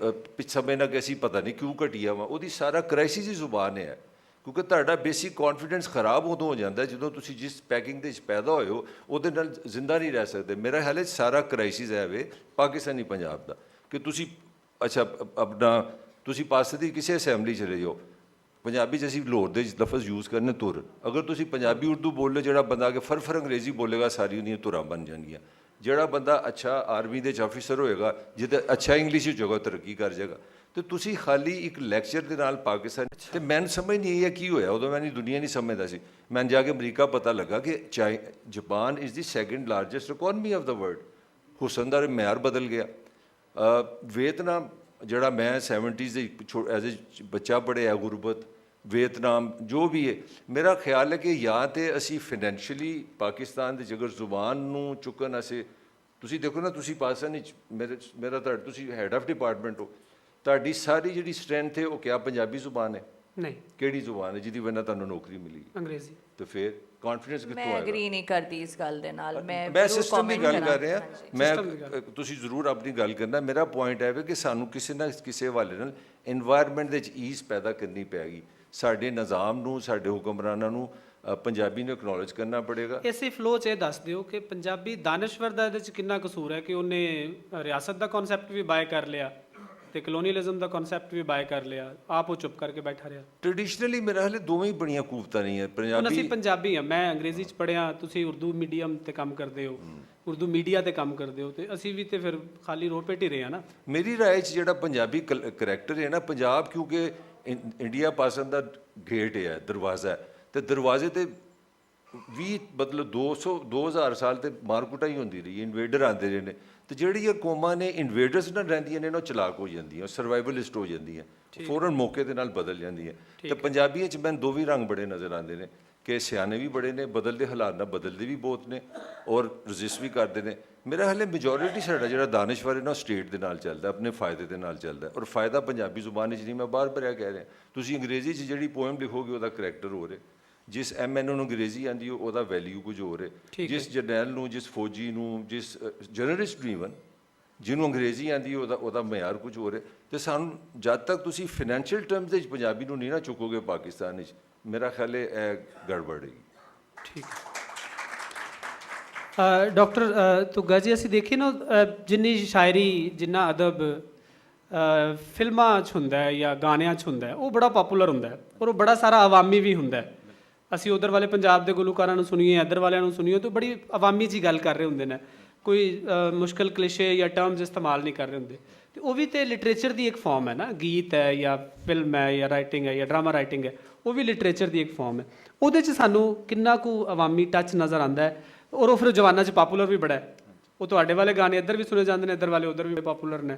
ਸਮਝਣਾ ਕਿ ਅਸੀਂ ਪਤਾ ਨਹੀਂ ਕਿਉਂ ਘਟੀਆ ਵਾ, ਉਹਦੀ ਸਾਰਾ ਕ੍ਰਾਈਸਿਸ ਹੀ ਜ਼ੁਬਾਨ ਹੈ। ਕਿਉਂਕਿ ਤੁਹਾਡਾ ਬੇਸਿਕ ਕੌਨਫੀਡੈਂਸ ਖਰਾਬ ਉਦੋਂ ਹੋ ਜਾਂਦਾ ਜਦੋਂ ਤੁਸੀਂ ਜਿਸ ਪੈਕਿੰਗ ਦੇ ਵਿੱਚ ਪੈਦਾ ਹੋਏ ਹੋ ਉਹਦੇ ਨਾਲ ਜ਼ਿੰਦਾ ਨਹੀਂ ਰਹਿ ਸਕਦੇ। ਮੇਰਾ ਖਿਆਲ ਹੈ ਸਾਰਾ ਕ੍ਰਾਈਸਿਸ ਹੈ ਵੇ ਪਾਕਿਸਤਾਨੀ ਪੰਜਾਬ ਦਾ ਕਿ ਤੁਸੀਂ ਅੱਛਾ ਆਪਣਾ ਤੁਸੀਂ ਪਾਸੇ ਦੀ ਕਿਸੇ ਅਸੈਂਬਲੀ ਚਲੇ ਜਾਓ, ਪੰਜਾਬੀ 'ਚ ਅਸੀਂ ਲਾਹੌਰ ਦੇ ਲਫ਼ਜ਼ ਯੂਜ਼ ਕਰਨੇ ਤੁਰ, ਅਗਰ ਤੁਸੀਂ ਪੰਜਾਬੀ ਉਰਦੂ ਬੋਲੇ, ਜਿਹੜਾ ਬੰਦਾ ਆ ਕੇ ਫਰ ਅੰਗਰੇਜ਼ੀ ਬੋਲੇਗਾ ਸਾਰੀ ਉਹਦੀਆਂ ਤੁਰਾਂ ਬਣ ਜਾਣਗੀਆਂ। ਜਿਹੜਾ ਬੰਦਾ ਅੱਛਾ ਆਰਮੀ ਦੇ 'ਚ ਆਫੀਸਰ ਹੋਏਗਾ, ਜਿਹਦਾ ਅੱਛਾ ਇੰਗਲਿਸ਼ ਵਿੱਚ ਹੋਏਗਾ, ਤਰੱਕੀ ਕਰ ਜਾਏਗਾ। ਤੇ ਤੁਸੀਂ ਖਾਲੀ ਇੱਕ ਲੈਕਚਰ ਦੇ ਨਾਲ ਪਾਕਿਸਤਾਨ, ਤੇ ਮੈਨੂੰ ਸਮਝ ਨਹੀਂ ਆਈ ਕੀ ਹੋਇਆ ਉਦੋਂ, ਮੈਨੂੰ ਦੁਨੀਆ ਨਹੀਂ ਸਮਝਦਾ ਸੀ। ਮੈਂ ਜਾ ਕੇ ਅਮਰੀਕਾ ਪਤਾ ਲੱਗਾ ਕਿ Japan is the 2nd largest economy of the world. ਹੁਸਨ ਦਾ ਮਿਆਰ ਬਦਲ ਗਿਆ। ਵੀਅਤਨਾਮ ਜਿਹੜਾ ਮੈਂ 70s ਦੇ ਐਜ਼ ਏ ਬੱਚਾ ਪੜ੍ਹਿਆ ਗੁਰਬਤ ਵੀਅਤਨਾਮ ਜੋ ਵੀ ਹੈ, ਮੇਰਾ ਖਿਆਲ ਹੈ ਕਿ ਜਾਂ ਤੇ ਅਸੀਂ ਫਾਈਨੈਂਸ਼ੀਅਲੀ ਪਾਕਿਸਤਾਨ ਦੀ ਜੇਕਰ ਜ਼ੁਬਾਨ ਨੂੰ ਚੁੱਕਣ ਅਸੀਂ, ਤੁਸੀਂ ਦੇਖੋ ਨਾ, ਤੁਸੀਂ ਪਾਕਿਸਤਾਨ ਵਿੱਚ ਮੇਰਾ ਤਾਂ ਤੁਸੀਂ ਹੈਡ ਆਫ ਡਿਪਾਰਟਮੈਂਟ ਹੋ, ਤੁਹਾਡੀ ਸਾਰੀ ਜਿਹੜੀ ਸਟਰੈਂਥ ਹੈ ਉਹ ਕਿਆ ਪੰਜਾਬੀ ਜ਼ੁਬਾਨ ਹੈ? ਨਹੀਂ। ਕਿਹੜੀ ਜ਼ੁਬਾਨ ਹੈ ਜਿਹਦੀ ਵਜ੍ਹਾ ਨਾਲ ਤੁਹਾਨੂੰ ਨੌਕਰੀ ਮਿਲੀ? ਅੰਗਰੇਜ਼ੀ। ਤੇ ਫਿਰ ਕੌਨਫੀਡੈਂਸ ਕਿੱਥੋਂ ਮੈਂ ਆਏਗਾ? ਐਗਰੀ ਨਹੀਂ ਕਰਦੀ ਇਸ ਗੱਲ ਦੇ ਨਾਲ। ਮੈਂ ਸਿਸਟਮ ਦੀ ਗੱਲ ਕਰ ਰਿਹਾ। ਮੈਂ ਤੁਸੀਂ ਜ਼ਰੂਰ ਆਪਣੀ ਗੱਲ ਕਰਨਾ, ਮੇਰਾ ਪੁਆਇੰਟ ਹੈ ਕਿ ਸਾਨੂੰ ਕਿਸੇ ਨਾ ਕਿਸੇ ਹਵਾਲੇ ਨਾਲ ਇਨਵਾਇਰਨਮੈਂਟ ਦੇ ਵਿੱਚ ਈਜ਼ ਪੈਦਾ ਕਰਨੀ ਪੈਗੀ। ਸਾਡੇ ਨਿਜ਼ਾਮ ਨੂੰ, ਸਾਡੇ ਹੁਕਮਰਾਨਾਂ ਨੂੰ ਪੰਜਾਬੀ ਨੂੰ ਐਕਨੋਲਜ ਕਰਨਾ ਪੜੇਗਾ। ਇਸੇ ਫਲੋ 'ਚ ਇਹ ਦੱਸ ਦਿਓ ਕਿ ਪੰਜਾਬੀ ਦਾਨਿਸ਼ਵਰ ਦਾ ਇਹਦੇ 'ਚ ਕਿੰਨਾ ਕਸੂਰ ਹੈ ਕਿ ਉਹਨੇ ਰਿਆਸਤ ਦਾ ਕਨਸੈਪਟ ਵੀ ਬਾਏ ਕਰ ਲਿਆ ਤੇ ਕਲੋਨੀਅਲਿਜ਼ਮ ਦਾ ਕਨਸੈਪਟ ਵੀ ਬਾਏ ਕਰ ਲਿਆ, ਆਪ ਉਹ ਚੁੱਪ ਕਰਕੇ ਬੈਠਾ ਰਿਹਾ। ਟ੍ਰੈਡੀਸ਼ਨਲੀ ਮੇਰਾ ਹਾਲੇ ਦੋਵੇਂ ਹੀ ਬੜੀਆਂ ਕੂਵਤਾਂ ਨਹੀਂ ਹੈ। ਹੁਣ ਪੰਜਾਬੀ ਅਸੀਂ ਪੰਜਾਬੀ ਹਾਂ, ਮੈਂ ਅੰਗਰੇਜ਼ੀ 'ਚ ਪੜ੍ਹਿਆ, ਤੁਸੀਂ ਉਰਦੂ ਮੀਡੀਅਮ ਤੇ ਕੰਮ ਕਰਦੇ ਹੋ, ਉਰਦੂ ਮੀਡੀਆ ਤੇ ਕੰਮ ਕਰਦੇ ਹੋ, ਤੇ ਅਸੀਂ ਵੀ ਤੇ ਫਿਰ ਖਾਲੀ ਰੋ ਪੇਟ ਹੀ ਰਹੇ ਹਾਂ ਨਾ। ਮੇਰੀ ਰਾਏ 'ਚ ਜਿਹੜਾ ਪੰਜਾਬੀ ਕਰੈਕਟਰ ਹੈ ਨਾ, ਪੰਜਾਬ ਕਿਉਂਕਿ ਇੰਡੀਆ ਪਾਸਨ ਦਾ ਗੇਟ ਹੈ, ਦਰਵਾਜ਼ਾ ਹੈ, ਤੇ ਦਰਵਾਜ਼ੇ ਤੇ 2000 ਸਾਲ ਤੇ ਮਾਰਕੁਟਾਈ ਹੁੰਦੀ ਰਹੀ, ਇਨਵੇਡਰ ਆਉਂਦੇ ਰਹੇ ਨੇ, ਤੇ ਜਿਹੜੀਆਂ ਕੌਮਾਂ ਨੇ ਇਨਵੇਡਰਸ ਨਾਲ ਰਹਿੰਦੀਆਂ ਨੇ, ਉਹ ਚਲਾਕ ਹੋ ਜਾਂਦੀਆਂ, ਸਰਵਾਈਵਲਿਸਟ ਹੋ ਜਾਂਦੀਆਂ, ਫੌਰਨ ਮੌਕੇ ਦੇ ਨਾਲ ਬਦਲ ਜਾਂਦੀਆਂ। ਤੇ ਪੰਜਾਬੀਆਂ 'ਚ ਮੈਨੂੰ ਦੋਵੇਂ ਰੰਗ ਬੜੇ ਨਜ਼ਰ ਆਉਂਦੇ ਨੇ ਕਿ ਸਿਆਣੇ ਵੀ ਬੜੇ ਨੇ, ਬਦਲਦੇ ਹਾਲਾਤ ਨਾਲ ਬਦਲਦੇ ਵੀ ਬਹੁਤ ਨੇ, ਔਰ ਰਜਿਸਟ ਵੀ ਕਰਦੇ ਨੇ। ਮੇਰਾ ਹਾਲੇ ਮੈਜੋਰਿਟੀ ਸਾਡਾ ਜਿਹੜਾ ਦਾਨਿਸ਼ਵਰ ਹੈ ਨਾ, ਸਟੇਟ ਦੇ ਨਾਲ ਚੱਲਦਾ, ਆਪਣੇ ਫਾਇਦੇ ਦੇ ਨਾਲ ਚੱਲਦਾ, ਔਰ ਫਾਇਦਾ ਪੰਜਾਬੀ ਜ਼ੁਬਾਨ 'ਚ ਨਹੀਂ, ਮੈਂ ਬਾਹਰ ਭਰਿਆ ਕਹਿ ਰਿਹਾ। ਤੁਸੀਂ ਅੰਗਰੇਜ਼ੀ 'ਚ ਜਿਹੜੀ ਪੋਇਮ ਲਿਖੋਗੇ ਉਹਦਾ ਕਰੈਕਟਰ ਹੋ ਰਿਹਾ, ਜਿਸ MN ਨੂੰ ਅੰਗਰੇਜ਼ੀ ਆਉਂਦੀ ਉਹਦਾ ਵੈਲਿਊ ਕੁਝ ਹੋ ਰਿਹਾ, ਜਿਸ ਜਰਨੈਲ ਨੂੰ, ਜਿਸ ਫੌਜੀ ਨੂੰ, ਜਿਸ ਜਰਨਲਿਸਟ ਨੂੰ ਈਵਨ ਜਿਹਨੂੰ ਅੰਗਰੇਜ਼ੀ ਆਉਂਦੀ ਉਹਦਾ ਮਿਆਰ ਕੁਝ ਹੋ ਰਿਹਾ। ਤੇ ਸਾਨੂੰ ਜਦ ਤੱਕ ਤੁਸੀਂ ਫਾਈਨੈਂਸ਼ੀਅਲ ਟਰਮਸ ਦੇ ਵਿੱਚ ਪੰਜਾਬੀ ਨੂੰ ਨਹੀਂ ਨਾ ਚੁੱਕੋਗੇ ਪਾਕਿਸਤਾਨ ਵਿੱਚ, ਮੇਰਾ ਖਿਆਲ ਹੈ ਇਹ ਗੜਬੜ ਹੈ। ਠੀਕ ਡਾਕਟਰ ਤੁੱਗਾ ਜੀ, ਅਸੀਂ ਦੇਖੀਏ ਨਾ ਜਿੰਨੀ ਸ਼ਾਇਰੀ, ਜਿੰਨਾ ਅਦਬ ਫਿਲਮਾਂ 'ਚ ਹੁੰਦਾ ਹੈ ਜਾਂ ਗਾਣਿਆਂ 'ਚ ਹੁੰਦਾ ਹੈ, ਉਹ ਬੜਾ ਪਪੂਲਰ ਹੁੰਦਾ ਹੈ, ਔਰ ਉਹ ਬੜਾ ਸਾਰਾ ਅਵਾਮੀ ਵੀ ਹੁੰਦਾ ਹੈ। ਅਸੀਂ ਉਧਰ ਵਾਲੇ ਪੰਜਾਬ ਦੇ ਗੁਲੂਕਾਰਾਂ ਨੂੰ ਸੁਣੀਏ, ਇੱਧਰ ਵਾਲਿਆਂ ਨੂੰ ਸੁਣੀਏ, ਤਾਂ ਬੜੀ ਅਵਾਮੀ ਜੀ ਗੱਲ ਕਰ ਰਹੇ ਹੁੰਦੇ ਨੇ, ਕੋਈ ਮੁਸ਼ਕਿਲ ਕਲਿਸ਼ੇ ਜਾਂ ਟਰਮਸ ਇਸਤੇਮਾਲ ਨਹੀਂ ਕਰ ਰਹੇ ਹੁੰਦੇ। ਤੇ ਉਹ ਵੀ ਤੇ ਲਿਟਰੇਚਰ ਦੀ ਇੱਕ ਫਾਰਮ ਹੈ ਨਾ, ਗੀਤ ਹੈ ਜਾਂ ਫਿਲਮ ਹੈ ਜਾਂ ਰਾਈਟਿੰਗ ਹੈ ਜਾਂ ਡਰਾਮਾ ਰਾਈਟਿੰਗ ਹੈ, ਉਹ ਵੀ ਲਿਟਰੇਚਰ ਦੀ ਇੱਕ ਫਾਰਮ ਹੈ। ਉਹਦੇ 'ਚ ਸਾਨੂੰ ਕਿੰਨਾ ਕੁ ਅਵਾਮੀ ਟੱਚ ਨਜ਼ਰ ਆਉਂਦਾ ਹੈ, ਔਰ ਉਹ ਫਿਰ ਜਵਾਨਾਂ 'ਚ ਪਾਪੂਲਰ ਵੀ ਬੜਾ ਹੈ। ਉਹ ਤੁਹਾਡੇ ਵਾਲੇ ਗਾਣੇ ਇੱਧਰ ਵੀ ਸੁਣੇ ਜਾਂਦੇ ਨੇ, ਇੱਧਰ ਵਾਲੇ ਉੱਧਰ ਵੀ ਪਾਪੂਲਰ ਨੇ।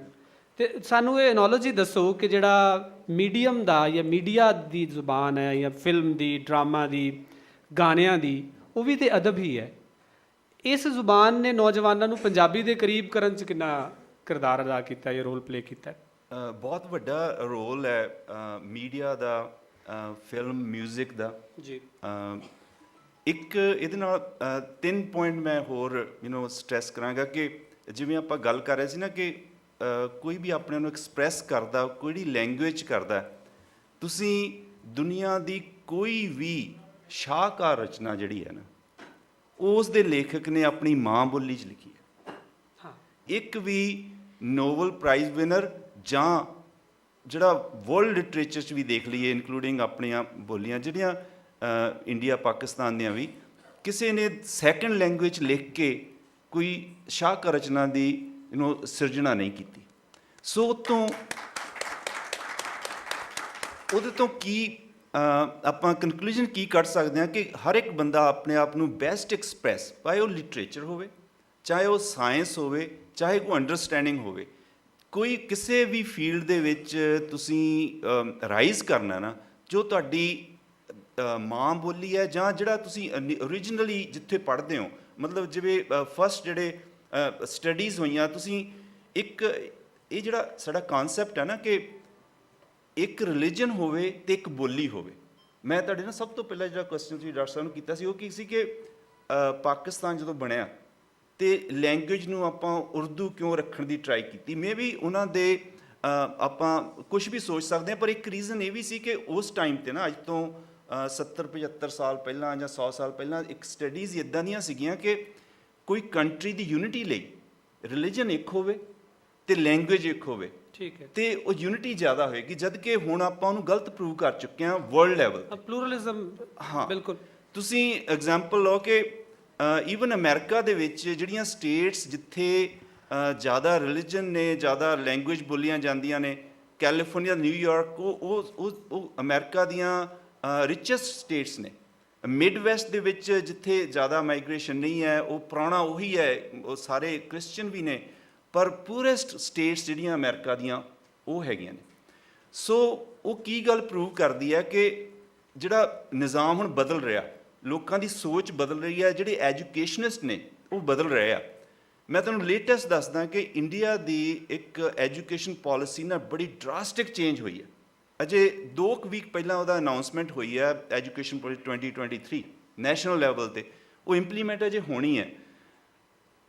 ਤੇ ਸਾਨੂੰ ਇਹ ਨੌਲੇਜ ਹੀ ਦੱਸੋ ਕਿ ਜਿਹੜਾ ਮੀਡੀਅਮ ਦਾ ਜਾਂ ਮੀਡੀਆ ਦੀ ਜ਼ੁਬਾਨ ਹੈ, ਜਾਂ ਫਿਲਮ ਦੀ, ਡਰਾਮਾ ਦੀ, ਗਾਣਿਆਂ ਦੀ, ਉਹ ਵੀ ਤੇ ਅਦਬ ਹੀ ਹੈ। ਇਸ ਜ਼ੁਬਾਨ ਨੇ ਨੌਜਵਾਨਾਂ ਨੂੰ ਪੰਜਾਬੀ ਦੇ ਕਰੀਬ ਕਰਨ 'ਚ ਕਿੰਨਾ ਕਿਰਦਾਰ ਅਦਾ ਕੀਤਾ ਜਾਂ ਰੋਲ ਪਲੇ ਕੀਤਾ? ਬਹੁਤ ਵੱਡਾ ਰੋਲ ਹੈ ਮੀਡੀਆ ਦਾ, ਫਿਲਮ, ਮਿਊਜ਼ਿਕ ਦਾ ਜੀ। ਇੱਕ ਇਹਦੇ ਨਾਲ 3 ਪੁਆਇੰਟ ਮੈਂ ਹੋਰ ਸਟ੍ਰੈਸ ਕਰਾਂਗਾ ਕਿ ਜਿਵੇਂ ਆਪਾਂ ਗੱਲ ਕਰ ਰਹੇ ਸੀ ਨਾ ਕਿ ਕੋਈ ਵੀ ਆਪਣੇ ਨੂੰ ਐਕਸਪ੍ਰੈਸ ਕਰਦਾ, ਕਿਹੜੀ ਲੈਂਗੁਏਜ ਕਰਦਾ, ਤੁਸੀਂ ਦੁਨੀਆ ਦੀ ਕੋਈ ਵੀ ਸ਼ਾਹਕਾਰ ਰਚਨਾ ਜਿਹੜੀ ਹੈ ਨਾ, ਉਸ ਦੇ ਲੇਖਕ ਨੇ ਆਪਣੀ ਮਾਂ ਬੋਲੀ 'ਚ ਲਿਖੀ ਹੈ। ਇੱਕ ਵੀ ਨੋਬਲ ਪ੍ਰਾਈਜ਼ ਵਿਨਰ ਜਾਂ ਜਿਹੜਾ ਵਰਲਡ ਲਿਟਰੇਚਰ 'ਚ ਵੀ ਦੇਖ ਲਈਏ, ਇਨਕਲੂਡਿੰਗ ਆਪਣੀਆਂ ਬੋਲੀਆਂ ਜਿਹੜੀਆਂ ਇੰਡੀਆ ਪਾਕਿਸਤਾਨ ਦੀਆਂ ਵੀ, ਕਿਸੇ ਨੇ ਸੈਕੰਡ ਲੈਂਗੁਏਜ ਲਿਖ ਕੇ ਕੋਈ ਸ਼ਾਹਕਾਰ ਰਚਨਾ ਦੀ ਸਿਰਜਣਾ ਨਹੀਂ ਕੀਤੀ। ਸੋ ਉਹਦੇ ਤੋਂ ਕੀ ਆਪਾਂ ਕਨਕਲੂਜਨ ਕੀ ਕੱਢ ਸਕਦੇ ਹਾਂ ਕਿ ਹਰ ਇੱਕ ਬੰਦਾ ਆਪਣੇ ਆਪ ਨੂੰ ਬੈਸਟ ਐਕਸਪ੍ਰੈਸ, ਚਾਹੇ ਉਹ ਲਿਟਰੇਚਰ ਹੋਵੇ, ਚਾਹੇ ਉਹ ਸਾਇੰਸ ਹੋਵੇ, ਚਾਹੇ ਕੋਈ ਅੰਡਰਸਟੈਂਡਿੰਗ ਹੋਵੇ, ਕੋਈ ਕਿਸੇ ਵੀ ਫੀਲਡ ਦੇ ਵਿੱਚ ਤੁਸੀਂ ਰਾਈਜ਼ ਕਰਨਾ ਨਾ, ਜੋ ਤੁਹਾਡੀ ਮਾਂ ਬੋਲੀ ਹੈ ਜਾਂ ਜਿਹੜਾ ਤੁਸੀਂ ਓਰੀਜਨਲੀ ਜਿੱਥੇ ਪੜ੍ਹਦੇ ਹੋ, ਮਤਲਬ ਜਿਵੇਂ ਫਸਟ ਜਿਹੜੇ ਸਟੱਡੀਜ਼ ਹੋਈਆਂ, ਤੁਸੀਂ ਇੱਕ ਇਹ ਜਿਹੜਾ ਸਾਡਾ ਕਨਸੈਪਟ ਹੈ ਨਾ ਕਿ ਇੱਕ ਰਿਲੀਜਨ ਹੋਵੇ ਤੇ ਇੱਕ ਬੋਲੀ ਹੋਵੇ। ਮੈਂ ਤੁਹਾਡੇ ਨਾਲ ਸਭ ਤੋਂ ਪਹਿਲਾਂ ਜਿਹੜਾ ਕੁਐਸਚਨ ਤੁਸੀਂ ਡਾਕਟਰ ਸਾਹਿਬ ਨੂੰ ਕੀਤਾ ਸੀ, ਉਹ ਕੀ ਸੀ ਕਿ ਪਾਕਿਸਤਾਨ ਜਦੋਂ ਬਣਿਆ ਤੇ ਲੈਂਗੁਏਜ ਨੂੰ ਆਪਾਂ ਉਰਦੂ ਕਿਉਂ ਰੱਖਣ ਦੀ ਟਰਾਈ ਕੀਤੀ। ਮੇ ਵੀ ਉਹਨਾਂ ਦੇ ਆਪਾਂ ਕੁਝ ਵੀ ਸੋਚ ਸਕਦੇ ਹਾਂ, ਪਰ ਇੱਕ ਰੀਜ਼ਨ ਇਹ ਵੀ ਸੀ ਕਿ ਉਸ ਟਾਈਮ 'ਤੇ ਨਾ, ਅੱਜ ਤੋਂ 70-75 ਸਾਲ ਪਹਿਲਾਂ ਜਾਂ 100 ਸਾਲ ਪਹਿਲਾਂ, ਇੱਕ ਸਟੱਡੀਜ਼ ਇੱਦਾਂ ਦੀਆਂ ਸੀਗੀਆਂ ਕਿ ਕੋਈ ਕੰਟਰੀ ਦੀ ਯੂਨਿਟੀ ਲਈ ਰਿਲੀਜਨ ਇੱਕ ਹੋਵੇ ਤੇ ਲੈਂਗੁਏਜ ਇੱਕ ਹੋਵੇ, ਠੀਕ ਹੈ, ਤੇ ਉਹ ਯੂਨਿਟੀ ਜ਼ਿਆਦਾ ਹੋਏਗੀ। ਜਦ ਕਿ ਹੁਣ ਆਪਾਂ ਉਹਨੂੰ ਗਲਤ ਪ੍ਰੂਵ ਕਰ ਚੁੱਕੇ ਹਾਂ ਵਰਲਡ ਲੈਵਲ ਤੇ। ਪਲੂਰਲਿਜ਼ਮ, ਹਾਂ ਬਿਲਕੁਲ। ਤੁਸੀਂ ਐਗਜ਼ਾਮਪਲ ਲਓ ਕਿ ਈਵਨ ਅਮਰੀਕਾ ਦੇ ਵਿੱਚ ਜਿਹੜੀਆਂ ਸਟੇਟਸ ਜਿੱਥੇ ਜ਼ਿਆਦਾ ਰਿਲੀਜਨ ਨੇ, ਜ਼ਿਆਦਾ ਲੈਂਗੁਏਜ ਬੋਲੀਆਂ ਜਾਂਦੀਆਂ ਨੇ, ਕੈਲੀਫੋਰਨੀਆ, ਨਿਊਯਾਰਕ, ਉਹ ਅਮਰੀਕਾ ਦੀਆਂ ਰਿਚੈਸਟ ਸਟੇਟਸ ਨੇ। ਮਿਡ ਵੈਸਟ ਦੇ ਵਿੱਚ ਜਿੱਥੇ ਜ਼ਿਆਦਾ ਮਾਈਗ੍ਰੇਸ਼ਨ ਨਹੀਂ ਹੈ, ਉਹ ਪੁਰਾਣਾ ਉਹੀ ਹੈ, ਉਹ ਸਾਰੇ ਕ੍ਰਿਸਚਨ ਵੀ ਨੇ, ਪਰ ਪੂਰੈਸਟ ਸਟੇਟਸ ਜਿਹੜੀਆਂ ਅਮਰੀਕਾ ਦੀਆਂ, ਉਹ ਹੈਗੀਆਂ ਨੇ। ਸੋ ਉਹ ਕੀ ਗੱਲ ਪ੍ਰੂਵ ਕਰਦੀ ਹੈ ਕਿ ਜਿਹੜਾ ਨਿਜ਼ਾਮ ਹੁਣ ਬਦਲ ਰਿਹਾ, ਲੋਕਾਂ ਦੀ ਸੋਚ ਬਦਲ ਰਹੀ ਹੈ, ਜਿਹੜੇ ਐਜੂਕੇਸ਼ਨਿਸਟ ਨੇ ਉਹ ਬਦਲ ਰਹੇ ਆ। ਮੈਂ ਤੁਹਾਨੂੰ ਲੇਟੈਸਟ ਦੱਸਦਾ ਕਿ ਇੰਡੀਆ ਦੀ ਇੱਕ ਐਜੂਕੇਸ਼ਨ ਪਾਲਿਸੀ ਨਾਲ ਬੜੀ ਡਰਾਸਟਿਕ ਚੇਂਜ ਹੋਈ ਹੈ। ਅਜੇ 2 ਵੀਕ ਪਹਿਲਾਂ ਉਹਦਾ ਅਨਾਉਂਸਮੈਂਟ ਹੋਈ ਹੈ, ਐਜੂਕੇਸ਼ਨ ਪਾਲਿਸੀ 2023 ਨੈਸ਼ਨਲ ਲੈਵਲ 'ਤੇ, ਉਹ ਇੰਪਲੀਮੈਂਟ ਅਜੇ ਹੋਣੀ ਹੈ।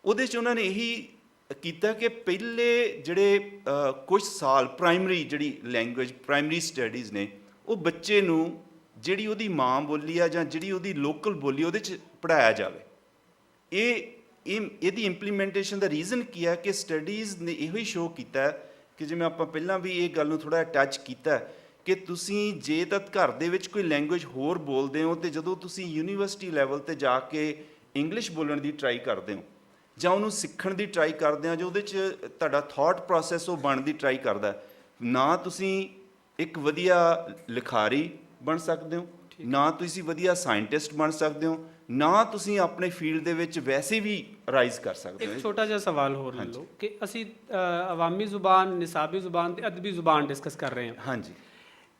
ਉਹਦੇ 'ਚ ਉਹਨਾਂ ਨੇ ਇਹੀ ਕੀਤਾ ਕਿ ਪਹਿਲੇ ਜਿਹੜੇ ਕੁਝ ਸਾਲ ਪ੍ਰਾਇਮਰੀ ਜਿਹੜੀ ਲੈਂਗੁਏਜ ਪ੍ਰਾਇਮਰੀ ਸਟੱਡੀਜ਼ ਨੇ, ਉਹ ਬੱਚੇ ਨੂੰ ਜਿਹੜੀ ਉਹਦੀ ਮਾਂ ਬੋਲੀ ਆ ਜਾਂ ਜਿਹੜੀ ਉਹਦੀ ਲੋਕਲ ਬੋਲੀ ਉਹਦੇ 'ਚ ਪੜ੍ਹਾਇਆ ਜਾਵੇ। ਇਹਦੀ ਇੰਪਲੀਮੈਂਟੇਸ਼ਨ ਦਾ ਰੀਜ਼ਨ ਕੀ ਹੈ ਕਿ ਸਟੱਡੀਜ਼ ਨੇ ਇਹੋ ਹੀ ਸ਼ੋਅ ਕੀਤਾ ਕਿ ਜਿਵੇਂ ਆਪਾਂ ਪਹਿਲਾਂ ਵੀ ਇਹ ਗੱਲ ਨੂੰ ਥੋੜ੍ਹਾ ਟੱਚ ਕੀਤਾ ਕਿ ਤੁਸੀਂ ਜੇ ਤਾਂ ਘਰ ਦੇ ਵਿੱਚ ਕੋਈ ਲੈਂਗੁਏਜ ਹੋਰ ਬੋਲਦੇ ਹੋ, ਅਤੇ ਜਦੋਂ ਤੁਸੀਂ ਯੂਨੀਵਰਸਿਟੀ ਲੈਵਲ 'ਤੇ ਜਾ ਕੇ ਇੰਗਲਿਸ਼ ਬੋਲਣ ਦੀ ਟਰਾਈ ਕਰਦੇ ਹੋ ਜਾਂ ਉਹਨੂੰ ਸਿੱਖਣ ਦੀ ਟਰਾਈ ਕਰਦੇ ਹੋ, ਜੋ ਉਹਦੇ 'ਚ ਤੁਹਾਡਾ ਥਾਟ ਪ੍ਰੋਸੈਸ ਉਹ ਬਣਨ ਦੀ ਟਰਾਈ ਕਰਦਾ, ਨਾ ਤੁਸੀਂ ਇੱਕ ਵਧੀਆ ਲਿਖਾਰੀ ਬਣ ਸਕਦੇ ਹੋ, ਨਾ ਤੁਸੀਂ ਵਧੀਆ ਸਾਇੰਟਿਸਟ ਬਣ ਸਕਦੇ ਹੋ, ਨਾ ਤੁਸੀਂ ਆਪਣੇ ਫੀਲਡ ਦੇ ਵਿੱਚ ਵੈਸੇ ਵੀ ਰਾਈਜ਼ ਕਰ ਸਕਦੇ ਹੋ। ਇੱਕ ਛੋਟਾ ਜਿਹਾ ਸਵਾਲ ਹੋਰ ਲੈ ਲਓ ਕਿ ਅਸੀਂ ਅਵਾਮੀ ਜ਼ੁਬਾਨ, ਨਿਸਾਬੀ ਜ਼ੁਬਾਨ ਤੇ ਅਦਬੀ ਜ਼ੁਬਾਨ ਡਿਸਕਸ ਕਰ ਰਹੇ ਹਾਂ। ਹਾਂਜੀ,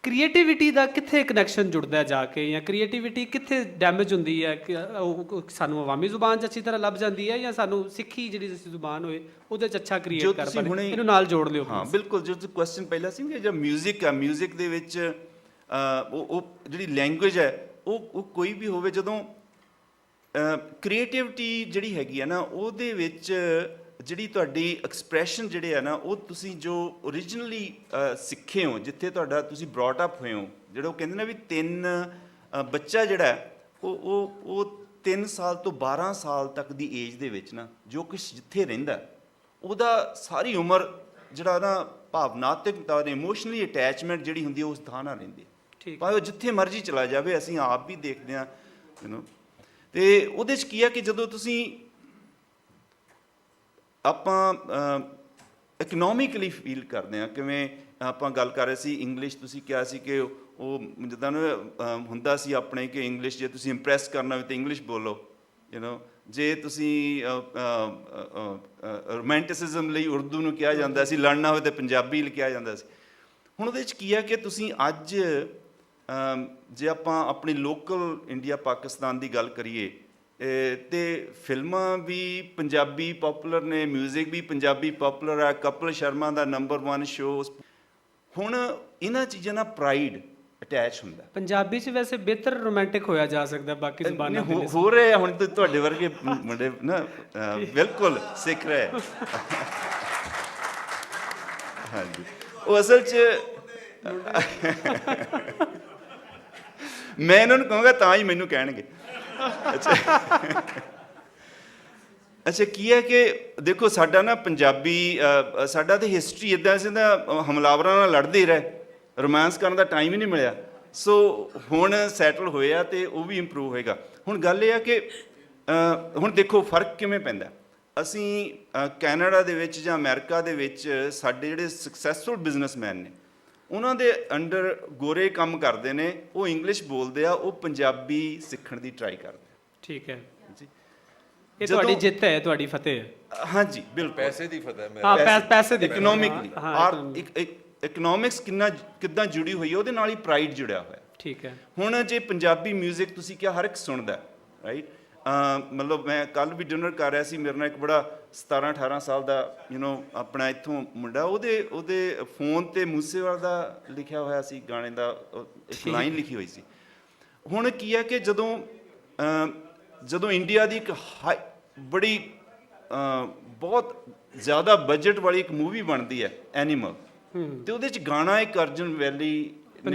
ਕ੍ਰੀਏਟੀਵਿਟੀ ਦਾ ਕਿੱਥੇ ਕਨੈਕਸ਼ਨ ਜੁੜਦਾ ਜਾ ਕੇ, ਜਾਂ ਕ੍ਰੀਏਟੀਵਿਟੀ ਕਿੱਥੇ ਡੈਮੇਜ ਹੁੰਦੀ ਹੈ ਕਿ ਉਹ ਸਾਨੂੰ ਅਵਾਮੀ ਜ਼ੁਬਾਨ 'ਚ ਅੱਛੀ ਤਰ੍ਹਾਂ ਲੱਭ ਜਾਂਦੀ ਹੈ, ਜਾਂ ਸਾਨੂੰ ਸਿੱਖੀ ਜਿਹੜੀ ਜ਼ੁਬਾਨ ਹੋਏ ਉਹਦੇ 'ਚ ਅੱਛਾ ਕ੍ਰੀਏਟ ਕਰ ਪਾਉਂਦੇ? ਇਹਨੂੰ ਨਾਲ ਜੋੜ ਲਿਓ। ਹਾਂ ਬਿਲਕੁਲ, ਜੋ ਕੁਐਸਚਨ ਪਹਿਲਾਂ ਸੀ ਕਿ ਜੋ ਮਿਊਜ਼ਿਕ ਆ, ਮਿਊਜ਼ਿਕ ਦੇ ਵਿੱਚ ਉਹ ਜਿਹੜੀ ਲੈਂਗੁਏਜ ਹੈ ਉਹ ਕੋਈ ਵੀ ਹੋਵੇ, ਜਦੋਂ ਕ੍ਰੀਏਟਿਵਿਟੀ ਜਿਹੜੀ ਹੈਗੀ ਹੈ ਨਾ, ਉਹਦੇ ਵਿੱਚ ਜਿਹੜੀ ਤੁਹਾਡੀ ਐਕਸਪ੍ਰੈਸ਼ਨ ਜਿਹੜੇ ਆ ਨਾ, ਉਹ ਤੁਸੀਂ ਜੋ ਓਰੀਜਨਲੀ ਸਿੱਖੇ ਹੋ, ਜਿੱਥੇ ਤੁਹਾਡਾ ਤੁਸੀਂ ਬ੍ਰੌਟ ਅਪ ਹੋਏ ਹੋ, ਜਿਹੜਾ ਉਹ ਕਹਿੰਦੇ ਨੇ ਵੀ ਬੱਚਾ ਜਿਹੜਾ ਉਹ 3 ਸਾਲ ਤੋਂ 12 ਸਾਲ ਤੱਕ ਦੀ ਏਜ ਦੇ ਵਿੱਚ ਨਾ ਜੋ ਕੁਛ ਜਿੱਥੇ ਰਹਿੰਦਾ, ਉਹਦਾ ਸਾਰੀ ਉਮਰ ਜਿਹੜਾ ਨਾ ਭਾਵਨਾਤਮਕ ਤੌਰ 'ਤੇ ਇਮੋਸ਼ਨਲੀ ਅਟੈਚਮੈਂਟ ਜਿਹੜੀ ਹੁੰਦੀ ਹੈ ਉਸ ਥਾਂ ਨਾਲ ਰਹਿੰਦੀ ਹੈ, ਭਾਵੇਂ ਉਹ ਜਿੱਥੇ ਮਰਜ਼ੀ ਚਲਾ ਜਾਵੇ। ਅਸੀਂ ਆਪ ਵੀ ਦੇਖਦੇ ਹਾਂ ਅਤੇ ਉਹਦੇ 'ਚ ਕੀ ਹੈ ਕਿ ਜਦੋਂ ਤੁਸੀਂ ਆਪਾਂ ਇਕਨੋਮਿਕਲੀ ਫੀਲ ਕਰਦੇ ਹਾਂ, ਕਿਵੇਂ ਆਪਾਂ ਗੱਲ ਕਰ ਰਹੇ ਸੀ ਇੰਗਲਿਸ਼, ਤੁਸੀਂ ਕਿਹਾ ਸੀ ਕਿ ਉਹ ਜਿੱਦਾਂ ਹੁੰਦਾ ਸੀ ਆਪਣੇ ਕਿ ਇੰਗਲਿਸ਼ ਜੇ ਤੁਸੀਂ ਇੰਪ੍ਰੈਸ ਕਰਨਾ ਹੋਵੇ ਤਾਂ ਇੰਗਲਿਸ਼ ਬੋਲੋ, ਜੇ ਤੁਸੀਂ ਰੋਮੈਂਟਿਸਿਜ਼ਮ ਲਈ ਉਰਦੂ ਨੂੰ ਕਿਹਾ ਜਾਂਦਾ ਸੀ, ਲੜਨਾ ਹੋਵੇ ਤਾਂ ਪੰਜਾਬੀ ਕਿਹਾ ਜਾਂਦਾ ਸੀ। ਹੁਣ ਉਹਦੇ 'ਚ ਕੀ ਹੈ ਕਿ ਤੁਸੀਂ ਅੱਜ ਜੇ ਆਪਾਂ ਆਪਣੀ ਲੋਕਲ ਇੰਡੀਆ ਪਾਕਿਸਤਾਨ ਦੀ ਗੱਲ ਕਰੀਏ ਤੇ ਫਿਲਮਾਂ ਵੀ ਪੰਜਾਬੀ ਪੋਪੂਲਰ ਨੇ, ਮਿਊਜ਼ਿਕ ਵੀ ਪੰਜਾਬੀ ਪੋਪੂਲਰ ਹੈ, ਕਪਿਲ ਸ਼ਰਮਾ ਦਾ ਨੰਬਰ 1 ਸ਼ੋਅ। ਹੁਣ ਇਹਨਾਂ ਚੀਜ਼ਾਂ ਨਾਲ ਪ੍ਰਾਈਡ ਅਟੈਚ ਹੁੰਦਾ। ਪੰਜਾਬੀ 'ਚ ਵੈਸੇ ਬਿਹਤਰ ਰੋਮਾਂਟਿਕ ਹੋਇਆ ਜਾ ਸਕਦਾ ਬਾਕੀ ਜ਼ੁਬਾਨਾਂ ਦੇ ਹੋ ਰਹੇ ਆ ਹੁਣ ਤੁਹਾਡੇ ਵਰਗੇ ਮੁੰਡੇ ਨਾ ਬਿਲਕੁਲ ਸਿੱਖ ਰਹੇ। ਹਾਂਜੀ, ਉਹ ਅਸਲ 'ਚ ਮੈਂ ਇਹਨਾਂ ਨੂੰ ਕਹਾਂਗਾ ਤਾਂ ਹੀ ਮੈਨੂੰ ਕਹਿਣਗੇ। ਅੱਛਾ ਕੀ ਹੈ ਕਿ ਦੇਖੋ ਸਾਡਾ ਨਾ ਪੰਜਾਬੀ ਸਾਡਾ ਤਾਂ ਹਿਸਟਰੀ ਇੱਦਾਂ ਸੀ ਨਾ, ਹਮਲਾਵਰਾਂ ਨਾਲ ਲੜਦੇ ਹੀ ਰਹੇ, ਰੋਮਾਂਸ ਕਰਨ ਦਾ ਟਾਈਮ ਹੀ ਨਹੀਂ ਮਿਲਿਆ। ਸੋ ਹੁਣ ਸੈਟਲ ਹੋਏ ਆ ਅਤੇ ਉਹ ਵੀ ਇੰਪਰੂਵ ਹੋਏਗਾ। ਹੁਣ ਗੱਲ ਇਹ ਆ ਕਿ ਹੁਣ ਦੇਖੋ ਫਰਕ ਕਿਵੇਂ ਪੈਂਦਾ। ਅਸੀਂ ਕੈਨੇਡਾ ਦੇ ਵਿੱਚ ਜਾਂ ਅਮਰੀਕਾ ਦੇ ਵਿੱਚ ਸਾਡੇ ਜਿਹੜੇ ਸਕਸੈਸਫੁਲ ਬਿਜ਼ਨਸਮੈਨ ਨੇ, ਉਹਨਾਂ ਦੇ ਅੰਡਰ ਗੋਰੇ ਕੰਮ ਕਰਦੇ ਨੇ, ਉਹ ਇੰਗਲਿਸ਼ ਬੋਲਦੇ ਆ, ਉਹ ਪੰਜਾਬੀ ਸਿੱਖਣ ਦੀ ਟਰਾਈ ਕਰਦੇ। ਠੀਕ ਹੈ ਜੀ, ਇਹ ਤੁਹਾਡੀ ਜਿੱਤ ਹੈ, ਤੁਹਾਡੀ ਫਤਿਹ ਹੈ। ਹਾਂਜੀ ਬਿਲਕੁਲ, ਪੈਸੇ ਦੀ ਫਤਿਹ। ਹਾਂ, ਪੈਸੇ ਦੀ ਇਕਨੋਮਿਕਲੀ ਇਕਨੋਮਿਕਸ ਕਿੱਦਾਂ ਜੁੜੀ ਹੋਈ ਹੈ, ਉਹਦੇ ਨਾਲ ਹੀ ਪ੍ਰਾਈਡ ਜੁੜਿਆ ਹੋਇਆ। ਠੀਕ ਹੈ। ਹੁਣ ਜੇ ਪੰਜਾਬੀ ਮਿਊਜ਼ਿਕ ਤੁਸੀਂ ਕਿਹਾ ਹਰ ਇੱਕ ਸੁਣਦਾ, ਰਾਈਟ, ਮਤਲਬ ਮੈਂ ਕੱਲ੍ਹ ਵੀ ਡਿਨਰ ਕਰ ਰਿਹਾ ਸੀ, ਮੇਰੇ ਨਾਲ ਇੱਕ ਬੜਾ 17-18 ਸਾਲ ਦਾ ਆਪਣਾ ਇੱਥੋਂ ਮੁੰਡਾ, ਉਹਦੇ ਫੋਨ 'ਤੇ ਮੂਸੇਵਾਲ ਦਾ ਲਿਖਿਆ ਹੋਇਆ ਸੀ ਗਾਣੇ ਦਾ ਇੱਕ ਲਾਈਨ ਲਿਖੀ ਹੋਈ ਸੀ। ਹੁਣ ਕੀ ਹੈ ਕਿ ਜਦੋਂ ਇੰਡੀਆ ਦੀ ਇੱਕ ਬੜੀ ਬਹੁਤ ਜ਼ਿਆਦਾ ਬਜਟ ਵਾਲੀ ਇੱਕ ਮੂਵੀ ਬਣਦੀ ਹੈ ਐਨੀਮਲ, ਅਤੇ ਉਹਦੇ 'ਚ ਗਾਣਾ ਇੱਕ ਅਰਜਨ ਵੈਲੀ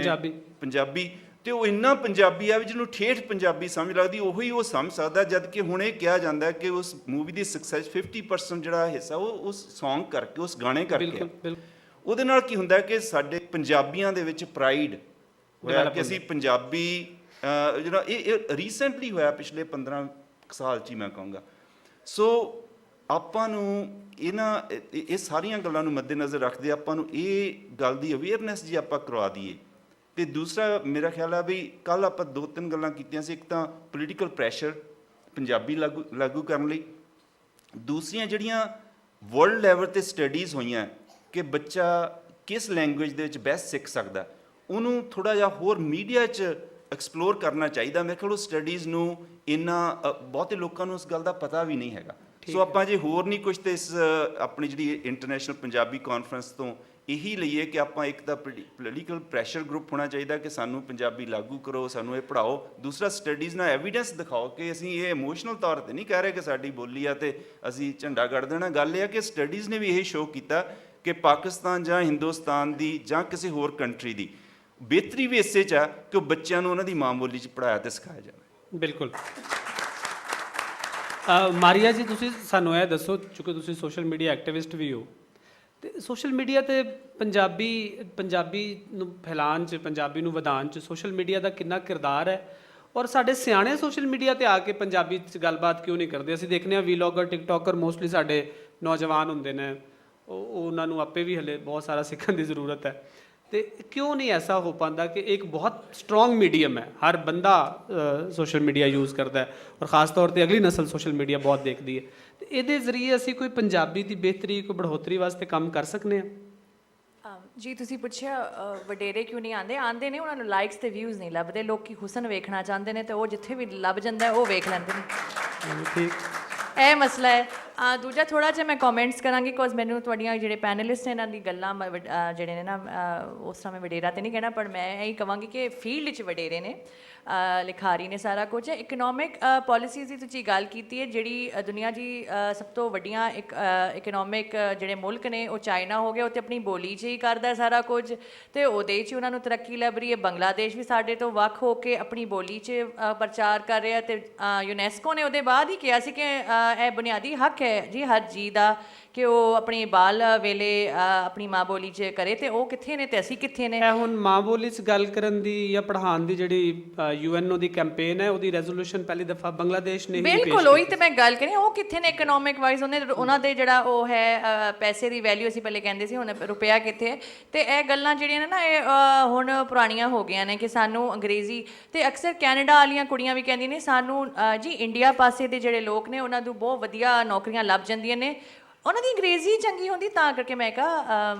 ਪੰਜਾਬੀ, ਅਤੇ ਉਹ ਇੰਨਾ ਪੰਜਾਬੀ ਆ ਵੀ ਜਿਹਨੂੰ ਠੇਠ ਪੰਜਾਬੀ ਸਮਝ ਲੱਗਦੀ, ਉਹੀ ਉਹ ਸਮਝ ਸਕਦਾ। ਜਦ ਕਿ ਹੁਣ ਇਹ ਕਿਹਾ ਜਾਂਦਾ ਕਿ ਉਸ ਮੂਵੀ ਦੀ ਸਕਸੈਸ 50% ਜਿਹੜਾ ਹਿੱਸਾ ਉਹ ਉਸ ਸੌਂਗ ਕਰਕੇ, ਉਸ ਗਾਣੇ ਕਰਕੇ। ਉਹਦੇ ਨਾਲ ਕੀ ਹੁੰਦਾ ਕਿ ਸਾਡੇ ਪੰਜਾਬੀਆਂ ਦੇ ਵਿੱਚ ਪ੍ਰਾਈਡ ਹੋਇਆ ਕਿ ਅਸੀਂ ਪੰਜਾਬੀ, ਜਿਹੜਾ ਇਹ ਰੀਸੈਂਟਲੀ ਹੋਇਆ ਪਿਛਲੇ 15 ਸਾਲ 'ਚ ਹੀ ਮੈਂ ਕਹੂੰਗਾ। ਸੋ ਆਪਾਂ ਨੂੰ ਇਹ ਸਾਰੀਆਂ ਗੱਲਾਂ ਨੂੰ ਮੱਦੇਨਜ਼ਰ ਰੱਖਦੇ ਆਪਾਂ ਨੂੰ ਇਹ ਗੱਲ ਦੀ ਅਵੇਅਰਨੈਸ ਜੀ ਆਪਾਂ ਕਰਵਾ ਦਈਏ। ਅਤੇ ਦੂਸਰਾ ਮੇਰਾ ਖਿਆਲ ਆ ਵੀ ਕੱਲ੍ਹ ਆਪਾਂ 2-3 ਗੱਲਾਂ ਕੀਤੀਆਂ ਸੀ। ਇੱਕ ਤਾਂ ਪੋਲੀਟੀਕਲ ਪ੍ਰੈਸ਼ਰ ਪੰਜਾਬੀ ਲਾਗੂ ਕਰਨ ਲਈ, ਦੂਸਰੀਆਂ ਜਿਹੜੀਆਂ ਵਰਲਡ ਲੈਵਲ 'ਤੇ ਸਟੱਡੀਜ਼ ਹੋਈਆਂ ਕਿ ਬੱਚਾ ਕਿਸ ਲੈਂਗੁਏਜ ਦੇ ਵਿੱਚ ਬੈਸਟ ਸਿੱਖ ਸਕਦਾ, ਉਹਨੂੰ ਥੋੜਾ ਜਿਹਾ ਹੋਰ ਮੀਡੀਆ 'ਚ ਐਕਸਪਲੋਰ ਕਰਨਾ ਚਾਹੀਦਾ। ਮੇਰੇ ਖਿਆਲ ਉਹ ਸਟੱਡੀਜ਼ ਨੂੰ ਇੰਨਾ ਬਹੁਤੇ ਲੋਕਾਂ ਨੂੰ ਇਸ ਗੱਲ ਦਾ ਪਤਾ ਵੀ ਨਹੀਂ ਹੈਗਾ। ਸੋ ਆਪਾਂ ਜੇ ਹੋਰ ਨਹੀਂ ਕੁਝ ਤੇ ਇਸ ਆਪਣੀ ਜਿਹੜੀ ਇੰਟਰਨੈਸ਼ਨਲ ਪੰਜਾਬੀ ਕਾਨਫਰੰਸ ਤੋਂ ਇਹੀ ਲਈਏ ਕਿ ਆਪਾਂ ਇੱਕ ਤਾਂ ਪੋਲੀਟੀਕਲ ਪ੍ਰੈਸ਼ਰ ਗਰੁੱਪ ਹੋਣਾ ਚਾਹੀਦਾ ਕਿ ਸਾਨੂੰ ਪੰਜਾਬੀ ਲਾਗੂ ਕਰੋ, ਸਾਨੂੰ ਇਹ ਪੜ੍ਹਾਓ। ਦੂਸਰਾ ਸਟੱਡੀਜ਼ ਨਾਲ ਐਵੀਡੈਂਸ ਦਿਖਾਓ ਕਿ ਅਸੀਂ ਇਹ ਇਮੋਸ਼ਨਲ ਤੌਰ ਤੇ ਨਹੀਂ ਕਹਿ ਰਹੇ ਕਿ ਸਾਡੀ ਬੋਲੀ ਆ ਤੇ ਅਸੀਂ ਝੰਡਾ ਗੱਡ ਦੇਣਾ। ਗੱਲ ਇਹ ਆ ਕਿ ਸਟੱਡੀਜ਼ ਨੇ ਵੀ ਇਹ ਸ਼ੋਅ ਕੀਤਾ ਕਿ ਪਾਕਿਸਤਾਨ ਜਾਂ ਹਿੰਦੁਸਤਾਨ ਦੀ ਜਾਂ ਕਿਸੇ ਹੋਰ ਕੰਟਰੀ ਦੀ ਬਿਹਤਰੀ ਵੀ ਇਸੇ 'ਚ ਆ ਕਿ ਉਹ ਬੱਚਿਆਂ ਨੂੰ ਉਹਨਾਂ ਦੀ ਮਾਂ ਬੋਲੀ 'ਚ ਪੜ੍ਹਾਇਆ ਤੇ ਸਿਖਾਇਆ ਜਾਵੇ। ਬਿਲਕੁਲ। ਮਾਰੀਆ ਜੀ, ਤੁਸੀਂ ਸਾਨੂੰ ਇਹ ਦੱਸੋ, ਕਿਉਂਕਿ ਤੁਸੀਂ ਸੋਸ਼ਲ ਮੀਡੀਆ ਐਕਟਿਵਿਸਟ ਵੀ ਹੋ, ਤੇ ਸੋਸ਼ਲ ਮੀਡੀਆ ਤੇ ਪੰਜਾਬੀ ਨੂੰ ਫੈਲਾਉਣ 'ਚ, ਪੰਜਾਬੀ ਨੂੰ ਵਧਾਉਣ 'ਚ ਸੋਸ਼ਲ ਮੀਡੀਆ ਦਾ ਕਿੰਨਾ ਕਿਰਦਾਰ ਹੈ, ਔਰ ਸਾਡੇ ਸਿਆਣੇ ਸੋਸ਼ਲ ਮੀਡੀਆ ਤੇ ਆ ਕੇ ਪੰਜਾਬੀ 'ਚ ਗੱਲਬਾਤ ਕਿਉਂ ਨਹੀਂ ਕਰਦੇ? ਅਸੀਂ ਦੇਖਦੇ ਹਾਂ ਵੀਲੌਗਰ, ਟਿਕਟੋਕਰ ਮੋਸਟਲੀ ਸਾਡੇ ਨੌਜਵਾਨ ਹੁੰਦੇ ਨੇ, ਉਹਨਾਂ ਨੂੰ ਆਪੇ ਵੀ ਹਲੇ ਬਹੁਤ ਸਾਰਾ ਸਿੱਖਣ ਦੀ ਜ਼ਰੂਰਤ ਹੈ। ਤੇ ਕਿਉਂ ਨਹੀਂ ਐਸਾ ਹੋ ਪਾਉਂਦਾ ਕਿ ਇੱਕ ਬਹੁਤ ਸਟਰੋਂਗ ਮੀਡੀਅਮ ਹੈ, ਹਰ ਬੰਦਾ ਸੋਸ਼ਲ ਮੀਡੀਆ ਯੂਜ਼ ਕਰਦਾ ਹੈ, ਔਰ ਖ਼ਾਸ ਤੌਰ ਤੇ ਅਗਲੀ ਨਸਲ ਸੋਸ਼ਲ ਮੀਡੀਆ ਬਹੁਤ ਦੇਖਦੀ ਹੈ, ਤੇ ਇਹਦੇ ਜ਼ਰੀਏ ਅਸੀਂ ਕੋਈ ਪੰਜਾਬੀ ਦੀ ਬਿਹਤਰੀ, ਕੋਈ ਬੜ੍ਹੋਤਰੀ ਵਾਸਤੇ ਕੰਮ ਕਰ ਸਕਦੇ ਹਾਂ? ਜੀ ਤੁਸੀਂ ਪੁੱਛਿਆ ਵਡੇਰੇ ਕਿਉਂ ਨਹੀਂ ਆਉਂਦੇ ਨੇ, ਉਹਨਾਂ ਨੂੰ ਲਾਈਕਸ ਤੇ ਵਿਊਜ਼ ਨਹੀਂ ਲੱਭਦੇ। ਲੋਕੀ ਹੁਸਨ ਵੇਖਣਾ ਚਾਹੁੰਦੇ ਨੇ ਤੇ ਉਹ ਜਿੱਥੇ ਵੀ ਲੱਭ ਜਾਂਦਾ ਉਹ ਵੇਖ ਲੈਂਦੇ ਨੇ। ਠੀਕ, ਇਹ ਮਸਲਾ ਹੈ। ਦੂਜਾ ਥੋੜ੍ਹਾ ਜਿਹਾ ਮੈਂ ਕਮੈਂਟਸ ਕਰਾਂਗੀ, ਬਿਕੋਜ਼ ਮੈਨੂੰ ਤੁਹਾਡੀਆਂ ਜਿਹੜੇ ਪੈਨਲਿਸਟ ਨੇ ਇਹਨਾਂ ਦੀ ਗੱਲਾਂ ਜਿਹੜੇ ਨੇ ਨਾ, ਉਸ ਤਰ੍ਹਾਂ ਮੈਂ ਵਡੇਰਾ ਤੇ ਨਹੀਂ ਕਹਿਣਾ, ਪਰ ਮੈਂ ਇਹੀ ਕਹਾਂਗੀ ਕਿ ਫੀਲਡ 'ਚ ਵਡੇਰੇ ਨੇ, ਲਿਖਾਰੀ ਨੇ, ਸਾਰਾ ਕੁਝ। ਇਕਨੋਮਿਕ ਪਾਲਿਸੀਜ਼ ਦੀ ਤੁਸੀਂ ਗੱਲ ਕੀਤੀ ਹੈ, ਜਿਹੜੀ ਦੁਨੀਆ ਦੀ ਸਭ ਤੋਂ ਵੱਡੀਆਂ ਇਕਨੋਮਿਕ ਜਿਹੜੇ ਮੁਲਕ ਨੇ ਉਹ ਚਾਈਨਾ ਹੋ ਗਿਆ, ਉਹ ਤੇ ਆਪਣੀ ਬੋਲੀ 'ਚ ਹੀ ਕਰਦਾ ਸਾਰਾ ਕੁਝ, ਤੇ ਉਹਦੇ 'ਚ ਉਹਨਾਂ ਨੂੰ ਤਰੱਕੀ ਲੱਭ ਰਹੀ ਹੈ। ਬੰਗਲਾਦੇਸ਼ ਵੀ ਸਾਡੇ ਤੋਂ ਵੱਖ ਹੋ ਕੇ ਆਪਣੀ ਬੋਲੀ 'ਚ ਪ੍ਰਚਾਰ ਕਰ ਰਿਹਾ, ਤੇ ਯੂਨੈਸਕੋ ਨੇ ਉਹਦੇ ਬਾਅਦ ਹੀ ਕਿਹਾ ਸੀ ਕਿ ਇਹ ਬੁਨਿਆਦੀ ਹੱਕ ਹੈ ਜੀ ਹਰ ਜੀ ਦਾ ਕਿ ਉਹ ਆਪਣੀ ਬਾਲ ਵੇਲੇ ਆਪਣੀ ਮਾਂ ਬੋਲੀ 'ਚ ਕਰੇ, ਤੇ ਉਹ ਕਿੱਥੇ ਨੇ ਤੇ ਅਸੀਂ ਕਿੱਥੇ ਨੇ? ਇਹ ਹੁਣ ਮਾਂ ਬੋਲੀ 'ਚ ਗੱਲ ਕਰਨ ਦੀ ਜਾਂ ਪੜ੍ਹਾਉਣ ਦੀ ਜਿਹੜੀ UNO ਦੀ ਕੈਂਪੇਨ ਹੈ, ਉਹਦੀ ਰੈਜ਼ੋਲੂਸ਼ਨ ਪਹਿਲੀ ਦਫਾ ਬੰਗਲਾਦੇਸ਼ ਨੇ ਹੀ ਪੇਸ਼ ਬਿਲਕੁਲ ਉਹੀ ਤੇ ਮੈਂ ਗੱਲ ਕਰੀ, ਉਹ ਕਿੱਥੇ ਨੇ ਇਕਨੋਮਿਕ ਵਾਈਜ਼? ਉਹਨਾਂ ਦੇ ਜਿਹੜਾ ਉਹ ਹੈ ਪੈਸੇ ਦੀ ਵੈਲਿਊ, ਅਸੀਂ ਪਹਿਲੇ ਕਹਿੰਦੇ ਸੀ, ਹੁਣ ਰੁਪਇਆ ਕਿੱਥੇ ਹੈ? ਤੇ ਇਹ ਗੱਲਾਂ ਜਿਹੜੀਆਂ ਨੇ ਨਾ, ਇਹ ਹੁਣ ਪੁਰਾਣੀਆਂ ਹੋ ਗਈਆਂ ਨੇ ਕਿ ਸਾਨੂੰ ਅੰਗਰੇਜ਼ੀ, ਤੇ ਅਕਸਰ ਕੈਨੇਡਾ ਵਾਲੀਆਂ ਕੁੜੀਆਂ ਵੀ ਕਹਿੰਦੀਆਂ ਨੇ ਸਾਨੂੰ ਜੀ ਇੰਡੀਆ ਪਾਸੇ ਦੇ ਜਿਹੜੇ ਲੋਕ ਨੇ ਉਹਨਾਂ ਨੂੰ ਬਹੁਤ ਵਧੀਆ ਨੌਕਰੀਆਂ ਲੱਭ ਜਾਂਦੀਆਂ ਨੇ, ਉਹਨਾਂ ਦੀ ਅੰਗਰੇਜ਼ੀ ਚੰਗੀ ਹੁੰਦੀ, ਤਾਂ ਕਰਕੇ ਮੈਂ ਕਿਹਾ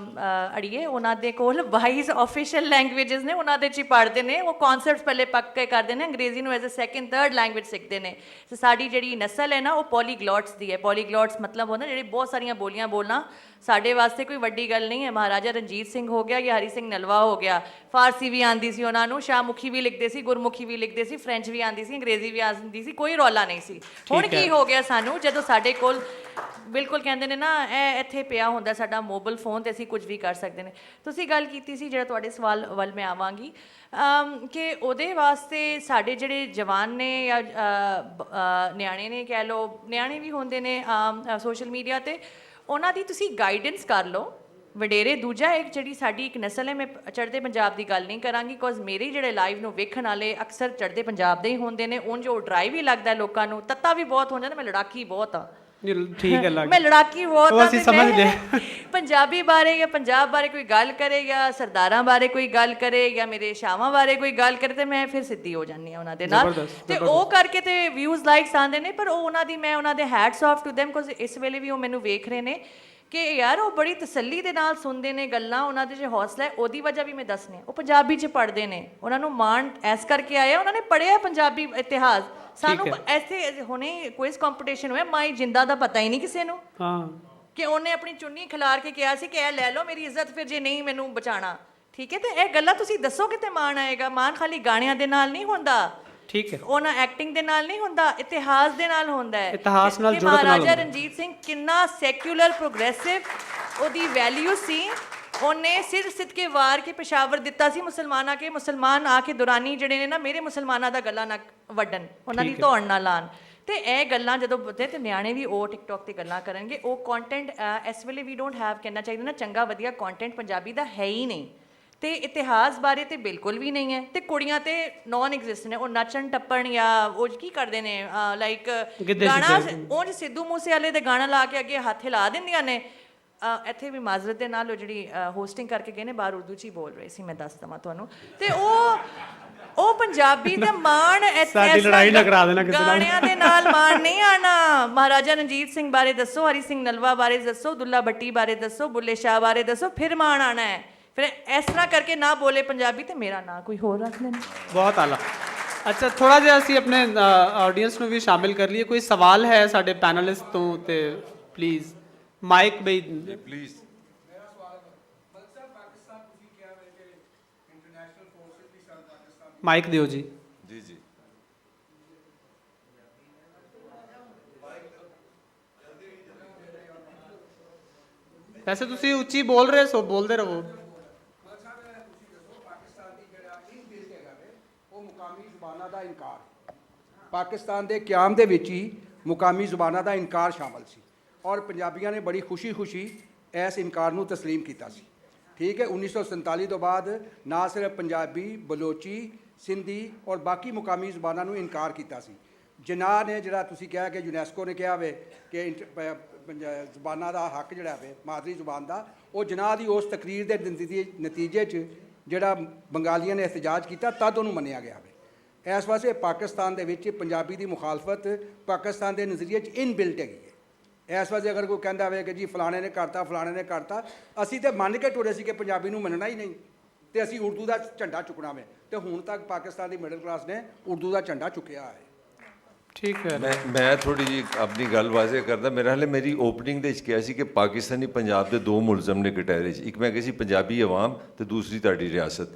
ਅੜੀਏ ਉਹਨਾਂ ਦੇ ਕੋਲ 22 ਆਫੀਸ਼ੀਅਲ ਲੈਂਗੁਏਜਸ ਨੇ, ਉਹਨਾਂ ਦੇ 'ਚ ਹੀ ਪੜ੍ਹਦੇ ਨੇ, ਉਹ ਕਨਸੈਪਟਸ ਪਹਿਲੇ ਪੱਕੇ ਕਰਦੇ ਨੇ, ਅੰਗਰੇਜ਼ੀ ਨੂੰ as a second third language ਸਿੱਖਦੇ ਨੇ। ਤੇ ਸਾਡੀ ਜਿਹੜੀ ਨਸਲ ਹੈ ਨਾ, ਉਹ ਪੋਲੀਗਲੋਟਸ ਦੀ ਹੈ। ਪੋਲੀਗਲੋਟਸ ਮਤਲਬ ਹੁੰਦਾ ਜਿਹੜੀ ਬਹੁਤ ਸਾਰੀਆਂ ਬੋਲੀਆਂ ਬੋਲਣਾ ਸਾਡੇ ਵਾਸਤੇ ਕੋਈ ਵੱਡੀ ਗੱਲ ਨਹੀਂ ਹੈ। ਮਹਾਰਾਜਾ ਰਣਜੀਤ ਸਿੰਘ ਹੋ ਗਿਆ ਜਾਂ ਹਰੀ ਸਿੰਘ ਨਲਵਾ ਹੋ ਗਿਆ, ਫਾਰਸੀ ਵੀ ਆਉਂਦੀ ਸੀ ਉਹਨਾਂ ਨੂੰ, ਸ਼ਾਹਮੁਖੀ ਵੀ ਲਿਖਦੇ ਸੀ, ਗੁਰਮੁਖੀ ਵੀ ਲਿਖਦੇ ਸੀ, ਫ੍ਰੈਂਚ ਵੀ ਆਉਂਦੀ ਸੀ, ਅੰਗਰੇਜ਼ੀ ਵੀ ਆਉਂਦੀ ਸੀ, ਕੋਈ ਰੌਲਾ ਨਹੀਂ ਸੀ। ਹੁਣ ਕੀ ਹੋ ਗਿਆ ਸਾਨੂੰ, ਜਦੋਂ ਸਾਡੇ ਕੋਲ ਬਿਲਕੁਲ ਕਹਿੰਦੇ ਨੇ ਨਾ, ਇਹ ਇੱਥੇ ਪਿਆ ਹੁੰਦਾ ਸਾਡਾ ਮੋਬਾਈਲ ਫੋਨ, ਤੇ ਅਸੀਂ ਕੁਝ ਵੀ ਕਰ ਸਕਦੇ ਨੇ। ਤੁਸੀਂ ਗੱਲ ਕੀਤੀ ਸੀ, ਜਿਹੜਾ ਤੁਹਾਡੇ ਸਵਾਲ ਵੱਲ ਮੈਂ ਆਵਾਂਗੀ, ਕਿ ਉਹਦੇ ਵਾਸਤੇ ਸਾਡੇ ਜਿਹੜੇ ਜਵਾਨ ਨੇ ਜਾਂ ਨਿਆਣੇ ਨੇ, ਕਹਿ ਲਓ ਨਿਆਣੇ ਵੀ ਹੁੰਦੇ ਨੇ ਸੋਸ਼ਲ ਮੀਡੀਆ 'ਤੇ, ਉਹਨਾਂ ਦੀ ਤੁਸੀਂ ਗਾਈਡੈਂਸ ਕਰ ਲਓ ਵਡੇਰੇ। ਦੂਜਾ ਇੱਕ ਜਿਹੜੀ ਸਾਡੀ ਇੱਕ ਨਸਲ ਹੈ, ਮੈਂ ਚੜ੍ਹਦੇ ਪੰਜਾਬ ਦੀ ਗੱਲ ਨਹੀਂ ਕਰਾਂਗੀ, ਬਿਕੋਜ਼ ਮੇਰੇ ਜਿਹੜੇ ਲਾਈਵ ਨੂੰ ਵੇਖਣ ਵਾਲੇ ਅਕਸਰ ਚੜ੍ਹਦੇ ਪੰਜਾਬ ਦੇ ਹੀ ਹੁੰਦੇ ਨੇ। ਉਂਝ ਉਹ ਡਰਾਈ ਵੀ ਲੱਗਦਾ ਲੋਕਾਂ ਨੂੰ, ਤੱਤਾ ਵੀ ਬਹੁਤ ਹੋ ਜਾਂਦਾ, ਮੈਂ ਲੜਾਕੀ ਬਹੁਤ ਆ। ਠੀਕ ਹੈ, ਮੈਂ ਲੜਾਕੀ ਬਹੁਤ ਆ, ਅਸੀਂ ਸਮਝਦੇ ਪੰਜਾਬੀ ਬਾਰੇ ਜਾਂ ਪੰਜਾਬ ਬਾਰੇ ਕੋਈ ਗੱਲ ਕਰੇ, ਜਾਂ ਸਰਦਾਰਾਂ ਬਾਰੇ ਕੋਈ ਗੱਲ ਕਰੇ, ਜਾਂ ਮੇਰੇ ਸ਼ਾਵਾਂ ਬਾਰੇ ਕੋਈ ਗੱਲ ਕਰੇ, ਤੇ ਮੈਂ ਫਿਰ ਸਿੱਧੀ ਹੋ ਜਾਂਦੀ ਹਾਂ ਉਹਨਾਂ ਦੇ ਨਾਲ, ਤੇ ਉਹ ਕਰਕੇ ਤੇ ਵਿਊਜ਼ ਲਾਈਕਸ ਆਉਂਦੇ ਨੇ। ਪਰ ਉਹ ਉਹਨਾਂ ਦੀ, ਮੈਂ ਉਹਨਾਂ ਦੇ hats off to them, because ਇਸ ਵੇਲੇ ਵੀ ਉਹ ਮੈਨੂੰ ਵੇਖ ਰਹੇ ਨੇ ਕਿ ਯਾਰ ਉਹ ਬੜੀ ਤਸੱਲੀ ਦੇ ਨਾਲ ਸੁਣਦੇ ਨੇ ਗੱਲਾਂ, ਉਹਨਾਂ ਦੇ ਜੋ ਹੌਸਲਾ ਹੈ, ਉਹਦੀ ਵਜ੍ਹਾ ਵੀ ਮੈਂ ਦੱਸਣੀ। ਉਹ ਪੰਜਾਬੀ 'ਚ ਪੜ੍ਹਦੇ ਨੇ, ਉਹਨਾਂ ਨੂੰ ਮਾਣ ਐਸ ਕਰਕੇ ਆਇਆ, ਉਹਨਾਂ ਨੇ ਪੜ੍ਹਿਆ ਪੰਜਾਬੀ ਇਤਿਹਾਸ। ਸਾਨੂੰ ਐਸੇ ਹੁਣੇ ਕੁਇਜ਼ ਕੰਪੀਟੀਸ਼ਨ ਹੋਇਆ, ਮਾਈ ਜਿੰਦਾ ਦਾ ਪਤਾ ਹੀ ਨਹੀਂ ਕਿਸੇ ਨੂੰ, ਕਿ ਉਹਨੇ ਆਪਣੀ ਚੁੰਨੀ ਖਿਲਾਰ ਕੇ ਕਿਹਾ ਸੀ ਕਿ ਇਹ ਲੈ ਲਓ ਮੇਰੀ ਇੱਜ਼ਤ, ਫਿਰ ਜੇ ਨਹੀਂ ਮੈਨੂੰ ਬਚਾਉਣਾ, ਠੀਕ ਹੈ? ਤੇ ਇਹ ਗੱਲਾਂ ਤੁਸੀਂ ਦੱਸੋਗੇ ਤੇ ਮਾਣ ਆਏਗਾ। ਮਾਣ ਖਾਲੀ ਗਾਣਿਆਂ ਦੇ ਨਾਲ ਨਹੀਂ ਹੁੰਦਾ, ਠੀਕ ਹੈ, ਉਹਨਾਂ ਐਕਟਿੰਗ ਦੇ ਨਾਲ ਨਹੀਂ ਹੁੰਦਾ, ਇਤਿਹਾਸ ਦੇ ਨਾਲ ਹੁੰਦਾ ਹੈ। ਇਤਿਹਾਸ ਨਾਲ ਜੁੜਨ ਨਾਲ ਮਹਾਰਾਜਾ ਰਣਜੀਤ ਸਿੰਘ ਕਿੰਨਾ ਸੈਕੂਲਰ ਪ੍ਰੋਗਰੈਸਿਵ ਉਹਦੀ ਵੈਲਿਊ ਸੀ। ਉਹਨੇ ਸਿਰ ਸਿੱਧ ਕੇ ਵਾਰ ਕੇ ਪੇਸ਼ਾਵਰ ਦਿੱਤਾ ਸੀ ਮੁਸਲਮਾਨਾਂ ਕੇ, ਮੁਸਲਮਾਨ ਆ ਕੇ ਦੁਰਾਨੀ ਜਿਹੜੇ ਨੇ ਨਾ, ਮੇਰੇ ਮੁਸਲਮਾਨਾਂ ਦਾ ਗਲਾ ਨਾ ਵੱਢਣ, ਉਹਨਾਂ ਦੀ ਧੌਣ ਨਾ ਲਾਣ। ਤੇ ਇਹ ਗੱਲਾਂ ਜਦੋਂ ਬੁੱਧੇ ਤੇ ਨਿਆਣੇ ਵੀ ਉਹ ਟਿਕਟੋਕ ਤੇ ਗੱਲਾਂ ਕਰਨਗੇ, ਉਹ ਕੰਟੈਂਟ ਇਸ ਵੇਲੇ ਵੀ ਡੋਂਟ ਹੈਵ, ਕਹਿਣਾ ਚਾਹੀਦਾ ਨਾ, ਚੰਗਾ ਵਧੀਆ ਕੰਟੈਂਟ ਪੰਜਾਬੀ ਦਾ ਹੈ ਹੀ ਨਹੀਂ। ਤੇ ਇਤਿਹਾਸ ਬਾਰੇ ਤੇ ਬਿਲਕੁਲ ਵੀ ਨਹੀਂ ਹੈ। ਤੇ ਕੁੜੀਆਂ ਤੇ ਨਾਨ ਐਗਜ਼ਿਸਟ ਨੇ, ਉਹ ਨੱਚਣ ਟੱਪਣ ਜਾਂ ਉਹ ਕੀ ਕਰਦੇ ਨੇ, ਲਾਈਕ ਗਾਣਾ ਉਂਝ ਸਿੱਧੂ ਮੂਸੇਵਾਲੇ ਦੇ ਗਾਣਾ ਲਾ ਕੇ ਅੱਗੇ ਹੱਥ ਹਿਲਾ ਦਿੰਦੀਆਂ ਨੇ। ਇੱਥੇ ਵੀ ਮਾਜ਼ਰਤ ਦੇ ਨਾਲ ਉਹ ਜਿਹੜੀ ਹੋਸਟਿੰਗ ਕਰਕੇ ਗਏ ਨੇ ਬਾਹਰ, ਉਰਦੂ 'ਚ ਹੀ ਬੋਲ ਰਹੇ ਸੀ, ਮੈਂ ਦੱਸ ਦੇਵਾਂ ਤੁਹਾਨੂੰ। ਤੇ ਉਹ ਪੰਜਾਬੀ ਦਾ ਮਾਣ, ਸਾਡੀ ਲੜਾਈ ਨਾ ਕਰਾ ਦੇਣਾ ਕਿਸੇ ਨਾਲ, ਗਾਣਿਆਂ ਦੇ ਨਾਲ ਮਾਣ ਨਹੀਂ ਆਣਾ। ਮਹਾਰਾਜਾ ਰਣਜੀਤ ਸਿੰਘ ਬਾਰੇ ਦੱਸੋ, ਹਰੀ ਸਿੰਘ ਨਲਵਾ ਬਾਰੇ ਦੱਸੋ, ਦੁੱਲਾ ਭੱਟੀ ਬਾਰੇ ਦੱਸੋ, ਬੁੱਲੇ ਸ਼ਾਹ ਬਾਰੇ ਦੱਸੋ, ਫਿਰ ਮਾਣ ਆਣਾ ਹੈ ਫਿਰ ਇਸ ਤਰ੍ਹਾਂ ਕਰਕੇ ਨਾ ਬੋਲੇ ਪੰਜਾਬੀ ਤੇ ਮੇਰਾ ਨਾਂ ਕੋਈ ਹੋਰ ਰੱਖ ਲੈਣਾ। ਬਹੁਤ ਆਲਾ। ਅੱਛਾ, ਥੋੜਾ ਜਿਹਾ ਅਸੀਂ ਆਪਣੇ ਆਡੀਅנס ਨੂੰ ਵੀ ਸ਼ਾਮਿਲ ਕਰ ਲਈਏ। ਕੋਈ ਸਵਾਲ ਹੈ ਸਾਡੇ ਪੈਨਲਿਸਟ ਤੋਂ ਤੇ ਪਲੀਜ਼ ਮਾਈਕ ਬਈ ਪਲੀਜ਼। ਮਾਈਕ ਦਿਓ ਜੀ। ਜੀ ਜੀ। ਵੈਸੇ ਤੁਸੀਂ ਉੱਚੀ ਬੋਲ ਰਹੇ ਸੋ ਬੋਲਦੇ ਰਹੋ। ਉਹ ਮੁਕਾਮੀ ਜ਼ੁਬਾਨਾਂ ਦਾ ਇਨਕਾਰ, ਪਾਕਿਸਤਾਨ ਦੇ ਕਿਆਮ ਦੇ ਵਿੱਚ ਹੀ ਮੁਕਾਮੀ ਜ਼ੁਬਾਨਾਂ ਦਾ ਇਨਕਾਰ ਸ਼ਾਮਲ ਸੀ ਔਰ ਪੰਜਾਬੀਆਂ ਨੇ ਬੜੀ ਖੁਸ਼ੀ ਇਸ ਇਨਕਾਰ ਨੂੰ ਤਸਲੀਮ ਕੀਤਾ ਸੀ। ਠੀਕ ਹੈ, 1947 ਤੋਂ ਬਾਅਦ ਨਾ ਸਿਰਫ ਪੰਜਾਬੀ, ਬਲੋਚੀ, ਸਿੰਧੀ ਔਰ ਬਾਕੀ ਮੁਕਾਮੀ ਜ਼ੁਬਾਨਾਂ ਨੂੰ ਇਨਕਾਰ ਕੀਤਾ ਸੀ। ਜਿਨਾਹ ਨੇ ਜਿਹੜਾ ਤੁਸੀਂ ਕਿਹਾ ਕਿ ਯੂਨੈਸਕੋ ਨੇ ਕਿਹਾ ਵੇ ਕਿ ਜ਼ੁਬਾਨਾਂ ਦਾ ਹੱਕ ਜਿਹੜਾ ਵੇ ਮਾਦਰੀ ਜ਼ੁਬਾਨ ਦਾ, ਉਹ ਜਿਨਾਹ ਦੀ ਉਸ ਤਕਰੀਰ ਦੇ ਨਤੀਜੇ 'ਚ ਜਿਹੜਾ ਬੰਗਾਲੀਆਂ ਨੇ ਇhtਜਾਜ ਕੀਤਾ ਤਦ ਉਹਨੂੰ ਮੰਨਿਆ ਗਿਆ ਵੇ। ਇਸ ਵਾਸਤੇ ਪਾਕਿਸਤਾਨ ਦੇ ਵਿੱਚ ਪੰਜਾਬੀ ਦੀ ਮੁਖਾਲਫਤ ਪਾਕਿਸਤਾਨ ਦੇ ਨਜ਼ਰੀਏ 'ਚ ਇਨਬਿਲਟ ਹੈਗੀ ਹੈ। ਇਸ ਵਾਸਤੇ ਅਗਰ ਕੋਈ ਕਹਿੰਦਾ ਹੋਵੇ ਕਿ ਜੀ ਫਲਾਣੇ ਨੇ ਕਰਤਾ, ਅਸੀਂ ਤਾਂ ਮੰਨ ਕੇ ਟੁਰੇ ਸੀ ਕਿ ਪੰਜਾਬੀ ਨੂੰ ਮੰਨਣਾ ਹੀ ਨਹੀਂ ਤੇ ਅਸੀਂ ਉਰਦੂ ਦਾ ਝੰਡਾ ਚੁੱਕਣਾ ਵੇ, ਤੇ ਹੁਣ ਤੱਕ ਪਾਕਿਸਤਾਨ ਦੀ ਮਿਡਲ ਕਲਾਸ ਨੇ ਉਰਦੂ ਦਾ ਝੰਡਾ ਚੁੱਕਿਆ ਹੈ। ਠੀਕ ਹੈ। ਮੈਂ ਥੋੜੀ ਜੀ ਆਪਣੀ ਗੱਲ ਵਾਜ਼ੇ ਕਰਦਾ। ਮੇਰਾ ਹਾਲੇ ਮੇਰੀ ਓਪਨਿੰਗ ਦੇ ਵਿੱਚ ਕਿਹਾ ਸੀ ਕਿ ਪਾਕਿਸਤਾਨੀ ਪੰਜਾਬ ਦੇ ਦੋ ਮੁਲਜ਼ਮ ਨੇ ਕਟਹਿਰੇ 'ਚ। ਇੱਕ ਮੈਂ ਕਿਹਾ ਸੀ ਪੰਜਾਬੀ ਆਵਾਮ ਤੇ ਦੂਸਰੀ ਤੁਹਾਡੀ ਰਿਆਸਤ।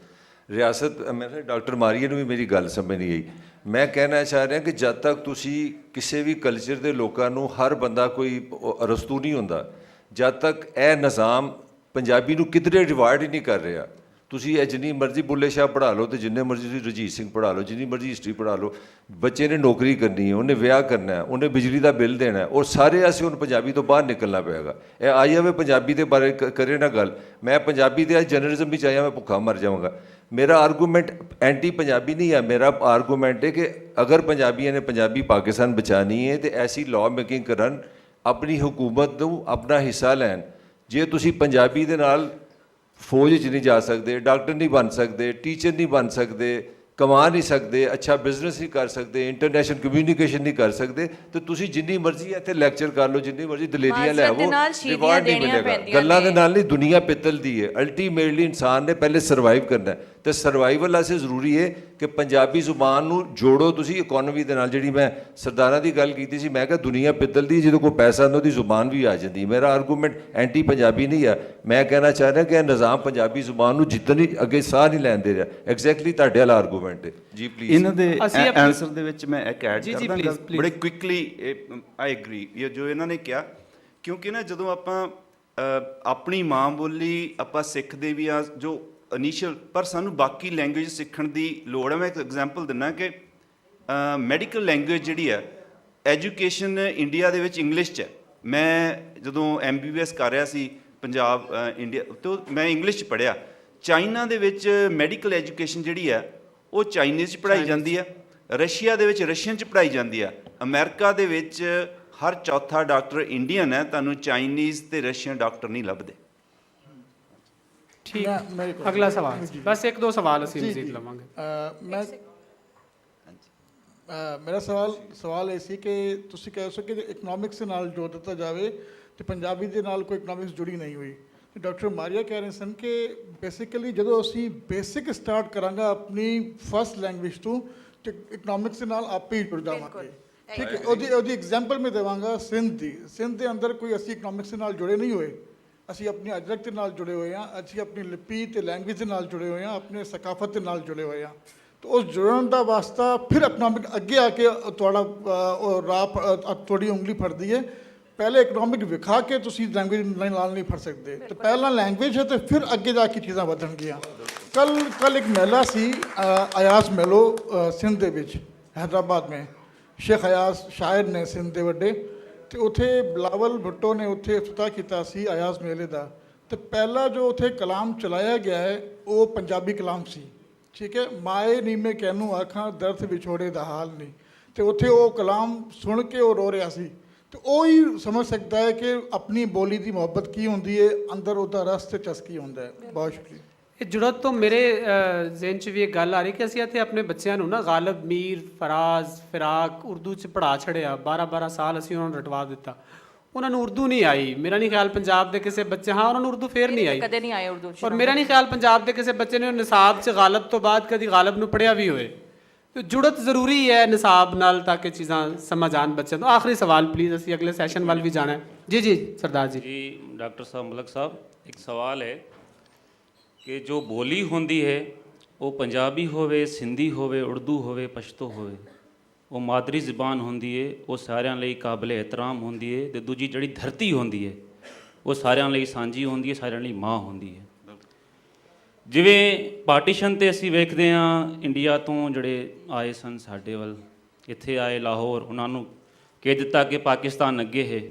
ਮੇਰੇ ਡਾਕਟਰ ਮਾਰੀਏ ਨੂੰ ਵੀ ਮੇਰੀ ਗੱਲ ਸਮਝ ਨਹੀਂ ਆਈ। ਮੈਂ ਕਹਿਣਾ ਚਾਹ ਰਿਹਾ ਕਿ ਜਦ ਤੱਕ ਤੁਸੀਂ ਕਿਸੇ ਵੀ ਕਲਚਰ ਦੇ ਲੋਕਾਂ ਨੂੰ ਹਰ ਬੰਦਾ ਕੋਈ ਅਰਸਤੂ ਨਹੀਂ ਹੁੰਦਾ, ਜਦ ਤੱਕ ਇਹ ਨਿਜ਼ਾਮ ਪੰਜਾਬੀ ਨੂੰ ਕਿਧਰੇ ਰਿਵਾਰਡ ਹੀ ਨਹੀਂ ਕਰ ਰਿਹਾ। ਤੁਸੀਂ ਇਹ ਜਿੰਨੀ ਮਰਜ਼ੀ ਬੁੱਲੇ ਸ਼ਾਹ ਪੜ੍ਹਾ ਲਓ ਤੇ ਜਿੰਨੇ ਮਰਜ਼ੀ ਤੁਸੀਂ ਰਣਜੀਤ ਸਿੰਘ ਪੜ੍ਹਾ ਲਓ, ਜਿੰਨੀ ਮਰਜ਼ੀ ਹਿਸਟਰੀ ਪੜ੍ਹਾ ਲਓ, ਬੱਚੇ ਨੇ ਨੌਕਰੀ ਕਰਨੀ ਹੈ, ਉਹਨੇ ਵਿਆਹ ਕਰਨਾ ਹੈ, ਉਹਨੇ ਬਿਜਲੀ ਦਾ ਬਿੱਲ ਦੇਣਾ ਹੈ, ਔਰ ਸਾਰੇ ਅਸੀਂ ਹੁਣ ਪੰਜਾਬੀ ਤੋਂ ਬਾਹਰ ਨਿਕਲਣਾ ਪਏਗਾ। ਇਹ ਆਈ ਜਾਵੇ ਪੰਜਾਬੀ ਦੇ ਬਾਰੇ ਕਰੇ ਨਾ ਗੱਲ। ਮੈਂ ਪੰਜਾਬੀ ਦੇ ਜਰਨਲਿਜ਼ਮ ਵਿੱਚ ਆਇਆ, ਮੈਂ ਭੁੱਖਾ ਮਰ ਜਾਵਾਂਗਾ। ਮੇਰਾ ਆਰਗੂਮੈਂਟ ਐਂਟੀ ਪੰਜਾਬੀ ਨਹੀਂ ਹੈ। ਮੇਰਾ ਆਰਗੂਮੈਂਟ ਹੈ ਕਿ ਅਗਰ ਪੰਜਾਬੀਆਂ ਨੇ ਪੰਜਾਬੀ ਪਾਕਿਸਤਾਨ ਬਚਾਉਣੀ ਹੈ ਤੇ ਐਸੀ ਲਾਅ ਮੇਕਿੰਗ ਕਰਨ, ਆਪਣੀ ਹਕੂਮਤ ਨੂੰ ਆਪਣਾ ਹਿੱਸਾ ਲੈਣ। ਜੇ ਤੁਸੀਂ ਪੰਜਾਬੀ ਦੇ ਨਾਲ ਫੌਜ 'ਚ ਨਹੀਂ ਜਾ ਸਕਦੇ, ਡਾਕਟਰ ਨਹੀਂ ਬਣ ਸਕਦੇ, ਟੀਚਰ ਨਹੀਂ ਬਣ ਸਕਦੇ, ਕਮਾ ਨਹੀਂ ਸਕਦੇ, ਅੱਛਾ ਬਿਜ਼ਨਸ ਨਹੀਂ ਕਰ ਸਕਦੇ, ਇੰਟਰਨੈਸ਼ਨਲ ਕਮਿਊਨੀਕੇਸ਼ਨ ਨਹੀਂ ਕਰ ਸਕਦੇ, ਤੇ ਤੁਸੀਂ ਜਿੰਨੀ ਮਰਜ਼ੀ ਇੱਥੇ ਲੈਕਚਰ ਕਰ ਲਓ, ਜਿੰਨੀ ਮਰਜ਼ੀ ਦਲੇਰੀਆਂ ਲੈ ਆਵੋ, ਰਿਵਾਰਡ ਨਹੀਂ ਮਿਲੇਗਾ। ਗੱਲਾਂ ਦੇ ਨਾਲ ਨਹੀਂ, ਦੁਨੀਆ ਪਿੱਤਲ ਦੀ ਹੈ। ਅਲਟੀਮੇਟਲੀ ਇਨਸਾਨ ਨੇ ਪਹਿਲੇ ਸਰਵਾਈਵ ਕਰਨਾ ਤੇ ਸਰਵਾਈਵਲ ਵਾਸਤੇ ਜ਼ਰੂਰੀ ਹੈ ਕਿ ਪੰਜਾਬੀ ਜ਼ੁਬਾਨ ਨੂੰ ਜੋੜੋ ਤੁਸੀਂ ਇਕਨੋਮੀ ਦੇ ਨਾਲ। ਜਿਹੜੀ ਮੈਂ ਸਰਦਾਰਾਂ ਦੀ ਗੱਲ ਕੀਤੀ ਸੀ, ਮੈਂ ਕਿਹਾ ਦੁਨੀਆ ਪਿੱਤਲ ਦੀ, ਜਦੋਂ ਕੋਈ ਪੈਸਾ ਆਉਂਦਾ ਉਹਦੀ ਜ਼ੁਬਾਨ ਵੀ ਆ ਜਾਂਦੀ। ਮੇਰਾ ਆਰਗੂਮੈਂਟ ਐਂਟੀ ਪੰਜਾਬੀ ਨਹੀਂ ਹੈ। ਮੈਂ ਕਹਿਣਾ ਚਾਹ ਰਿਹਾ ਕਿ ਇਹ ਨਿਜ਼ਾਮ ਪੰਜਾਬੀ ਜ਼ੁਬਾਨ ਨੂੰ ਜਿੱਤਣੀ ਅੱਗੇ ਸਾਹ ਨਹੀਂ ਲੈਣ ਦੇ ਰਿਹਾ। ਐਗਜ਼ੈਕਟਲੀ ਤੁਹਾਡੇ ਵਾਲਾ ਆਰਗੂਮੈਂਟ ਹੈ ਜੀ। ਪਲੀਜ਼ ਇਹਨਾਂ ਦੇ ਆਨਸਰ ਦੇ ਵਿੱਚ ਮੈਂ ਇੱਕ ਐਡ ਕਰਦਾ ਬੜੇ ਕੁਇਕਲੀ। ਆਈ ਐਗਰੀ ਜੋ ਇਹਨਾਂ ਨੇ ਕਿਹਾ, ਕਿਉਂਕਿ ਨਾ ਜਦੋਂ ਆਪਾਂ ਆਪਣੀ ਮਾਂ ਬੋਲੀ ਆਪਾਂ ਸਿੱਖਦੇ ਵੀ ਆ ਜੋ ਇਨੀਸ਼ੀਅਲ, ਪਰ ਸਾਨੂੰ ਬਾਕੀ ਲੈਂਗੁਏਜ ਸਿੱਖਣ ਦੀ ਲੋੜ ਹੈ। ਮੈਂ ਇੱਕ ਐਗਜ਼ਾਮਪਲ ਦਿੰਦਾ ਕਿ ਮੈਡੀਕਲ ਲੈਂਗੁਏਜ ਜਿਹੜੀ ਹੈ, ਐਜੂਕੇਸ਼ਨ ਇੰਡੀਆ ਦੇ ਵਿੱਚ ਇੰਗਲਿਸ਼ 'ਚ ਹੈ। ਮੈਂ ਜਦੋਂ MBBS ਕਰ ਰਿਹਾ ਸੀ ਪੰਜਾਬ ਇੰਡੀਆ ਤੋਂ, ਮੈਂ ਇੰਗਲਿਸ਼ 'ਚ ਪੜ੍ਹਿਆ। ਚਾਈਨਾ ਦੇ ਵਿੱਚ ਮੈਡੀਕਲ ਐਜੂਕੇਸ਼ਨ ਜਿਹੜੀ ਹੈ ਉਹ ਚਾਈਨੀਜ਼ 'ਚ ਪੜ੍ਹਾਈ ਜਾਂਦੀ ਹੈ, ਰਸ਼ੀਆ ਦੇ ਵਿੱਚ ਰਸ਼ੀਅਨ 'ਚ ਪੜ੍ਹਾਈ ਜਾਂਦੀ ਹੈ, ਅਮਰੀਕਾ ਦੇ ਵਿੱਚ ਹਰ ਚੌਥਾ ਡਾਕਟਰ ਇੰਡੀਅਨ ਹੈ, ਤੁਹਾਨੂੰ ਚਾਈਨੀਜ਼ ਤੇ ਰਸ਼ੀਅਨ ਡਾਕਟਰ ਨਹੀਂ ਲੱਭਦੇ। ਠੀਕ, ਅਗਲਾ ਸਵਾਲ ਬਸ ਇੱਕ ਦੋ ਸਵਾਲ ਅਸੀਂ ਮਜ਼ੀਦ ਲਵਾਂਗੇ। ਮੇਰਾ ਸਵਾਲ ਇਹ ਸੀ ਕਿ ਤੁਸੀਂ ਕਹਿ ਸੋ ਕਿ ਇਕਨੋਮਿਕਸ ਦੇ ਨਾਲ ਜੋੜ ਦਿੱਤਾ ਜਾਵੇ ਤੇ ਪੰਜਾਬੀ ਦੇ ਨਾਲ ਕੋਈ ਇਕਨੋਮਿਕਸ ਜੁੜੀ ਨਹੀਂ ਹੋਈ। ਡਾਕਟਰ ਮਾਰੀਆ ਕਹਿ ਰਹੇ ਸਨ ਕਿ ਬੇਸਿਕਲੀ ਜਦੋਂ ਅਸੀਂ ਬੇਸਿਕ ਸਟਾਰਟ ਕਰਾਂਗਾ ਆਪਣੀ ਫਸਟ ਲੈਂਗੁਏਜ ਤੋਂ ਤੇ ਇਕਨੋਮਿਕਸ ਦੇ ਨਾਲ ਆਪੇ ਹੀ ਜੁੜ ਜਾਵਾਂਗੇ। ਠੀਕ ਹੈ, ਉਹਦੀ ਐਗਜ਼ਾਮਪਲ ਮੈਂ ਦੇਵਾਂਗਾ ਸਿੰਧ ਦੇ ਅੰਦਰ ਕੋਈ ਅਸੀਂ ਇਕਨੋਮਿਕਸ ਦੇ ਨਾਲ ਜੁੜੇ ਨਹੀਂ ਹੋਏ। ਅਸੀਂ ਆਪਣੀ ਅਜਰਕ ਦੇ ਨਾਲ ਜੁੜੇ ਹੋਏ ਹਾਂ, ਅਸੀਂ ਆਪਣੀ ਲਿਪੀ ਤੇ ਲੈਂਗੁਏਜ ਦੇ ਨਾਲ ਜੁੜੇ ਹੋਏ ਹਾਂ, ਆਪਣੇ ਸਕਾਫਤ ਦੇ ਨਾਲ ਜੁੜੇ ਹੋਏ ਹਾਂ। ਤਾਂ ਉਸ ਜੁੜਨ ਦਾ ਵਾਸਤਾ ਫਿਰ ਇਕਨੋਮਿਕ ਅੱਗੇ ਆ ਕੇ ਤੁਹਾਡਾ ਤੁਹਾਡੀ ਉਂਗਲੀ ਫੜਦੀ ਹੈ। ਪਹਿਲੇ ਇਕਨੋਮਿਕ ਵਿਖਾ ਕੇ ਤੁਸੀਂ ਲੈਂਗੁਏਜ ਨਾਲ ਨਹੀਂ ਫੜ ਸਕਦੇ। ਤੇ ਪਹਿਲਾਂ ਲੈਂਗੁਏਜ ਹੈ ਤੇ ਫਿਰ ਅੱਗੇ ਜਾ ਕੇ ਚੀਜ਼ਾਂ ਵਧਣਗੀਆਂ। ਕੱਲ ਇੱਕ ਮੇਲਾ ਸੀ ਅਯਾਜ਼ ਮੇਲੋ ਸਿੰਧ ਦੇ ਵਿੱਚ हैदराबाद में। शेख अयाज शायर ने सिंध ਦੇ ਵੱਡੇ ਤੇ ਉੱਥੇ ਬਿਲਾਵਲ ਭੁੱਟੋ ਨੇ ਉੱਥੇ ਇਫਤਤਾਹ ਕੀਤਾ ਸੀ ਅਯਾਜ਼ ਮੇਲੇ ਦਾ। ਤੇ ਪਹਿਲਾ ਜੋ ਉੱਥੇ ਕਲਾਮ ਚਲਾਇਆ ਗਿਆ ਹੈ ਉਹ ਪੰਜਾਬੀ ਕਲਾਮ ਸੀ। ਠੀਕ ਹੈ, ਮਾਏ ਨੀ ਮੈਂ ਕਹਿਨੂੰ ਆਖਾਂ ਦਰਦ ਵਿਛੋੜੇ ਦਾ ਹਾਲ ਨਹੀਂ। ਤੇ ਉੱਥੇ ਉਹ ਕਲਾਮ ਸੁਣ ਕੇ ਉਹ ਰੋ ਰਿਹਾ ਸੀ। ਤੇ ਉਹ ਹੀ ਸਮਝ ਸਕਦਾ ਹੈ ਕਿ ਆਪਣੀ ਬੋਲੀ ਦੀ ਮੁਹੱਬਤ ਕੀ ਹੁੰਦੀ ਹੈ, ਅੰਦਰ ਉਹਦਾ ਰਸ ਤੇ ਚਸਕੀ ਹੁੰਦਾ ਹੈ। ਬਹੁਤ ਸ਼ੁਕਰੀਆ। ਇਹ ਜੁੜਤ ਤੋਂ ਮੇਰੇ ਜ਼ਿਹਨ 'ਚ ਵੀ ਇੱਕ ਗੱਲ ਆ ਰਹੀ ਕਿ ਅਸੀਂ ਇੱਥੇ ਆਪਣੇ ਬੱਚਿਆਂ ਨੂੰ ਨਾ ਗਾਲਬ, ਮੀਰ, ਫਰਾਜ਼, ਫਿਰਾਕ ਉਰਦੂ 'ਚ ਪੜ੍ਹਾ ਛੜਿਆ। 12 ਸਾਲ ਅਸੀਂ ਉਹਨਾਂ ਨੂੰ ਰਟਵਾ ਦਿੱਤਾ। ਉਹਨਾਂ ਨੂੰ ਉਰਦੂ ਨਹੀਂ ਆਈ। ਮੇਰਾ ਨਹੀਂ ਖਿਆਲ ਪੰਜਾਬ ਦੇ ਕਿਸੇ ਬੱਚੇ, ਹਾਂ ਉਹਨਾਂ ਨੂੰ ਉਰਦੂ ਫੇਰ ਨਹੀਂ ਆਈ, ਕਦੇ ਨਹੀਂ ਆਏ ਉਰਦੂ ਚ। ਔਰ ਮੇਰਾ ਨਹੀਂ ਖਿਆਲ ਪੰਜਾਬ ਦੇ ਕਿਸੇ ਬੱਚੇ ਨੇ ਨਿਸਾਬ 'ਚ ਗਾਲਬ ਤੋਂ ਬਾਅਦ ਕਦੀ ਗਾਲਬ ਨੂੰ ਪੜ੍ਹਿਆ ਵੀ ਹੋਏ। ਤੇ ਜੁੜਤ ਜ਼ਰੂਰੀ ਹੈ ਨਿਸਾਬ ਨਾਲ ਤਾਂ ਕਿ ਚੀਜ਼ਾਂ ਸਮਝ ਆਉਣ ਬੱਚਿਆਂ ਨੂੰ। ਆਖਰੀ ਸਵਾਲ ਪਲੀਜ਼, ਅਸੀਂ ਅਗਲੇ ਸੈਸ਼ਨ ਵੱਲ ਵੀ ਜਾਣਾ ਹੈ। ਜੀ ਜੀ ਸਰਦਾਰ ਜੀ। ਜੀ ਡਾਕਟਰ ਸਾਹਿਬ ਮਲਕ ਸਾਹਿਬ, ਇੱਕ ਸਵਾਲ ਹੈ ਕਿ ਜੋ ਬੋਲੀ ਹੁੰਦੀ ਹੈ ਉਹ ਪੰਜਾਬੀ ਹੋਵੇ, ਸਿੰਧੀ ਹੋਵੇ, ਉਰਦੂ ਹੋਵੇ, ਪਸ਼ਤੋ ਹੋਵੇ, ਉਹ ਮਾਦਰੀ ਜ਼ਬਾਨ ਹੁੰਦੀ ਹੈ, ਉਹ ਸਾਰਿਆਂ ਲਈ ਕਾਬਿਲ ਇਹਤਰਾਮ ਹੁੰਦੀ ਹੈ। ਤੇ ਦੂਜੀ ਜਿਹੜੀ ਧਰਤੀ ਹੁੰਦੀ ਹੈ ਉਹ ਸਾਰਿਆਂ ਲਈ ਸਾਂਝੀ ਹੁੰਦੀ ਹੈ, ਸਾਰਿਆਂ ਲਈ ਮਾਂ ਹੁੰਦੀ ਹੈ। ਜਿਵੇਂ ਪਾਰਟੀਸ਼ਨ 'ਤੇ ਅਸੀਂ ਵੇਖਦੇ ਹਾਂ, ਇੰਡੀਆ ਤੋਂ ਜਿਹੜੇ ਆਏ ਸਨ ਸਾਡੇ ਵੱਲ, ਇੱਥੇ ਆਏ ਲਾਹੌਰ, ਉਹਨਾਂ ਨੂੰ ਕਹਿ ਦਿੱਤਾ ਕਿ ਪਾਕਿਸਤਾਨ ਅੱਗੇ ਹੈ,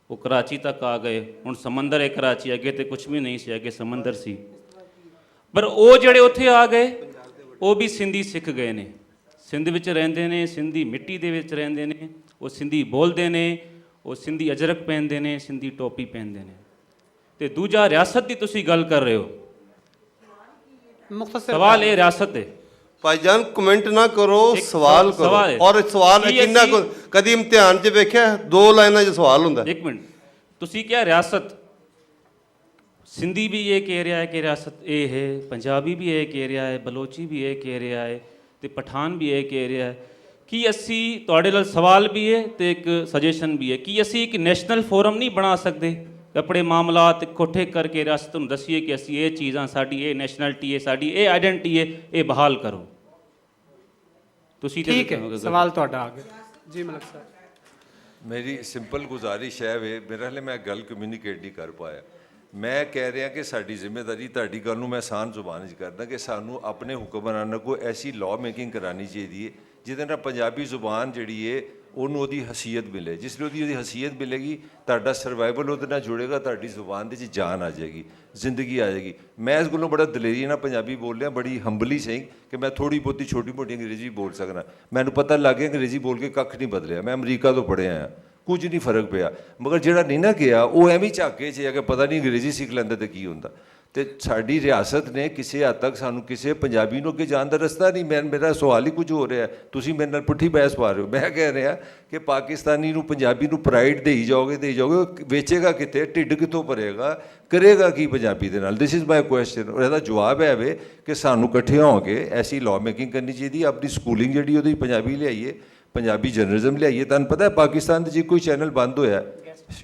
ਉਹ ਕਰਾਚੀ ਤੱਕ ਆ ਗਏ। ਹੁਣ ਸਮੁੰਦਰ ਹੈ ਕਰਾਚੀ, ਅੱਗੇ ਤੇ ਕੁਝ ਵੀ ਨਹੀਂ ਸੀ, ਅੱਗੇ ਸਮੁੰਦਰ ਸੀ। ਪਰ ਉਹ ਜਿਹੜੇ ਉੱਥੇ ਆ ਗਏ ਉਹ ਵੀ ਸਿੰਧੀ ਸਿੱਖ ਗਏ ਨੇ, ਸਿੰਧ ਵਿੱਚ ਰਹਿੰਦੇ ਨੇ, ਸਿੰਧੀ ਮਿੱਟੀ ਦੇ ਵਿੱਚ ਰਹਿੰਦੇ ਨੇ, ਉਹ ਸਿੰਧੀ ਬੋਲਦੇ ਨੇ, ਉਹ ਸਿੰਧੀ ਅਜਰਕ ਪਹਿਨਦੇ ਨੇ, ਸਿੰਧੀ ਟੋਪੀ ਪਹਿਨਦੇ ਨੇ। ਤੇ ਦੂਜਾ ਰਿਆਸਤ ਦੀ ਤੁਸੀਂ ਗੱਲ ਕਰ ਰਹੇ ਹੋ, ਸਵਾਲ ਇਹ ਰਿਆਸਤ ਹੈ। ਭਾਈਜਾਨ ਕਮੈਂਟ ਨਾ ਕਰੋ, ਸਵਾਲ ਕਰੋ। ਔਰ ਸਵਾਲ ਕਿੰਨਾ ਕਦੀ ਇਮਤਿਹਾਨ 'ਚ ਵੇਖਿਆ 2 ਲਾਈਨਾਂ 'ਚ ਸਵਾਲ ਹੁੰਦਾ? ਇੱਕ ਮਿੰਟ, ਤੁਸੀਂ ਕਿਹਾ ਰਿਆਸਤ, ਸਿੰਧੀ ਵੀ ਇਹ ਕਹਿ ਰਿਹਾ ਹੈ ਕਿ ਰਿਆਸਤ ਇਹ ਹੈ, ਪੰਜਾਬੀ ਵੀ ਇਹ ਕਹਿ ਰਿਹਾ ਹੈ, ਬਲੋਚੀ ਵੀ ਇਹ ਕਹਿ ਰਿਹਾ ਹੈ, ਤੇ ਪਠਾਨ ਵੀ ਇਹ ਕਹਿ ਰਿਹਾ ਹੈ। ਕੀ ਅਸੀਂ, ਤੁਹਾਡੇ ਨਾਲ ਸਵਾਲ ਵੀ ਹੈ ਤੇ ਇੱਕ ਸਜੈਸ਼ਨ ਵੀ ਹੈ, ਕਿ ਅਸੀਂ ਇੱਕ ਨੈਸ਼ਨਲ ਫੋਰਮ ਨਹੀਂ ਬਣਾ ਸਕਦੇ ਆਪਣੇ ਮਾਮਲਾਤ ਇਕੱਠੇ ਕਰਕੇ ਰਿਆਸਤ ਨੂੰ ਦੱਸੀਏ ਕਿ ਅਸੀਂ ਇਹ ਚੀਜ਼ਾਂ, ਸਾਡੀ ਇਹ ਨੈਸ਼ਨੈਲਿਟੀ ਹੈ, ਸਾਡੀ ਇਹ ਆਇਡੈਂਟੀ ਹੈ, ਇਹ ਬਹਾਲ ਕਰੋ? ਤੁਸੀਂ ਠੀਕ ਹੈ, ਸਵਾਲ ਤੁਹਾਡਾ ਆ ਗਿਆ ਜੀ ਮਲਕ ਸਾਹਿਬ। ਮੇਰੀ ਸਿੰਪਲ ਗੁਜ਼ਾਰਿਸ਼ ਹੈ ਵੇ, ਮੇਰੇ ਹਾਲੇ ਮੈਂ ਗੱਲ ਕਮਿਊਨੀਕੇਟ ਨਹੀਂ ਕਰ ਪਾਇਆ। ਮੈਂ ਕਹਿ ਰਿਹਾ ਕਿ ਸਾਡੀ ਜ਼ਿੰਮੇਵਾਰੀ, ਤੁਹਾਡੀ ਗੱਲ ਨੂੰ ਮੈਂ ਆਸਾਨ ਜ਼ੁਬਾਨ 'ਚ ਕਰਦਾ, ਕਿ ਸਾਨੂੰ ਆਪਣੇ ਹੁਕਮਰਾਨਾਂ ਕੋਲ ਐਸੀ ਲਾਅ ਮੇਕਿੰਗ ਕਰਾਉਣੀ ਚਾਹੀਦੀ ਹੈ ਜਿਹਦੇ ਨਾਲ ਪੰਜਾਬੀ ਜ਼ੁਬਾਨ ਜਿਹੜੀ ਹੈ ਉਹਨੂੰ ਉਹਦੀ ਹਸੀਅਤ ਮਿਲੇ। ਜਿਸ ਲਈ ਉਹਦੀ ਹਸੀਅਤ ਮਿਲੇਗੀ, ਤੁਹਾਡਾ ਸਰਵਾਈਵਲ ਉਹਦੇ ਨਾਲ ਜੁੜੇਗਾ, ਤੁਹਾਡੀ ਜ਼ੁਬਾਨ ਦੇ 'ਚ ਜਾਨ ਆ ਜਾਏਗੀ, ਜ਼ਿੰਦਗੀ ਆ ਜਾਏਗੀ। ਮੈਂ ਇਸ ਗੱਲੋਂ ਬੜਾ ਦਲੇਰੀ ਨਾਲ ਪੰਜਾਬੀ ਬੋਲ ਰਿਹਾ, ਬੜੀ ਹੰਬਲੀ ਸਹੀ, ਕਿ ਮੈਂ ਥੋੜ੍ਹੀ ਬਹੁਤੀ ਛੋਟੀ ਮੋਟੀ ਅੰਗਰੇਜ਼ੀ ਬੋਲ ਸਕਦਾ। ਮੈਨੂੰ ਪਤਾ ਲੱਗ ਗਿਆ ਅੰਗਰੇਜ਼ੀ ਬੋਲ ਕੇ ਕੱਖ ਨਹੀਂ ਬਦਲਿਆ। ਮੈਂ ਅਮਰੀਕਾ ਤੋਂ ਪੜ੍ਹਿਆ ਹਾਂ, ਕੁਝ ਨਹੀਂ ਫਰਕ ਪਿਆ। ਮਗਰ ਜਿਹੜਾ ਨਹੀਂ ਨਾ ਗਿਆ ਉਹ ਐਵੇਂ ਝਾਕੇ 'ਚ ਆ ਕਿ ਪਤਾ ਨਹੀਂ ਅੰਗਰੇਜ਼ੀ ਸਿੱਖ ਲੈਂਦਾ ਤਾਂ ਕੀ ਹੁੰਦਾ। ਤੇ ਸਾਡੀ ਰਿਆਸਤ ਨੇ ਕਿਸੇ ਹੱਦ ਤੱਕ ਸਾਨੂੰ ਕਿਸੇ ਪੰਜਾਬੀ ਨੂੰ ਅੱਗੇ ਜਾਣ ਦਾ ਰਸਤਾ ਨਹੀਂ। ਮੇਰਾ ਸਵਾਲ ਹੀ ਕੁਝ ਹੋ ਰਿਹਾ, ਤੁਸੀਂ ਮੇਰੇ ਨਾਲ ਪੁੱਠੀ ਬਹਿਸ ਪਾ ਰਹੇ ਹੋ। ਮੈਂ ਕਹਿ ਰਿਹਾ ਕਿ ਪਾਕਿਸਤਾਨੀ ਨੂੰ, ਪੰਜਾਬੀ ਨੂੰ ਪ੍ਰਾਈਡ ਦੇਈ ਜਾਓਗੇ, ਵੇਚੇਗਾ ਕਿੱਥੇ, ਢਿੱਡ ਕਿੱਥੋਂ ਭਰੇਗਾ, ਕਰੇਗਾ ਕੀ ਪੰਜਾਬੀ ਦੇ ਨਾਲ? This is my question. ਔਰ ਇਹਦਾ ਜਵਾਬ ਹੈ ਵੇ ਕਿ ਸਾਨੂੰ ਇਕੱਠੇ ਹੋ ਕੇ ਐਸੀ ਲਾਅ ਮੇਕਿੰਗ ਕਰਨੀ ਚਾਹੀਦੀ, ਆਪਣੀ ਸਕੂਲਿੰਗ ਜਿਹੜੀ ਉਹਦੀ ਪੰਜਾਬੀ ਲਿਆਈਏ, ਪੰਜਾਬੀ ਜਰਨਲਿਜ਼ਮ ਲਿਆਈਏ। ਤੁਹਾਨੂੰ ਪਤਾ ਹੈ ਪਾਕਿਸਤਾਨ ਦੇ ਜੇ ਕੋਈ ਚੈਨਲ ਬੰਦ ਹੋਇਆ,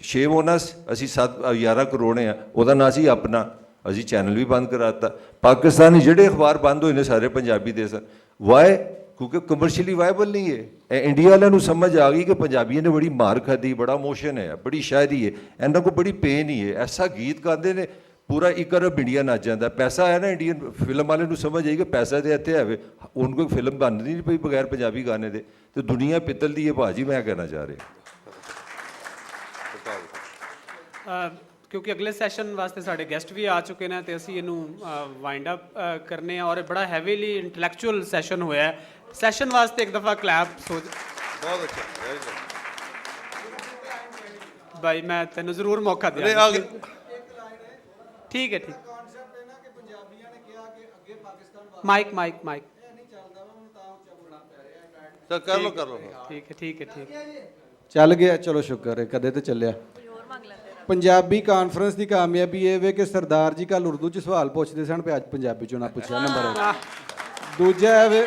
ਸ਼ੇਮ ਹੋਣਾ, ਅਸੀਂ 11 ਕਰੋੜ ਆ, ਉਹਦਾ ਨਾਂ ਸੀ ਆਪਣਾ, ਅਸੀਂ ਚੈਨਲ ਵੀ ਬੰਦ ਕਰਾਤਾ। ਪਾਕਿਸਤਾਨੀ ਜਿਹੜੇ ਅਖਬਾਰ ਬੰਦ ਹੋਏ ਨੇ ਸਾਰੇ ਪੰਜਾਬੀ ਦੇ ਸਨ। ਵਾਈ? ਕਿਉਂਕਿ ਕਮਰਸ਼ੀਅਲੀ ਵਾਇਬਲ ਨਹੀਂ ਹੈ। ਇੰਡੀਆ ਵਾਲਿਆਂ ਨੂੰ ਸਮਝ ਆ ਗਈ ਕਿ ਪੰਜਾਬੀਆਂ ਨੇ ਬੜੀ ਮਾਰ ਖਾਧੀ, ਬੜਾ ਮੋਸ਼ਨ ਹੈ, ਬੜੀ ਸ਼ਾਇਰੀ ਹੈ, ਇਹਨਾਂ ਕੋਲ ਬੜੀ ਪੇਨ ਹੀ ਹੈ। ਐਸਾ ਗੀਤ ਗਾਉਂਦੇ ਨੇ ਪੂਰਾ 1 ਅਰਬ ਇੰਡੀਆ ਨੱਚ ਜਾਂਦਾ। ਪੈਸਾ ਆਇਆ ਨਾ, ਇੰਡੀਅਨ ਫਿਲਮ ਵਾਲੇ ਨੂੰ ਸਮਝ ਆਈ ਕਿ ਪੈਸਾ ਤੇ ਇੱਥੇ ਆਵੇ, ਉਹਨਾਂ ਕੋਈ ਫਿਲਮ ਬਣਦੀ ਨਹੀਂ ਪਈ ਬਗੈਰ ਪੰਜਾਬੀ ਗਾਣੇ ਦੇ। ਤੇ ਦੁਨੀਆ ਪਿੱਤਲ ਦੀ ਹੈ ਭਾਜੀ, ਮੈਂ ਕਹਿਣਾ ਚਾਹ ਰਿਹਾ। ਕਿਉਂਕਿ ਅਗਲੇ ਸੈਸ਼ਨ ਵਾਸਤੇ ਸਾਡੇ ਗੈਸਟ ਵੀ ਆ ਚੁੱਕੇ ਨੇ ਤੇ ਅਸੀਂ ਇਹਨੂੰ ਵਾਈਂਡ ਅਪ ਕਰਨੇ ਆ। ਔਰ ਇਹ ਬੜਾ ਹੈਵੀਲੀ ਇੰਟੈਲੈਕਚੁਅਲ ਸੈਸ਼ਨ ਹੋਇਆ ਹੈ। ਸੈਸ਼ਨ ਵਾਸਤੇ ਇੱਕ ਦਫਾ ਕਲੈਪ ਬਹੁਤ ਅੱਛਾ, ਵੈਰੀ ਗੁੱਡ ਭਾਈ, ਮੈਂ ਤੈਨੂੰ ਜ਼ਰੂਰ ਮੌਕਾ ਦਿਆਂ। ਠੀਕ ਹੈ, ਠੀਕ। ਮਾਈਕ ਕਰ ਲਓ, ਕਰ ਲਓ। ਠੀਕ ਹੈ, ਠੀਕ ਹੈ, ਠੀਕ। ਚੱਲ ਗਿਆ, ਚਲੋ ਸ਼ੁਕਰ ਹੈ, ਕਦੇ ਤੇ ਚੱਲਿਆ। ਪੰਜਾਬੀ ਕਾਨਫਰੰਸ ਦੀ ਕਾਮਯਾਬੀ ਇਹ ਵੇ ਕਿ ਸਰਦਾਰ ਜੀ ਕੱਲ ਉਰਦੂ 'ਚ ਸਵਾਲ ਪੁੱਛਦੇ ਸਨ, ਤੇ ਅੱਜ ਪੰਜਾਬੀ 'ਚੋਂ ਨਾ ਪੁੱਛਿਆ। ਨੰਬਰ 1 ਦੂਜਾ ਇਹ ਵੇ,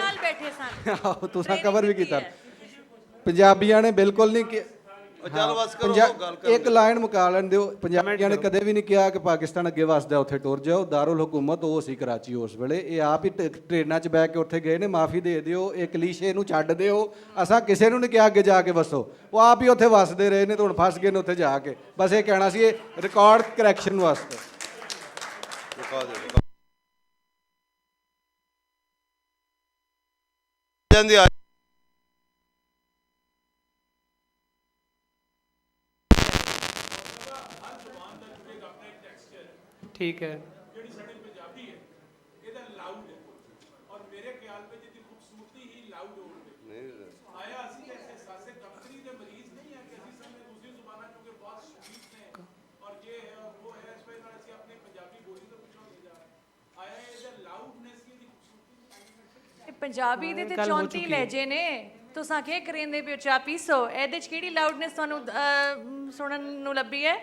ਆਹੋ ਤੁਸੀਂ ਕਵਰ ਵੀ ਕੀਤਾ, ਪੰਜਾਬੀਆਂ ਨੇ ਬਿਲਕੁਲ ਨਹੀਂ ਕਿ ਚੱਲ ਬਸ ਕਰੋ, ਗੱਲ ਕਰੋ। ਇੱਕ ਲਾਈਨ ਮੁਕਾ ਲੈਣ ਦਿਓ। ਪੰਜਾਬੀਆਂ ਨੇ ਕਦੇ ਵੀ ਨਹੀਂ ਕਿਹਾ ਕਿ ਪਾਕਿਸਤਾਨ ਅੱਗੇ ਵਸਦਾ, ਉੱਥੇ ਟੁਰ ਜਾਓ। ਦਾਰੁਲ ਹੁਕੂਮਤ ਉਹ ਸੀ ਕਰਾਚੀ ਉਸ ਵੇਲੇ। ਇਹ ਆਪ ਹੀ ਟ੍ਰੇਨਾਂ 'ਚ ਬਹਿ ਕੇ ਉੱਥੇ ਗਏ ਨੇ। ਮਾਫੀ ਦੇ ਦਿਓ, ਇਹ ਕਲੀਸ਼ੇ ਨੂੰ ਛੱਡ ਦਿਓ। ਅਸਾਂ ਕਿਸੇ ਨੂੰ ਨਹੀਂ ਕਿਹਾ ਅੱਗੇ ਜਾ ਕੇ ਵਸੋ, ਉਹ ਆਪ ਹੀ ਉੱਥੇ ਵਸਦੇ ਰਹੇ ਨੇ ਤੇ ਹੁਣ ਫਸ ਗਏ ਨੇ ਉੱਥੇ ਜਾ ਕੇ। ਬਸ ਇਹ ਕਹਿਣਾ ਸੀ, ਇਹ ਰਿਕਾਰਡ ਕਰੈਕਸ਼ਨ ਵਾਸਤੇ। ਠੀਕ ਹੈ। ਜਿਹੜੀ ਸਾਡੀ ਪੰਜਾਬੀ ਹੈ ਇਹਦਾ ਲਾਊਡ ਹੈ, ਔਰ ਮੇਰੇ ਖਿਆਲ ਵਿੱਚ ਇਹਦੀ ਖੂਬਸੂਰਤੀ ਹੀ ਲਾਊਡ ਹੋਵੇ। ਆਇਆ ਅਸੀਂ ਐਸੇ ਸਾਸੇ ਕੰਪਨੀ ਦੇ ਮਰੀਜ਼ ਨਹੀਂ ਆ ਕਿ ਅਸੀਂ ਸਾਹਮਣੇ ਦੂਸਰੀ ਜ਼ੁਬਾਨਾਂ ਕਿਉਂਕਿ ਬਹੁਤ ਸ਼ਰੀਫ ਨੇ ਔਰ ਇਹ ਹੈ ਉਹ ਹੈ, ਇਸ ਵਜ੍ਹਾ ਨਾਲ ਅਸੀਂ ਆਪਣੀ ਪੰਜਾਬੀ ਬੋਲੀ ਤੋਂ ਪਿੱਛੋਂ ਨਹੀਂ ਜਾ ਰਹੇ। ਆਇਆ ਇਹਦਾ ਲਾਊਡਨੈਸ ਦੀ ਖੂਬਸੂਰਤੀ। ਇਹ ਪੰਜਾਬੀ ਦੇ ਤੇ 34 ਲਹਿਜੇ ਨੇ। ਤੁਸੀਂ ਕੀ ਕਰਿੰਦੇ ਪਿਓ? ਚਾਹ ਪੀਸੋ, ਇਹਦੇ 'ਚ ਕਿਹੜੀ ਲਾਊਡਨੈਸ ਤੁਹਾਨੂੰ ਸੁਣਨ ਨੂੰ ਲੱਭੀ ਹੈ।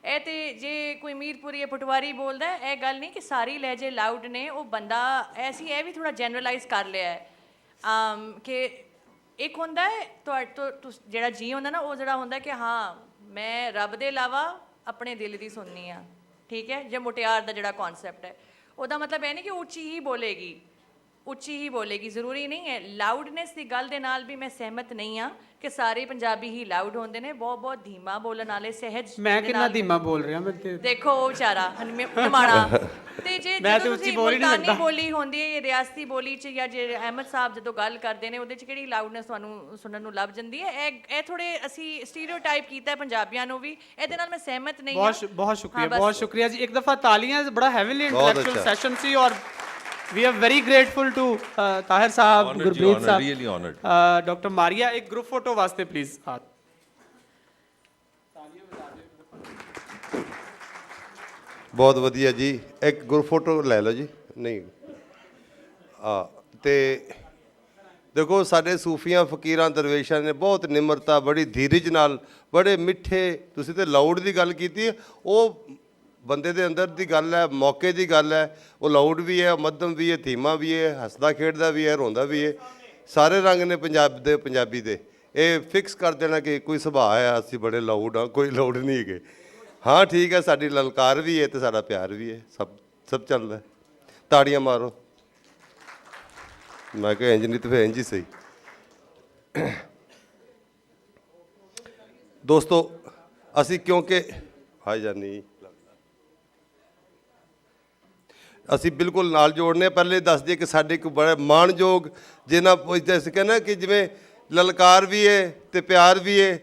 ਇਹ ਤੇ ਜੇ ਕੋਈ ਮੀਰਪੁਰੀ ਜਾਂ ਪਟਵਾਰੀ ਬੋਲਦਾ ਇਹ ਗੱਲ ਨਹੀਂ ਕਿ ਸਾਰੀ ਲਹਿਜੇ ਲਾਊਡ ਨੇ, ਉਹ ਬੰਦਾ ਐਸੀ ਇਹ ਵੀ ਥੋੜਾ ਜਨਰਲਾਈਜ਼ ਕਰ ਲਿਆ ਹੈ ਕਿ ਇੱਕ ਹੁੰਦਾ ਹੈ ਜਿਹੜਾ ਜੀ ਹੁੰਦਾ ਨਾ, ਉਹ ਜਿਹੜਾ ਹੁੰਦਾ ਕਿ ਹਾਂ ਮੈਂ ਰੱਬ ਦੇ ਇਲਾਵਾ ਆਪਣੇ ਦਿਲ ਦੀ ਸੁਣਨੀ ਆ, ਠੀਕ ਹੈ। ਜੇ ਮੁਟਿਆਰ ਦਾ ਜਿਹੜਾ ਕਨਸੈਪਟ ਹੈ, ਉਹਦਾ ਮਤਲਬ ਇਹ ਨਹੀਂ ਕਿ ਉੱਚੀ ਹੀ ਬੋਲੇਗੀ, ਉੱਚੀ ਹੀ ਬੋਲੇਗੀ, ਜ਼ਰੂਰੀ ਨਹੀਂ ਹੈ। ਲਾਊਡਨੈਸ ਦੀ ਗੱਲ ਦੇ ਨਾਲ ਵੀ ਮੈਂ ਸਹਿਮਤ ਨਹੀਂ ਹਾਂ ਕਿ ਸਾਰੇ ਪੰਜਾਬੀ ਹੀ ਲਾਊਡ ਹੁੰਦੇ ਨੇ। ਬਹੁਤ ਬਹੁਤ ਧੀਮਾ ਬੋਲਣ ਵਾਲੇ ਸਹਿਜ ਮੈਂ ਕਿੰਨਾ ਧੀਮਾ ਬੋਲ ਰਿਹਾ ਮੈਂ ਤੇ ਦੇਖੋ ਉਹ ਵਿਚਾਰਾ ਨਿਮਾਣਾ ਤੇ ਜੇ ਮੈਂ ਤੇ ਜਦੋਂ ਉੱਚੀ ਤੁਸੀਂ ਬੋਲ ਹੀ ਨਹੀਂ ਮੁਲਤਾਨੀ ਸਕਦਾ। ਬੋਲੀ ਹੁੰਦੀ ਹੈ, ਰਿਆਸਤੀ ਬੋਲੀ 'ਚ ਜਾਂ ਜੇ ਅਹਿਮਦ ਸਾਹਿਬ ਜਦੋਂ ਗੱਲ ਕਰਦੇ ਨੇ ਉਹਦੇ 'ਚ ਕਿਹੜੀ ਲਾਊਡਨੈਸ ਤੁਹਾਨੂੰ ਸੁਣਨ ਨੂੰ ਲੱਭ ਜਾਂਦੀ ਹੈ। ਇਹ ਥੋੜੇ ਅਸੀਂ ਸਟੀਰੀਓਟਾਈਪ ਕੀਤਾ ਹੈ ਪੰਜਾਬੀਆਂ ਨੂੰ ਵੀ, ਇਹਦੇ ਨਾਲ ਮੈਂ ਸਹਿਮਤ ਨਹੀਂ ਹਾਂ। ਬਹੁਤ ਸ਼ੁਕਰੀਆ, ਬਹੁਤ ਸ਼ੁਕਰੀਆ ਜੀ। ਇੱਕ ਦਫਾ ਤਾਲੀਆਂ, ਬੜਾ ਹੈਵੀਲੀ ਇੰਟੈਲੈਕਚੁਅਲ ਸੈਸ਼ਨ ਸੀ ਔਰ we are very grateful to Tahir Sahab, Gurpreet Sahab, really honored. Dr. Maria, एक group photo वास्ते please हाथ। ਬਹੁਤ ਵਧੀਆ ਜੀ, ਇੱਕ ਗਰੁੱਪ ਫੋਟੋ ਲੈ ਲਓ ਜੀ। ਨਹੀਂ ਤੇ ਦੇਖੋ ਸਾਡੇ ਸੂਫੀਆਂ ਫਕੀਰਾਂ ਦਰਵੇਸ਼ਾਂ ਨੇ ਬਹੁਤ ਨਿਮਰਤਾ, ਬੜੀ ਧੀਰਜ ਨਾਲ, ਬੜੇ ਮਿੱਠੇ, ਤੁਸੀਂ ਤੇ ਲਾਊਡ ਦੀ ਗੱਲ ਕੀਤੀ, ਉਹ ਬੰਦੇ ਦੇ ਅੰਦਰ ਦੀ ਗੱਲ ਹੈ, ਮੌਕੇ ਦੀ ਗੱਲ ਹੈ। ਉਹ ਲਾਊਡ ਵੀ ਹੈ, ਮੱਧਮ ਵੀ ਹੈ, ਧੀਮਾ ਵੀ ਹੈ, ਹੱਸਦਾ ਖੇਡਦਾ ਵੀ ਹੈ, ਰੋਂਦਾ ਵੀ ਹੈ। ਸਾਰੇ ਰੰਗ ਨੇ ਪੰਜਾਬ ਦੇ, ਪੰਜਾਬੀ ਦੇ। ਇਹ ਫਿਕਸ ਕਰ ਦੇਣਾ ਕਿ ਕੋਈ ਸੁਭਾਅ ਹੈ ਅਸੀਂ ਬੜੇ ਲਾਊਡ ਹਾਂ, ਕੋਈ ਲਾਊਡ ਨਹੀਂ ਹੈਗੇ। ਹਾਂ ਠੀਕ ਹੈ, ਸਾਡੀ ਲਲਕਾਰ ਵੀ ਹੈ ਤੇ ਸਾਡਾ ਪਿਆਰ ਵੀ ਹੈ, ਸਭ ਚੱਲਦਾ। ਤਾੜੀਆਂ ਮਾਰੋ। ਮੈਂ ਕਿਹਾ ਇੰਜ ਨਹੀਂ ਤੇ ਫਿਰ ਇੰਜ ਹੀ ਸਹੀ। ਦੋਸਤੋ ਅਸੀਂ ਕਿਉਂਕਿ ਹਾਈ ਜਾਨੀ ਅਸੀਂ ਬਿਲਕੁਲ ਨਾਲ ਜੋੜਨੇ। ਪਹਿਲੇ ਦੱਸ ਦਈਏ ਕਿ ਸਾਡੇ ਇੱਕ ਬੜਾ ਮਾਣਯੋਗ, ਜਿਨ੍ਹਾਂ ਅਸੀਂ ਕਹਿੰਦੇ ਕਿ ਜਿਵੇਂ ਲਲਕਾਰ ਵੀ ਹੈ ਤੇ ਪਿਆਰ ਵੀ ਹੈ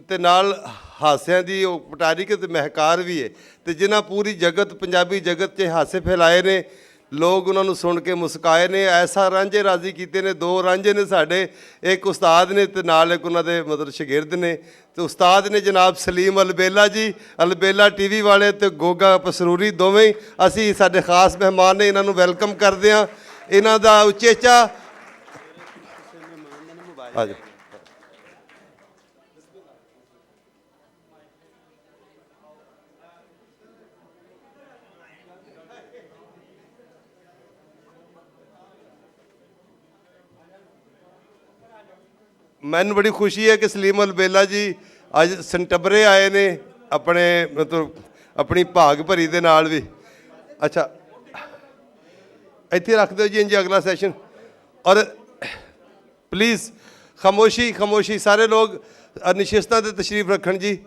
ਤੇ ਨਾਲ ਹਾਸਿਆਂ ਦੀ ਉਹ ਪਟਾਰੀ ਤੇ ਮਹਿਕਾਰ ਵੀ ਹੈ, ਤੇ ਜਿਨ੍ਹਾਂ ਪੂਰੀ ਜਗਤ, ਪੰਜਾਬੀ ਜਗਤ 'ਚ ਹਾਸੇ ਫੈਲਾਏ ਨੇ, ਲੋਕ ਉਹਨਾਂ ਨੂੰ ਸੁਣ ਕੇ ਮੁਸਕਾਏ ਨੇ, ਐਸਾ ਰਾਂਝੇ ਰਾਜ਼ੀ ਕੀਤੇ ਨੇ। 2 ਰਾਂਝੇ ਨੇ ਸਾਡੇ, ਇੱਕ ਉਸਤਾਦ ਨੇ ਤੇ ਨਾਲ ਇੱਕ ਉਹਨਾਂ ਦੇ ਮਤਲਬ ਸ਼ਾਗਿਰਦ ਨੇ। ਤੇ ਉਸਤਾਦ ਨੇ ਜਨਾਬ ਸਲੀਮ ਅਲਬੇਲਾ ਜੀ, ਅਲਬੇਲਾ ਟੀਵੀ ਵਾਲੇ, ਤੇ ਗੋਗਾ ਪਸਰੂਰੀ, ਦੋਵੇਂ ਹੀ ਅਸੀਂ ਸਾਡੇ ਖਾਸ ਮਹਿਮਾਨ ਨੇ। ਇਹਨਾਂ ਨੂੰ ਵੈਲਕਮ ਕਰਦੇ ਹਾਂ। ਇਹਨਾਂ ਦਾ ਉਚੇਚਾ ਆ ਜਾਓ। ਮੈਨੂੰ ਬੜੀ ਖੁਸ਼ੀ ਹੈ ਕਿ ਸਲੀਮ ਅਲਬੇਲਾ ਜੀ ਅੱਜ ਸੰਟਬਰੇ ਆਏ ਨੇ ਆਪਣੇ ਮਤਲਬ ਆਪਣੀ ਭਾਗ ਭਰੀ ਦੇ ਨਾਲ ਵੀ। ਅੱਛਾ ਇੱਥੇ ਰੱਖ ਦਿਓ ਜੀ ਇੰਜ ਅਗਲਾ ਸੈਸ਼ਨ। ਔਰ ਪਲੀਜ਼ ਖਾਮੋਸ਼ੀ ਖਾਮੋਸ਼ੀ, ਸਾਰੇ ਲੋਕ ਨਿਸ਼ਚਿਤਤਾ ਤੇ ਤਸ਼ਰੀਫ ਰੱਖਣ ਜੀ।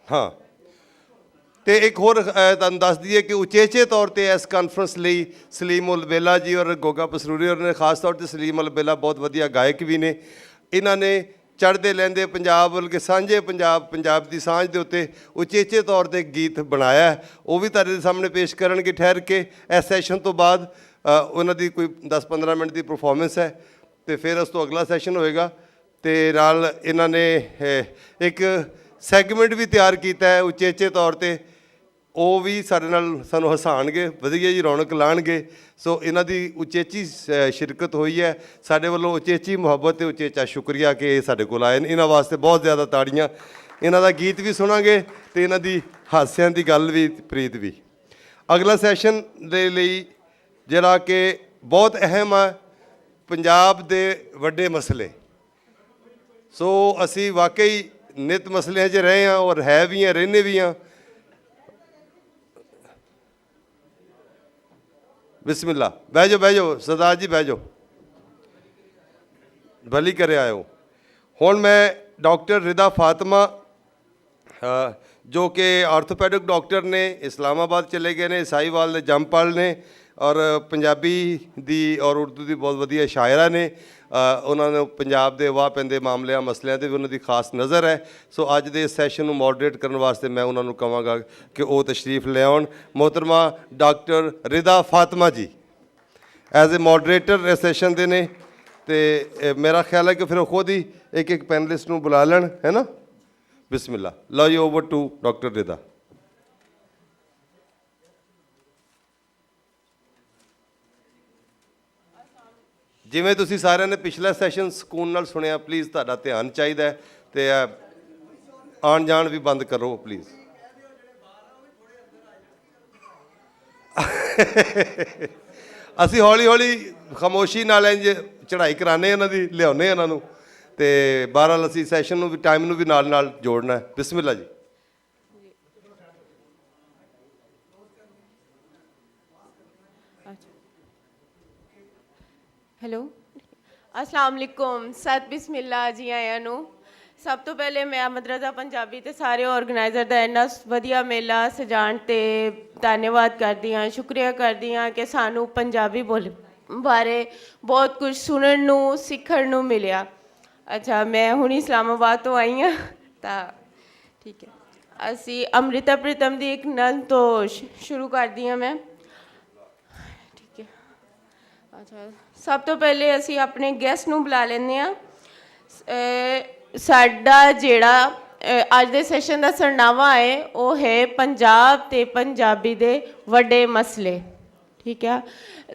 ਹਾਂ ਤੇ ਇੱਕ ਹੋਰ ਤੁਹਾਨੂੰ ਦੱਸ ਦਈਏ ਕਿ ਉਚੇਚੇ ਤੌਰ ਤੇ ਇਸ ਕਾਨਫਰੰਸ ਲਈ ਸਲੀਮ ਅਲਬੇਲਾ ਜੀ ਔਰ ਗੋਗਾ ਪਸਰੂਰੀ ਔਰ ਨੇ, ਖਾਸ ਤੌਰ ਤੇ ਸਲੀਮ ਅਲਬੇਲਾ ਬਹੁਤ ਵਧੀਆ ਗਾਇਕ ਵੀ ਨੇ। ਇਹਨਾਂ ਨੇ ਚੜ੍ਹਦੇ ਲਹਿੰਦੇ ਪੰਜਾਬ ਬਲਕਿ ਸਾਂਝੇ ਪੰਜਾਬ ਦੀ ਸਾਂਝ ਦੇ ਉੱਤੇ ਉਚੇਚੇ ਤੌਰ ਤੇ ਗੀਤ ਬਣਾਇਆ। ਉਹ ਵੀ ਤੁਹਾਡੇ ਸਾਹਮਣੇ ਪੇਸ਼ ਕਰਨਗੇ ਠਹਿਰ ਕੇ। ਇਸ ਸੈਸ਼ਨ ਤੋਂ ਬਾਅਦ ਉਹਨਾਂ ਦੀ ਕੋਈ 10-15 ਮਿੰਟ ਦੀ ਪਰਫਾਰਮੈਂਸ ਹੈ ਤੇ ਫਿਰ ਉਸ ਤੋਂ ਅਗਲਾ ਸੈਸ਼ਨ ਹੋਏਗਾ। ਤੇ ਨਾਲ ਇਹਨਾਂ ਨੇ ਇੱਕ ਸੈਗਮੈਂਟ ਵੀ ਤਿਆਰ ਕੀਤਾ ਹੈ ਉਚੇਚੇ ਤੌਰ ਤੇ, ਉਹ ਵੀ ਸਾਡੇ ਨਾਲ ਸਾਨੂੰ ਹਸਾਉਣਗੇ, ਵਧੀਆ ਜੀ ਰੌਣਕ ਲਾਉਣਗੇ। ਸੋ ਇਹਨਾਂ ਦੀ ਉਚੇਚੀ ਸ਼ਿਰਕਤ ਹੋਈ ਹੈ। ਸਾਡੇ ਵੱਲੋਂ ਉਚੇਚੀ ਮੁਹੱਬਤ ਤੇ ਉਚੇਚਾ ਸ਼ੁਕਰੀਆ ਕਿ ਇਹ ਸਾਡੇ ਕੋਲ ਆਏ ਨੇ। ਇਹਨਾਂ ਵਾਸਤੇ ਬਹੁਤ ਜ਼ਿਆਦਾ ਤਾੜੀਆਂ। ਇਹਨਾਂ ਦਾ ਗੀਤ ਵੀ ਸੁਣਾਂਗੇ ਤੇ ਇਹਨਾਂ ਦੀ ਹਾਸਿਆਂ ਦੀ ਗੱਲ ਵੀ, ਪ੍ਰੀਤ ਵੀ। ਅਗਲਾ ਸੈਸ਼ਨ ਦੇ ਲਈ ਜਿਹੜਾ ਕਿ ਬਹੁਤ ਅਹਿਮ ਹੈ, ਪੰਜਾਬ ਦੇ ਵੱਡੇ ਮਸਲੇ। ਸੋ ਅਸੀਂ ਵਾਕਈ ਨਿਤ ਮਸਲਿਆਂ 'ਚ ਰਹੇ ਹਾਂ ਔਰ ਹੈ ਵੀ ਹਾਂ, ਰਹਿੰਦੇ ਵੀ ਹਾਂ। ਬਿਸਮਿਲ੍ਲਾ, ਬਹਿ ਜਾਓ ਸਰਦਾਰ ਜੀ, ਬਹਿ ਜਾਓ, ਭਲੀ ਕਰੇ ਆਇਓ। ਹੁਣ ਮੈਂ ਡਾਕਟਰ ਰਿਦਾ ਫਾਤਮਾ ਜੋ ਕਿ ਆਰਥੋਪੈਡਿਕ ਡਾਕਟਰ ਨੇ, ਇਸਲਾਮਾਬਾਦ ਚਲੇ ਗਏ ਨੇ, ਸਾਈਵਾਲ ਦੇ ਜੰਮਪਲ ਨੇ ਔਰ ਪੰਜਾਬੀ ਦੀ ਔਰ ਉਰਦੂ ਦੀ ਬਹੁਤ ਵਧੀਆ ਸ਼ਾਇਰਾ ਨੇ। ਉਹਨਾਂ ਨੂੰ ਪੰਜਾਬ ਦੇ ਵਾਹ ਪੈਂਦੇ ਮਾਮਲਿਆਂ ਮਸਲਿਆਂ 'ਤੇ ਵੀ ਉਹਨਾਂ ਦੀ ਖਾਸ ਨਜ਼ਰ ਹੈ। ਸੋ ਅੱਜ ਦੇ ਇਸ ਸੈਸ਼ਨ ਨੂੰ ਮੋਡਰੇਟ ਕਰਨ ਵਾਸਤੇ ਮੈਂ ਉਹਨਾਂ ਨੂੰ ਕਹਾਂਗਾ ਕਿ ਉਹ ਤਸ਼ਰੀਫ ਲਿਆਉਣ। ਮੁਹਤਰਮਾ ਡਾਕਟਰ ਰਿਦਾ ਫਾਤਮਾ ਜੀ ਐਜ਼ ਏ ਮੋਡਰੇਟਰ ਇਸ ਸੈਸ਼ਨ ਦੇ ਨੇ, ਤੇ ਮੇਰਾ ਖਿਆਲ ਹੈ ਕਿ ਫਿਰ ਉਹ ਖੁਦ ਹੀ ਇੱਕ ਪੈਨਲਿਸਟ ਨੂੰ ਬੁਲਾ ਲੈਣ, ਹੈ ਨਾ। ਬਿਸਮਿਲ੍ਲਾ, ਲਓ ਜੀ, ਓਵਰ ਟੂ ਡਾਕਟਰ ਰਿਦਾ। ਜਿਵੇਂ ਤੁਸੀਂ ਸਾਰਿਆਂ ਨੇ ਪਿਛਲਾ ਸੈਸ਼ਨ ਸਕੂਨ ਨਾਲ ਸੁਣਿਆ, ਪਲੀਜ਼ ਤੁਹਾਡਾ ਧਿਆਨ ਚਾਹੀਦਾ ਹੈ ਤੇ ਆਉਣ ਜਾਣ ਵੀ ਬੰਦ ਕਰੋ ਪਲੀਜ਼। ਅਸੀਂ ਹੌਲੀ ਹੌਲੀ ਖਾਮੋਸ਼ੀ ਨਾਲ ਇੰਝ ਚੜ੍ਹਾਈ ਕਰਾਉਂਦੇ ਇਹਨਾਂ ਦੀ, ਲਿਆਉਂਦੇ ਇਹਨਾਂ ਨੂੰ, ਤੇ ਬਹਰਹਾਲ ਅਸੀਂ ਸੈਸ਼ਨ ਨੂੰ ਵੀ ਟਾਈਮ ਨੂੰ ਵੀ ਨਾਲ ਨਾਲ ਜੋੜਨਾ ਹੈ। ਬਿਸਮਿਲ੍ਲਾ ਜੀ। ਹੈਲੋ, अस्सलाम वालेकुम, सत बिस्मिल्ला जी आया ਨੂੰ। ਸਭ ਤੋਂ ਪਹਿਲੇ ਮੈਂ ਮਦਰਸਾ ਪੰਜਾਬੀ ਤੇ ਸਾਰੇ ਆਰਗੇਨਾਈਜ਼ਰ ਦਾ ਇੰਨਾ ਵਧੀਆ ਮੇਲਾ ਸਜਾਉਣ ਤੇ ਧੰਨਵਾਦ ਕਰਦੀ ਹਾਂ, ਸ਼ੁਕਰੀਆ ਕਰਦੀ ਹਾਂ ਕਿ ਸਾਨੂੰ ਪੰਜਾਬੀ ਬੋਲ ਬਾਰੇ ਬਹੁਤ ਕੁਝ ਸੁਣਨ ਨੂੰ ਸਿੱਖਣ ਨੂੰ ਮਿਲਿਆ। ਅੱਛਾ, ਮੈਂ ਹੁਣ ਇਸਲਾਮਾਬਾਦ ਤੋਂ ਆਈ ਹਾਂ ਤਾਂ ਠੀਕ ਹੈ। ਅਸੀਂ ਅੰਮ੍ਰਿਤਾ ਪ੍ਰੀਤਮ ਦੀ ਇੱਕ ਨਜ਼ਮ ਤੋਂ ਸ਼ੁਰੂ ਕਰਦੀ ਹਾਂ ਮੈਂ, ਠੀਕ ਹੈ। ਅੱਛਾ, ਸਭ ਤੋਂ ਪਹਿਲੇ ਅਸੀਂ ਆਪਣੇ ਗੈਸਟ ਨੂੰ ਬੁਲਾ ਲੈਂਦੇ ਹਾਂ। ਸਾਡਾ ਜਿਹੜਾ ਅੱਜ ਦੇ ਸੈਸ਼ਨ ਦਾ ਸਰਨਾਮਾ ਹੈ ਉਹ ਹੈ ਪੰਜਾਬ ਤੇ ਪੰਜਾਬੀ ਦੇ ਵੱਡੇ ਮਸਲੇ, ਠੀਕ ਹੈ।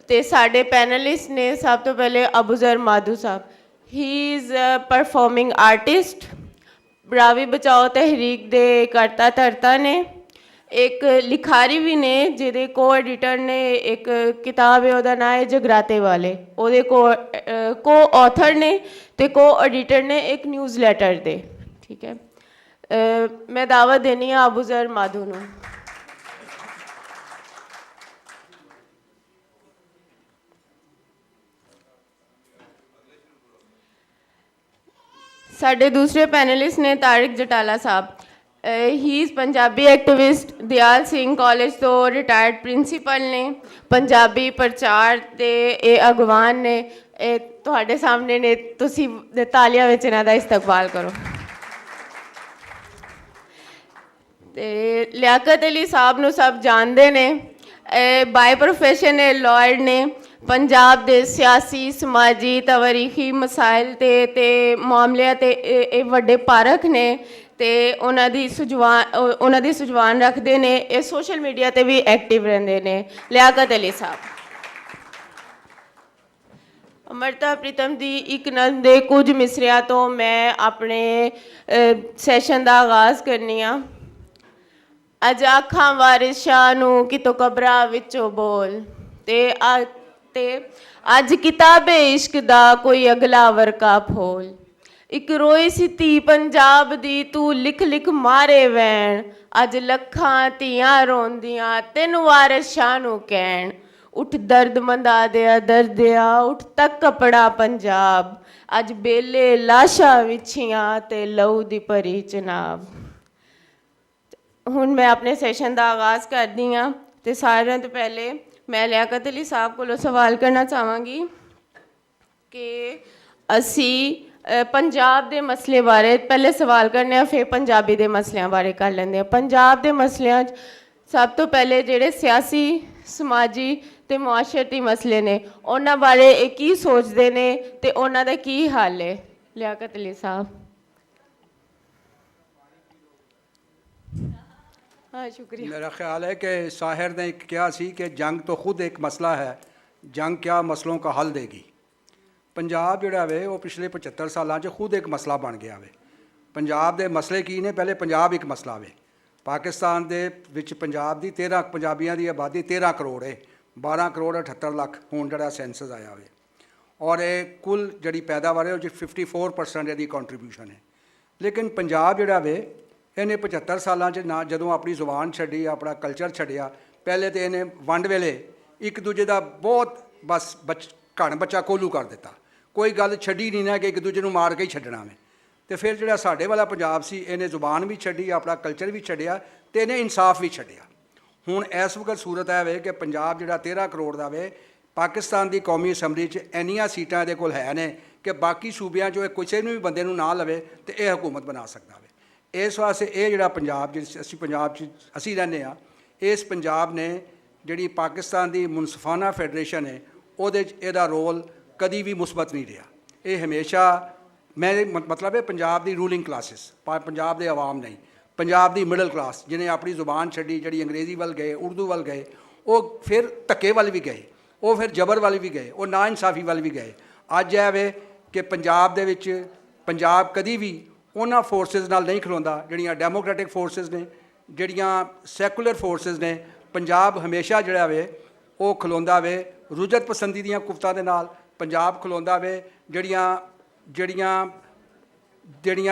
ਤੇ ਸਾਡੇ ਪੈਨਲਿਸਟ ਨੇ ਸਭ ਤੋਂ ਪਹਿਲੇ ਅਬੂਜ਼ਰ ਮਾਧੂ ਸਾਹਿਬ। He is performing artist, Ravi ਬਚਾਓ ਤਹਿਰੀਕ ਦੇ ਕਰਤਾ ਧਰਤਾ ਨੇ, ਇੱਕ ਲਿਖਾਰੀ ਵੀ ਨੇ ਜਿਹਦੇ ਕੋ ਐਡੀਟਰ ਨੇ ਇੱਕ ਕਿਤਾਬ ਹੈ ਉਹਦਾ ਨਾਂ ਹੈ ਜਗਰਾਤੇ ਵਾਲੇ, ਉਹਦੇ ਕੋ ਆਥਰ ਨੇ ਤੇ ਕੋ ਐਡੀਟਰ ਨੇ ਇੱਕ ਨਿਊਜ਼ ਲੈਟਰ ਦੇ, ਠੀਕ ਹੈ। ਮੈਂ ਦਾਵਤ ਦੇਣੀ ਹਾਂ ਅਬੂਜ਼ਰ ਮਾਧੂ ਨੂੰ। ਸਾਡੇ ਦੂਸਰੇ ਪੈਨਲਿਸਟ ਨੇ Tariq Jatala Sahib. He is Punjabi activist, Dayal Singh college ਤੋਂ ਰਿਟਾਇਰਡ ਪ੍ਰਿੰਸੀਪਲ ਨੇ, ਪੰਜਾਬੀ ਪ੍ਰਚਾਰ ਦੇ ਇਹ ਅਗਵਾਨ ਨੇ। ਇਹ ਤੁਹਾਡੇ ਸਾਹਮਣੇ ਨੇ, ਤੁਸੀਂ ਤਾਲੀਆਂ ਵਿੱਚ ਇਹਨਾਂ ਦਾ ਇਸਤਕਬਾਲ ਕਰੋ। ਤੇ ਲਿਆਕਤ ਅਲੀ ਸਾਹਿਬ ਨੂੰ ਸਭ ਜਾਣਦੇ ਨੇ, ਬਾਈ ਪ੍ਰੋਫੈਸ਼ਨ ਇਹ ਲਾਇਰ ਨੇ, ਪੰਜਾਬ ਦੇ ਸਿਆਸੀ ਸਮਾਜੀ ਤਵਾਰੀਖੀ ਮਸਾਇਲ ਤੇ ਮਾਮਲਿਆਂ ਤੇ ਇਹ ਵੱਡੇ ਪਾਰਖ ਨੇ ਤੇ ਉਹਨਾਂ ਦੀ ਸੁਝਵਾਨ ਰੱਖਦੇ ਨੇ। ਇਹ ਸੋਸ਼ਲ ਮੀਡੀਆ ਤੇ ਵੀ ਐਕਟਿਵ ਰਹਿੰਦੇ ਨੇ, ਲਿਆਕਤ ਅਲੀ ਸਾਹਿਬ। ਅੰਮ੍ਰਿਤਾ ਪ੍ਰੀਤਮ ਦੀ ਇੱਕ ਨਜ਼ਮ ਦੇ ਕੁਝ ਮਿਸਰਿਆਂ ਤੋਂ ਮੈਂ ਆਪਣੇ ਸੈਸ਼ਨ ਦਾ ਆਗਾਜ਼ ਕਰਨੀ ਆ। ਅੱਜ ਆਖਾਂ ਵਾਰਿਸ ਸ਼ਾਹ ਨੂੰ ਕਿਤੋਂ ਕਬਰਾਂ ਵਿੱਚੋਂ ਬੋਲ, ਤੇ ਅੱਜ ਕਿਤਾਬੇ ਇਸ਼ਕ ਦਾ ਕੋਈ ਅਗਲਾ ਵਰਕਾ ਫੋਲ। ਇੱਕ ਰੋਈ ਸੀ ਧੀ ਪੰਜਾਬ ਦੀ, ਤੂੰ ਲਿਖ ਲਿਖ ਮਾਰੇ ਵੈਣ, ਅੱਜ ਲੱਖਾਂ ਧੀਆਂ ਰੋਂਦੀਆਂ ਤੈਨੂੰ ਵਾਰਿਸ ਸ਼ਾਹ ਨੂੰ ਕਹਿਣ। ਉੱਠ ਦਰਦ ਮੰਦਾ ਦਿਆ ਦਰਦਿਆ, ਉੱਠ ਤੱਕ ਕਪੜਾ ਪੰਜਾਬ, ਅੱਜ ਬੇਲੇ ਲਾਸ਼ਾਂ ਵਿਛੀਆਂ ਤੇ ਲਹੂ ਦੀ ਭਰੀ ਚਨਾਬ। ਹੁਣ ਮੈਂ ਆਪਣੇ ਸੈਸ਼ਨ ਦਾ ਆਗਾਜ਼ ਕਰਦੀ ਹਾਂ ਤੇ ਸਾਰਿਆਂ ਤੋਂ ਪਹਿਲੇ ਮੈਂ ਲਿਆਕਤ ਅਲੀ ਸਾਹਿਬ ਕੋਲੋਂ ਸਵਾਲ ਕਰਨਾ ਚਾਹਾਂਗੀ ਕਿ ਅਸੀਂ ਪੰਜਾਬ ਦੇ ਮਸਲੇ ਬਾਰੇ ਪਹਿਲੇ ਸਵਾਲ ਕਰਨੇ ਆ, ਫਿਰ ਪੰਜਾਬੀ ਦੇ ਮਸਲਿਆਂ ਬਾਰੇ ਕਰ ਲੈਂਦੇ ਆ। ਪੰਜਾਬ ਦੇ ਮਸਲਿਆਂ 'ਚ ਸਭ ਤੋਂ ਪਹਿਲੇ ਜਿਹੜੇ ਸਿਆਸੀ ਸਮਾਜੀ ਤੇ ਮੁਆਸ਼ਰਤੀ ਮਸਲੇ ਨੇ ਉਹਨਾਂ ਬਾਰੇ ਇਹ ਕੀ ਸੋਚਦੇ ਨੇ ਤੇ ਉਹਨਾਂ ਦਾ ਕੀ ਹੱਲ ਹੈ। ਲਿਆਕਤ ਅਲੀ ਸਾਹਿਬ। हाँ, शुक्रिया। मेरा ख्याल है कि साहिर ने कहा सी कि जंग तो खुद एक मसला है, जंग क्या मसलों का हल देगी। पंजाब जिहड़ा वे वो पिछले 75 सालों च खुद एक मसला बन गया वे। पंजाब दे मसले की ने, पहले पंजाब एक मसला वे। पाकिस्तान दे विच पंजाब दी 13 पंजाबियों की आबादी 13 करोड़ है, 12 करोड़ 78 लाख हुण जिहड़ा सेंसस आया वे, और ये कुल जिहड़ी पैदावार है वो 54% इहदी कंट्रीब्यूशन है। लेकिन पंजाब जिहड़ा वे इन्हें 75 सालों च ना जदों अपनी जुबान छड्डी, अपना कल्चर छड्डिया, पहले तो इन्हें वंड वेले एक दूजे का बहुत बस घण बच्चा कोलू कर दिता, कोई गल छड्डी नहीं ना कि एक दूजे को मार के ही छड्डना वे। तो फिर जो साढ़े वाला पंजाब सी इन्हें जुबान भी छड्डी, अपना कल्चर भी छड्डिया तो इन्हें इंसाफ भी छड्डिया। हुण इस वक्त सूरत है वे कि पंजाब जो 13 करोड़ का वे, पाकिस्तान की कौमी असैंबली इन्नियां सीटां इहदे कोल है ने कि बाकी सूबियां चों किसी भी बंदे नूं ना लवे तो यह हुकूमत बना सकता वे। इस वास्ते ये जिहड़ा पंजाब असीं पंजाब असीं रहिंदे आ, इस पंजाब ने जिहड़ी पाकिस्तान की मुनसिफाना फैडरेशन है उहदे च इहदा रोल कदी भी मुस्बत नहीं रहा। ये हमेशा मैं मतलब है पंजाब की रूलिंग क्लासिस, पंजाब के आवाम नहीं, पंजाब की मिडल क्लास जिन्हें अपनी जुबान छड्डी, जिहड़ी अंग्रेजी वाल गए, उर्दू वाल गए, वो फिर धक्के वाल भी गए, वो फिर जबर वाल भी गए, वो ना इंसाफी वाल भी गए। ਅੱਜ ਇਹ ਵੇ ਕਿ ਪੰਜਾਬ ਦੇ ਵਿੱਚ ਪੰਜਾਬ ਕਦੀ ਵੀ ਉਹਨਾਂ ਫੋਰਸਿਸ ਨਾਲ ਨਹੀਂ ਖਲੋਂਦਾ ਜਿਹੜੀਆਂ ਡੈਮੋਕ੍ਰੈਟਿਕ ਫੋਰਸਿਸ ਨੇ, ਜਿਹੜੀਆਂ ਸੈਕੂਲਰ ਫੋਰਸਿਸ ਨੇ। ਪੰਜਾਬ ਹਮੇਸ਼ਾ ਜਿਹੜਾ ਵੇ ਉਹ ਖਲੋਂਦਾ ਵੇ ਰੁਜਤ ਪਸੰਦੀ ਦੀਆਂ ਕੁਵਤਾਂ ਦੇ ਨਾਲ। ਪੰਜਾਬ ਖਲੋਂਦਾ ਵੇ ਜਿਹੜੀਆਂ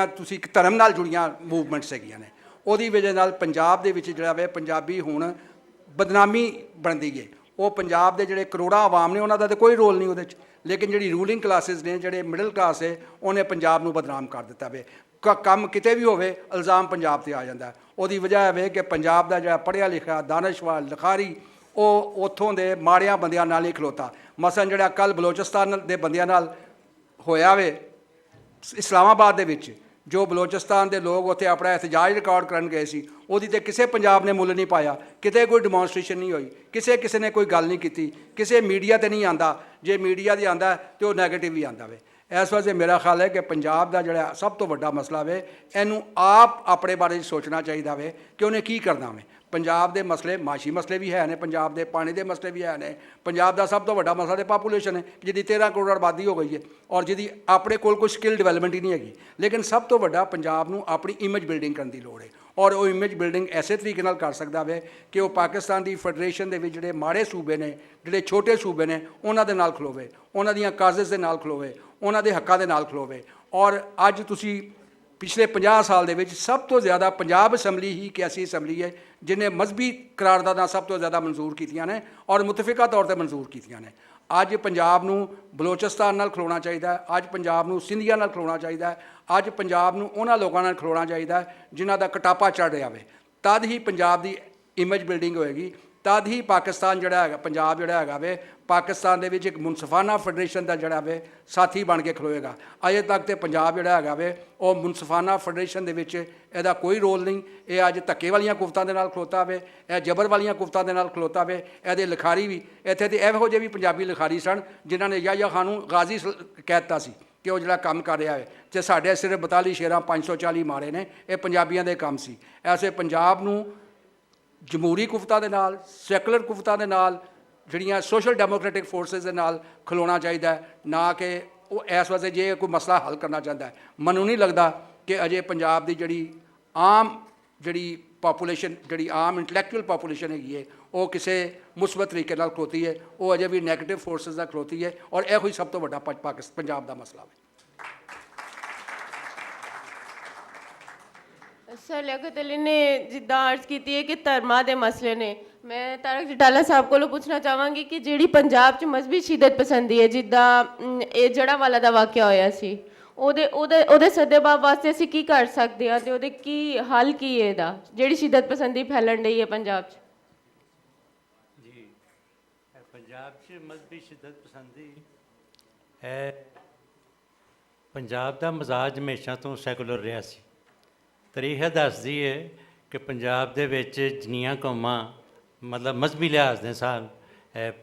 ਤੁਸੀਂ ਇੱਕ ਧਰਮ ਨਾਲ ਜੁੜੀਆਂ ਮੂਵਮੈਂਟਸ ਹੈਗੀਆਂ ਨੇ, ਉਹਦੀ ਵਜ੍ਹਾ ਨਾਲ ਪੰਜਾਬ ਦੇ ਵਿੱਚ ਜਿਹੜਾ ਵੇ ਪੰਜਾਬੀ ਹੁਣ ਬਦਨਾਮੀ ਬਣਦੀ ਹੈ। ਉਹ ਪੰਜਾਬ ਦੇ ਜਿਹੜੇ ਕਰੋੜਾਂ ਆਵਾਮ ਨੇ ਉਹਨਾਂ ਦਾ ਤਾਂ ਕੋਈ ਰੋਲ ਨਹੀਂ ਉਹਦੇ 'ਚ, ਲੇਕਿਨ ਜਿਹੜੀ ਰੂਲਿੰਗ ਕਲਾਸਿਸ ਨੇ, ਜਿਹੜੇ ਮਿਡਲ ਕਲਾਸ ਹੈ, ਉਹਨੇ ਪੰਜਾਬ ਨੂੰ ਬਦਨਾਮ ਕਰ ਦਿੱਤਾ ਵੇ। ਕੰਮ ਕਿਤੇ ਵੀ ਹੋਵੇ ਇਲਜ਼ਾਮ ਪੰਜਾਬ 'ਤੇ ਆ ਜਾਂਦਾ। ਉਹਦੀ ਵਜ੍ਹਾ ਇਹ ਵੇ ਕਿ ਪੰਜਾਬ ਦਾ ਜਿਹੜਾ ਪੜ੍ਹਿਆ ਲਿਖਿਆ ਦਾਨਸ਼ਵਰ ਲਿਖਾਰੀ ਉਹ ਉੱਥੋਂ ਦੇ ਮਾੜਿਆਂ ਬੰਦਿਆਂ ਨਾਲ ਨਹੀਂ ਖਲੋਤਾ। ਮਸਲਨ ਜਿਹੜਾ ਕੱਲ੍ਹ ਬਲੋਚਿਸਤਾਨ ਦੇ ਬੰਦਿਆਂ ਨਾਲ ਹੋਇਆ ਵੇ ਇਸਲਾਮਾਬਾਦ ਦੇ ਵਿੱਚ, ਜੋ ਬਲੋਚਿਸਤਾਨ ਦੇ ਲੋਕ ਉੱਥੇ ਆਪਣਾ ਇhtਜਾਜ ਰਿਕਾਰਡ ਕਰਨ ਗਏ ਸੀ, ਉਹਦੀ ਤੇ ਕਿਸੇ ਪੰਜਾਬ ਨੇ ਮੁੱਲ ਨਹੀਂ ਪਾਇਆ। ਕਿਤੇ ਕੋਈ ਡਿਮੋਨਸਟ੍ਰੇਸ਼ਨ ਨਹੀਂ ਹੋਈ, ਕਿਸੇ ਨੇ ਕੋਈ ਗੱਲ ਨਹੀਂ ਕੀਤੀ, ਕਿਸੇ ਮੀਡੀਆ 'ਤੇ ਨਹੀਂ ਆਂਦਾ। ਜੇ ਮੀਡੀਆ 'ਤੇ ਆਂਦਾ ਤਾਂ ਉਹ ਨੈਗੇਟਿਵ ਹੀ ਆਂਦਾ ਵੇ। ਇਸ ਵਜ੍ਹਾ ਮੇਰਾ ਖਿਆਲ ਹੈ ਕਿ ਪੰਜਾਬ ਦਾ ਜਿਹੜਾ ਸਭ ਤੋਂ ਵੱਡਾ ਮਸਲਾ ਵੇ, ਇਹਨੂੰ ਆਪ ਆਪਣੇ ਬਾਰੇ ਸੋਚਣਾ ਚਾਹੀਦਾ ਵੇ ਕਿ ਉਹਨੇ ਕੀ ਕਰਨਾ ਵੇ। ਪੰਜਾਬ ਦੇ ਮਸਲੇ ਮਾਸ਼ੀ ਮਸਲੇ ਵੀ ਹੈ ਨੇ, ਪੰਜਾਬ ਦੇ ਪਾਣੀ ਦੇ ਮਸਲੇ ਵੀ ਹੈ ਨੇ। ਪੰਜਾਬ ਦਾ ਸਭ ਤੋਂ ਵੱਡਾ ਮਸਲਾ ਤਾਂ ਪਾਪੂਲੇਸ਼ਨ ਹੈ, ਜਿਹਦੀ 13 ਕਰੋੜ ਆਬਾਦੀ ਹੋ ਗਈ ਹੈ ਔਰ ਜਿਹਦੀ ਆਪਣੇ ਕੋਲ ਕੋਈ ਸਕਿੱਲ ਡਿਵੈਲਪਮੈਂਟ ਹੀ ਨਹੀਂ ਹੈਗੀ। ਲੇਕਿਨ ਸਭ ਤੋਂ ਵੱਡਾ ਪੰਜਾਬ ਨੂੰ ਆਪਣੀ ਇਮੇਜ ਬਿਲਡਿੰਗ ਕਰਨ ਦੀ ਲੋੜ ਹੈ ਔਰ ਉਹ ਇਮੇਜ ਬਿਲਡਿੰਗ ਐਸੇ ਤਰੀਕੇ ਨਾਲ ਕਰ ਸਕਦਾ ਵੇ ਕਿ ਉਹ ਪਾਕਿਸਤਾਨ ਦੀ ਫੈਡਰੇਸ਼ਨ ਦੇ ਵਿੱਚ ਜਿਹੜੇ ਮਾੜੇ ਸੂਬੇ ਨੇ, ਜਿਹੜੇ ਛੋਟੇ ਸੂਬੇ ਨੇ, ਉਹਨਾਂ ਦੇ ਨਾਲ ਖਲੋਵੇ, ਉਹਨਾਂ ਦੀਆਂ ਕਾਜ਼ਸ ਦੇ ਨਾਲ ਖਲੋਵੇ, ਉਹਨਾਂ ਦੇ ਹੱਕਾਂ ਦੇ ਨਾਲ ਖਲੋਵੇ। ਔਰ ਅੱਜ ਤੁਸੀਂ ਪਿਛਲੇ 50 ਸਾਲ ਦੇ ਵਿੱਚ ਸਭ ਤੋਂ ਜ਼ਿਆਦਾ ਪੰਜਾਬ ਅਸੈਂਬਲੀ ਹੀ ਇੱਕ ਐਸੀ ਅਸੈਂਬਲੀ ਹੈ ਜਿਹਨੇ ਮਜ਼ਹਬੀ ਕਰਾਰਦਾਦਾਂ ਸਭ ਤੋਂ ਜ਼ਿਆਦਾ ਮਨਜ਼ੂਰ ਕੀਤੀਆਂ ਨੇ ਔਰ ਮੁਤਫਿਕਾ ਤੌਰ 'ਤੇ ਮਨਜ਼ੂਰ ਕੀਤੀਆਂ ਨੇ। ਅੱਜ ਪੰਜਾਬ ਨੂੰ ਬਲੋਚਿਸਤਾਨ ਨਾਲ ਖਲੋਣਾ ਚਾਹੀਦਾ ਹੈ, ਅੱਜ ਪੰਜਾਬ ਨੂੰ ਸਿੰਧੀਆ ਨਾਲ ਖਲੋਣਾ ਚਾਹੀਦਾ ਹੈ, ਅੱਜ ਪੰਜਾਬ ਨੂੰ ਉਹਨਾਂ ਲੋਕਾਂ ਨਾਲ ਖਲੋਣਾ ਚਾਹੀਦਾ ਹੈ ਜਿਨ੍ਹਾਂ ਦਾ ਕਟਾਪਾ ਚੜ੍ਹ ਰਿਹਾ ਵੇ। ਤਦ ਹੀ ਪੰਜਾਬ ਦੀ ਇਮੇਜ ਬਿਲਡਿੰਗ ਹੋਏਗੀ, ਤਦ ਹੀ ਪਾਕਿਸਤਾਨ ਜਿਹੜਾ ਹੈਗਾ, ਪੰਜਾਬ ਜਿਹੜਾ ਹੈਗਾ ਵੇ, ਪਾਕਿਸਤਾਨ ਦੇ ਵਿੱਚ ਇੱਕ ਮੁਨਸਫਾਨਾ ਫੈਡਰੇਸ਼ਨ ਦਾ ਜਿਹੜਾ ਵੇ ਸਾਥੀ ਬਣ ਕੇ ਖਲੋਏਗਾ। ਅਜੇ ਤੱਕ ਤੇ ਪੰਜਾਬ ਜਿਹੜਾ ਹੈਗਾ ਵੇ ਉਹ ਮੁਨਸਫਾਨਾ ਫੈਡਰੇਸ਼ਨ ਦੇ ਵਿੱਚ ਇਹਦਾ ਕੋਈ ਰੋਲ ਨਹੀਂ। ਇਹ ਅੱਜ ਧੱਕੇ ਵਾਲੀਆਂ ਕੁਵਤਾਂ ਦੇ ਨਾਲ ਖਲੋਤਾ ਵੇ, ਇਹ ਜਬਰ ਵਾਲੀਆਂ ਕੁਵਤਾਂ ਦੇ ਨਾਲ ਖਲੋਤਾ ਵੇ। ਇਹਦੇ ਲਿਖਾਰੀ ਵੀ ਇੱਥੇ ਦੇ ਇਹੋ ਜਿਹੇ ਵੀ ਪੰਜਾਬੀ ਲਿਖਾਰੀ ਸਨ ਜਿਨ੍ਹਾਂ ਨੇ ਯਾਹਿਆ ਖਾਨ ਨੂੰ ਗਾਜ਼ੀ ਕਹਿ ਦਿੱਤਾ ਸੀ ਕਿ ਉਹ ਜਿਹੜਾ ਕੰਮ ਕਰ ਰਿਹਾ ਹੈ। ਜੇ ਸਾਡੇ ਸਿਰਫ 42 ਸ਼ੇਰਾਂ 540 ਮਾਰੇ ਨੇ, ਇਹ ਪੰਜਾਬੀਆਂ ਦੇ ਕੰਮ ਸੀ। ਐਸੇ ਪੰਜਾਬ ਨੂੰ ਜਮਹੂਰੀ ਕੁਵਤਾਂ ਦੇ ਨਾਲ, ਸੈਕੂਲਰ ਕੁਵਤਾਂ ਦੇ ਨਾਲ, ਜਿਹੜੀਆਂ ਸੋਸ਼ਲ ਡੈਮੋਕ੍ਰੈਟਿਕ ਫੋਰਸਿਸ ਦੇ ਨਾਲ ਖਲੋਣਾ ਚਾਹੀਦਾ ਹੈ, ਨਾ ਕਿ ਉਹ ਇਸ ਵਾਸਤੇ ਜੇ ਕੋਈ ਮਸਲਾ ਹੱਲ ਕਰਨਾ ਚਾਹੁੰਦਾ ਹੈ। ਮੈਨੂੰ ਨਹੀਂ ਲੱਗਦਾ ਕਿ ਅਜੇ ਪੰਜਾਬ ਦੀ ਜਿਹੜੀ ਪਾਪੂਲੇਸ਼ਨ, ਜਿਹੜੀ ਆਮ ਇੰਟਲੈਕਚੁਅਲ ਪਾਪੂਲੇਸ਼ਨ ਹੈਗੀ ਹੈ, ਉਹ ਕਿਸੇ ਮੁਸਬਤ ਤਰੀਕੇ ਨਾਲ ਖਲੋਤੀ ਹੈ। ਉਹ ਅਜੇ ਵੀ ਨੈਗੇਟਿਵ ਫੋਰਸਿਸ ਦਾ ਖਲੋਤੀ ਹੈ ਔਰ ਇਹੋ ਹੀ ਸਭ ਤੋਂ ਵੱਡਾ ਪੰਜਾਬ ਦਾ ਮਸਲਾ ਹੈ। ਸਰ ਲਿਆਕਤ ਅਲੀ ਨੇ ਜਿੱਦਾਂ ਅਰਜ਼ ਕੀਤੀ ਹੈ ਕਿ ਧਰਮਾਂ ਦੇ ਮਸਲੇ ਨੇ, ਮੈਂ ਤਾਰਕ ਜਟਾਲਾ ਸਾਹਿਬ ਕੋਲੋਂ ਪੁੱਛਣਾ ਚਾਹਾਂਗੀ ਕਿ ਜਿਹੜੀ ਪੰਜਾਬ 'ਚ ਮਜ਼ਹਬੀ ਸ਼ਿੱਦਤ ਪਸੰਦੀ ਹੈ, ਜਿੱਦਾਂ ਇਹ ਜੜ੍ਹਾਂਵਾਲਾ ਦਾ ਵਾਕਿਆ ਹੋਇਆ ਸੀ, ਉਹਦੇ ਸੱਦੇਬਾਬ ਵਾਸਤੇ ਅਸੀਂ ਕੀ ਕਰ ਸਕਦੇ ਹਾਂ ਅਤੇ ਉਹਦੇ ਕੀ ਹੱਲ ਕੀ ਹੈ ਇਹਦਾ, ਜਿਹੜੀ ਸ਼ਿੱਦਤ ਪਸੰਦੀ ਫੈਲਣ ਰਹੀ ਹੈ ਪੰਜਾਬ 'ਚ? ਜੀ, ਪੰਜਾਬ 'ਚ ਮਜ਼ਹਬੀ ਸ਼ਿੱਦਤ ਪਸੰਦੀ ਹੈ। ਪੰਜਾਬ ਦਾ ਮਜ਼ਾਜ ਹਮੇਸ਼ਾ ਤੋਂ ਸੈਕੂਲਰ ਰਿਹਾ ਸੀ। ਤਾਰੀਖ ਦੱਸਦੀ ਹੈ ਕਿ ਪੰਜਾਬ ਦੇ ਵਿੱਚ ਜਿੰਨੀਆਂ ਕੌਮਾਂ ਮਤਲਬ ਮਜ਼ਹਬੀ ਲਿਹਾਜ਼ ਦੇ ਸਾਲ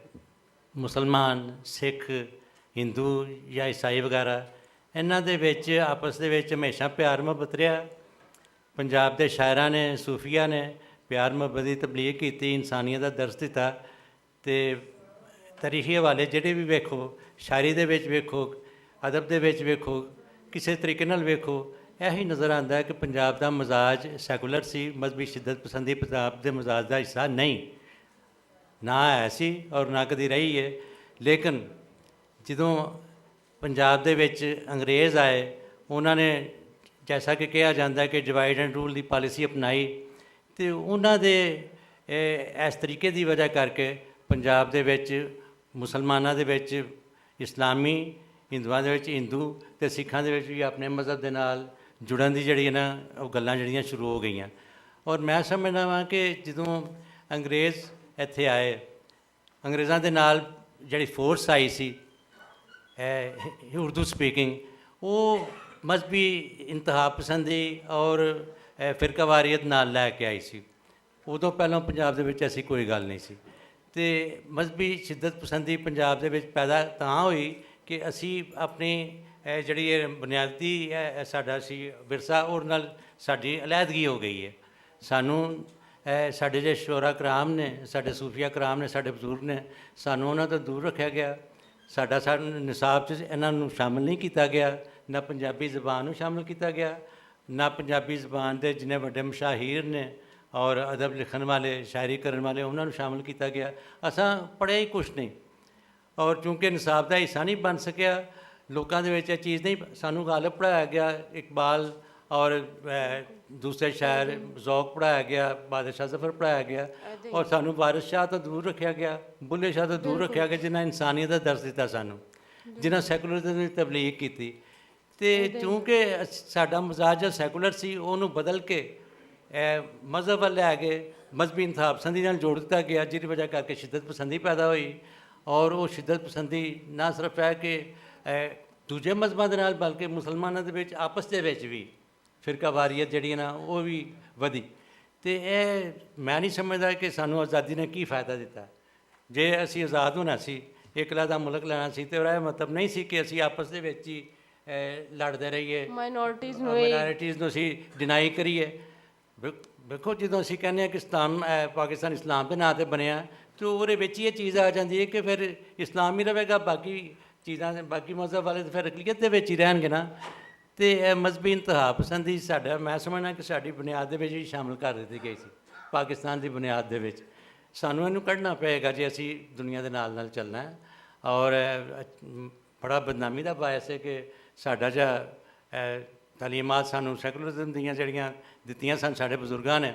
ਮੁਸਲਮਾਨ, ਸਿੱਖ, ਹਿੰਦੂ ਜਾਂ ਈਸਾਈ ਵਗੈਰਾ, ਇਹਨਾਂ ਦੇ ਵਿੱਚ ਆਪਸ ਦੇ ਵਿੱਚ ਹਮੇਸ਼ਾ ਪਿਆਰ ਮੁਹੱਬਤ ਰਿਹਾ। ਪੰਜਾਬ ਦੇ ਸ਼ਾਇਰਾਂ ਨੇ, ਸੂਫੀਆ ਨੇ ਪਿਆਰ ਮੁਹੱਬਤ ਦੀ ਤਬਲੀਗ ਕੀਤੀ, ਇਨਸਾਨੀਅਤ ਦਾ ਦਰਸ ਦਿੱਤਾ। ਅਤੇ ਤਾਰੀਖੀ ਹਵਾਲੇ ਜਿਹੜੇ ਵੀ ਵੇਖੋ, ਸ਼ਾਇਰੀ ਦੇ ਵਿੱਚ ਵੇਖੋ, ਅਦਬ ਦੇ ਵਿੱਚ ਵੇਖੋ, ਕਿਸੇ ਤਰੀਕੇ ਨਾਲ ਵੇਖੋ, ਇਹੀ ਨਜ਼ਰ ਆਉਂਦਾ ਹੈ ਕਿ ਪੰਜਾਬ ਦਾ ਮਜ਼ਾਜ ਸੈਕੂਲਰ ਸੀ। ਮਜ਼ਹਬੀ ਸ਼ਿੱਦਤ ਪਸੰਦੀ ਪੰਜਾਬ ਦੇ ਮਜ਼ਾਜ ਦਾ ਹਿੱਸਾ ਨਹੀਂ, ਨਾ ਹੈ ਸੀ ਔਰ ਨਾ ਕਦੀ ਰਹੀ ਹੈ। ਲੇਕਿਨ ਜਦੋਂ ਪੰਜਾਬ ਦੇ ਵਿੱਚ ਅੰਗਰੇਜ਼ ਆਏ, ਉਹਨਾਂ ਨੇ ਜੈਸਾ ਕਿ ਕਿਹਾ ਜਾਂਦਾ ਕਿ divide and rule the policy ਅਪਣਾਈ, ਅਤੇ ਉਹਨਾਂ ਦੇ ਇਸ ਤਰੀਕੇ ਦੀ ਵਜ੍ਹਾ ਕਰਕੇ ਪੰਜਾਬ ਦੇ ਵਿੱਚ ਮੁਸਲਮਾਨਾਂ ਦੇ ਵਿੱਚ ਇਸਲਾਮੀ, ਹਿੰਦੂਆਂ ਦੇ ਵਿੱਚ ਹਿੰਦੂ ਅਤੇ ਸਿੱਖਾਂ ਦੇ ਵਿੱਚ ਵੀ ਆਪਣੇ ਮਜ਼ਹਬ ਦੇ ਨਾਲ ਜੁੜਨ ਦੀ ਜਿਹੜੀ ਹੈ ਨਾ ਉਹ ਗੱਲਾਂ ਜਿਹੜੀਆਂ ਸ਼ੁਰੂ ਹੋ ਗਈਆਂ। ਔਰ ਮੈਂ ਸਮਝਦਾ ਹਾਂ ਕਿ ਜਦੋਂ ਅੰਗਰੇਜ਼ ਇੱਥੇ ਆਏ, ਅੰਗਰੇਜ਼ਾਂ ਦੇ ਨਾਲ ਜਿਹੜੀ ਫੋਰਸ ਆਈ ਸੀ ਉਰਦੂ ਸਪੀਕਿੰਗ, ਉਹ ਮਜ਼ਹਬੀ ਇੰਤਹਾ ਪਸੰਦੀ ਔਰ ਫਿਰਕਾਵਾਰੀਅਤ ਨਾਲ ਲੈ ਕੇ ਆਈ ਸੀ। ਉਦੋਂ ਪਹਿਲਾਂ ਪੰਜਾਬ ਦੇ ਵਿੱਚ ਐਸੀ ਕੋਈ ਗੱਲ ਨਹੀਂ ਸੀ। ਅਤੇ ਮਜ਼ਹਬੀ ਸ਼ਿੱਦਤ ਪਸੰਦੀ ਪੰਜਾਬ ਦੇ ਵਿੱਚ ਪੈਦਾ ਤਾਂ ਹੋਈ ਕਿ ਅਸੀਂ ਆਪਣੀ ਜਿਹੜੀ ਇਹ ਬੁਨਿਆਦੀ ਸਾਡਾ ਸੀ ਵਿਰਸਾ, ਉਹਦੇ ਨਾਲ ਸਾਡੀ ਅਲਹਿਦਗੀ ਹੋ ਗਈ ਹੈ। ਸਾਨੂੰ ਸਾਡੇ ਜਿਹੜੇ ਸ਼ੋਰਾ ਕਰਾਮ ਨੇ, ਸਾਡੇ ਸੂਫੀਆ ਕਰਾਮ ਨੇ, ਸਾਡੇ ਬਜ਼ੁਰਗ ਨੇ, ਸਾਨੂੰ ਉਹਨਾਂ ਤੋਂ ਦੂਰ ਰੱਖਿਆ ਗਿਆ। ਸਾਨੂੰ ਨਿਸਾਬ 'ਚ ਇਹਨਾਂ ਨੂੰ ਸ਼ਾਮਲ ਨਹੀਂ ਕੀਤਾ ਗਿਆ, ਨਾ ਪੰਜਾਬੀ ਜ਼ਬਾਨ ਨੂੰ ਸ਼ਾਮਲ ਕੀਤਾ ਗਿਆ, ਨਾ ਪੰਜਾਬੀ ਜ਼ਬਾਨ ਦੇ ਜਿੰਨੇ ਵੱਡੇ ਮਸ਼ਾਹੀਰ ਨੇ ਔਰ ਅਦਬ ਲਿਖਣ ਵਾਲੇ, ਸ਼ਾਇਰੀ ਕਰਨ ਵਾਲੇ, ਉਹਨਾਂ ਨੂੰ ਸ਼ਾਮਲ ਕੀਤਾ ਗਿਆ। ਅਸਾਂ ਪੜ੍ਹਿਆ ਹੀ ਕੁਛ ਨਹੀਂ, ਔਰ ਚੂੰਕਿ ਨਿਸਾਬ ਦਾ ਹਿੱਸਾ ਨਹੀਂ ਬਣ ਸਕਿਆ, ਲੋਕਾਂ ਦੇ ਵਿੱਚ ਇਹ ਚੀਜ਼ ਨਹੀਂ, ਸਾਨੂੰ ਗਾਲਿਬ ਪੜ੍ਹਾਇਆ ਗਿਆ, ਇਕਬਾਲ ਔਰ ਦੂਸਰੇ ਸ਼ਾਇਰ ਜ਼ੌਕ ਪੜ੍ਹਾਇਆ ਗਿਆ, ਬਾਦਸ਼ਾਹ ਜ਼ਫਰ ਪੜ੍ਹਾਇਆ ਗਿਆ, ਔਰ ਸਾਨੂੰ ਵਾਰਿਸ ਸ਼ਾਹ ਤੋਂ ਦੂਰ ਰੱਖਿਆ ਗਿਆ, ਬੁੱਲੇ ਸ਼ਾਹ ਤੋਂ ਦੂਰ ਰੱਖਿਆ ਗਿਆ, ਜਿਨ੍ਹਾਂ ਇਨਸਾਨੀਅਤ ਦਾ ਦਰਸ ਦਿੱਤਾ ਸਾਨੂੰ, ਜਿਨ੍ਹਾਂ ਸੈਕੂਲਰਿਜ਼ਮ ਦੀ ਤਬਲੀਗ ਕੀਤੀ। ਅਤੇ ਚੂੰਕਿ ਸਾਡਾ ਮਜ਼ਾਜ ਸੈਕੂਲਰ ਸੀ, ਉਹਨੂੰ ਬਦਲ ਕੇ ਮਜ਼ਹਬ ਵੱਲ ਲੈ ਕੇ ਮਜ਼ਹਬੀ ਇੰਤਖਾਬ ਪਸੰਦੀ ਨਾਲ ਜੋੜ ਦਿੱਤਾ ਗਿਆ, ਜਿਹਦੀ ਵਜ੍ਹਾ ਕਰਕੇ ਸ਼ਿੱਦਤ ਪਸੰਦੀ ਪੈਦਾ ਹੋਈ। ਔਰ ਉਹ ਸ਼ਿੱਦਤ ਪਸੰਦੀ ਨਾ ਸਿਰਫ ਹੈ ਕਿ ਦੂਜੇ ਮਜ਼ਹਬਾਂ ਦੇ ਨਾਲ, ਬਲਕਿ ਮੁਸਲਮਾਨਾਂ ਦੇ ਵਿੱਚ ਆਪਸ ਦੇ ਵਿੱਚ ਵੀ ਫਿਰਕਾਵਾਰੀਅਤ ਜਿਹੜੀ ਨਾ ਉਹ ਵੀ ਵਧੀ। ਅਤੇ ਇਹ ਮੈਂ ਨਹੀਂ ਸਮਝਦਾ ਕਿ ਸਾਨੂੰ ਆਜ਼ਾਦੀ ਨੇ ਕੀ ਫਾਇਦਾ ਦਿੱਤਾ। ਜੇ ਅਸੀਂ ਆਜ਼ਾਦ ਹੋਣਾ ਸੀ, ਇੱਕ ਅਲੱਗਾ ਮੁਲਕ ਲੈਣਾ ਸੀ, ਅਤੇ ਉਹਦਾ ਇਹ ਮਤਲਬ ਨਹੀਂ ਸੀ ਕਿ ਅਸੀਂ ਆਪਸ ਦੇ ਵਿੱਚ ਹੀ ਲੜਦੇ ਰਹੀਏ, ਮਾਈਨੋਰਟੀਜ਼ ਨੂੰ ਅਸੀਂ ਡਿਨਾਈ ਕਰੀਏ। ਵੇਖੋ, ਜਦੋਂ ਅਸੀਂ ਕਹਿੰਦੇ ਹਾਂ ਕਿ ਪਾਕਿਸਤਾਨ ਇਸਲਾਮ ਦੇ ਨਾਂ 'ਤੇ ਬਣਿਆ, ਤਾਂ ਉਹਦੇ ਵਿੱਚ ਹੀ ਇਹ ਚੀਜ਼ ਆ ਜਾਂਦੀ ਹੈ ਕਿ ਫਿਰ ਇਸਲਾਮ ਹੀ ਰਹੇਗਾ, ਬਾਕੀ ਚੀਜ਼ਾਂ ਬਾਕੀ ਮਜ਼ਹਬ ਵਾਲੇ ਤਾਂ ਫਿਰ ਅਕਲੀਅਤ ਦੇ ਵਿੱਚ ਹੀ ਰਹਿਣਗੇ ਨਾ। ਅਤੇ ਇਹ ਮਜ਼ਹਬੀ ਇੰਤਹਾ ਪਸੰਦੀ ਸਾਡਾ, ਮੈਂ ਸਮਝਦਾ ਕਿ ਸਾਡੀ ਬੁਨਿਆਦ ਦੇ ਵਿੱਚ ਹੀ ਸ਼ਾਮਲ ਕਰ ਦਿੱਤੀ ਗਈ ਸੀ, ਪਾਕਿਸਤਾਨ ਦੀ ਬੁਨਿਆਦ ਦੇ ਵਿੱਚ। ਸਾਨੂੰ ਇਹਨੂੰ ਕੱਢਣਾ ਪਏਗਾ ਜੇ ਅਸੀਂ ਦੁਨੀਆ ਦੇ ਨਾਲ ਨਾਲ ਚੱਲਣਾ ਹੈ। ਔਰ ਬੜਾ ਬਦਨਾਮੀ ਦਾ ਬਾਇਸ ਹੈ ਕਿ ਸਾਡਾ ਜਿਹਾ ਤਾਲੀਮਾਤ ਸਾਨੂੰ ਸੈਕੂਲਰਿਜ਼ਮ ਦੀਆਂ ਜਿਹੜੀਆਂ ਦਿੱਤੀਆਂ ਸਨ ਸਾਡੇ ਬਜ਼ੁਰਗਾਂ ਨੇ,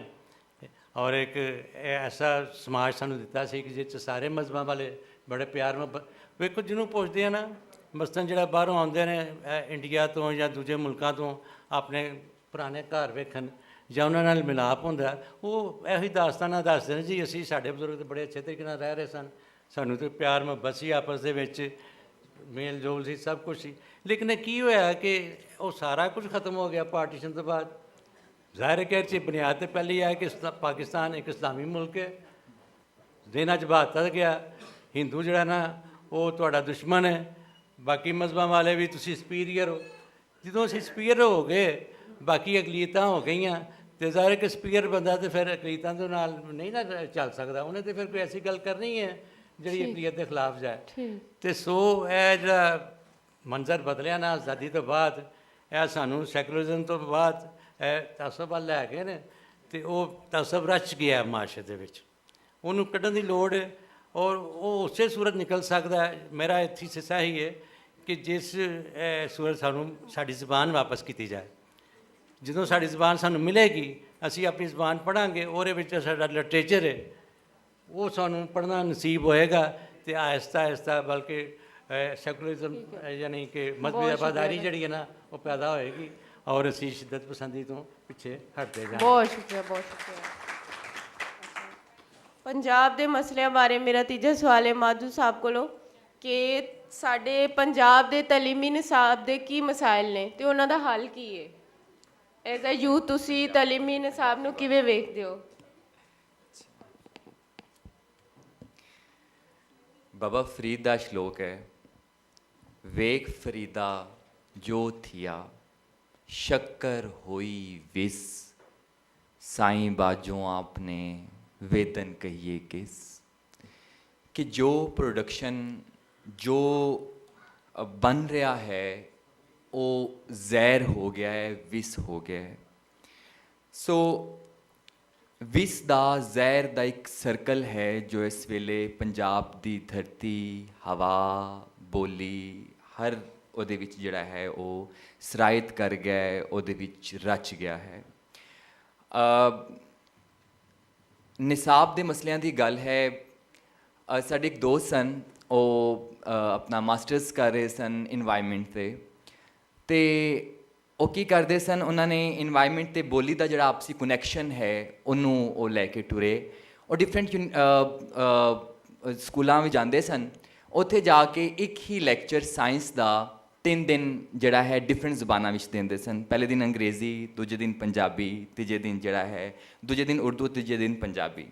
ਔਰ ਇੱਕ ਐਸਾ ਸਮਾਜ ਸਾਨੂੰ ਦਿੱਤਾ ਸੀ ਕਿ ਜਿਸ 'ਚ ਸਾਰੇ ਮਜ਼ਹਬਾਂ ਵਾਲੇ ਬੜੇ ਪਿਆਰ ਮੁਹੱਬਤ। ਵੇਖੋ, ਜਿਹਨੂੰ ਪੁੱਛਦੇ ਆ ਨਾ, ਮਸਲਨ ਜਿਹੜਾ ਬਾਹਰੋਂ ਆਉਂਦੇ ਨੇ ਇੰਡੀਆ ਤੋਂ ਜਾਂ ਦੂਜੇ ਮੁਲਕਾਂ ਤੋਂ ਆਪਣੇ ਪੁਰਾਣੇ ਘਰ ਵੇਖਣ ਜਾਂ ਉਹਨਾਂ ਨਾਲ ਮਿਲਾਪ ਹੁੰਦਾ, ਉਹ ਇਹੋ ਹੀ ਦਾਸਤਾਨਾਂ ਦੱਸਦੇ ਨੇ ਜੀ ਅਸੀਂ, ਸਾਡੇ ਬਜ਼ੁਰਗ ਤਾਂ ਬੜੇ ਅੱਛੇ ਤਰੀਕੇ ਨਾਲ ਰਹਿ ਰਹੇ ਸਨ, ਸਾਨੂੰ ਤਾਂ ਪਿਆਰ ਮੁਹੱਬਤ ਸੀ ਆਪਸ ਦੇ ਵਿੱਚ, ਮੇਲ ਜੋਲ ਸੀ, ਸਭ ਕੁਛ ਸੀ। ਲੇਕਿਨ ਕੀ ਹੋਇਆ ਕਿ ਉਹ ਸਾਰਾ ਕੁਝ ਖਤਮ ਹੋ ਗਿਆ ਪਾਰਟੀਸ਼ਨ ਤੋਂ ਬਾਅਦ। ਜ਼ਾਹਿਰ ਹੈ ਕਿ ਇਹ ਬੁਨਿਆਦ ਤਾਂ ਪਹਿਲੀ ਹੈ ਕਿ ਪਾਕਿਸਤਾਨ ਇੱਕ ਇਸਲਾਮੀ ਮੁਲਕ ਹੈ, ਦਿਨਾਂ 'ਚ ਬਹਾਤਾ ਗਿਆ। ਹਿੰਦੂ ਜਿਹੜਾ ਨਾ ਉਹ ਤੁਹਾਡਾ ਦੁਸ਼ਮਣ ਹੈ, ਬਾਕੀ ਮਜ਼ਹਬਾਂ ਵਾਲੇ ਵੀ ਤੁਸੀਂ ਸੁਪੀਰੀਅਰ ਹੋ। ਜਦੋਂ ਅਸੀਂ ਸੁਪੀਰੀਅਰ ਹੋ ਗਏ, ਬਾਕੀ ਅਕਲੀਤਾਂ ਹੋ ਗਈਆਂ, ਅਤੇ ਜ਼ਾਹਿਰ ਹੈ ਕਿ ਸੁਪੀਰੀਅਰ ਬੰਦਾ ਤਾਂ ਫਿਰ ਅਕਲੀਤਾਂ ਦੇ ਨਾਲ ਨਹੀਂ ਨਾ ਚੱਲ ਸਕਦਾ, ਉਹਨੇ ਤਾਂ ਫਿਰ ਕੋਈ ਐਸੀ ਗੱਲ ਕਰਨੀ ਹੈ ਜਿਹੜੀ ਅਕਲੀਅਤ ਦੇ ਖਿਲਾਫ ਜਾਏ। ਅਤੇ ਸੋ ਇਹ ਜਿਹੜਾ ਮੰਜ਼ਰ ਬਦਲਿਆ ਨਾ ਆਜ਼ਾਦੀ ਤੋਂ ਬਾਅਦ, ਇਹ ਸਾਨੂੰ ਸੈਕੂਲਰਿਜ਼ਮ ਤੋਂ ਬਾਅਦ ਇਹ ਤਸੱਵੁਰ ਵੱਲ ਲੈ ਗਏ ਨੇ, ਅਤੇ ਉਹ ਤਸੱਵੁਰ ਰਚ ਗਿਆ ਮਾਸ਼ਰੇ ਦੇ ਵਿੱਚ, ਉਹਨੂੰ ਕੱਢਣ ਦੀ ਲੋੜ ਹੈ। ਔਰ ਉਹ ਉਸੇ ਸੂਰਤ ਨਿਕਲ ਸਕਦਾ ਹੈ। ਮੇਰਾ ਇੱਥੇ ਹਿੱਸਾ ਹੀ ਹੈ ਕਿ ਜਿਸ ਸੂਰਤ ਸਾਨੂੰ ਸਾਡੀ ਜ਼ਬਾਨ ਵਾਪਸ ਕੀਤੀ ਜਾਏ। ਜਦੋਂ ਸਾਡੀ ਜ਼ਬਾਨ ਸਾਨੂੰ ਮਿਲੇਗੀ, ਅਸੀਂ ਆਪਣੀ ਜ਼ਬਾਨ ਪੜ੍ਹਾਂਗੇ, ਉਹਦੇ ਵਿੱਚ ਸਾਡਾ ਲਿਟਰੇਚਰ ਹੈ, ਉਹ ਸਾਨੂੰ ਪੜ੍ਹਨਾ ਨਸੀਬ ਹੋਏਗਾ, ਅਤੇ ਆਹਿਸਤਾ ਆਹਿਸਤਾ ਬਲਕਿ ਸੈਕੂਲਰਿਜ਼ਮ ਯਾਨੀ ਕਿ ਮਜ਼ਹਬੀ ਵਫਾਦਾਰੀ ਜਿਹੜੀ ਹੈ ਨਾ ਉਹ ਪੈਦਾ ਹੋਏਗੀ, ਔਰ ਅਸੀਂ ਸ਼ਿੱਦਤ ਪਸੰਦੀ ਤੋਂ ਪਿੱਛੇ ਹਟਦੇ ਜਾਵਾਂਗੇ। ਬਹੁਤ ਸ਼ੁਕਰੀਆ, ਬਹੁਤ ਸ਼ੁਕਰੀਆ। ਪੰਜਾਬ ਦੇ ਮਸਲਿਆਂ ਬਾਰੇ ਮੇਰਾ ਤੀਜਾ ਸਵਾਲ ਹੈ ਮਾਧੂ ਸਾਹਿਬ ਕੋਲੋਂ ਕਿ ਸਾਡੇ ਪੰਜਾਬ ਦੇ ਤਾਲੀਮੀ ਨਿਸਾਬ ਦੇ ਕੀ ਮਸਾਇਲ ਨੇ ਅਤੇ ਉਹਨਾਂ ਦਾ ਹੱਲ ਕੀ ਹੈ। ਐਜ਼ ਅ ਯੂਥ ਤੁਸੀਂ ਤਾਲੀਮੀ ਨਿਸਾਬ ਨੂੰ ਕਿਵੇਂ ਵੇਖਦੇ ਹੋ? ਬਾਬਾ ਫਰੀਦ ਦਾ ਸ਼ਲੋਕ ਹੈ, ਵੇਖ ਫਰੀਦਾ ਜੋ ਥੀਆ ਸ਼ੱਕਰ ਹੋਈ ਵਿਸ, ਸਾਈਂ ਬਾਜੋਂ ਆਪਨੇ वेदन कहिए किस, कि जो प्रोडक्शन जो बन रहा है वो ਜ਼ਹਿਰ हो गया है, विस हो गया है। सो विस ਦਾ ਜ਼ਹਿਰ ਦਾ ਇੱਕ ਸਰਕਲ ਹੈ ਜੋ ਇਸ ਵੇਲੇ ਪੰਜਾਬ ਦੀ ਧਰਤੀ, ਹਵਾ, ਬੋਲੀ ਹਰ ਉਹਦੇ ਵਿੱਚ ਜਿਹੜਾ ਹੈ ਉਹ ਸਰਾਇਤ ਕਰ ਗਿਆ ਹੈ, ਉਹਦੇ ਵਿੱਚ ਰਚ ਗਿਆ ਹੈ। ਨਿਸਾਬ ਦੇ ਮਸਲਿਆਂ ਦੀ ਗੱਲ ਹੈ। ਸਾਡੇ ਇੱਕ ਦੋਸਤ ਸਨ, ਉਹ ਆਪਣਾ ਮਾਸਟਰਸ ਕਰ ਰਹੇ ਸਨ ਇਨਵਾਇਰਮੈਂਟ 'ਤੇ, ਅਤੇ ਉਹ ਕੀ ਕਰਦੇ ਸਨ, ਉਹਨਾਂ ਨੇ ਇਨਵਾਇਰਮੈਂਟ ਅਤੇ ਬੋਲੀ ਦਾ ਜਿਹੜਾ ਆਪਸੀ ਕਨੈਕਸ਼ਨ ਹੈ ਉਹਨੂੰ ਉਹ ਲੈ ਕੇ ਟੁਰੇ। ਉਹ ਡਿਫਰੈਂਟ ਸਕੂਲਾਂ ਵਿੱਚ ਜਾਂਦੇ ਸਨ, ਉੱਥੇ ਜਾ ਕੇ ਇੱਕ ਹੀ ਲੈਕਚਰ ਸਾਇੰਸ ਦਾ 3 ਦਿਨ ਜਿਹੜਾ ਹੈ ਡਿਫਰੈਂਟ ਜ਼ਬਾਨਾਂ ਵਿੱਚ ਦਿੰਦੇ ਸਨ। ਪਹਿਲੇ ਦਿਨ ਅੰਗਰੇਜ਼ੀ, ਦੂਜੇ ਦਿਨ ਪੰਜਾਬੀ, ਤੀਜੇ ਦਿਨ ਜਿਹੜਾ ਹੈ ਦੂਜੇ ਦਿਨ ਉਰਦੂ, ਤੀਜੇ ਦਿਨ ਪੰਜਾਬੀ।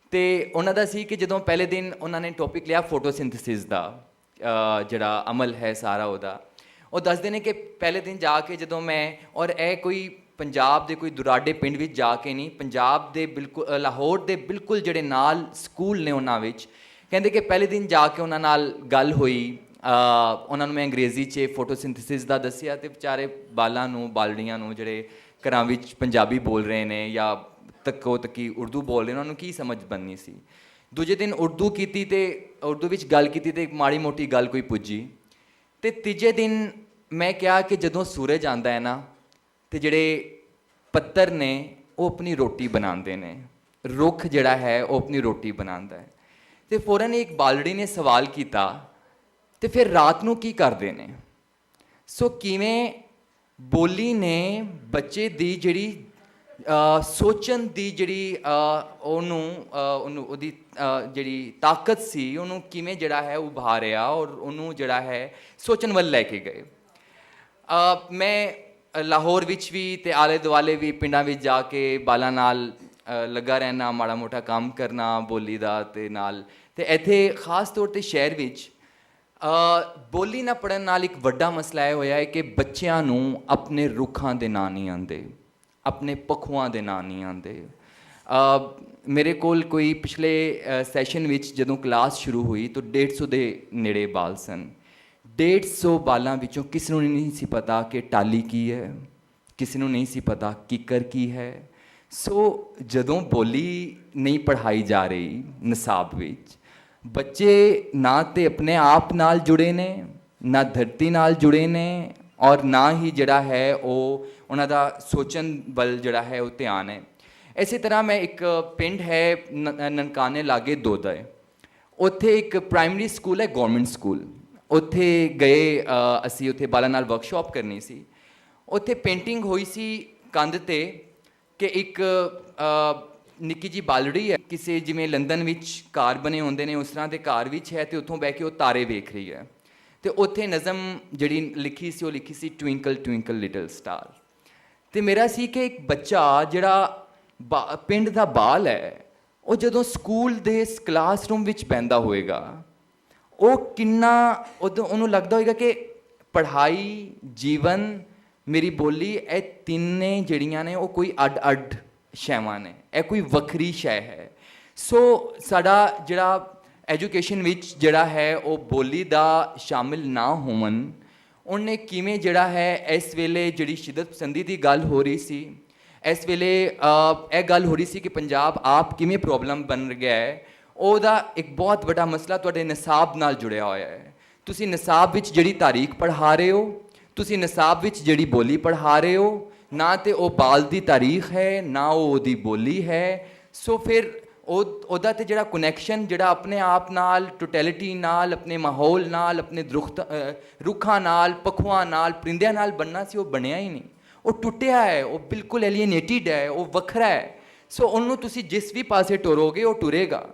ਅਤੇ ਉਹਨਾਂ ਦਾ ਸੀ ਕਿ ਜਦੋਂ ਪਹਿਲੇ ਦਿਨ ਉਹਨਾਂ ਨੇ ਟੌਪਿਕ ਲਿਆ ਫੋਟੋਸਿੰਥੇਸਿਸ ਦਾ, ਜਿਹੜਾ ਅਮਲ ਹੈ ਸਾਰਾ ਉਹਦਾ, ਉਹ ਦੱਸਦੇ ਨੇ ਕਿ ਪਹਿਲੇ ਦਿਨ ਜਾ ਕੇ ਜਦੋਂ ਮੈਂ, ਔਰ ਇਹ ਕੋਈ ਪੰਜਾਬ ਦੇ ਕੋਈ ਦੁਰਾਡੇ ਪਿੰਡ ਵਿੱਚ ਜਾ ਕੇ ਨਹੀਂ, ਪੰਜਾਬ ਦੇ ਬਿਲਕੁਲ ਲਾਹੌਰ ਦੇ ਬਿਲਕੁਲ ਜਿਹੜੇ ਨਾਲ ਸਕੂਲ ਨੇ ਉਹਨਾਂ ਵਿੱਚ, ਕਹਿੰਦੇ ਕਿ ਪਹਿਲੇ ਦਿਨ ਜਾ ਕੇ ਉਹਨਾਂ ਨਾਲ ਗੱਲ ਹੋਈ, ਉਹਨਾਂ ਨੂੰ ਮੈਂ ਅੰਗਰੇਜ਼ੀ 'ਚ ਫੋਟੋਸਿੰਥੇਸਿਸ ਦਾ ਦੱਸਿਆ ਤੇ ਵਿਚਾਰੇ ਬਾਲਾਂ ਨੂੰ ਬਾਲੜੀਆਂ ਨੂੰ ਜਿਹੜੇ ਘਰਾਂ ਵਿੱਚ ਪੰਜਾਬੀ ਬੋਲ ਰਹੇ ਨੇ ਜਾਂ ਤੱਕੋ ਤੱਕੀ ਉਰਦੂ ਬੋਲ ਰਹੇ ਨੇ, ਉਹਨਾਂ ਨੂੰ ਕੀ ਸਮਝ ਬਣਨੀ ਸੀ। ਦੂਜੇ ਦਿਨ ਉਰਦੂ ਕੀਤੀ ਤੇ ਉਰਦੂ ਵਿੱਚ ਗੱਲ ਕੀਤੀ ਤੇ ਇੱਕ ਮਾੜੀ ਮੋਟੀ ਗੱਲ ਕੋਈ ਪੁੱਜੀ। ਤੇ ਤੀਜੇ ਦਿਨ ਮੈਂ ਕਿਹਾ ਕਿ ਜਦੋਂ ਸੂਰਜ ਆਉਂਦਾ ਹੈ ਨਾ ਤੇ ਜਿਹੜੇ ਪੱਤਰ ਨੇ ਉਹ ਆਪਣੀ ਰੋਟੀ ਬਣਾਉਂਦੇ ਨੇ, ਰੁੱਖ ਜਿਹੜਾ ਹੈ ਉਹ ਆਪਣੀ ਰੋਟੀ ਬਣਾਉਂਦਾ ਹੈ। ਤੇ ਫੌਰਨ ਇੱਕ ਬਾਲੜੀ ਨੇ ਸਵਾਲ ਕੀਤਾ ਤੇ ਫਿਰ ਰਾਤ ਨੂੰ ਕੀ ਕਰਦੇ ਨੇ। ਸੋ ਕਿਵੇਂ ਬੋਲੀ ਨੇ ਬੱਚੇ ਦੀ ਜਿਹੜੀ ਸੋਚਣ ਦੀ ਜਿਹੜੀ ਉਹਦੀ ਜਿਹੜੀ ਤਾਕਤ ਸੀ ਉਹਨੂੰ ਕਿਵੇਂ ਜਿਹੜਾ ਹੈ ਉਭਾਰਿਆ ਔਰ ਉਹਨੂੰ ਜਿਹੜਾ ਹੈ ਸੋਚਣ ਵੱਲ ਲੈ ਕੇ ਗਏ। ਮੈਂ ਲਾਹੌਰ ਵਿੱਚ ਵੀ ਤੇ ਆਲੇ ਦੁਆਲੇ ਵੀ ਪਿੰਡਾਂ ਵਿੱਚ ਜਾ ਕੇ ਬਾਲਾਂ ਨਾਲ ਲੱਗਾ ਰਹਿਣਾ, ਮਾੜਾ ਮੋਟਾ ਕੰਮ ਕਰਨਾ ਬੋਲੀ ਦਾ ਤੇ ਨਾਲ। ਤੇ ਇੱਥੇ ਖਾਸ ਤੌਰ 'ਤੇ ਸ਼ਹਿਰ ਵਿੱਚ ਬੋਲੀ ਨਾ ਪੜ੍ਹਨ ਨਾਲ ਇੱਕ ਵੱਡਾ ਮਸਲਾ ਇਹ ਹੋਇਆ ਹੈ ਕਿ ਬੱਚਿਆਂ ਨੂੰ ਆਪਣੇ ਰੁੱਖਾਂ ਦੇ ਨਾਂ ਨਹੀਂ ਆਉਂਦੇ, ਆਪਣੇ ਪੱਖੂਆਂ ਦੇ ਨਾਂ ਨਹੀਂ ਆਉਂਦੇ। ਮੇਰੇ ਕੋਲ ਕੋਈ ਪਿਛਲੇ ਸੈਸ਼ਨ ਵਿੱਚ ਜਦੋਂ ਕਲਾਸ ਸ਼ੁਰੂ ਹੋਈ ਤਾਂ 150 ਦੇ ਨੇੜੇ ਬਾਲ ਸਨ। 150 ਬਾਲਾਂ ਵਿੱਚੋਂ ਕਿਸੇ ਨੂੰ ਨਹੀਂ ਸੀ ਪਤਾ ਕਿ ਟਾਲੀ ਕੀ ਹੈ, ਕਿਸੇ ਨੂੰ ਨਹੀਂ ਸੀ ਪਤਾ ਕਿੱਕਰ ਕੀ ਹੈ। ਸੋ ਜਦੋਂ ਬੋਲੀ ਨਹੀਂ ਪੜ੍ਹਾਈ ਜਾ ਰਹੀ ਨਿਸਾਬ ਵਿੱਚ, ਬੱਚੇ ਨਾ ਤੇ ਆਪਣੇ ਆਪ ਨਾਲ ਜੁੜੇ ਨੇ, ਨਾ ਧਰਤੀ ਨਾਲ ਜੁੜੇ ਨੇ ਔਰ ਨਾ ਹੀ ਜਿਹੜਾ ਹੈ ਉਹ ਉਹਨਾਂ ਦਾ ਸੋਚਣ ਵੱਲ ਜਿਹੜਾ ਹੈ ਉਹ ਧਿਆਨ ਹੈ। ਇਸੇ ਤਰ੍ਹਾਂ ਮੈਂ ਇੱਕ ਪਿੰਡ ਹੈ ਨਨਕਾਣੇ ਲਾਗੇ ਦੋਦਾ ਹੈ, ਉੱਥੇ ਇੱਕ ਪ੍ਰਾਇਮਰੀ ਸਕੂਲ ਹੈ ਗੌਰਮੈਂਟ ਸਕੂਲ। ਉੱਥੇ ਗਏ ਅਸੀਂ, ਉੱਥੇ ਬਾਲਾਂ ਨਾਲ ਵਰਕਸ਼ਾਪ ਕਰਨੀ ਸੀ। ਉੱਥੇ ਪੇਂਟਿੰਗ ਹੋਈ ਸੀ ਕੰਧ 'ਤੇ ਕਿ ਇੱਕ ਨਿੱਕੀ ਜੀ ਬਾਲੜੀ ਹੈ, ਕਿਸੇ ਜਿਵੇਂ ਲੰਡਨ ਵਿੱਚ ਘਰ ਬਣੇ ਹੁੰਦੇ ਨੇ ਉਸ ਤਰ੍ਹਾਂ ਦੇ ਘਰ ਵਿੱਚ ਹੈ ਤੇ ਉੱਥੋਂ ਬਹਿ ਕੇ ਉਹ ਤਾਰੇ ਵੇਖ ਰਹੀ ਹੈ। ਤੇ ਉੱਥੇ ਨਜ਼ਮ ਜਿਹੜੀ ਲਿਖੀ ਸੀ ਉਹ ਲਿਖੀ ਸੀ ਟਵਿੰਕਲ ਟਵਿੰਕਲ ਲਿਟਲ ਸਟਾਰ। ਤੇ ਮੇਰਾ ਸੀ ਕਿ ਇੱਕ ਬੱਚਾ ਜਿਹੜਾ ਪਿੰਡ ਦਾ ਬਾਲ ਹੈ ਉਹ ਜਦੋਂ ਸਕੂਲ ਦੇ ਕਲਾਸਰੂਮ ਵਿੱਚ ਬਹਿੰਦਾ ਹੋਏਗਾ ਉਹ ਕਿੰਨਾ ਉਹਨੂੰ ਲੱਗਦਾ ਹੋਏਗਾ ਕਿ ਪੜ੍ਹਾਈ, ਜੀਵਨ, ਮੇਰੀ ਬੋਲੀ, ਇਹ ਤਿੰਨੇ ਜਿਹੜੀਆਂ ਨੇ ਉਹ ਕੋਈ ਅੱਡ-ਅੱਡ ਸ਼ੈਵਾਂ ਨੇ, ਇਹ ਕੋਈ ਵੱਖਰੀ ਸ਼ੈ ਹੈ। ਸੋ ਸਾਡਾ ਜਿਹੜਾ ਐਜੂਕੇਸ਼ਨ ਵਿੱਚ ਜਿਹੜਾ ਹੈ ਉਹ ਬੋਲੀ ਦਾ ਸ਼ਾਮਿਲ ਨਾ ਹੋਵਨ, ਉਹਨੇ ਕਿਵੇਂ ਜਿਹੜਾ ਹੈ ਇਸ ਵੇਲੇ ਜਿਹੜੀ ਸ਼ਿੱਦਤ ਪਸੰਦੀ ਦੀ ਗੱਲ ਹੋ ਰਹੀ ਸੀ, ਇਸ ਵੇਲੇ ਇਹ ਗੱਲ ਹੋ ਰਹੀ ਸੀ ਕਿ ਪੰਜਾਬ ਆਪ ਕਿਵੇਂ ਪ੍ਰੋਬਲਮ ਬਣ ਗਿਆ ਹੈ, ਉਹਦਾ ਇੱਕ ਬਹੁਤ ਵੱਡਾ ਮਸਲਾ ਤੁਹਾਡੇ ਨਿਸਾਬ ਨਾਲ ਜੁੜਿਆ ਹੋਇਆ ਹੈ। ਤੁਸੀਂ ਨਿਸਾਬ ਵਿੱਚ ਜਿਹੜੀ ਤਾਰੀਖ ਪੜ੍ਹਾ ਰਹੇ ਹੋ, ਤੁਸੀਂ ਨਿਸਾਬ ਵਿੱਚ ਜਿਹੜੀ ਬੋਲੀ ਪੜ੍ਹਾ ਰਹੇ ਹੋ, ਨਾ ਤੇ ਉਹ ਬਾਲ ਦੀ ਤਾਰੀਖ ਹੈ ਨਾ ਉਹ ਉਹਦੀ ਬੋਲੀ ਹੈ। ਸੋ ਫਿਰ ਉਹਦਾ ਤੇ ਜਿਹੜਾ ਕਨੈਕਸ਼ਨ ਜਿਹੜਾ ਆਪਣੇ ਆਪ ਨਾਲ, ਟੋਟੈਲਿਟੀ ਨਾਲ, ਆਪਣੇ ਮਾਹੌਲ ਨਾਲ, ਆਪਣੇ ਰੁੱਖਾਂ ਨਾਲ, ਪੱਖੂਆਂ ਨਾਲ, ਪਰਿੰਦਿਆਂ ਨਾਲ ਬਣਨਾ ਸੀ, ਉਹ ਬਣਿਆ ਹੀ ਨਹੀਂ। ਉਹ ਟੁੱਟਿਆ ਹੈ, ਉਹ ਬਿਲਕੁਲ ਐਲੀਏਨੇਟਿਡ ਹੈ, ਉਹ ਵੱਖਰਾ ਹੈ। ਸੋ ਉਹਨੂੰ ਤੁਸੀਂ ਜਿਸ ਵੀ ਪਾਸੇ ਟੁਰੋਗੇ ਉਹ ਟੁਰੇਗਾ।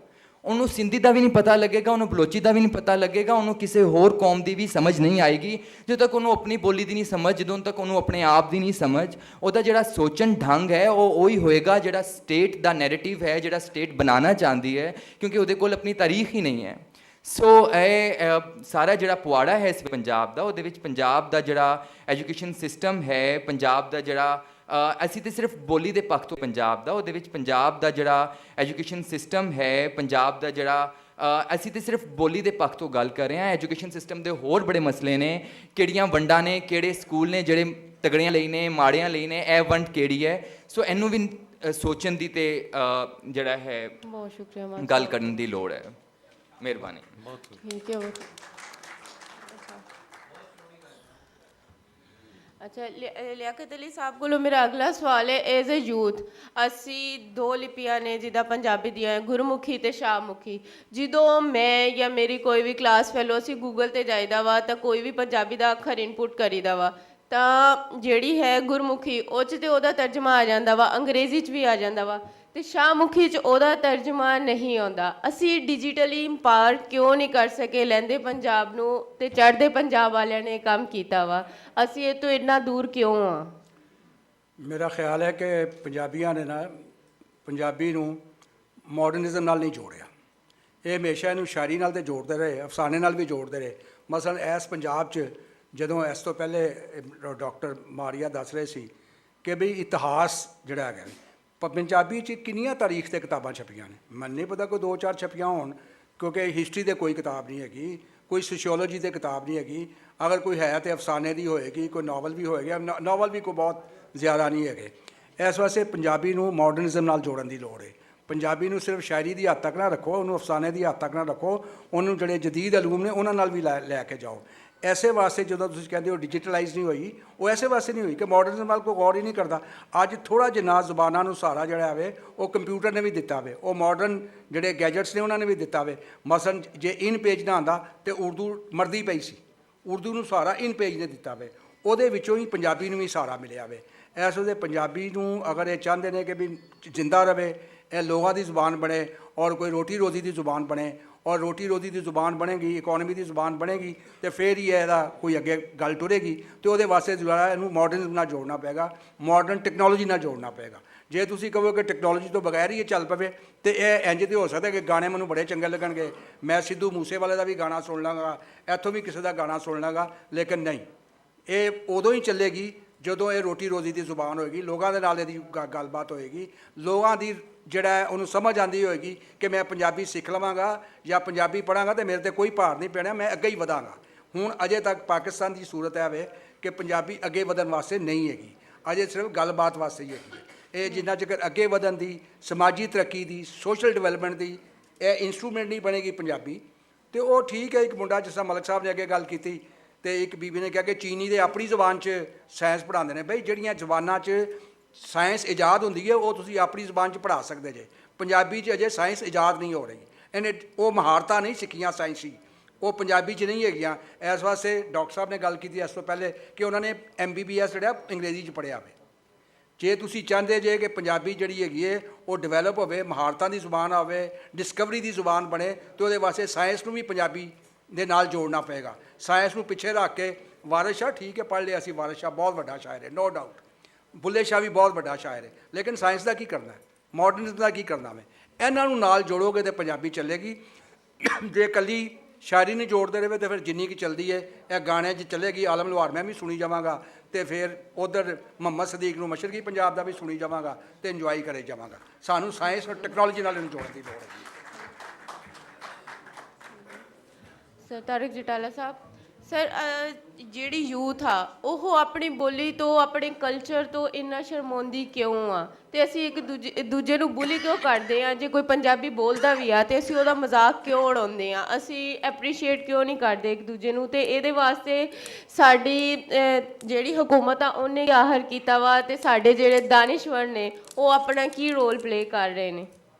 ਉਹਨੂੰ ਸਿੰਧੀ ਦਾ ਵੀ ਨਹੀਂ ਪਤਾ ਲੱਗੇਗਾ, ਉਹਨੂੰ ਬਲੋਚੀ ਦਾ ਵੀ ਨਹੀਂ ਪਤਾ ਲੱਗੇਗਾ, ਉਹਨੂੰ ਕਿਸੇ ਹੋਰ ਕੌਮ ਦੀ ਵੀ ਸਮਝ ਨਹੀਂ ਆਏਗੀ ਜਦੋਂ ਤੱਕ ਉਹਨੂੰ ਆਪਣੀ ਬੋਲੀ ਦੀ ਨਹੀਂ ਸਮਝ, ਜਦੋਂ ਤੱਕ ਉਹਨੂੰ ਆਪਣੇ ਆਪ ਦੀ ਨਹੀਂ ਸਮਝ। ਉਹਦਾ ਜਿਹੜਾ ਸੋਚਣ ਢੰਗ ਹੈ ਉਹ ਉਹੀ ਹੋਏਗਾ ਜਿਹੜਾ ਸਟੇਟ ਦਾ ਨੈਰੇਟਿਵ ਹੈ, ਜਿਹੜਾ ਸਟੇਟ ਬਣਾਉਣਾ ਚਾਹੁੰਦੀ ਹੈ, ਕਿਉਂਕਿ ਉਹਦੇ ਕੋਲ ਆਪਣੀ ਤਾਰੀਖ ਹੀ ਨਹੀਂ ਹੈ। ਸੋ ਇਹ ਸਾਰਾ ਜਿਹੜਾ ਪੁਆੜਾ ਹੈ ਇਸ ਪੰਜਾਬ ਦਾ, ਉਹਦੇ ਵਿੱਚ ਪੰਜਾਬ ਦਾ ਜਿਹੜਾ ਐਜੂਕੇਸ਼ਨ ਸਿਸਟਮ ਹੈ, ਪੰਜਾਬ ਦਾ ਜਿਹੜਾ ਅਸੀਂ ਤਾਂ ਸਿਰਫ ਬੋਲੀ ਦੇ ਪੱਖ ਤੋਂ ਪੰਜਾਬ ਦਾ, ਉਹਦੇ ਵਿੱਚ ਪੰਜਾਬ ਦਾ ਜਿਹੜਾ ਐਜੂਕੇਸ਼ਨ ਸਿਸਟਮ ਹੈ, ਪੰਜਾਬ ਦਾ ਜਿਹੜਾ ਅਸੀਂ ਤਾਂ ਸਿਰਫ ਬੋਲੀ ਦੇ ਪੱਖ ਤੋਂ ਗੱਲ ਕਰ ਰਹੇ ਹਾਂ। ਐਜੂਕੇਸ਼ਨ ਸਿਸਟਮ ਦੇ ਹੋਰ ਬੜੇ ਮਸਲੇ ਨੇ, ਕਿਹੜੀਆਂ ਵੰਡਾਂ ਨੇ, ਕਿਹੜੇ ਸਕੂਲ ਨੇ ਜਿਹੜੇ ਤਗੜਿਆਂ ਲਈ ਨੇ, ਮਾੜਿਆਂ ਲਈ ਨੇ, ਇਹ ਵੰਡ ਕਿਹੜੀ ਹੈ। ਸੋ ਇਹਨੂੰ ਵੀ ਸੋਚਣ ਦੀ ਤੇ ਜਿਹੜਾ ਹੈ ਬਹੁਤ ਸ਼ੁਕਰੀਆ ਗੱਲ ਕਰਨ ਦੀ ਲੋੜ ਹੈ। ਮਿਹਰਬਾਨੀ। ਠੀਕ ਹੈ। ਅੱਛਾ, ਲਿਆਕਤ ਅਲੀ ਸਾਹਿਬ ਕੋਲੋਂ ਮੇਰਾ ਅਗਲਾ ਸਵਾਲ ਹੈ। ਐਜ਼ ਅ ਯੂਥ ਅਸੀਂ ਦੋ ਲਿਪੀਆਂ ਨੇ ਜਿੱਦਾਂ ਪੰਜਾਬੀ ਦੀਆਂ, ਗੁਰਮੁਖੀ ਤੇ ਸ਼ਾਹਮੁਖੀ। ਜਦੋਂ ਮੈਂ ਜਾਂ ਮੇਰੀ ਕੋਈ ਵੀ ਕਲਾਸ ਫੈਲੋ ਅਸੀਂ ਗੂਗਲ ਤੇ ਜਾਈਦਾ ਵਾ ਤਾਂ ਕੋਈ ਵੀ ਪੰਜਾਬੀ ਦਾ ਅੱਖਰ ਇਨਪੁਟ ਕਰੀਦਾ ਵਾ ਤਾਂ ਜਿਹੜੀ ਹੈ ਗੁਰਮੁਖੀ ਉਹ 'ਚ ਤੇ ਉਹਦਾ ਤਰਜਮਾ ਆ ਜਾਂਦਾ ਵਾ, ਅੰਗਰੇਜ਼ੀ 'ਚ ਵੀ ਆ ਜਾਂਦਾ ਵਾ, ਤੇ ਸ਼ਾਹਮੁਖੀ 'ਚ ਉਹਦਾ ਤਰਜਮਾ ਨਹੀਂ ਆਉਂਦਾ। ਅਸੀਂ ਡਿਜੀਟਲੀ ਇੰਪਾਵਰ ਕਿਉਂ ਨਹੀਂ ਕਰ ਸਕੇ? ਲਹਿੰਦੇ ਪੰਜਾਬ ਨੂੰ ਤੇ ਚੜ੍ਹਦੇ ਪੰਜਾਬ ਵਾਲਿਆਂ ਨੇ ਕੰਮ ਕੀਤਾ ਵਾ, ਅਸੀਂ ਇਹ ਤੋਂ ਇੰਨਾ ਦੂਰ ਕਿਉਂ ਆ? ਮੇਰਾ ਖਿਆਲ ਹੈ ਕਿ ਪੰਜਾਬੀਆਂ ਨੇ ਨਾ ਪੰਜਾਬੀ ਨੂੰ ਮਾਡਰਨਿਜ਼ਮ ਨਾਲ ਨਹੀਂ ਜੋੜਿਆ। ਇਹ ਹਮੇਸ਼ਾ ਇਹਨੂੰ ਸ਼ਾਇਰੀ ਨਾਲ ਤੇ ਜੋੜਦੇ ਰਹੇ, ਅਫਸਾਨੇ ਨਾਲ ਵੀ ਜੋੜਦੇ ਰਹੇ। ਮਸਲਨ ਇਸ ਪੰਜਾਬ 'ਚ ਜਦੋਂ ਇਸ ਤੋਂ ਪਹਿਲੇ ਡਾਕਟਰ ਮਾਰੀਆ ਦੱਸ ਰਹੇ ਸੀ ਕਿ ਬਈ ਇਤਿਹਾਸ ਜਿਹੜਾ ਹੈਗਾ ਪੰਜਾਬੀ 'ਚ ਕਿੰਨੀਆਂ ਤਾਰੀਖ 'ਤੇ ਕਿਤਾਬਾਂ ਛਪੀਆਂ ਨੇ, ਮੈਨੂੰ ਨਹੀਂ ਪਤਾ ਕੋਈ 2-4 ਛਪੀਆਂ ਹੋਣ, ਕਿਉਂਕਿ ਹਿਸਟਰੀ ਦੇ ਕੋਈ ਕਿਤਾਬ ਨਹੀਂ ਹੈਗੀ, ਕੋਈ ਸੋਸ਼ੀਓਲੋਜੀ ਦੀ ਕਿਤਾਬ ਨਹੀਂ ਹੈਗੀ। ਅਗਰ ਕੋਈ ਹੈ ਤਾਂ ਅਫਸਾਨੇ ਦੀ ਹੋਏਗੀ, ਕੋਈ ਨਾਵਲ ਵੀ ਹੋਏਗਾ। ਨਾਵਲ ਵੀ ਕੋਈ ਬਹੁਤ ਜ਼ਿਆਦਾ ਨਹੀਂ ਹੈਗੇ। ਇਸ ਵਾਸਤੇ ਪੰਜਾਬੀ ਨੂੰ ਮਾਡਰਨਿਜ਼ਮ ਨਾਲ ਜੋੜਨ ਦੀ ਲੋੜ ਹੈ। ਪੰਜਾਬੀ ਨੂੰ ਸਿਰਫ ਸ਼ਾਇਰੀ ਦੀ ਹੱਦ ਤੱਕ ਨਾ ਰੱਖੋ, ਉਹਨੂੰ ਅਫਸਾਨੇ ਦੀ ਹੱਦ ਤੱਕ ਨਾ ਰੱਖੋ, ਉਹਨੂੰ ਜਿਹੜੇ ਜਦੀਦ ਅਲੂਮ ਨੇ ਉਹਨਾਂ ਨਾਲ ਵੀ ਲੈ ਕੇ ਜਾਓ। ਐਸੇ ਵਾਸਤੇ ਜਦੋਂ ਤੁਸੀਂ ਕਹਿੰਦੇ ਹੋ ਡਿਜੀਟਲਾਈਜ਼ ਨਹੀਂ ਹੋਈ, ਉਹ ਐਸੇ ਵਾਸਤੇ ਨਹੀਂ ਹੋਈ ਕਿ ਮਾਡਰਨਿਜ਼ਮ ਵੱਲ ਕੋਈ ਗੌਰ ਹੀ ਨਹੀਂ ਕਰਦਾ। ਅੱਜ ਥੋੜ੍ਹਾ ਜਿੰਨਾ ਜ਼ੁਬਾਨਾਂ ਨੂੰ ਸਹਾਰਾ ਜਿਹੜਾ ਹੋਵੇ ਉਹ ਕੰਪਿਊਟਰ ਨੇ ਵੀ ਦਿੱਤਾ ਹੋਵੇ, ਉਹ ਮਾਡਰਨ ਜਿਹੜੇ ਗੈਜਟਸ ਨੇ ਉਹਨਾਂ ਨੇ ਵੀ ਦਿੱਤਾ ਹੋਵੇ। ਮਸਲਨ ਜੇ ਇਨ ਪੇਜ ਨਾ ਆਉਂਦਾ ਤਾਂ ਉਰਦੂ ਮਰਦੀ ਪਈ ਸੀ, ਉਰਦੂ ਨੂੰ ਸਹਾਰਾ ਇਨ ਪੇਜ ਨੇ ਦਿੱਤਾ ਹੋਵੇ, ਉਹਦੇ ਵਿੱਚੋਂ ਹੀ ਪੰਜਾਬੀ ਨੂੰ ਵੀ ਸਹਾਰਾ ਮਿਲਿਆ ਹੋਵੇ। ਇਸ ਵੇਲੇ ਪੰਜਾਬੀ ਨੂੰ ਅਗਰ ਇਹ ਚਾਹੁੰਦੇ ਨੇ ਕਿ ਵੀ ਜਿੰਦਾ ਰਹੇ, ਇਹ ਲੋਕਾਂ ਦੀ ਜ਼ੁਬਾਨ ਬਣੇ ਔਰ ਕੋਈ ਰੋਟੀ ਰੋਜ਼ੀ ਦੀ ਜ਼ੁਬਾਨ ਬਣੇ, ਔਰ ਰੋਟੀ ਰੋਜ਼ੀ ਦੀ ਜ਼ੁਬਾਨ ਬਣੇਗੀ, ਇਕੋਨਮੀ ਦੀ ਜ਼ੁਬਾਨ ਬਣੇਗੀ, ਤੇ ਫਿਰ ਹੀ ਇਹਦਾ ਕੋਈ ਅੱਗੇ ਗੱਲ ਟੁਰੇਗੀ। ਅਤੇ ਉਹਦੇ ਵਾਸਤੇ ਜਿਹੜਾ ਇਹਨੂੰ ਮਾਡਰਨ ਨਾਲ ਜੋੜਨਾ ਪਏਗਾ, ਮਾਡਰਨ ਟੈਕਨੋਲੋਜੀ ਨਾਲ ਜੋੜਨਾ ਪਏਗਾ। ਜੇ ਤੁਸੀਂ ਕਹੋ ਕਿ ਟੈਕਨੋਲੋਜੀ ਤੋਂ ਬਗੈਰ ਹੀ ਇਹ ਚੱਲ ਪਵੇ ਤੇ ਇਹ ਇੰਜ ਤੇ ਹੋ ਸਕਦਾ ਕਿ ਗਾਣੇ ਮੈਨੂੰ ਬੜੇ ਚੰਗੇ ਲੱਗਣਗੇ, ਮੈਂ ਸਿੱਧੂ ਮੂਸੇਵਾਲੇ ਦਾ ਵੀ ਗਾਣਾ ਸੁਣ ਲਾਂਗਾ, ਇੱਥੋਂ ਵੀ ਕਿਸੇ ਦਾ ਗਾਣਾ ਸੁਣ ਲਾਂਗਾ, ਲੇਕਿਨ ਨਹੀਂ, ਇਹ ਉਦੋਂ ਹੀ ਚੱਲੇਗੀ ਜਦੋਂ ਇਹ ਰੋਟੀ ਰੋਜ਼ੀ ਦੀ ਜ਼ੁਬਾਨ ਹੋਏਗੀ, ਲੋਕਾਂ ਦੇ ਨਾਲ ਇਹਦੀ ਗੱਲਬਾਤ ਹੋਏਗੀ, ਲੋਕਾਂ ਦੀ ਜਿਹੜਾ ਉਹਨੂੰ ਸਮਝ ਆਉਂਦੀ ਹੋਏਗੀ ਕਿ ਮੈਂ ਪੰਜਾਬੀ ਸਿੱਖ ਲਵਾਂਗਾ ਜਾਂ ਪੰਜਾਬੀ ਪੜ੍ਹਾਂਗਾ ਅਤੇ ਮੇਰੇ 'ਤੇ ਕੋਈ ਭਾਰ ਨਹੀਂ ਪੈਣਾ, ਮੈਂ ਅੱਗੇ ਹੀ ਵਧਾਂਗਾ। ਹੁਣ ਅਜੇ ਤੱਕ ਪਾਕਿਸਤਾਨ ਦੀ ਸੂਰਤ ਹੈ ਵੇ ਕਿ ਪੰਜਾਬੀ ਅੱਗੇ ਵਧਣ ਵਾਸਤੇ ਨਹੀਂ ਹੈਗੀ, ਅਜੇ ਸਿਰਫ ਗੱਲਬਾਤ ਵਾਸਤੇ ਹੀ ਹੈਗੀ ਹੈ। ਇਹ ਜਿੰਨਾ ਚਿਰ ਅੱਗੇ ਵਧਣ ਦੀ, ਸਮਾਜੀ ਤਰੱਕੀ ਦੀ, ਸੋਸ਼ਲ ਡਿਵੈਲਪਮੈਂਟ ਦੀ ਇਹ ਇੰਸਟਰੂਮੈਂਟ ਨਹੀਂ ਬਣੇਗੀ ਪੰਜਾਬੀ, ਤੇ ਉਹ ਠੀਕ ਹੈ। ਇੱਕ ਮੁੰਡਾ ਜਿਸ ਤਰ੍ਹਾਂ ਮਲਕ ਸਾਹਿਬ ਨੇ ਅੱਗੇ ਗੱਲ ਕੀਤੀ ਤੇ ਇੱਕ ਬੀਬੀ ਨੇ ਕਿਹਾ ਕਿ ਚੀਨੀ ਦੇ ਆਪਣੀ ਜ਼ੁਬਾਨ 'ਚ ਸਾਇੰਸ ਪੜ੍ਹਾਉਂਦੇ ਨੇ। ਬਈ ਜਿਹੜੀਆਂ ਜ਼ੁਬਾਨਾਂ 'ਚ ਸਾਇੰਸ ਇਜਾਦ ਹੁੰਦੀ ਹੈ ਉਹ ਤੁਸੀਂ ਆਪਣੀ ਜ਼ੁਬਾਨ 'ਚ ਪੜ੍ਹਾ ਸਕਦੇ ਜੇ, ਪੰਜਾਬੀ 'ਚ ਅਜੇ ਸਾਇੰਸ ਇਜਾਦ ਨਹੀਂ ਹੋ ਰਹੀ। ਇਹਨੇ ਉਹ ਮਹਾਰਤਾਂ ਨਹੀਂ ਸਿੱਖੀਆਂ ਸਾਇੰਸੀ, ਉਹ ਪੰਜਾਬੀ 'ਚ ਨਹੀਂ ਹੈਗੀਆਂ। ਇਸ ਵਾਸਤੇ ਡਾਕਟਰ ਸਾਹਿਬ ਨੇ ਗੱਲ ਕੀਤੀ ਇਸ ਤੋਂ ਪਹਿਲੇ ਕਿ ਉਹਨਾਂ ਨੇ MBBS ਜਿਹੜਾ ਅੰਗਰੇਜ਼ੀ 'ਚ ਪੜ੍ਹਿਆ ਹੋਵੇ। ਜੇ ਤੁਸੀਂ ਚਾਹੁੰਦੇ ਜੇ ਕਿ ਪੰਜਾਬੀ ਜਿਹੜੀ ਹੈਗੀ ਹੈ ਉਹ ਡਿਵੈਲਪ ਹੋਵੇ, ਮਹਾਰਤਾਂ ਦੀ ਜ਼ੁਬਾਨ ਹੋਵੇ, ਡਿਸਕਵਰੀ ਦੀ ਜ਼ੁਬਾਨ ਬਣੇ, ਤੇ ਉਹਦੇ ਵਾਸਤੇ ਸਾਇੰਸ ਨੂੰ ਵੀ ਪੰਜਾਬੀ ਦੇ ਨਾਲ ਜੋੜਨਾ ਪਏਗਾ। ਸਾਇੰਸ ਨੂੰ ਪਿੱਛੇ ਰੱਖ ਕੇ ਵਾਰਿਸ ਸ਼ਾਹ ਠੀਕ ਹੈ ਪੜ੍ਹ ਲਿਆ ਸੀ, ਵਾਰਿਸ ਸ਼ਾਹ ਬਹੁਤ ਵੱਡਾ ਸ਼ਾਇਰ ਹੈ, ਨੋ ਡਾਊਟ, ਬੁੱਲੇ ਸ਼ਾਹ ਵੀ ਬਹੁਤ ਵੱਡਾ ਸ਼ਾਇਰ ਹੈ, ਲੇਕਿਨ ਸਾਇੰਸ ਦਾ ਕੀ ਕਰਨਾ ਹੈ, ਮਾਡਰਨਿਜ਼ਮ ਦਾ ਕੀ ਕਰਨਾ ਵੇ? ਇਹਨਾਂ ਨੂੰ ਨਾਲ ਜੋੜੋਗੇ ਤਾਂ ਪੰਜਾਬੀ ਚੱਲੇਗੀ। ਜੇ ਇਕੱਲੀ ਸ਼ਾਇਰੀ ਨਹੀਂ ਜੋੜਦੇ ਰਹੇ ਤਾਂ ਫਿਰ ਜਿੰਨੀ ਕੀ ਚੱਲਦੀ ਹੈ ਇਹ ਗਾਣਿਆਂ 'ਚ ਚੱਲੇਗੀ। ਆਲਮ ਲੁਹਾਰ ਮੈਂ ਵੀ ਸੁਣੀ ਜਾਵਾਂਗਾ ਤੇ ਫਿਰ ਉਧਰ ਮੁਹੰਮਦ ਸਦੀਕ ਨੂੰ ਮਸ਼ਰਕੀ ਪੰਜਾਬ ਦਾ ਵੀ ਸੁਣੀ ਜਾਵਾਂਗਾ ਤੇ ਇੰਜੋਏ ਕਰੇ ਜਾਵਾਂਗਾ। ਸਾਨੂੰ ਸਾਇੰਸ ਔਰ ਟੈਕਨੋਲੋਜੀ ਨਾਲ ਇਹਨੂੰ ਜੋੜਨ ਦੀ ਲੋੜ ਹੈ। ਸਰ ਤਾਰਿਕ ਜਟਾਲਾ ਸਾਹਿਬ, ਸਰ ਜਿਹੜੀ ਯੂਥ ਆ ਉਹ ਆਪਣੀ ਬੋਲੀ ਤੋਂ, ਆਪਣੇ ਕਲਚਰ ਤੋਂ ਇੰਨਾ ਸ਼ਰਮਾਉਂਦੀ ਕਿਉਂ ਆ? ਤੇ ਅਸੀਂ ਇੱਕ ਦੂਜੇ ਨੂੰ ਬੁਲੀ ਕਿਉਂ ਕਰਦੇ ਆ? ਜੇ ਕੋਈ ਪੰਜਾਬੀ ਬੋਲਦਾ ਵੀ ਆ ਤੇ ਅਸੀਂ ਉਹਦਾ ਮਜ਼ਾਕ ਕਿਉਂ ਉਡਾਉਂਦੇ ਆ? ਅਸੀਂ ਐਪਰੀਸ਼ੀਏਟ ਕਿਉਂ ਨਹੀਂ ਕਰਦੇ ਇੱਕ ਦੂਜੇ ਨੂੰ? ਤੇ ਇਹਦੇ ਵਾਸਤੇ ਸਾਡੀ ਜਿਹੜੀ ਹਕੂਮਤ ਆ ਉਹਨੇ ਆਹਰ ਕੀਤਾ ਵਾ, ਤੇ ਸਾਡੇ ਜਿਹੜੇ ਦਾਨਿਸ਼ਵਰ ਨੇ ਉਹ ਆਪਣਾ ਕੀ ਰੋਲ ਪਲੇ ਕਰ ਰਹੇ ਨੇ?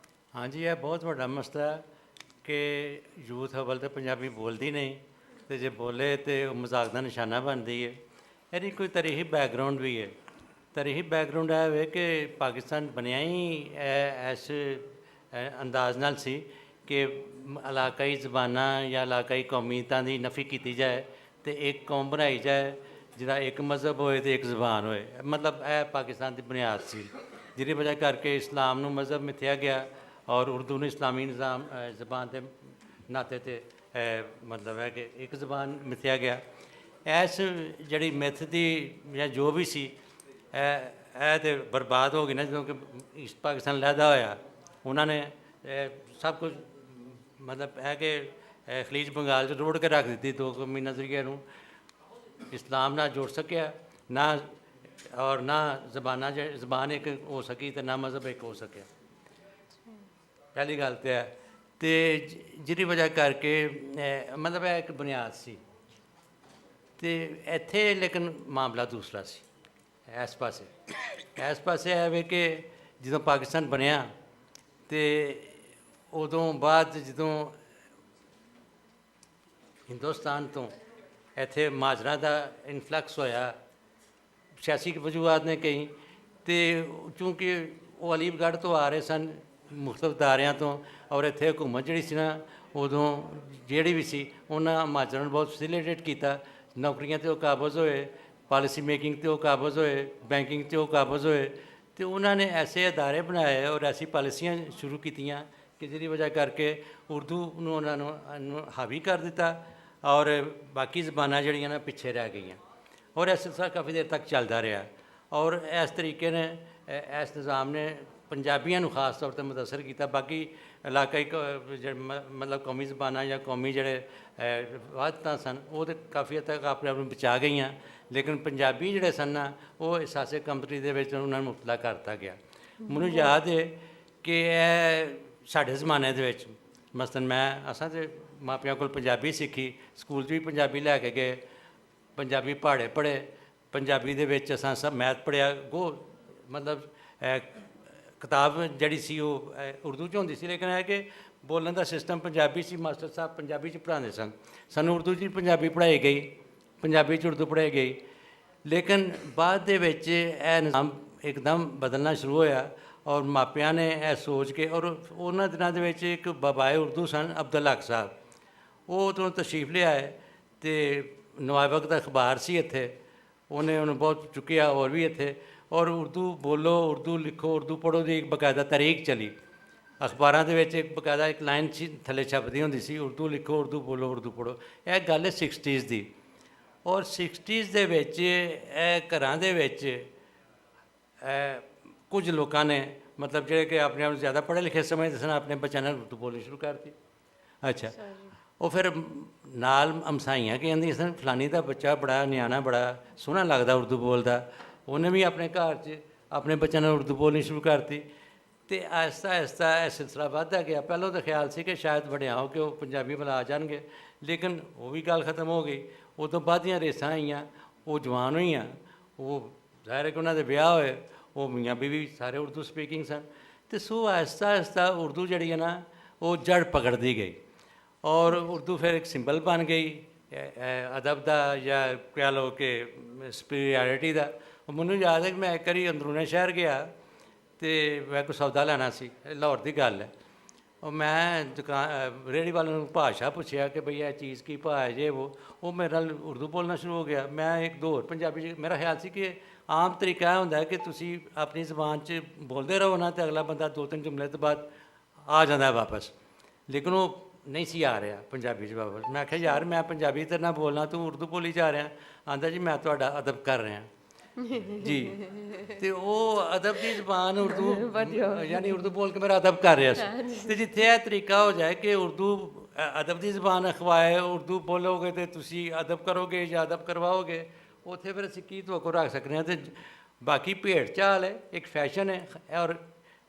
ਹਾਂਜੀ, ਇਹ ਬਹੁਤ ਵੱਡਾ ਮਸਲਾ ਹੈ ਕਿ ਯੂਥ ਅਵਲ ਤਾਂ ਪੰਜਾਬੀ ਬੋਲਦੀ ਨਹੀਂ, ਤੇ ਜੇ ਬੋਲੇ ਤੇ ਉਹ ਮਜ਼ਾਕ ਦਾ ਨਿਸ਼ਾਨਾ ਬਣਦੀ ਹੈ। ਇਹਦੀ ਕੋਈ ਤਾਰੀਖੀ ਬੈਕਗਰਾਉਂਡ ਵੀ ਹੈ। ਤਾਰੀਖੀ ਬੈਕਗਰਾਉਂਡ ਇਹ ਹੋਵੇ ਕਿ ਪਾਕਿਸਤਾਨ ਬਣਿਆ ਹੀ ਇਸ ਅੰਦਾਜ਼ ਨਾਲ ਸੀ ਕਿ ਇਲਾਕਾਈ ਜ਼ਬਾਨਾਂ ਜਾਂ ਇਲਾਕਾਈ ਕੌਮੀਅਤਾਂ ਦੀ ਨਫੀ ਕੀਤੀ ਜਾਏ ਤੇ ਇੱਕ ਕੌਮ ਬਣਾਈ ਜਾਏ ਜਿਹਦਾ ਇੱਕ ਮਜ਼ਹਬ ਹੋਏ ਤੇ ਇੱਕ ਜ਼ਬਾਨ ਹੋਏ। ਮਤਲਬ ਇਹ ਪਾਕਿਸਤਾਨ ਦੀ ਬੁਨਿਆਦ ਸੀ, ਜਿਹਦੀ ਵਜ੍ਹਾ ਕਰਕੇ ਇਸਲਾਮ ਨੂੰ ਮਜ਼ਹਬ ਮਿਥਿਆ ਗਿਆ ਔਰ ਉਰਦੂ ਨੂੰ ਇਸਲਾਮੀ ਨਿਜ਼ਾਮ ਜ਼ਬਾਨ ਦੇ ਨਾਤੇ 'ਤੇ ਮਤਲਬ ਹੈ ਕਿ ਇੱਕ ਜ਼ਬਾਨ ਮਿਥਿਆ ਗਿਆ। ਇਸ ਜਿਹੜੀ ਮਿੱਥ ਦੀ ਜਾਂ ਜੋ ਵੀ ਸੀ ਇਹ ਤਾਂ ਬਰਬਾਦ ਹੋ ਗਈ ਨਾ ਜਦੋਂ ਕਿ ਈਸਟ ਪਾਕਿਸਤਾਨ ਲਹਿਦਾ ਹੋਇਆ। ਉਹਨਾਂ ਨੇ ਸਭ ਕੁਝ ਮਤਲਬ ਹੈ ਕਿ ਖਲੀਜ ਬੰਗਾਲ 'ਚ ਰੋੜ ਕੇ ਰੱਖ ਦਿੱਤੀ। ਦੋ ਕੌਮੀ ਨਜ਼ਰੀਏ ਨੂੰ ਇਸਲਾਮ ਨਾਲ ਜੋੜ ਸਕਿਆ ਨਾ, ਔਰ ਨਾ ਜ਼ਬਾਨ ਇੱਕ ਹੋ ਸਕੀ ਤੇ ਨਾ ਮਜ਼ਹਬ ਇੱਕ ਹੋ ਸਕਿਆ। ਪਹਿਲੀ ਗੱਲ ਤਾਂ ਹੈ, ਅਤੇ ਜਿਹਦੀ ਵਜ੍ਹਾ ਕਰਕੇ ਮਤਲਬ ਇਹ ਇੱਕ ਬੁਨਿਆਦ ਸੀ। ਅਤੇ ਇੱਥੇ ਲੇਕਿਨ ਮਾਮਲਾ ਦੂਸਰਾ ਸੀ। ਇਸ ਪਾਸੇ ਇਹ ਵੇ ਕਿ ਜਦੋਂ ਪਾਕਿਸਤਾਨ ਬਣਿਆ ਅਤੇ ਉਦੋਂ ਬਾਅਦ ਜਦੋਂ ਹਿੰਦੁਸਤਾਨ ਤੋਂ ਇੱਥੇ ਮਹਾਜਰਾਂ ਦਾ ਇਨਫਲਕਸ ਹੋਇਆ, ਸਿਆਸੀ ਵਜੂਹਾਤ ਨੇ ਕਈ, ਅਤੇ ਚੂੰਕਿ ਉਹ ਅਲੀਗੜ੍ਹ ਤੋਂ ਆ ਰਹੇ ਸਨ ਮੁਖਤਲਿਫ ਦਾਇਰਿਆਂ ਤੋਂ, ਔਰ ਇੱਥੇ ਹਕੂਮਤ ਜਿਹੜੀ ਸੀ ਨਾ ਉਦੋਂ ਜਿਹੜੀ ਵੀ ਸੀ ਉਹਨਾਂ ਮਹਾਜਰਾਂ ਨੂੰ ਬਹੁਤ ਫੈਸਿਲੀਟੇਟ ਕੀਤਾ। ਨੌਕਰੀਆਂ 'ਤੇ ਉਹ ਕਾਬਜ਼ ਹੋਏ, ਪਾਲਿਸੀ ਮੇਕਿੰਗ 'ਤੇ ਉਹ ਕਾਬਜ਼ ਹੋਏ, ਬੈਂਕਿੰਗ 'ਤੇ ਉਹ ਕਾਬਜ਼ ਹੋਏ, ਅਤੇ ਉਹਨਾਂ ਨੇ ਐਸੇ ਅਦਾਰੇ ਬਣਾਏ ਔਰ ਐਸੀ ਪਾਲਿਸੀਆਂ ਸ਼ੁਰੂ ਕੀਤੀਆਂ ਕਿ ਜਿਹਦੀ ਵਜ੍ਹਾ ਕਰਕੇ ਉਰਦੂ ਨੂੰ ਉਹਨਾਂ ਨੂੰ ਹਾਵੀ ਕਰ ਦਿੱਤਾ ਔਰ ਬਾਕੀ ਜ਼ਬਾਨਾਂ ਜਿਹੜੀਆਂ ਨਾ ਪਿੱਛੇ ਰਹਿ ਗਈਆਂ। ਔਰ ਇਸ ਤਰ੍ਹਾਂ ਕਾਫੀ ਦੇਰ ਤੱਕ ਚੱਲਦਾ ਰਿਹਾ ਔਰ ਇਸ ਤਰੀਕੇ ਨੇ ਇਸ ਨਿਜ਼ਾਮ ਨੇ ਪੰਜਾਬੀਆਂ ਨੂੰ ਖਾਸ ਤੌਰ 'ਤੇ ਮੁਤਅਸਰ ਕੀਤਾ। ਬਾਕੀ ਇਲਾਕਾਈ ਮਤਲਬ ਕੌਮੀ ਜ਼ਬਾਨਾਂ ਜਾਂ ਕੌਮੀ ਜਿਹੜੇ ਵਾਧਤਾਂ ਸਨ ਉਹ ਤਾਂ ਕਾਫੀ ਹੱਦ ਤੱਕ ਆਪਣੇ ਆਪ ਨੂੰ ਬਚਾ ਗਈਆਂ, ਲੇਕਿਨ ਪੰਜਾਬੀ ਜਿਹੜੇ ਸਨ ਨਾ ਉਹ ਅਹਿਸਾਸੇ ਕਮਤਰੀ ਦੇ ਵਿੱਚ ਉਹਨਾਂ ਨੂੰ ਮੁਬਤਲਾ ਕਰਤਾ ਗਿਆ। ਮੈਨੂੰ ਯਾਦ ਹੈ ਕਿ ਇਹ ਸਾਡੇ ਜ਼ਮਾਨੇ ਦੇ ਵਿੱਚ ਮਸਲਨ ਅਸਾਂ ਤਾਂ ਮਾਪਿਆਂ ਕੋਲ ਪੰਜਾਬੀ ਸਿੱਖੀ, ਸਕੂਲ 'ਚ ਵੀ ਪੰਜਾਬੀ ਲੈ ਕੇ ਗਏ, ਪੰਜਾਬੀ ਪਹਾੜੇ ਪੜ੍ਹੇ, ਪੰਜਾਬੀ ਦੇ ਵਿੱਚ ਅਸਾਂ ਸਭ ਮੈਥ ਪੜ੍ਹਿਆ। ਮਤਲਬ ਕਿਤਾਬ ਜਿਹੜੀ ਸੀ ਉਹ ਉਰਦੂ 'ਚ ਹੁੰਦੀ ਸੀ, ਲੇਕਿਨ ਇਹ ਕਿ ਬੋਲਣ ਦਾ ਸਿਸਟਮ ਪੰਜਾਬੀ ਸੀ। ਮਾਸਟਰ ਸਾਹਿਬ ਪੰਜਾਬੀ 'ਚ ਪੜ੍ਹਾਉਂਦੇ ਸਨ, ਸਾਨੂੰ ਉਰਦੂ 'ਚ ਪੰਜਾਬੀ ਪੜ੍ਹਾਈ ਗਈ, ਪੰਜਾਬੀ 'ਚ ਉਰਦੂ ਪੜ੍ਹਾਈ ਗਈ। ਲੇਕਿਨ ਬਾਅਦ ਦੇ ਵਿੱਚ ਇਹ ਨਿਜ਼ਾਮ ਇੱਕਦਮ ਬਦਲਣਾ ਸ਼ੁਰੂ ਹੋਇਆ ਔਰ ਮਾਪਿਆਂ ਨੇ ਇਹ ਸੋਚ ਕੇ, ਔਰ ਉਹਨਾਂ ਦਿਨਾਂ ਦੇ ਵਿੱਚ ਇੱਕ ਬਾਬਾਏ ਉਰਦੂ ਸਨ ਅਬਦੁੱਲਾ ਹਕ ਸਾਹਿਬ, ਉਹ ਤੋਂ ਤਸ਼ਰੀਫ ਲਿਆਏ ਅਤੇ ਨਵਾਬ ਵਕਤ ਦਾ ਅਖਬਾਰ ਸੀ ਇੱਥੇ, ਉਹਨੇ ਉਹਨੂੰ ਬਹੁਤ ਚੁੱਕਿਆ ਹੋਰ ਵੀ ਇੱਥੇ, ਔਰ ਉਰਦੂ ਬੋਲੋ, ਉਰਦੂ ਲਿਖੋ, ਉਰਦੂ ਪੜ੍ਹੋ ਦੀ ਇੱਕ ਬਕਾਇਦਾ ਤਰੀਕ ਚਲੀ ਅਖਬਾਰਾਂ ਦੇ ਵਿੱਚ। ਇੱਕ ਬਕਾਇਦਾ ਇੱਕ ਲਾਈਨ ਥੱਲੇ ਛਪਦੀ ਹੁੰਦੀ ਸੀ, ਉਰਦੂ ਲਿਖੋ, ਉਰਦੂ ਬੋਲੋ, ਉਰਦੂ ਪੜ੍ਹੋ। ਇਹ ਗੱਲ ਹੈ 60s ਦੀ, ਔਰ 60s ਦੇ ਵਿੱਚ ਇਹ ਘਰਾਂ ਦੇ ਵਿੱਚ ਕੁਝ ਲੋਕਾਂ ਨੇ ਮਤਲਬ ਜਿਹੜੇ ਕਿ ਆਪਣੇ ਆਪ ਨੂੰ ਜ਼ਿਆਦਾ ਪੜ੍ਹੇ ਲਿਖੇ ਸਮਝਦੇ ਸਨ, ਆਪਣੇ ਬੱਚਿਆਂ ਨਾਲ ਉਰਦੂ ਬੋਲਣੀ ਸ਼ੁਰੂ ਕਰਤੀ। ਅੱਛਾ, ਉਹ ਫਿਰ ਨਾਲ ਹਮਸਾਈਆਂ ਕਹਿੰਦੀਆਂ ਸਨ ਫਲਾਨੀ ਦਾ ਬੱਚਾ ਬੜਾ ਨਿਆਣਾ, ਬੜਾ ਸੋਹਣਾ ਲੱਗਦਾ ਉਰਦੂ ਬੋਲਦਾ, ਉਹਨੇ ਵੀ ਆਪਣੇ ਘਰ 'ਚ ਆਪਣੇ ਬੱਚਿਆਂ ਨਾਲ ਉਰਦੂ ਬੋਲਣੀ ਸ਼ੁਰੂ ਕਰਤੀ। ਅਤੇ ਆਹਿਸਤਾ ਆਹਿਸਤਾ ਇਹ ਸਿਲਸਿਲਾ ਵੱਧਦਾ ਗਿਆ। ਪਹਿਲਾਂ ਤਾਂ ਖਿਆਲ ਸੀ ਕਿ ਸ਼ਾਇਦ ਵੱਡਿਆਂ ਹੋ ਕੇ ਉਹ ਪੰਜਾਬੀ ਵੱਲ ਆ ਜਾਣਗੇ, ਲੇਕਿਨ ਉਹ ਵੀ ਗੱਲ ਖ਼ਤਮ ਹੋ ਗਈ। ਉਹ ਤੋਂ ਬਾਅਦ ਦੀਆਂ ਰੇਸਾਂ ਆਈਆਂ, ਉਹ ਜਵਾਨ ਹੋਈਆਂ, ਉਹ ਜ਼ਾਹਿਰ ਹੈ ਕਿ ਉਹਨਾਂ ਦੇ ਵਿਆਹ ਹੋਏ, ਉਹ ਮੀਆਂ ਬੀਵੀ ਸਾਰੇ ਉਰਦੂ ਸਪੀਕਿੰਗ ਸਨ। ਅਤੇ ਸੋ ਆਹਿਸਤਾ ਆਹਿਸਤਾ ਉਰਦੂ ਜਿਹੜੀ ਹੈ ਨਾ ਉਹ ਜੜ ਪਕੜਦੀ ਗਈ, ਔਰ ਉਰਦੂ ਫਿਰ ਇੱਕ ਸਿੰਬਲ ਬਣ ਗਈ ਅਦਬ ਦਾ, ਜਾਂ ਕਹਿ ਲਓ ਕਿ ਸਪੀਰੀਅਰਿਟੀ ਦਾ। ਮੈਨੂੰ ਯਾਦ ਹੈ ਕਿ ਮੈਂ ਇੱਕ ਵਾਰੀ ਅੰਦਰੂਨੇ ਸ਼ਹਿਰ ਗਿਆ ਅਤੇ ਮੈਂ ਕੋਈ ਸੌਦਾ ਲੈਣਾ ਸੀ, ਲਾਹੌਰ ਦੀ ਗੱਲ ਹੈ। ਉਹ ਮੈਂ ਰੇਹੜੀ ਵਾਲੇ ਨੂੰ ਭਾਸ਼ਾ ਪੁੱਛਿਆ ਕਿ ਬਈ ਇਹ ਚੀਜ਼ ਕੀ ਭਾਅ ਹੈ ਜੇ ਉਹ ਮੇਰੇ ਨਾਲ ਉਰਦੂ ਬੋਲਣਾ ਸ਼ੁਰੂ ਹੋ ਗਿਆ। ਮੈਂ ਇੱਕ ਦੋ ਹੋਰ ਪੰਜਾਬੀ 'ਚ, ਮੇਰਾ ਖਿਆਲ ਸੀ ਕਿ ਆਮ ਤਰੀਕਾ ਇਹ ਹੁੰਦਾ ਹੈ ਕਿ ਤੁਸੀਂ ਆਪਣੀ ਜ਼ਬਾਨ 'ਚ ਬੋਲਦੇ ਰਹੋ ਨਾ ਅਤੇ ਅਗਲਾ ਬੰਦਾ 2-3 ਜੁਮਲੇ ਤੋਂ ਬਾਅਦ ਆ ਜਾਂਦਾ ਵਾਪਸ, ਲੇਕਿਨ ਉਹ ਨਹੀਂ ਸੀ ਆ ਰਿਹਾ ਪੰਜਾਬੀ 'ਚ ਵਾਪਸ। ਮੈਂ ਆਖਿਆ ਯਾਰ ਮੈਂ ਪੰਜਾਬੀ ਤੇਰੇ ਨਾਲ ਬੋਲਣਾ, ਤੂੰ ਉਰਦੂ ਬੋਲੀ ਜਾ ਰਿਹਾ। ਆਂਦਾ ਜੀ ਮੈਂ ਤੁਹਾਡਾ ਅਦਬ ਕਰ ਰਿਹਾ ਜੀ, ਅਤੇ ਉਹ ਅਦਬ ਦੀ ਜ਼ਬਾਨ ਉਰਦੂ ਯਾਨੀ ਉਰਦੂ ਬੋਲ ਕੇ ਮੇਰਾ ਅਦਬ ਕਰ ਰਿਹਾ ਸੀ। ਅਤੇ ਜਿੱਥੇ ਇਹ ਤਰੀਕਾ ਹੋ ਜਾਏ ਕਿ ਉਰਦੂ ਅਦਬ ਦੀ ਜ਼ਬਾਨ ਅਖਵਾਏ, ਉਰਦੂ ਬੋਲੋਗੇ ਅਤੇ ਤੁਸੀਂ ਅਦਬ ਕਰੋਗੇ ਜਾਂ ਅਦਬ ਕਰਵਾਓਗੇ, ਉੱਥੇ ਫਿਰ ਅਸੀਂ ਕੀ ਤੋਕੋ ਰੱਖ ਸਕਦੇ ਹਾਂ। ਅਤੇ ਬਾਕੀ ਭੇਡ ਚਾਲ ਹੈ, ਇੱਕ ਫੈਸ਼ਨ ਹੈ, ਔਰ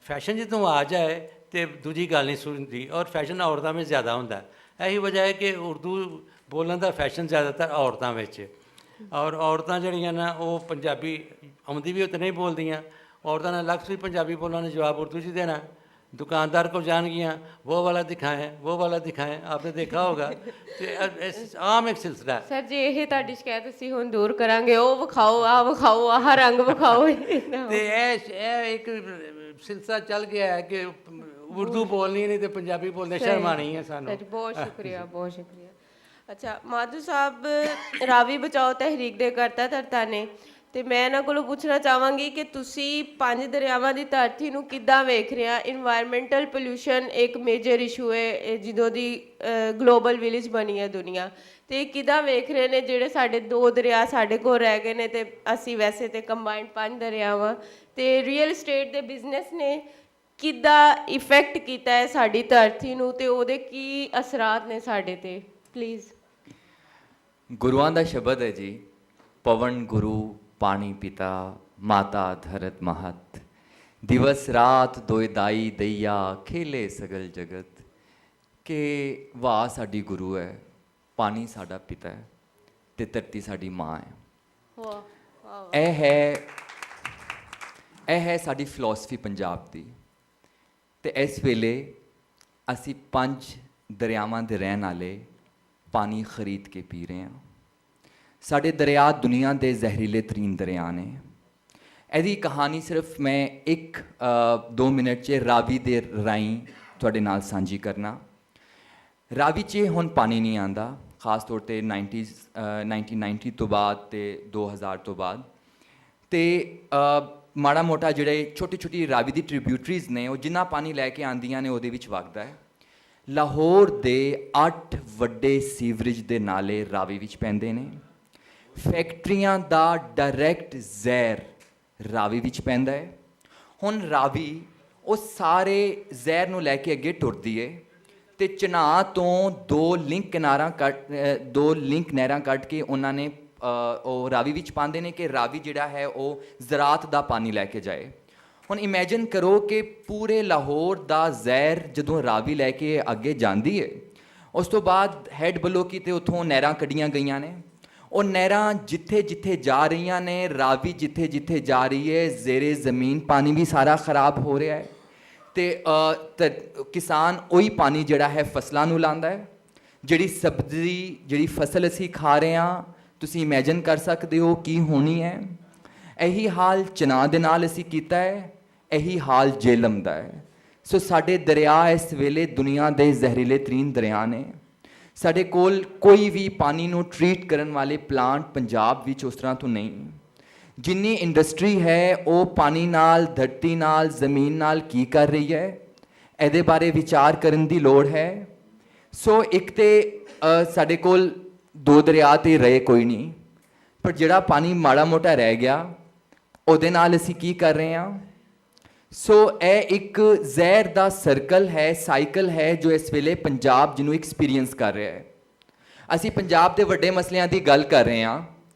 ਫੈਸ਼ਨ ਜਦੋਂ ਆ ਜਾਏ ਅਤੇ ਦੂਜੀ ਗੱਲ ਨਹੀਂ ਸੁਣਦੀ, ਔਰ ਫੈਸ਼ਨ ਔਰਤਾਂ ਵਿੱਚ ਜ਼ਿਆਦਾ ਹੁੰਦਾ। ਇਹੀ ਵਜ੍ਹਾ ਹੈ ਕਿ ਉਰਦੂ ਬੋਲਣ ਦਾ ਫੈਸ਼ਨ ਜ਼ਿਆਦਾਤਰ ਔਰਤਾਂ ਵਿੱਚ, ਔਰ ਔਰਤਾਂ ਜਿਹੜੀਆਂ ਨਾ ਉਹ ਪੰਜਾਬੀ ਆਉਂਦੀ ਵੀ ਉਹ ਤਾਂ ਨਹੀਂ ਬੋਲਦੀਆਂ, ਔਰਤਾਂ ਨੇ ਲਫ਼ਜ਼ ਵੀ ਪੰਜਾਬੀ ਬੋਲਣ ਦਾ ਜਵਾਬ ਉਰਦੂ 'ਚ ਦੇਣਾ। दुकानदार को जान गया वो वाला दिखाएं आपने देखा होगा ਤੇ ਆਮ ਇੱਕ ਸਿਲਸਿਲਾ ਸਰ ਜੀ ਇਹ ਤੁਹਾਡੀ ਸ਼ਿਕਾਇਤ ਅਸੀਂ ਹੁਣ ਦੂਰ ਕਰਾਂਗੇ। ਉਹ ਵਿਖਾਓ, ਆਹ ਵਿਖਾਓ, ਆਹ ਰੰਗ ਵਿਖਾਓ। ਤੇ ਇਹ ਇੱਕ ਸਿਲਸਿਲਾ ਚੱਲ ਗਿਆ ਹੈ ਕਿ ਉਰਦੂ ਬੋਲਣੀ ਨਹੀਂ ਤੇ ਪੰਜਾਬੀ ਬੋਲਣੇ ਸ਼ਰਮ ਆਣੀ ਹੈ ਸਾਨੂੰ। ਬਹੁਤ ਸ਼ੁਕਰੀਆ, ਬਹੁਤ ਸ਼ੁਕਰੀਆ। ਅੱਛਾ ਮਾਧੂ ਸਾਹਿਬ ਰਾਵੀ ਬਚਾਓ ਤਹਿਰੀਕ ਦੇ ਕਰਤਾ ਧਰਤਾ ਨੇ, ਤੇ ਮੈਂ ਇਹਨਾਂ ਕੋਲੋਂ ਪੁੱਛਣਾ ਚਾਹਾਂਗੀ ਕਿ ਤੁਸੀਂ 5 ਦਰਿਆਵਾਂ ਦੀ ਧਰਤੀ ਨੂੰ ਕਿੱਦਾਂ ਵੇਖ ਰਹੇ ਆ? ਇਨਵਾਇਰਮੈਂਟਲ ਪੋਲਿਊਸ਼ਨ ਇੱਕ ਮੇਜਰ ਇਸ਼ੂ ਹੈ ਜਦੋਂ ਦੀ ਗਲੋਬਲ ਵਿਲੇਜ ਬਣੀ ਹੈ ਦੁਨੀਆ, ਤੇ ਕਿੱਦਾਂ ਵੇਖ ਰਹੇ ਨੇ ਜਿਹੜੇ ਸਾਡੇ 2 ਦਰਿਆ ਸਾਡੇ ਕੋਲ ਰਹਿ ਗਏ ਨੇ ਤੇ ਅਸੀਂ ਵੈਸੇ ਤੇ ਕੰਬਾਈਨਡ 5 ਦਰਿਆਵਾਂ, ਤੇ ਰੀਅਲ ਏਸਟੇਟ ਦੇ ਬਿਜ਼ਨਸ ਨੇ ਕਿੱਦਾਂ ਇਫੈਕਟ ਕੀਤਾ ਹੈ ਸਾਡੀ ਧਰਤੀ ਨੂੰ ਤੇ ਉਹਦੇ ਕੀ ਅਸਰਾਤ ਨੇ ਸਾਡੇ ਤੇ? ਪਲੀਜ਼। ਗੁਰੂਆਂ ਦਾ ਸ਼ਬਦ ਹੈ ਜੀ, ਪਵਨ ਗੁਰੂ ਪਾਣੀ ਪਿਤਾ ਮਾਤਾ ਧਰਤ ਮਹਤ, ਦਿਵਸ ਰਾਤ ਦੋਇ ਦਾਈ ਦਈਆ ਖੇਲੇ ਸਗਲ ਜਗਤ। ਕਿ ਵਾਹ ਸਾਡੀ ਗੁਰੂ ਹੈ, ਪਾਣੀ ਸਾਡਾ ਪਿਤਾ ਹੈ ਤੇ ਧਰਤੀ ਸਾਡੀ ਮਾਂ ਹੈ। ਇਹ ਹੈ ਸਾਡੀ ਫਿਲਾਸਫੀ ਪੰਜਾਬ ਦੀ। ਤੇ ਇਸ ਵੇਲੇ ਅਸੀਂ 5 ਦਰਿਆਵਾਂ ਦੇ ਰਹਿਣ ਵਾਲੇ ਪਾਣੀ ਖਰੀਦ ਕੇ ਪੀ ਰਹੇ ਹਾਂ। ਸਾਡੇ ਦਰਿਆ ਦੁਨੀਆ ਦੇ ਜ਼ਹਿਰੀਲੇ ਤਰੀਨ ਦਰਿਆ ਨੇ। ਇਹਦੀ ਕਹਾਣੀ ਸਿਰਫ ਮੈਂ 1-2 ਮਿੰਟ 'ਚ ਰਾਵੀ ਦੇ ਰਾਹੀਂ ਤੁਹਾਡੇ ਨਾਲ ਸਾਂਝੀ ਕਰਨਾ। ਰਾਵੀ 'ਚ ਹੁਣ ਪਾਣੀ ਨਹੀਂ ਆਉਂਦਾ, ਖਾਸ ਤੌਰ 'ਤੇ 1990 ਤੋਂ ਬਾਅਦ ਅਤੇ 2000 ਤੋਂ ਬਾਅਦ। ਅਤੇ ਮਾੜਾ ਮੋਟਾ ਜਿਹੜੇ ਛੋਟੀ ਛੋਟੀ ਰਾਵੀ ਦੀ ਟ੍ਰਿਬਿਊਟਰੀਜ਼ ਨੇ ਉਹ ਜਿੰਨਾ ਪਾਣੀ ਲੈ ਕੇ ਆਉਂਦੀਆਂ ਨੇ ਉਹਦੇ ਵਿੱਚ ਵਗਦਾ ਹੈ। ਲਾਹੌਰ ਦੇ 8 ਵੱਡੇ ਸੀਵਰੇਜ ਦੇ ਨਾਲੇ ਰਾਵੀ ਵਿੱਚ ਪੈਂਦੇ ਨੇ। ਫੈਕਟਰੀਆਂ ਦਾ ਡਾਇਰੈਕਟ ਜ਼ਹਿਰ ਰਾਵੀ ਵਿੱਚ ਪੈਂਦਾ ਹੈ। ਹੁਣ ਰਾਵੀ ਉਹ ਸਾਰੇ ਜ਼ਹਿਰ ਨੂੰ ਲੈ ਕੇ ਅੱਗੇ ਟੁਰਦੀ ਏ ਤੇ ਚਨਾਹ ਤੋਂ ਦੋ ਲਿੰਕ ਨਹਿਰਾਂ ਕੱਢ ਕੇ ਉਹਨਾਂ ਨੇ ਉਹ ਰਾਵੀ ਵਿੱਚ ਪਾਉਂਦੇ ਨੇ ਕਿ ਰਾਵੀ ਜਿਹੜਾ ਹੈ ਉਹ ਜ਼ਰਾਤ ਦਾ ਪਾਣੀ ਲੈ ਕੇ ਜਾਏ। ਹੁਣ ਇਮੇਜਿਨ ਕਰੋ ਕਿ ਪੂਰੇ ਲਾਹੌਰ ਦਾ ਜ਼ਹਿਰ ਜਦੋਂ ਰਾਵੀ ਲੈ ਕੇ ਅੱਗੇ ਜਾਂਦੀ ਹੈ, ਉਸ ਤੋਂ ਬਾਅਦ ਹੈਡ ਬਲੋਕੀ ਤੇ ਉੱਥੋਂ ਨਹਿਰਾਂ ਕੱਢੀਆਂ ਗਈਆਂ ਨੇ। ਉਹ ਨਹਿਰਾਂ ਜਿੱਥੇ ਜਿੱਥੇ ਜਾ ਰਹੀਆਂ ਨੇ, ਰਾਵੀ ਜਿੱਥੇ ਜਿੱਥੇ ਜਾ ਰਹੀ ਹੈ, ਜ਼ੇਰੇ ਜ਼ਮੀਨ ਪਾਣੀ ਵੀ ਸਾਰਾ ਖਰਾਬ ਹੋ ਰਿਹਾ ਹੈ ਤੇ ਕਿਸਾਨ ਉਹੀ ਪਾਣੀ ਜਿਹੜਾ ਹੈ ਫਸਲਾਂ ਨੂੰ ਲਾਉਂਦਾ ਹੈ। ਜਿਹੜੀ ਸਬਜ਼ੀ, ਜਿਹੜੀ ਫਸਲ ਅਸੀਂ ਖਾ ਰਹੇ ਹਾਂ, ਤੁਸੀਂ ਇਮੇਜਿਨ ਕਰ ਸਕਦੇ ਹੋ ਕੀ ਹੋਣੀ ਹੈ। ਇਹੀ ਹਾਲ ਚਨਾਹ ਦੇ ਨਾਲ ਅਸੀਂ ਕੀਤਾ ਹੈ, ਇਹੀ ਹਾਲ ਜੇਹਲਮ ਦਾ ਹੈ। ਸੋ ਸਾਡੇ ਦਰਿਆ ਇਸ ਵੇਲੇ ਦੁਨੀਆ ਦੇ ਜ਼ਹਿਰੀਲੇ ਤਰੀਨ ਦਰਿਆ ਨੇ। ਸਾਡੇ ਕੋਲ ਕੋਈ ਵੀ ਪਾਣੀ ਨੂੰ ਟਰੀਟ ਕਰਨ ਵਾਲੇ ਪਲਾਂਟ ਪੰਜਾਬ ਵਿੱਚ ਉਸ ਤਰ੍ਹਾਂ ਤੋਂ ਨਹੀਂ। ਜਿੰਨੀ ਇੰਡਸਟਰੀ ਹੈ ਉਹ ਪਾਣੀ ਨਾਲ, ਧਰਤੀ ਨਾਲ, ਜ਼ਮੀਨ ਨਾਲ ਕੀ ਕਰ ਰਹੀ ਹੈ, ਇਹਦੇ ਬਾਰੇ ਵਿਚਾਰ ਕਰਨ ਦੀ ਲੋੜ ਹੈ। ਸੋ ਇੱਕ ਤੇ ਸਾਡੇ ਕੋਲ ਦੋ ਦਰਿਆ ਤੇ ਰਹੇ ਕੋਈ ਨਹੀਂ, ਪਰ ਜਿਹੜਾ ਪਾਣੀ ਮਾੜਾ ਮੋਟਾ ਰਹਿ ਗਿਆ ਉਹਦੇ ਨਾਲ ਅਸੀਂ ਕੀ ਕਰ ਰਹੇ ਹਾਂ। ਸੋ ਇਹ ਇੱਕ ਜ਼ਹਿਰ ਦਾ ਸਰਕਲ ਹੈ, ਸਾਈਕਲ ਹੈ ਜੋ ਇਸ ਵੇਲੇ ਪੰਜਾਬ ਜਿਹਨੂੰ ਐਕਸਪੀਰੀਅੰਸ ਕਰ ਰਿਹਾ ਹੈ। ਅਸੀਂ ਪੰਜਾਬ ਦੇ ਵੱਡੇ ਮਸਲਿਆਂ ਦੀ ਗੱਲ ਕਰ ਰਹੇ ਹਾਂ।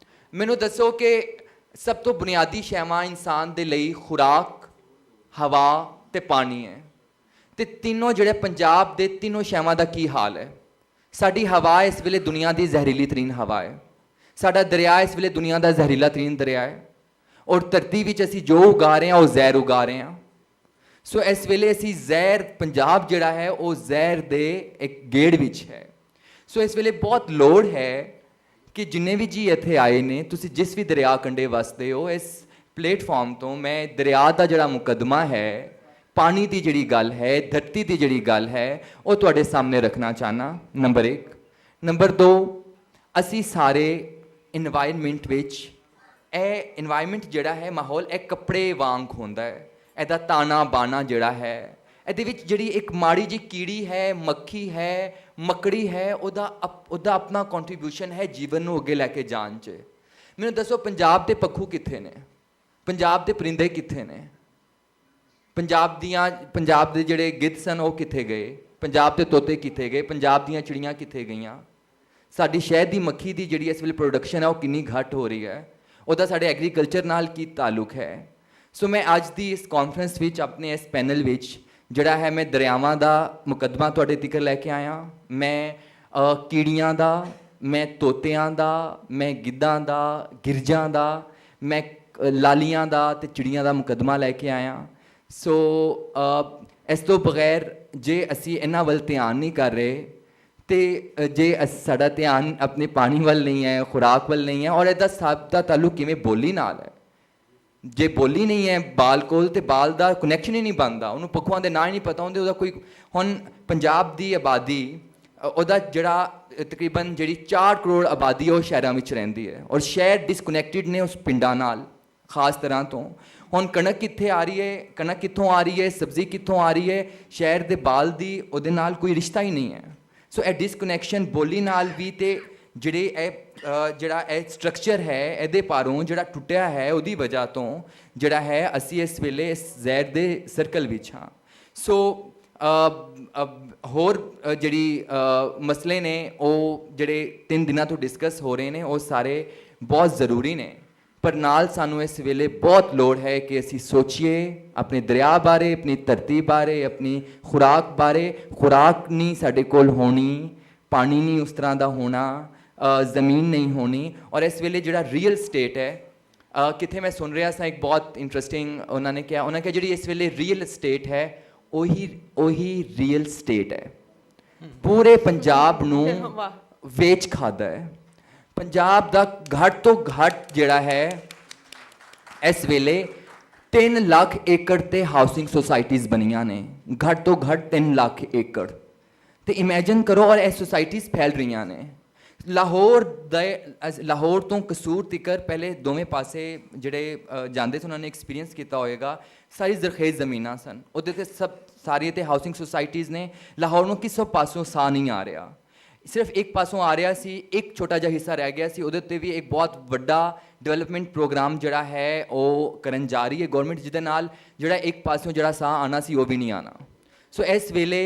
ਮੈਨੂੰ ਦੱਸੋ ਕਿ ਸਭ ਤੋਂ ਬੁਨਿਆਦੀ ਸ਼ੈਵਾਂ ਇਨਸਾਨ ਦੇ ਲਈ ਖੁਰਾਕ, ਹਵਾ ਤੇ ਪਾਣੀ ਹੈ, ਤੇ ਤਿੰਨੋਂ ਜਿਹੜੇ ਪੰਜਾਬ ਦੇ ਤਿੰਨੋਂ ਸ਼ੈਵਾਂ ਦਾ ਕੀ ਹਾਲ ਹੈ। ਸਾਡੀ ਹਵਾ ਇਸ ਵੇਲੇ ਦੁਨੀਆ ਦੀ ਜ਼ਹਿਰੀਲੀ ਤਰੀਨ ਹਵਾ ਹੈ, ਸਾਡਾ ਦਰਿਆ ਇਸ ਵੇਲੇ ਦੁਨੀਆ ਦਾ ਜ਼ਹਿਰੀਲਾ ਤਰੀਨ ਦਰਿਆ ਹੈ, ਔਰ ਧਰਤੀ ਵਿੱਚ ਅਸੀਂ ਜੋ ਉਗਾ ਰਹੇ ਹਾਂ ਉਹ ਜ਼ਹਿਰ ਉਗਾ ਰਹੇ ਹਾਂ। ਸੋ ਇਸ ਵੇਲੇ ਅਸੀਂ ਜ਼ਹਿਰ, ਪੰਜਾਬ ਜਿਹੜਾ ਹੈ ਉਹ ਜ਼ਹਿਰ ਦੇ ਇੱਕ ਗੇੜ ਵਿੱਚ ਹੈ। ਸੋ ਇਸ ਵੇਲੇ ਬਹੁਤ ਲੋੜ ਹੈ ਕਿ ਜਿੰਨੇ ਵੀ ਜੀ ਇੱਥੇ ਆਏ ਨੇ, ਤੁਸੀਂ ਜਿਸ ਵੀ ਦਰਿਆ ਕੰਢੇ ਵਸਦੇ ਹੋ, ਇਸ ਪਲੇਟਫਾਰਮ ਤੋਂ ਮੈਂ ਦਰਿਆ ਦਾ ਜਿਹੜਾ ਮੁਕੱਦਮਾ ਹੈ, ਪਾਣੀ ਦੀ ਜਿਹੜੀ ਗੱਲ ਹੈ, ਧਰਤੀ ਦੀ ਜਿਹੜੀ ਗੱਲ ਹੈ, ਉਹ ਤੁਹਾਡੇ ਸਾਹਮਣੇ ਰੱਖਣਾ ਚਾਹਨਾ। ਨੰਬਰ 1। ਨੰਬਰ 2, ਅਸੀਂ ਸਾਰੇ ਇਨਵਾਇਰਮੈਂਟ ਵਿੱਚ, ਇਹ ਇਨਵਾਇਰਮੈਂਟ ਜਿਹੜਾ ਹੈ, ਮਾਹੌਲ ਇਹ ਕੱਪੜੇ ਵਾਂਗ ਹੁੰਦਾ ਹੈ। ਇਹਦਾ ਤਾਣਾ ਬਾਣਾ ਜਿਹੜਾ ਹੈ, ਇਹਦੇ ਵਿੱਚ ਜਿਹੜੀ ਇੱਕ ਮਾੜੀ ਜਿਹੀ ਕੀੜੀ ਹੈ, ਮੱਖੀ ਹੈ, ਮੱਕੜੀ ਹੈ, ਉਹਦਾ ਆਪਣਾ ਕੰਟਰੀਬਿਊਸ਼ਨ ਹੈ ਜੀਵਨ ਨੂੰ ਅੱਗੇ ਲੈ ਕੇ ਜਾਣ 'ਚ। ਮੈਨੂੰ ਦੱਸੋ ਪੰਜਾਬ ਦੇ ਪੱਖੂ ਕਿੱਥੇ ਨੇ? ਪੰਜਾਬ ਦੇ ਪਰਿੰਦੇ ਕਿੱਥੇ ਨੇ? ਪੰਜਾਬ ਦੇ ਜਿਹੜੇ ਗਿੱਧ ਸਨ ਉਹ ਕਿੱਥੇ ਗਏ? ਪੰਜਾਬ ਦੇ ਤੋਤੇ ਕਿੱਥੇ ਗਏ? ਪੰਜਾਬ ਦੀਆਂ ਚਿੜੀਆਂ ਕਿੱਥੇ ਗਈਆਂ? ਸਾਡੀ ਸ਼ਹਿਦ ਦੀ ਮੱਖੀ ਦੀ ਜਿਹੜੀ ਇਸ ਵੇਲੇ ਪ੍ਰੋਡਕਸ਼ਨ ਹੈ ਉਹ ਕਿੰਨੀ ਘੱਟ ਹੋ ਰਹੀ ਹੈ? ਉਹਦਾ ਸਾਡੇ ਐਗਰੀਕਲਚਰ ਨਾਲ ਕੀ ਤਾਲੁਕ ਹੈ? ਸੋ ਮੈਂ ਅੱਜ ਦੀ ਇਸ ਕਾਨਫਰੰਸ ਵਿੱਚ, ਆਪਣੇ ਇਸ ਪੈਨਲ ਵਿੱਚ ਜਿਹੜਾ ਹੈ, ਮੈਂ ਦਰਿਆਵਾਂ ਦਾ ਮੁਕੱਦਮਾ ਤੁਹਾਡੇ ਤੱਕ ਲੈ ਕੇ ਆਇਆ। ਮੈਂ ਕੀੜੀਆਂ ਦਾ, ਮੈਂ ਤੋਤਿਆਂ ਦਾ, ਮੈਂ ਗਿੱਧਾਂ ਦਾ, ਗਿਰਜਾਂ ਦਾ, ਮੈਂ ਲਾਲੀਆਂ ਦਾ ਤੇ ਚਿੜੀਆਂ ਦਾ ਮੁਕੱਦਮਾ ਲੈ ਕੇ ਆਇਆ। ਸੋ ਇਸ ਤੋਂ ਬਗੈਰ ਜੇ ਅਸੀਂ ਇਹਨਾਂ ਵੱਲ ਧਿਆਨ ਨਹੀਂ ਕਰ ਰਹੇ, ਤੇ ਜੇ ਸਾਡਾ ਧਿਆਨ ਆਪਣੇ ਪਾਣੀ ਵੱਲ ਨਹੀਂ ਹੈ, ਖੁਰਾਕ ਵੱਲ ਨਹੀਂ ਹੈ, ਔਰ ਇਹਦਾ ਸਭ ਦਾ ਤਾਲੁਕ ਕਿਵੇਂ ਬੋਲੀ ਨਾਲ ਹੈ। ਜੇ ਬੋਲੀ ਨਹੀਂ ਹੈ ਬਾਲ ਕੋਲ, ਤੇ ਬਾਲ ਦਾ ਕਨੈਕਸ਼ਨ ਹੀ ਨਹੀਂ ਬਣਦਾ, ਉਹਨੂੰ ਪੱਖੂਆਂ ਦੇ ਨਾਂ ਹੀ ਨਹੀਂ ਪਤਾ ਹੁੰਦੇ, ਉਹਦਾ ਕੋਈ। ਹੁਣ ਪੰਜਾਬ ਦੀ ਆਬਾਦੀ, ਉਹਦਾ ਜਿਹੜਾ ਤਕਰੀਬਨ ਜਿਹੜੀ 4 ਕਰੋੜ ਆਬਾਦੀ ਉਹ ਸ਼ਹਿਰਾਂ ਵਿੱਚ ਰਹਿੰਦੀ ਹੈ, ਔਰ ਸ਼ਹਿਰ ਡਿਸਕਨੈਕਟਿਡ ਨੇ ਉਸ ਪਿੰਡਾਂ ਨਾਲ ਖਾਸ ਤਰ੍ਹਾਂ ਤੋਂ। ਹੁਣ ਕਣਕ ਕਿੱਥੇ ਆ ਰਹੀ ਹੈ, ਕਣਕ ਕਿੱਥੋਂ ਆ ਰਹੀ ਹੈ, ਸਬਜ਼ੀ ਕਿੱਥੋਂ ਆ ਰਹੀ ਹੈ, ਸ਼ਹਿਰ ਦੇ ਬਾਲ ਦੀ ਉਹਦੇ ਨਾਲ ਕੋਈ ਰਿਸ਼ਤਾ ਹੀ ਨਹੀਂ ਹੈ। ਸੋ ਇਹ ਡਿਸਕਨੈਕਸ਼ਨ ਬੋਲੀ ਨਾਲ ਵੀ, ਤੇ ਜਿਹੜਾ ਇਹ ਸਟਰਕਚਰ ਹੈ ਇਹਦੇ ਪਾਰੋਂ ਜਿਹੜਾ ਟੁੱਟਿਆ ਹੈ, ਉਹਦੀ ਵਜ੍ਹਾ ਤੋਂ ਜਿਹੜਾ ਹੈ ਅਸੀਂ ਇਸ ਵੇਲੇ ਇਸ ਜ਼ਹਿਰ ਦੇ ਸਰਕਲ ਵਿੱਚ ਹਾਂ। ਸੋ ਹੋਰ ਜਿਹੜੀ ਮਸਲੇ ਨੇ ਉਹ ਜਿਹੜੇ 3 ਦਿਨਾਂ ਤੋਂ ਡਿਸਕਸ ਹੋ ਰਹੇ ਨੇ, ਉਹ ਸਾਰੇ ਬਹੁਤ ਜ਼ਰੂਰੀ ਨੇ, ਪਰ ਨਾਲ ਸਾਨੂੰ ਇਸ ਵੇਲੇ ਬਹੁਤ ਲੋੜ ਹੈ ਕਿ ਅਸੀਂ ਸੋਚੀਏ ਆਪਣੇ ਦਰਿਆ ਬਾਰੇ, ਆਪਣੀ ਧਰਤੀ ਬਾਰੇ, ਆਪਣੀ ਖੁਰਾਕ ਬਾਰੇ। ਖੁਰਾਕ ਨਹੀਂ ਸਾਡੇ ਕੋਲ ਹੋਣੀ, ਪਾਣੀ ਨਹੀਂ ਉਸ ਤਰ੍ਹਾਂ ਦਾ ਹੋਣਾ, ਜ਼ਮੀਨ ਨਹੀਂ ਹੋਣੀ। ਔਰ ਇਸ ਵੇਲੇ ਜਿਹੜਾ ਰੀਅਲ ਸਟੇਟ ਹੈ, ਕਿੱਥੇ ਮੈਂ ਸੁਣ ਰਿਹਾ ਸਾਂ ਇੱਕ ਬਹੁਤ ਇੰਟਰਸਟਿੰਗ, ਉਹਨਾਂ ਨੇ ਕਿਹਾ ਜਿਹੜੀ ਇਸ ਵੇਲੇ ਰੀਅਲ ਸਟੇਟ ਹੈ ਉਹੀ ਰੀਅਲ ਸਟੇਟ ਹੈ। ਪੂਰੇ ਪੰਜਾਬ ਨੂੰ ਵੇਚ ਖਾਦਾ ਹੈ। ਪੰਜਾਬ ਦਾ ਘੱਟ ਤੋਂ ਘੱਟ ਜਿਹੜਾ ਹੈ ਇਸ ਵੇਲੇ 3 ਲੱਖ ਏਕੜ ਤੇ ਹਾਊਸਿੰਗ ਸੁਸਾਇਟੀਜ਼ ਬਣੀਆਂ ਨੇ, ਘੱਟ ਤੋਂ ਘੱਟ 3 ਲੱਖ ਏਕੜ। ਤੇ ਇਮੇਜਿਨ ਕਰੋ, ਔਰ ਇਹ ਸੁਸਾਇਟੀਜ਼ ਫੈਲ ਰਹੀਆਂ ਨੇ। ਲਾਹੌਰ ਤੋਂ ਕਸੂਰ ਤੀਕਰ ਪਹਿਲੇ ਦੋਵੇਂ ਪਾਸੇ ਜਿਹੜੇ ਜਾਂਦੇ ਸੀ, ਉਹਨਾਂ ਨੇ ਐਕਸਪੀਰੀਅੰਸ ਕੀਤਾ ਹੋਏਗਾ, ਸਾਰੀ ਜ਼ਰਖੇਜ਼ ਜ਼ਮੀਨਾਂ ਸਨ, ਉਹਦੇ 'ਤੇ ਸਾਰੀ ਤੇ ਹਾਊਸਿੰਗ ਸੁਸਾਇਟੀਜ਼ ਨੇ। ਲਾਹੌਰ ਨੂੰ ਕਿਸੇ ਪਾਸੋਂ ਸਾਹ ਨਹੀਂ ਆ ਰਿਹਾ। ਸਿਰਫ ਇੱਕ ਪਾਸੋਂ ਆ ਰਿਹਾ ਸੀ, ਇੱਕ ਛੋਟਾ ਜਿਹਾ ਹਿੱਸਾ ਰਹਿ ਗਿਆ ਸੀ, ਉਹਦੇ ਉੱਤੇ ਵੀ ਇੱਕ ਬਹੁਤ ਵੱਡਾ ਡਿਵੈਲਪਮੈਂਟ ਪ੍ਰੋਗਰਾਮ ਜਿਹੜਾ ਹੈ ਉਹ ਕਰਨ ਜਾ ਰਹੀ ਹੈ ਗਵਰਨਮੈਂਟ, ਜਿਹਦੇ ਨਾਲ ਜਿਹੜਾ ਇੱਕ ਪਾਸੋਂ ਜਿਹੜਾ ਸਾਹ ਆਉਣਾ ਸੀ ਉਹ ਵੀ ਨਹੀਂ ਆਉਣਾ। ਸੋ ਇਸ ਵੇਲੇ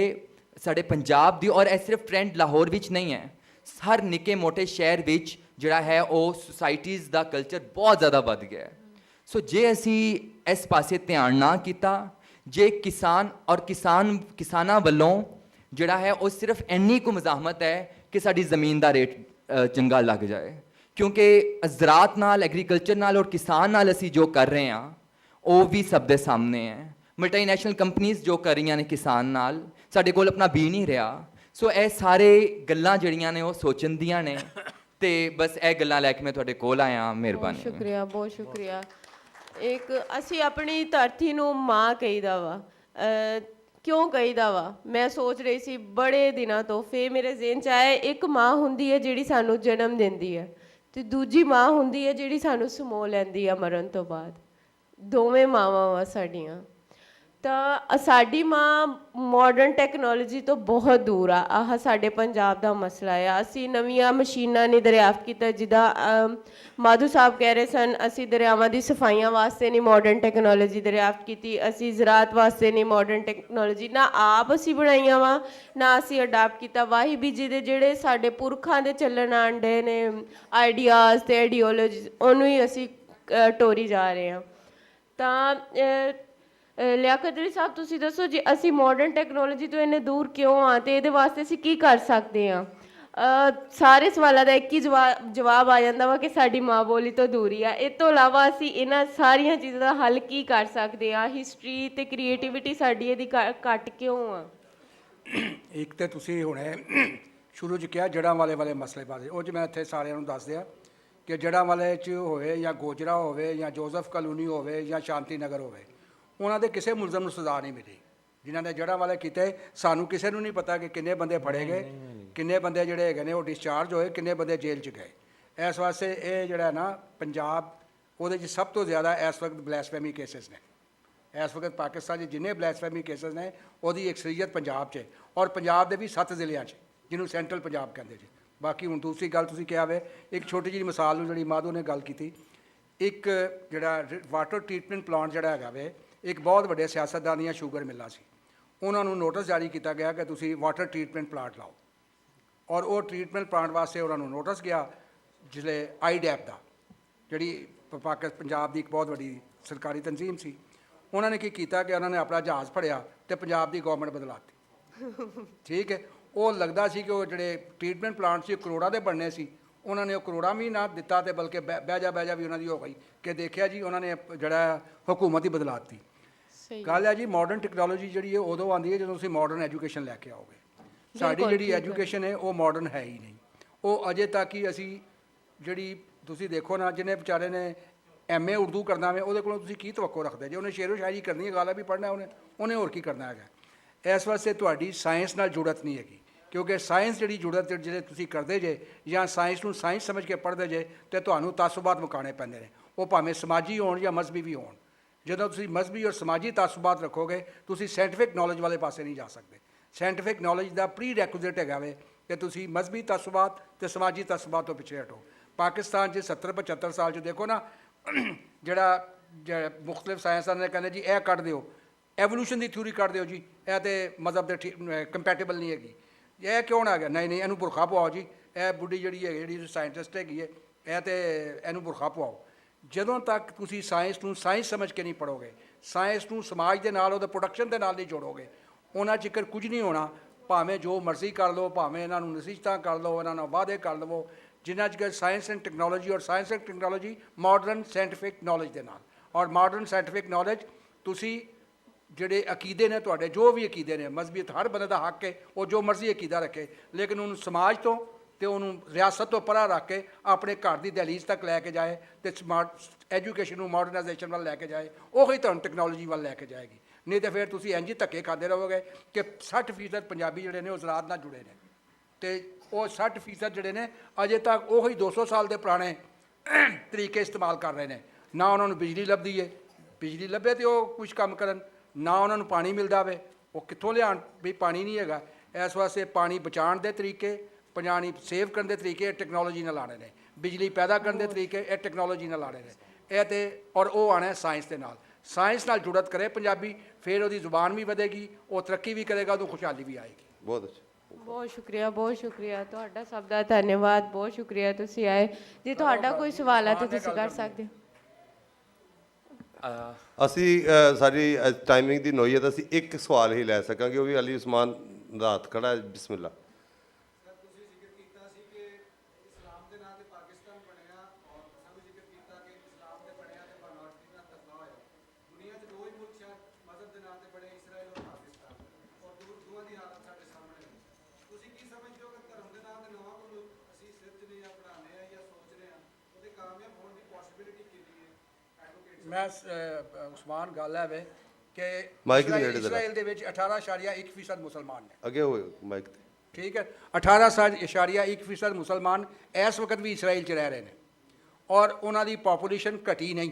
ਸਾਡੇ ਪੰਜਾਬ ਦੀ, ਔਰ ਇਹ ਸਿਰਫ ਟ੍ਰੈਂਡ ਲਾਹੌਰ ਵਿੱਚ ਨਹੀਂ ਹੈ, ਹਰ ਨਿੱਕੇ ਮੋਟੇ ਸ਼ਹਿਰ ਵਿੱਚ ਜਿਹੜਾ ਹੈ ਉਹ ਸੁਸਾਇਟੀਜ਼ ਦਾ ਕਲਚਰ ਬਹੁਤ ਜ਼ਿਆਦਾ ਵੱਧ ਗਿਆ ਹੈ। ਸੋ ਜੇ ਅਸੀਂ ਇਸ ਪਾਸੇ ਧਿਆਨ ਨਾ ਕੀਤਾ, ਜੇ ਕਿਸਾਨ ਔਰ ਕਿਸਾਨਾਂ ਵੱਲੋਂ ਜਿਹੜਾ ਹੈ ਉਹ ਸਿਰਫ ਇੰਨੀ ਕੁ ਮਜ਼ਾਹਮਤ ਹੈ ਕਿ ਸਾਡੀ ਜ਼ਮੀਨ ਦਾ ਰੇਟ ਚੰਗਾ ਲੱਗ ਜਾਏ, ਕਿਉਂਕਿ ਜ਼ਰਾਤ ਨਾਲ, ਐਗਰੀਕਲਚਰ ਨਾਲ ਔਰ ਕਿਸਾਨ ਨਾਲ ਅਸੀਂ ਜੋ ਕਰ ਰਹੇ ਹਾਂ ਉਹ ਵੀ ਸਭ ਦੇ ਸਾਹਮਣੇ ਹੈ। ਮਲਟੀਨੈਸ਼ਨਲ ਕੰਪਨੀਜ਼ ਜੋ ਕਰ ਰਹੀਆਂ ਨੇ ਕਿਸਾਨ ਨਾਲ, ਸਾਡੇ ਕੋਲ ਆਪਣਾ ਬੀ ਨਹੀਂ ਰਿਹਾ। ਸੋ ਇਹ ਸਾਰੇ ਗੱਲਾਂ ਜਿਹੜੀਆਂ ਨੇ ਉਹ ਸੋਚਣ ਦੀਆਂ ਨੇ, ਤੇ ਬਸ ਇਹ ਗੱਲਾਂ ਲੈ ਕੇ ਮੈਂ ਤੁਹਾਡੇ ਕੋਲ ਆਇਆ। ਮਿਹਰਬਾਨੀ। ਸ਼ੁਕਰੀਆ, ਬਹੁਤ ਸ਼ੁਕਰੀਆ। ਇੱਕ ਅਸੀਂ ਆਪਣੀ ਧਰਤੀ ਨੂੰ ਮਾਂ ਕਹੀਦਾ ਵਾ, ਕਿਉਂ ਕਹੀਦਾ ਵਾ? ਮੈਂ ਸੋਚ ਰਹੀ ਸੀ ਬੜੇ ਦਿਨਾਂ ਤੋਂ, ਫਿਰ ਮੇਰੇ ਜ਼ਿਹਨ 'ਚ ਆਇਆ ਇੱਕ ਮਾਂ ਹੁੰਦੀ ਹੈ ਜਿਹੜੀ ਸਾਨੂੰ ਜਨਮ ਦਿੰਦੀ ਹੈ, ਅਤੇ ਦੂਜੀ ਮਾਂ ਹੁੰਦੀ ਹੈ ਜਿਹੜੀ ਸਾਨੂੰ ਸਮੋ ਲੈਂਦੀ ਆ ਮਰਨ ਤੋਂ ਬਾਅਦ। ਦੋਵੇਂ ਮਾਵਾਂ ਵਾ ਸਾਡੀਆਂ। ਤਾਂ ਸਾਡੀ ਮਾਂ ਮਾਡਰਨ ਟੈਕਨੋਲੋਜੀ ਤੋਂ ਬਹੁਤ ਦੂਰ ਆ। ਆਹ ਸਾਡੇ ਪੰਜਾਬ ਦਾ ਮਸਲਾ ਆ। ਅਸੀਂ ਨਵੀਆਂ ਮਸ਼ੀਨਾਂ ਨਹੀਂ ਦਰਿਆਫਤ ਕੀਤਾ, ਜਿੱਦਾਂ ਮਾਧੂ ਸਾਹਿਬ ਕਹਿ ਰਹੇ ਸਨ, ਅਸੀਂ ਦਰਿਆਵਾਂ ਦੀ ਸਫਾਈਆਂ ਵਾਸਤੇ ਨਹੀਂ ਮਾਡਰਨ ਟੈਕਨੋਲੋਜੀ ਦਰਿਆਫਤ ਕੀਤੀ, ਅਸੀਂ ਜ਼ਰਾਤ ਵਾਸਤੇ ਨਹੀਂ ਮਾਡਰਨ ਟੈਕਨੋਲੋਜੀ, ਨਾ ਆਪ ਅਸੀਂ ਬਣਾਈਆਂ ਵਾ, ਨਾ ਅਸੀਂ ਅਡਾਪਟ ਕੀਤਾ। ਵਾਹੀ ਬੀਜੀ ਦੇ ਜਿਹੜੇ ਸਾਡੇ ਪੁਰਖਾਂ ਦੇ ਚੱਲਣ ਆਂਡੇ ਨੇ ਆਈਡੀਆਜ਼ ਅਤੇ ਆਈਡੀਓਲੋਜੀ, ਉਹਨੂੰ ਹੀ ਅਸੀਂ ਟੋਰੀ ਜਾ ਰਹੇ ਹਾਂ। ਤਾਂ ਲਿਆਕਤ ਅਲੀ ਸਾਹਿਬ, ਤੁਸੀਂ ਦੱਸੋ ਜੀ, ਅਸੀਂ ਮਾਡਰਨ ਟੈਕਨੋਲੋਜੀ ਤੋਂ ਇੰਨੇ ਦੂਰ ਕਿਉਂ ਆ, ਅਤੇ ਇਹਦੇ ਵਾਸਤੇ ਅਸੀਂ ਕੀ ਕਰ ਸਕਦੇ ਹਾਂ? ਸਾਰੇ ਸਵਾਲਾਂ ਦਾ ਇੱਕ ਹੀ ਜਵਾਬ ਆ ਜਾਂਦਾ ਵਾ ਕਿ ਸਾਡੀ ਮਾਂ ਬੋਲੀ ਤੋਂ ਦੂਰੀ ਆ। ਇਹ ਤੋਂ ਇਲਾਵਾ ਅਸੀਂ ਇਹਨਾਂ ਸਾਰੀਆਂ ਚੀਜ਼ਾਂ ਦਾ ਹੱਲ ਕੀ ਕਰ ਸਕਦੇ ਹਾਂ? ਹਿਸਟਰੀ ਅਤੇ ਕ੍ਰੀਏਟੀਵਿਟੀ ਸਾਡੀ ਇਹਦੀ ਘੱਟ ਕਿਉਂ ਆ? ਇੱਕ ਤਾਂ ਤੁਸੀਂ ਹੁਣੇ ਸ਼ੁਰੂ 'ਚ ਕਿਹਾ ਜੜ੍ਹਾਂ ਵਾਲੇ ਮਸਲੇ ਬਾਰੇ, ਉਹ 'ਚ ਮੈਂ ਇੱਥੇ ਸਾਰਿਆਂ ਨੂੰ ਦੱਸ ਦਿਆਂ ਕਿ ਜੜ੍ਹਾਂ ਵਾਲੇ 'ਚ ਹੋਵੇ ਜਾਂ ਗੋਜਰਾ ਹੋਵੇ ਜਾਂ ਜੋਜ਼ਫ ਕਲੋਨੀ ਹੋਵੇ ਜਾਂ ਸ਼ਾਂਤੀ ਨਗਰ ਹੋਵੇ, ਉਹਨਾਂ ਦੇ ਕਿਸੇ ਮੁਲਜ਼ਮ ਨੂੰ ਸਜ਼ਾ ਨਹੀਂ ਮਿਲੀ ਜਿਨ੍ਹਾਂ ਨੇ ਜੜ੍ਹਾਂ ਵਾਲੇ ਕੀਤੇ। ਸਾਨੂੰ ਕਿਸੇ ਨੂੰ ਨਹੀਂ ਪਤਾ ਕਿ ਕਿੰਨੇ ਬੰਦੇ ਫੜੇ ਗਏ, ਕਿੰਨੇ ਬੰਦੇ ਜਿਹੜੇ ਹੈਗੇ ਨੇ ਉਹ ਡਿਸਚਾਰਜ ਹੋਏ, ਕਿੰਨੇ ਬੰਦੇ ਜੇਲ੍ਹ 'ਚ ਗਏ। ਇਸ ਵਾਸਤੇ ਇਹ ਜਿਹੜਾ ਨਾ ਪੰਜਾਬ, ਉਹਦੇ 'ਚ ਸਭ ਤੋਂ ਜ਼ਿਆਦਾ ਇਸ ਵਕਤ ਬਲੈਸਫੇਮੀ ਕੇਸਿਸ ਨੇ। ਇਸ ਵਕਤ ਪਾਕਿਸਤਾਨ 'ਚ ਜਿੰਨੇ ਬਲੈਸਫੇਮੀ ਕੇਸਿਸ ਨੇ ਉਹਦੀ ਅਕਸਰੀਅਤ ਪੰਜਾਬ 'ਚ, ਔਰ ਪੰਜਾਬ ਦੇ ਵੀ 7 ਜ਼ਿਲ੍ਹਿਆਂ 'ਚ, ਜਿਹਨੂੰ ਸੈਂਟਰਲ ਪੰਜਾਬ ਕਹਿੰਦੇ ਜੀ। ਬਾਕੀ ਹੁਣ ਦੂਸਰੀ ਗੱਲ ਤੁਸੀਂ ਕਿਹਾ ਵੇ, ਇੱਕ ਛੋਟੀ ਜਿਹੀ ਮਿਸਾਲ ਨੂੰ ਜਿਹੜੀ ਮਾਧੂ ਨੇ ਗੱਲ ਕੀਤੀ, ਇੱਕ ਜਿਹੜਾ ਵਾਟਰ ਟਰੀਟਮੈਂਟ ਪਲਾਂਟ ਜਿਹੜਾ ਹੈਗਾ ਵੇ, ਇੱਕ ਬਹੁਤ ਵੱਡੇ ਸਿਆਸਤਦਾਨ ਦੀਆਂ ਸ਼ੂਗਰ ਮਿਲਾਂ ਸੀ, ਉਹਨਾਂ ਨੂੰ ਨੋਟਿਸ ਜਾਰੀ ਕੀਤਾ ਗਿਆ ਕਿ ਤੁਸੀਂ ਵਾਟਰ ਟਰੀਟਮੈਂਟ ਪਲਾਂਟ ਲਾਓ, ਔਰ ਉਹ ਟਰੀਟਮੈਂਟ ਪਲਾਂਟ ਵਾਸਤੇ ਉਹਨਾਂ ਨੂੰ ਨੋਟਿਸ ਗਿਆ ਜਿਸਲੇ ਆਈਡੈਪ ਦਾ, ਜਿਹੜੀ ਪੰਜਾਬ ਦੀ ਇੱਕ ਬਹੁਤ ਵੱਡੀ ਸਰਕਾਰੀ ਤਨਜ਼ੀਮ ਸੀ। ਉਹਨਾਂ ਨੇ ਕੀ ਕੀਤਾ ਕਿ ਉਹਨਾਂ ਨੇ ਆਪਣਾ ਜਹਾਜ਼ ਫੜਿਆ ਅਤੇ ਪੰਜਾਬ ਦੀ ਗੌਰਮੈਂਟ ਬਦਲਾਤੀ। ਠੀਕ ਹੈ, ਉਹ ਲੱਗਦਾ ਸੀ ਕਿ ਉਹ ਜਿਹੜੇ ਟਰੀਟਮੈਂਟ ਪਲਾਂਟ ਸੀ ਕਰੋੜਾਂ ਦੇ ਬਣਨੇ ਸੀ, ਉਹਨਾਂ ਨੇ ਉਹ ਕਰੋੜਾਂ ਵੀ ਨਾ ਦਿੱਤਾ, ਅਤੇ ਬਲਕਿ ਬਹਿ ਜਾ ਵੀ ਉਹਨਾਂ ਦੀ ਹੋ ਗਈ ਕਿ ਦੇਖਿਆ ਜੀ ਉਹਨਾਂ ਨੇ ਜਿਹੜਾ ਹੁਕੂਮਤ ਹੀ ਬਦਲਾਤੀ। ਗੱਲ ਹੈ ਜੀ, ਮਾਡਰਨ ਟੈਕਨੋਲੋਜੀ ਜਿਹੜੀ ਹੈ ਉਦੋਂ ਆਉਂਦੀ ਹੈ ਜਦੋਂ ਤੁਸੀਂ ਮਾਡਰਨ ਐਜੂਕੇਸ਼ਨ ਲੈ ਕੇ ਆਓਗੇ। ਸਾਡੀ ਜਿਹੜੀ ਐਜੂਕੇਸ਼ਨ ਹੈ ਉਹ ਮਾਡਰਨ ਹੈ ਹੀ ਨਹੀਂ। ਉਹ ਅਜੇ ਤੱਕ ਹੀ ਅਸੀਂ ਜਿਹੜੀ ਤੁਸੀਂ ਦੇਖੋ ਨਾ, ਜਿਹਨੇ ਵਿਚਾਰੇ ਨੇ MA ਉਰਦੂ ਕਰਨਾ ਵੇ, ਉਹਦੇ ਕੋਲੋਂ ਤੁਸੀਂ ਕੀ ਤਵੱਕੋ ਰੱਖਦੇ ਜੇ? ਉਹਨੇ ਸ਼ੇਰੋ ਸ਼ਾਇਰੀ ਕਰਨੀ ਹੈ, ਗਾਲਾਂ ਵੀ ਪੜ੍ਹਨਾ ਉਹਨੇ ਹੋਰ ਕੀ ਕਰਨਾ ਹੈਗਾ। ਇਸ ਵਾਸਤੇ ਤੁਹਾਡੀ ਸਾਇੰਸ ਨਾਲ ਜੁੜਤ ਨਹੀਂ ਹੈਗੀ, ਕਿਉਂਕਿ ਸਾਇੰਸ ਜਿਹੜੀ ਜੁੜਤ ਜਿਹੜੇ ਤੁਸੀਂ ਕਰਦੇ ਜੇ ਜਾਂ ਸਾਇੰਸ ਨੂੰ ਸਾਇੰਸ ਸਮਝ ਕੇ ਪੜ੍ਹਦੇ ਜੇ, ਅਤੇ ਤੁਹਾਨੂੰ ਤਾਸੁਬਾਤ ਮੁਕਾਉਣੇ ਪੈਂਦੇ ਨੇ, ਉਹ ਭਾਵੇਂ ਸਮਾਜੀ ਹੋਣ ਜਾਂ ਮਜ਼ਹਬੀ ਵੀ ਹੋਣ। ਜਦੋਂ ਤੁਸੀਂ ਮਜ਼ਹਬੀ ਔਰ ਸਮਾਜੀ ਤਾਸੁਬਾਤ ਰੱਖੋਗੇ, ਤੁਸੀਂ ਸਾਇੰਟੀਫਿਕ ਨੌਲੇਜ ਵਾਲੇ ਪਾਸੇ ਨਹੀਂ ਜਾ ਸਕਦੇ। ਸਾਇੰਟੀਫਿਕ ਨੌਲੇਜ ਦਾ ਪ੍ਰੀ ਰੈਕੁਜ਼ਿਟ ਹੈਗਾ ਵੇ ਕਿ ਤੁਸੀਂ ਮਜ਼ਹਬੀ ਤਾਸੁਬਾਤ ਅਤੇ ਸਮਾਜੀ ਤਾਸੁਬਾਤ ਤੋਂ ਪਿੱਛੇ ਹਟੋ। ਪਾਕਿਸਤਾਨ 'ਚ 70-75 ਸਾਲ 'ਚ ਦੇਖੋ ਨਾ, ਜਿਹੜਾ ਮੁਖਤਲਿਫ ਸਾਇੰਸਦਾਨ ਨੇ ਕਹਿੰਦੇ ਜੀ ਇਹ ਕੱਢ ਦਿਓ, ਐਵੋਲੂਸ਼ਨ ਦੀ ਥਿਊਰੀ ਕੱਢ ਦਿਓ ਜੀ, ਇਹ ਤਾਂ ਮਜ਼ਹਬ ਦੇ ਕੰਪੈਟੇਬਲ ਨਹੀਂ ਹੈਗੀ। ਇਹ ਕਿਉਂ ਨਾ ਗਿਆ? ਨਹੀਂ ਇਹਨੂੰ ਬੁਰਖਾ ਪਵਾਓ ਜੀ, ਇਹ ਬੁੱਢੀ ਜਿਹੜੀ ਹੈਗੀ, ਜਿਹੜੀ ਸਾਇੰਟਿਸਟ ਹੈਗੀ ਹੈ, ਇਹ ਤਾਂ ਇਹਨੂੰ ਬੁਰਖਾ ਪਵਾਓ। ਜਦੋਂ ਤੱਕ ਤੁਸੀਂ ਸਾਇੰਸ ਨੂੰ ਸਾਇੰਸ ਸਮਝ ਕੇ ਨਹੀਂ ਪੜ੍ਹੋਗੇ, ਸਾਇੰਸ ਨੂੰ ਸਮਾਜ ਦੇ ਨਾਲ, ਉਹਦੇ ਪ੍ਰੋਡਕਸ਼ਨ ਦੇ ਨਾਲ ਨਹੀਂ ਜੋੜੋਗੇ, ਉਹਨਾਂ ਚਿਕਰ ਕੁਝ ਨਹੀਂ ਹੋਣਾ। ਭਾਵੇਂ ਜੋ ਮਰਜ਼ੀ ਕਰ ਲਓ, ਭਾਵੇਂ ਇਹਨਾਂ ਨੂੰ ਨਸੀਹਤਾਂ ਕਰ ਲਓ, ਇਹਨਾਂ ਨਾਲ ਵਾਅਦੇ ਕਰ ਲਵੋ, ਜਿੰਨਾ ਚਿਰ ਸਾਇੰਸ ਐਂਡ ਟੈਕਨੋਲੋਜੀ, ਔਰ science and technology modern scientific knowledge ਦੇ ਨਾਲ, ਔਰ ਮਾਡਰਨ ਸਾਇੰਟੀਫਿਕ ਨੌਲੇਜ ਤੁਸੀਂ ਜਿਹੜੇ ਅਕੀਦੇ ਨੇ ਤੁਹਾਡੇ, ਜੋ ਵੀ ਅਕੀਦੇ ਨੇ, ਮਜ਼ਹਬੀ ਹਰ ਬੰਦੇ ਦਾ ਹੱਕ ਹੈ ਉਹ ਜੋ ਮਰਜ਼ੀ ਅਕੀਦਾ ਰੱਖੇ, ਲੇਕਿਨ ਉਹਨੂੰ ਸਮਾਜ ਤੋਂ ਅਤੇ ਉਹਨੂੰ ਰਿਆਸਤ ਤੋਂ ਪਰਾਂ ਰੱਖ ਕੇ ਆਪਣੇ ਘਰ ਦੀ ਦਹਲੀਜ਼ ਤੱਕ ਲੈ ਕੇ ਜਾਏ, ਅਤੇ ਸਮਾਰਟ ਐਜੂਕੇਸ਼ਨ ਨੂੰ ਮਾਡਰਨਾਈਜੇਸ਼ਨ ਵੱਲ ਲੈ ਕੇ ਜਾਏ, ਉਹੀ ਤੁਹਾਨੂੰ ਟੈਕਨੋਲੋਜੀ ਵੱਲ ਲੈ ਕੇ ਜਾਏਗੀ। ਨਹੀਂ ਤਾਂ ਫਿਰ ਤੁਸੀਂ ਇੰਝ ਹੀ ਧੱਕੇ ਖਾਂਦੇ ਰਹੋਗੇ ਕਿ 60% ਪੰਜਾਬੀ ਜਿਹੜੇ ਨੇ ਉਹ ਜ਼ਰਾਤ ਨਾਲ ਜੁੜੇ ਨੇ, ਅਤੇ ਉਹ 60% ਜਿਹੜੇ ਨੇ ਅਜੇ ਤੱਕ ਉਹੀ 200 ਸਾਲ ਦੇ ਪੁਰਾਣੇ ਤਰੀਕੇ ਇਸਤੇਮਾਲ ਕਰ ਰਹੇ ਨੇ। ਨਾ ਉਹਨਾਂ ਨੂੰ ਬਿਜਲੀ ਲੱਭਦੀ ਹੈ, ਬਿਜਲੀ ਲੱਭੇ ਤਾਂ ਉਹ ਕੁਛ ਕੰਮ ਕਰਨ, ਨਾ ਉਹਨਾਂ ਨੂੰ ਪਾਣੀ ਮਿਲਦਾ ਵੇ, ਉਹ ਕਿੱਥੋਂ ਲਿਆਉਣ ਵੀ? ਪਾਣੀ ਨਹੀਂ ਹੈਗਾ। ਇਸ ਵਾਸਤੇ ਪਾਣੀ ਬਚਾਉਣ ਦੇ ਤਰੀਕੇ, ਪਾਣੀ ਸੇਵ ਕਰਨ ਦੇ ਤਰੀਕੇ ਟੈਕਨੋਲੋਜੀ ਨਾਲ ਆਣੇ ਨੇ, ਬਿਜਲੀ ਪੈਦਾ ਕਰਨ ਦੇ ਤਰੀਕੇ ਇਹ ਟੈਕਨੋਲੋਜੀ ਨਾਲ ਆਣੇ ਨੇ, ਇਹ ਤੇ ਔਰ ਉਹ ਆਣਾ ਸਾਇੰਸ ਦੇ ਨਾਲ। ਸਾਇੰਸ ਨਾਲ ਜੁੜਤ ਕਰੇ ਪੰਜਾਬੀ, ਫਿਰ ਉਹਦੀ ਜ਼ੁਬਾਨ ਵੀ ਵਧੇਗੀ, ਉਹ ਤਰੱਕੀ ਵੀ ਕਰੇਗਾ, ਉਹਨੂੰ ਖੁਸ਼ਹਾਲੀ ਵੀ ਆਏਗੀ। ਬਹੁਤ ਅੱਛਾ, ਬਹੁਤ ਸ਼ੁਕਰੀਆ ਤੁਹਾਡਾ ਸਭ ਦਾ ਧੰਨਵਾਦ, ਬਹੁਤ ਸ਼ੁਕਰੀਆ ਤੁਸੀਂ ਆਏ। ਜੇ ਤੁਹਾਡਾ ਕੋਈ ਸਵਾਲ ਹੈ ਤਾਂ ਤੁਸੀਂ ਕਰ ਸਕਦੇ ਹੋ। ਅਸੀਂ ਸਾਡੀ ਟਾਈਮਿੰਗ ਦੀ ਨੋਈਅਤ, ਅਸੀਂ ਇੱਕ ਸਵਾਲ ਹੀ ਲੈ ਸਕਾਂਗੇ, ਉਹ ਵੀ ਅਲੀ ਉਸਮਾਨ ਦਾ ਹੱਥ ਖੜਾ ਹੈ। ਬਿਸਮਿਲ੍ਲਾ। ਮੈਂ ਉਸਮਾਨ ਗੱਲ ਹੈ ਵੇ ਕਿ ਮਾਈਕ ਦੇ ਨੇੜੇ ਜ਼ਰਾ। ਇਸਰਾਈਲ ਦੇ ਵਿੱਚ 18.1% ਮੁਸਲਮਾਨ ਨੇ। ਅੱਗੇ ਹੋਏ ਮਾਈਕ ਤੇ। ਠੀਕ ਹੈ, 18.1% ਮੁਸਲਮਾਨ ਇਸ ਵਕਤ ਵੀ ਇਸਰਾਈਲ 'ਚ ਰਹਿ ਰਹੇ ਨੇ ਔਰ ਉਹਨਾਂ ਦੀ ਪਾਪੂਲੇਸ਼ਨ ਘਟੀ ਨਹੀਂ,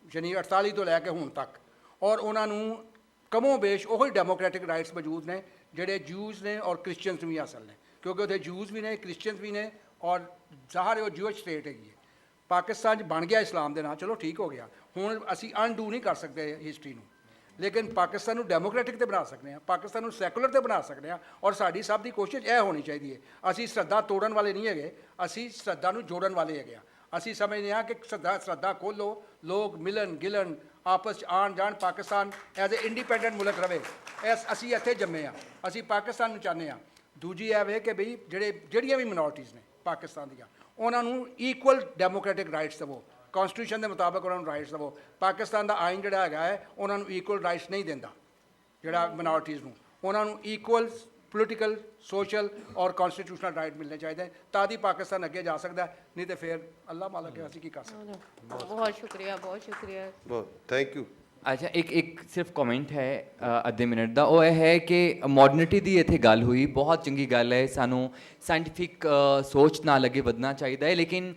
ਯਾਨੀ 48 ਤੋਂ ਲੈ ਕੇ ਹੁਣ ਤੱਕ, ਔਰ ਉਹਨਾਂ ਨੂੰ ਕਮੋ ਬੇਸ਼ ਉਹੀ ਡੈਮੋਕ੍ਰੈਟਿਕ ਰਾਈਟਸ ਮੌਜੂਦ ਨੇ ਜਿਹੜੇ ਜੂਜ਼ ਨੇ ਔਰ ਕ੍ਰਿਸਚੀਅਨਸ ਵੀ ਹਾਸਲ ਨੇ, ਕਿਉਂਕਿ ਉੱਥੇ ਜੂਜ਼ ਵੀ ਨੇ, ਕ੍ਰਿਸਚੀਅਨਸ ਵੀ ਨੇ ਔਰ ਜ਼ਾਹਰ ਉਹ ਜੂਇਸ਼ ਸਟੇਟ ਹੈਗੀ ਹੈ। ਪਾਕਿਸਤਾਨ 'ਚ ਬਣ ਗਿਆ ਇਸਲਾਮ ਦੇ ਨਾਲ, ਚਲੋ ਠੀਕ ਹੋ ਗਿਆ, ਹੁਣ ਅਸੀਂ ਅਨਡੂ ਨਹੀਂ ਕਰ ਸਕਦੇ ਹਿਸਟਰੀ ਨੂੰ, ਲੇਕਿਨ ਪਾਕਿਸਤਾਨ ਨੂੰ ਡੈਮੋਕ੍ਰੈਟਿਕ ਤੇ ਬਣਾ ਸਕਦੇ ਹਾਂ, ਪਾਕਿਸਤਾਨ ਨੂੰ ਸੈਕੂਲਰ ਤੇ ਬਣਾ ਸਕਦੇ ਹਾਂ। ਔਰ ਸਾਡੀ ਸਭ ਦੀ ਕੋਸ਼ਿਸ਼ ਇਹ ਹੋਣੀ ਚਾਹੀਦੀ ਹੈ, ਅਸੀਂ ਸ਼ਰਧਾ ਤੋੜਨ ਵਾਲੇ ਨਹੀਂ ਹੈਗੇ, ਅਸੀਂ ਸ਼ਰਧਾ ਨੂੰ ਜੋੜਨ ਵਾਲੇ ਹੈਗੇ ਹਾਂ। ਅਸੀਂ ਸਮਝਦੇ ਹਾਂ ਕਿ ਸ਼ਰਧਾ ਖੋਲ੍ਹੋ, ਲੋਕ ਮਿਲਣ ਗਿਲਣ, ਆਪਸ 'ਚ ਆਉਣ ਜਾਣ, ਪਾਕਿਸਤਾਨ ਐਜ਼ ਏ ਇੰਡੀਪੈਂਡੈਂਟ ਮੁਲਕ ਰਵੇ। ਅਸੀਂ ਇੱਥੇ ਜੰਮੇ ਹਾਂ, ਅਸੀਂ ਪਾਕਿਸਤਾਨ ਨੂੰ ਚਾਹੁੰਦੇ ਹਾਂ। ਦੂਜੀ ਇਹ ਵੇ ਕਿ ਬਈ ਜਿਹੜੀਆਂ ਵੀ ਮਿਨੋਰਟੀਜ਼ ਨੇ ਪਾਕਿਸਤਾਨ ਦੀਆਂ, ਉਹਨਾਂ ਨੂੰ ਈਕੁਅਲ ਡੈਮੋਕ੍ਰੈਟਿਕ ਰਾਈਟਸ ਦੇਵੋ, ਕੌਨਸਟੀਟਿਊਸ਼ਨ ਦੇ ਮੁਤਾਬਕ ਉਹਨਾਂ ਨੂੰ ਰਾਈਟਸ ਦੇਵੋ। ਪਾਕਿਸਤਾਨ ਦਾ ਆਇਨ ਜਿਹੜਾ ਹੈਗਾ ਹੈ ਉਹਨਾਂ ਨੂੰ ਈਕੁਅਲ ਰਾਈਟਸ ਨਹੀਂ ਦਿੰਦਾ, ਜਿਹੜਾ ਮਿਨੋਰਟੀਜ਼ ਨੂੰ, ਉਹਨਾਂ ਨੂੰ ਈਕੁਅਲ ਪੋਲੀਟੀਕਲ, ਸੋਸ਼ਲ ਔਰ ਕੌਨਸਟੀਟਿਊਸ਼ਨਲ ਰਾਈਟ ਮਿਲਣੇ ਚਾਹੀਦੇ, ਤਾਂ ਹੀ ਪਾਕਿਸਤਾਨ ਅੱਗੇ ਜਾ ਸਕਦਾ, ਨਹੀਂ ਤੇ ਫਿਰ ਅੱਲਾ ਮਾਲਕ ਹੈ, ਅਸੀਂ ਕੀ ਕਰ ਸਕਦੇ। ਬਹੁਤ ਸ਼ੁਕਰੀਆ, ਬਹੁਤ ਸ਼ੁਕਰੀਆ। Thank you. ਅੱਛਾ, ਇੱਕ ਸਿਰਫ ਕਮੈਂਟ ਹੈ ਅੱਧੇ ਮਿੰਟ ਦਾ, ਉਹ ਇਹ ਹੈ ਕਿ ਮੋਡਰਨਿਟੀ ਦੀ ਇੱਥੇ ਗੱਲ ਹੋਈ, ਬਹੁਤ ਚੰਗੀ ਗੱਲ ਹੈ, ਸਾਨੂੰ ਸਾਇੰਟੀਫਿਕ ਸੋਚ ਨਾਲ ਅੱਗੇ ਵਧਣਾ ਚਾਹੀਦਾ ਹੈ, ਲੇਕਿਨ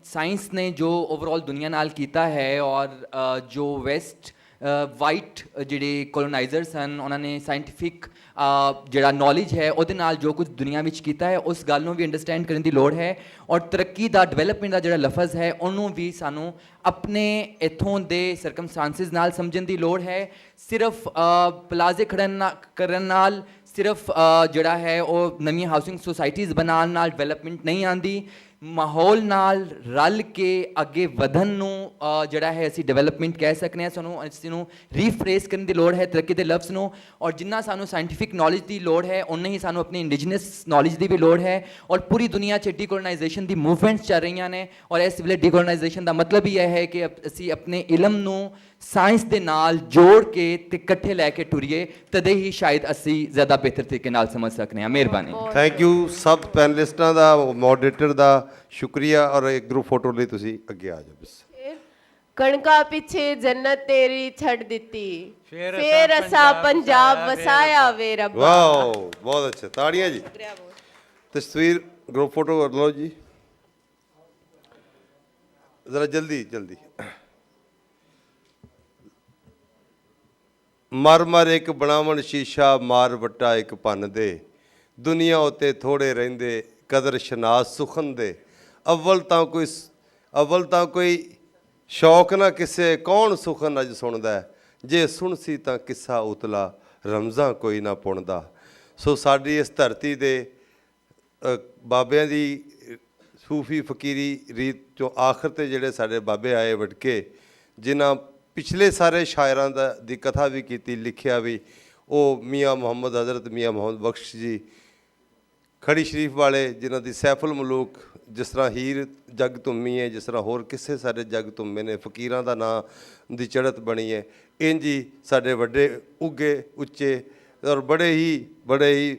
ਸਾਇੰਸ ਨੇ ਜੋ ਓਵਰਆਲ ਦੁਨੀਆ ਨਾਲ ਕੀਤਾ ਹੈ ਔਰ ਜੋ ਵੈਸਟ ਵਾਈਟ ਜਿਹੜੇ ਕੋਲੋਨਾਈਜ਼ਰਸ ਹਨ, ਉਹਨਾਂ ਨੇ ਸਾਇੰਟੀਫਿਕ ਜਿਹੜਾ ਨੌਲੇਜ ਹੈ ਉਹਦੇ ਨਾਲ ਜੋ ਕੁਝ ਦੁਨੀਆ ਵਿੱਚ ਕੀਤਾ ਹੈ, ਉਸ ਗੱਲ ਨੂੰ ਵੀ ਅੰਡਰਸਟੈਂਡ ਕਰਨ ਦੀ ਲੋੜ ਹੈ। ਔਰ ਤਰੱਕੀ ਦਾ, ਡਿਵੈਲਪਮੈਂਟ ਦਾ ਜਿਹੜਾ ਲਫ਼ਜ਼ ਹੈ ਉਹਨੂੰ ਵੀ ਸਾਨੂੰ ਆਪਣੇ ਇੱਥੋਂ ਦੇ ਸਰਕਮਸਟੈਂਸਿਸ ਨਾਲ ਸਮਝਣ ਦੀ ਲੋੜ ਹੈ। ਸਿਰਫ ਪਲਾਜ਼ੇ ਕਰਨ ਨਾਲ, ਸਿਰਫ ਜਿਹੜਾ ਹੈ ਉਹ ਨਵੀਆਂ ਹਾਊਸਿੰਗ ਸੁਸਾਇਟੀਜ਼ ਬਣਾਉਣ ਨਾਲ ਡਿਵੈਲਪਮੈਂਟ ਨਹੀਂ ਆਉਂਦੀ। ਮਾਹੌਲ ਨਾਲ ਰਲ ਕੇ ਅੱਗੇ ਵਧਣ ਨੂੰ ਜਿਹੜਾ ਹੈ ਅਸੀਂ ਡਿਵੈਲਪਮੈਂਟ ਕਹਿ ਸਕਦੇ ਹਾਂ। ਸਾਨੂੰ ਇਸ ਨੂੰ ਰੀਫਰੇਸ ਕਰਨ ਦੀ ਲੋੜ ਹੈ ਤਰੱਕੀ ਦੇ ਲਫ਼ਜ਼ ਨੂੰ, ਔਰ ਜਿੰਨਾ ਸਾਨੂੰ ਸਾਇੰਟੀਫਿਕ ਨੌਲੇਜ ਦੀ ਲੋੜ ਹੈ ਉਨਾ ਹੀ ਸਾਨੂੰ ਆਪਣੀ ਇੰਡੀਜਨਸ ਨੌਲੇਜ ਦੀ ਵੀ ਲੋੜ ਹੈ। ਔਰ ਪੂਰੀ ਦੁਨੀਆ 'ਚ ਡੀਕੋਲੋਨਾਈਜੇਸ਼ਨ ਦੀ ਮੂਵਮੈਂਟਸ ਚੱਲ ਰਹੀਆਂ ਨੇ, ਔਰ ਇਸ ਵੇਲੇ ਡੀਕੋਲੋਨਾਈਜੇਸ਼ਨ ਦਾ ਮਤਲਬ ਹੀ ਇਹ ਹੈ ਕਿ ਅਸੀਂ ਆਪਣੇ ਇਲਮ ਨੂੰ ਸਾਇੰਸ ਦੇ ਨਾਲ ਜੋੜ ਕੇ ਤੇ ਇਕੱਠੇ ਲੈ ਕੇ ਟੁਰੀਏ, ਤਦੇ ਹੀ ਸ਼ਾਇਦ ਅਸੀਂ ਜ਼ਿਆਦਾ ਬਿਹਤਰ ਤਰੀਕੇ ਨਾਲ ਸਮਝ ਸਕਦੇ ਹਾਂ। ਮਿਹਰਬਾਨੀ। ਥੈਂਕ ਯੂ ਸਭ ਪੈਨਲਿਸਟਾਂ ਦਾ, ਮੋਡਰੇਟਰ ਦਾ ਸ਼ੁਕਰੀਆ। ਔਰ ਇੱਕ ਗਰੁੱਪ ਫੋਟੋ ਲਈ ਤੁਸੀਂ ਅੱਗੇ ਆ ਜਾਓ। ਬਸ ਕਣਕਾਂ ਪਿੱਛੇ ਜੰਨਤ ਤੇਰੀ ਛੱਡ ਦਿੱਤੀ, ਫੇਰ ਅਸਾਂ ਪੰਜਾਬ ਵਸਾਇਆ ਵੇ ਰੱਬਾ। ਵਾਓ, ਬਹੁਤ ਅੱਛਾ, ਤਾੜੀਆਂ ਜੀ। ਤਸਵੀਰ ਗਰੁੱਪ ਫੋਟੋ ਕਰ ਲਓ ਜੀ, ਜ਼ਰਾ ਜਲਦੀ ਜਲਦੀ। ਮਰ ਮਰ ਇੱਕ ਬਣਾਵਣ ਸ਼ੀਸ਼ਾ, ਮਾਰ ਵੱਟਾ ਇੱਕ ਭੰਨ ਦੇ, ਦੁਨੀਆ ਉੱਤੇ ਥੋੜ੍ਹੇ ਰਹਿੰਦੇ ਕਦਰ ਸ਼ਨਾਸ ਸੁਖਨ ਦੇ। ਅਵਲ ਤਾਂ ਕੋਈ ਸ਼ੌਕ ਨਾ ਕਿਸੇ, ਕੌਣ ਸੁਖਨ ਅਜ ਸੁਣਦਾ, ਜੇ ਸੁਣ ਸੀ ਤਾਂ ਕਿੱਸਾ ਉਤਲਾ, ਰਮਜ਼ਾਂ ਕੋਈ ਨਾ ਪੁਣਦਾ। ਸੋ ਸਾਡੀ ਇਸ ਧਰਤੀ ਦੇ ਬਾਬਿਆਂ ਦੀ ਸੂਫੀ ਫਕੀਰੀ ਰੀਤ 'ਚੋਂ ਆਖਰ 'ਤੇ ਜਿਹੜੇ ਸਾਡੇ ਬਾਬੇ ਆਏ ਵਟਕੇ, ਜਿਨ੍ਹਾਂ ਪਿਛਲੇ ਸਾਰੇ ਸ਼ਾਇਰਾਂ ਦੀ ਕਥਾ ਵੀ ਕੀਤੀ, ਲਿਖਿਆ ਵੀ, ਉਹ ਮੀਆਂ ਮੁਹੰਮਦ, ਹਜ਼ਰਤ ਮੀਆਂ ਮੁਹੰਮਦ ਬਖਸ਼ ਜੀ ਖੜੀ ਸ਼ਰੀਫ ਵਾਲੇ, ਜਿਨ੍ਹਾਂ ਦੀ ਸੈਫੁਲ ਮਲੂਕ, ਜਿਸ ਤਰ੍ਹਾਂ ਹੀਰ ਜਗ ਧੁੰਮੀ ਹੈ, ਜਿਸ ਤਰ੍ਹਾਂ ਹੋਰ ਕਿਸੇ ਸਾਰੇ ਜਗ ਧੁੰਮੇ ਨੇ, ਫਕੀਰਾਂ ਦਾ ਨਾਂ ਦੀ ਚੜ੍ਹਤ ਬਣੀ ਹੈ। ਇੰਝ ਹੀ ਸਾਡੇ ਵੱਡੇ ਉੱਗੇ ਉੱਚੇ ਔਰ ਬੜੇ ਹੀ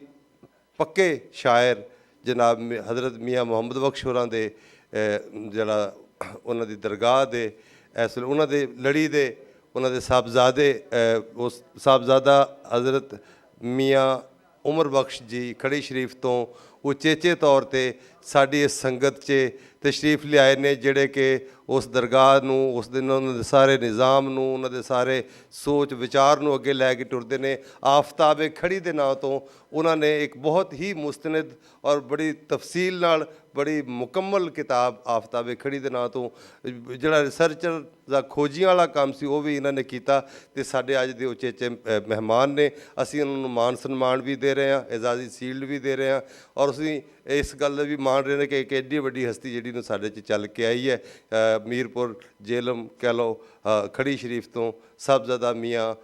ਪੱਕੇ ਸ਼ਾਇਰ ਜਨਾਬ ਹਜ਼ਰਤ ਮੀਆਂ ਮੁਹੰਮਦ ਬਖਸ਼ ਹੋਰਾਂ ਦੇ ਜਿਹੜਾ ਉਹਨਾਂ ਦੀ ਦਰਗਾਹ ਦੇ ਇਸ ਵੇਲੇ ਉਹਨਾਂ ਦੇ ਲੜੀ ਦੇ ਉਹਨਾਂ ਦੇ ਸਾਹਿਬਜ਼ਾਦੇ, ਉਸ ਸਾਹਿਬਜ਼ਾਦਾ ਹਜ਼ਰਤ ਮੀਆਂ ਉਮਰ ਬਖਸ਼ ਜੀ ਖੜੀ ਸ਼ਰੀਫ ਤੋਂ ਉਚੇਚੇ ਤੌਰ 'ਤੇ ਸਾਡੀ ਇਸ ਸੰਗਤ 'ਚ ਤਸ਼ਰੀਫ ਲਿਆਏ ਨੇ, ਜਿਹੜੇ ਕਿ ਉਸ ਦਰਗਾਹ ਨੂੰ, ਉਸ ਦਿਨ ਉਹਨਾਂ ਦੇ ਸਾਰੇ ਨਿਜ਼ਾਮ ਨੂੰ, ਉਹਨਾਂ ਦੇ ਸਾਰੇ ਸੋਚ ਵਿਚਾਰ ਨੂੰ ਅੱਗੇ ਲੈ ਕੇ ਟੁਰਦੇ ਨੇ। ਆਫਤਾਬ ਖੜੀ ਦੇ ਨਾਂ ਤੋਂ ਉਹਨਾਂ ਨੇ ਇੱਕ ਬਹੁਤ ਹੀ ਮੁਸਤਨਦ ਔਰ ਬੜੀ ਤਫਸੀਲ ਨਾਲ ਬੜੀ ਮੁਕੰਮਲ ਕਿਤਾਬ ਆਫਤਾਬ ਖੜੀ ਦੇ ਨਾਂ ਤੋਂ, ਜਿਹੜਾ ਰਿਸਰਚਰ ਦਾ ਖੋਜੀਆਂ ਵਾਲਾ ਕੰਮ ਸੀ, ਉਹ ਵੀ ਇਹਨਾਂ ਨੇ ਕੀਤਾ। ਤੇ ਸਾਡੇ ਅੱਜ ਦੇ ਉਚੇਚੇ ਮਹਿਮਾਨ ਨੇ, ਅਸੀਂ ਉਹਨਾਂ ਨੂੰ ਮਾਣ ਸਨਮਾਨ ਵੀ ਦੇ ਰਹੇ ਹਾਂ, ਇਜਾਜ਼ੀ ਸੀਲਡ ਵੀ ਦੇ ਰਹੇ ਹਾਂ, ਔਰ ਅਸੀਂ ਇਸ ਗੱਲ ਦਾ ਵੀ ਮਾਣ ਰਹੇ ਨੇ ਕਿ ਇੱਕ ਐਡੀ ਵੱਡੀ ਹਸਤੀ ਜਿਹੜੀ ਨੂੰ ਸਾਡੇ 'ਚ ਚੱਲ ਕੇ ਆਈ ਹੈ। ਮੀਰਪੁਰ ਜੇਲਮ ਕਹਿ ਲਓ, ਖੜੀ ਸ਼ਰੀਫ ਤੋਂ ਸਾਹਿਬਜ਼ਾਦਾ ਮੀਆਂ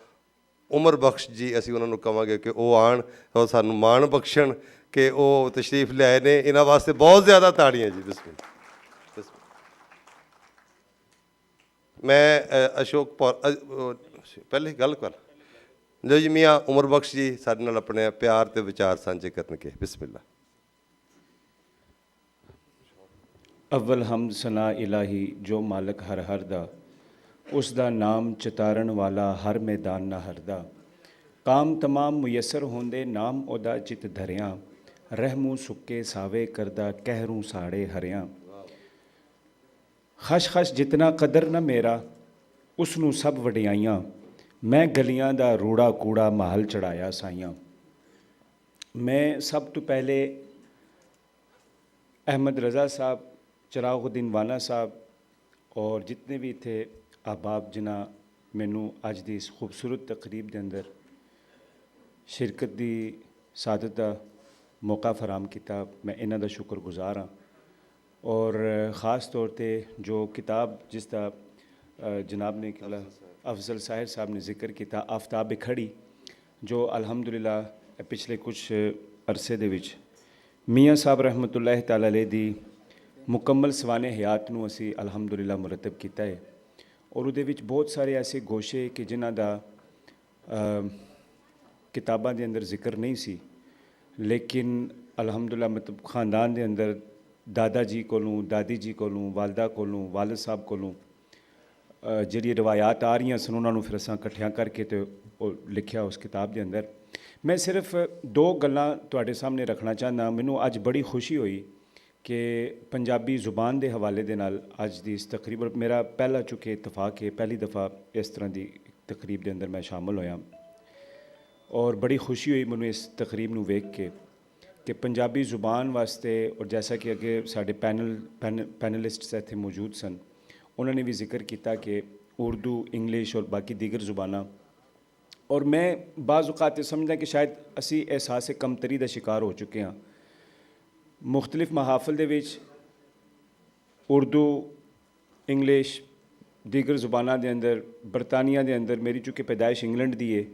ਉਮਰ ਬਖਸ਼ ਜੀ, ਅਸੀਂ ਉਹਨਾਂ ਨੂੰ ਕਹਾਂਗੇ ਕਿ ਉਹ ਆਉਣ ਔਰ ਸਾਨੂੰ ਮਾਣ ਬਖਸ਼ਣ ਕਿ ਉਹ ਤਸ਼ਰੀਫ ਲਿਆਏ ਨੇ। ਇਹਨਾਂ ਵਾਸਤੇ ਬਹੁਤ ਜ਼ਿਆਦਾ ਤਾੜੀਆਂ ਜੀ। ਬਿਸਮਿਲ੍ਲਾ। ਮੈਂ ਅਸ਼ੋਕ ਪਹਿਲੇ ਗੱਲ ਕਰ ਲਓ ਜੀ। ਮੀਆਂ ਉਮਰ ਬਖਸ਼ ਜੀ ਸਾਡੇ ਨਾਲ ਆਪਣੇ ਪਿਆਰ ਤੇ ਵਿਚਾਰ ਸਾਂਝੇ ਕਰਨਗੇ। ਬਿਸਮਿਲ੍ਲਾ। ਅਵਲ ਹਮਦ ਸਨਾ ਇਲਾਹੀ ਜੋ ਮਾਲਕ ਹਰ ਹਰ ਦਾ, ਉਸ ਦਾ ਨਾਮ ਚਿਤਾਰਨ ਵਾਲਾ ਹਰ ਮੈਦਾਨ ਨਾ ਹਰਦਾ। ਕਾਮ ਤਮਾਮ ਮੁਯਸਰ ਹੁੰਦੇ ਨਾਮ ਉਹਦਾ ਚਿਤ ਧਰਿਆ, ਰਹਿਮੂ ਸੁੱਕੇ ਸਾਵੇ ਕਰਦਾ ਕਹਿਰੂ ਸਾੜੇ ਹਰਿਆ। ਖਸ਼ ਖਸ਼ ਜਿਤਨਾ ਕਦਰ ਨਾ ਮੇਰਾ, ਉਸ ਨੂੰ ਸਭ ਵਡਿਆਈਆਂ, ਮੈਂ ਗਲੀਆਂ ਦਾ ਰੂੜਾ ਕੂੜਾ ਮਹਲ ਚੜਾਇਆ ਸਾਈਆਂ। ਮੈਂ ਸਭ ਤੋਂ ਪਹਿਲੇ ਅਹਿਮਦ ਰਜ਼ਾ ਸਾਹਿਬ, ਚਰਾਗੁਦੀਨ ਵਾਲਾ ਸਾਹਿਬ ਔਰ ਜਿਤਨੇ ਵੀ ਇੱਥੇ ਅਹਿਬਾਬ ਜਿਨ੍ਹਾਂ ਮੈਨੂੰ ਅੱਜ ਦੀ ਇਸ ਖੂਬਸੂਰਤ ਤਕਰੀਬ ਦੇ ਅੰਦਰ ਸ਼ਿਰਕਤ ਦੀ ਸਾਦਤ ਦਾ ਮੌਕਾ ਫਰਾਹਮ ਕੀਤਾ, ਮੈਂ ਇਹਨਾਂ ਦਾ ਸ਼ੁਕਰਗੁਜ਼ਾਰ ਹਾਂ। ਔਰ ख़ास तौर पे जो किताब जिसका जनाब ने अफजल साहिर साहब ने जिक्र किया, आफ्ताब खड़ी, जो अल्हम्दुलिल्लाह पिछले कुछ अरसे दे विच मियाँ साहब रहमतुल्लाह तआला अलैह दी मुकम्मल सवाने हयात नूं असी अल्हम्दुलिल्लाह मुरतब किया है। और उहदे विच बहुत सारे ऐसे गोशे कि जिन्हां दा किताबां दे अंदर जिक्र नहीं सी, लेकिन अल्हम्दुलिल्लाह मतलब ख़ानदान दे अंदर दादा जी कोलों, दादी जी कोलों, वालदा कोलों, वालिद साहब कोलों जिहड़ी रिवायात आ रही सन, उन्होंने फिर असां इकट्ठियां करके तो लिखिया उस किताब के अंदर। मैं सिर्फ दो गल्लां तुहाडे सामने रखना चाहना। मैनूं अज बड़ी खुशी हुई कि पंजाबी जुबान के हवाले दे नाल अज दी इस तकरीब, मेरा पहला चुके इतफाक है, पहली दफ़ा इस तरह की तकरीब के अंदर मैं शामिल होया और बड़ी खुशी हुई मैनूं इस तकरीब नूं वेख के कि पंजाबी जुबान वास्ते, और जैसा कि अगे साडे पैनलिस्ट्स इत्थे मौजूद सन, उन्होंने भी जिक्र किया कि उर्दू, इंग्लिश और बाकी दीगर जुबाना, और मैं बाज़ औक़ात समझदा कि शायद असी एहसास कमतरी का शिकार हो चुके हैं। मुख्तलिफ महाफिल दे विच उर्दू, इंग्लिश, दीगर जुबाना दे अंदर, बरतानिया दे अंदर, मेरी चूँकि पैदाइश इंग्लैंड दी है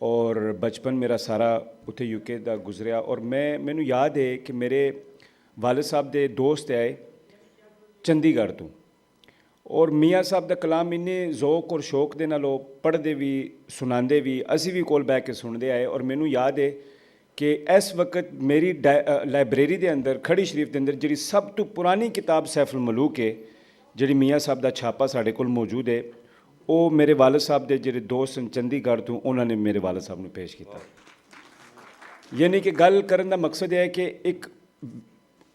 और बचपन मेरा सारा उत्थे यूके दा गुजरिया, और मैनू याद है कि मेरे वालिद साहब दे दोस्त आए चंडीगढ़ तो, और मियाँ साहब दा कलाम इन्ने ज़ौक और शौक दे नाल पढ़दे भी सुनांदे भी, असी भी कोल बैठ के सुनते आए। और मैनू याद है कि इस वक्त मेरी लाइब्रेरी दे अंदर, खड़ी शरीफ के अंदर, जी सब तो पुरानी किताब सैफुल मलूक है, जी मियाँ साहब का छापा साढ़े कोल मौजूद है, वो मेरे वालिद साहब के ਜਿਹੜੇ दोस्त सन चंडीगढ़ तो, उन्होंने मेरे वालिद साहब ਨੂੰ पेश किया। यानी कि गल करन दा मकसद है कि एक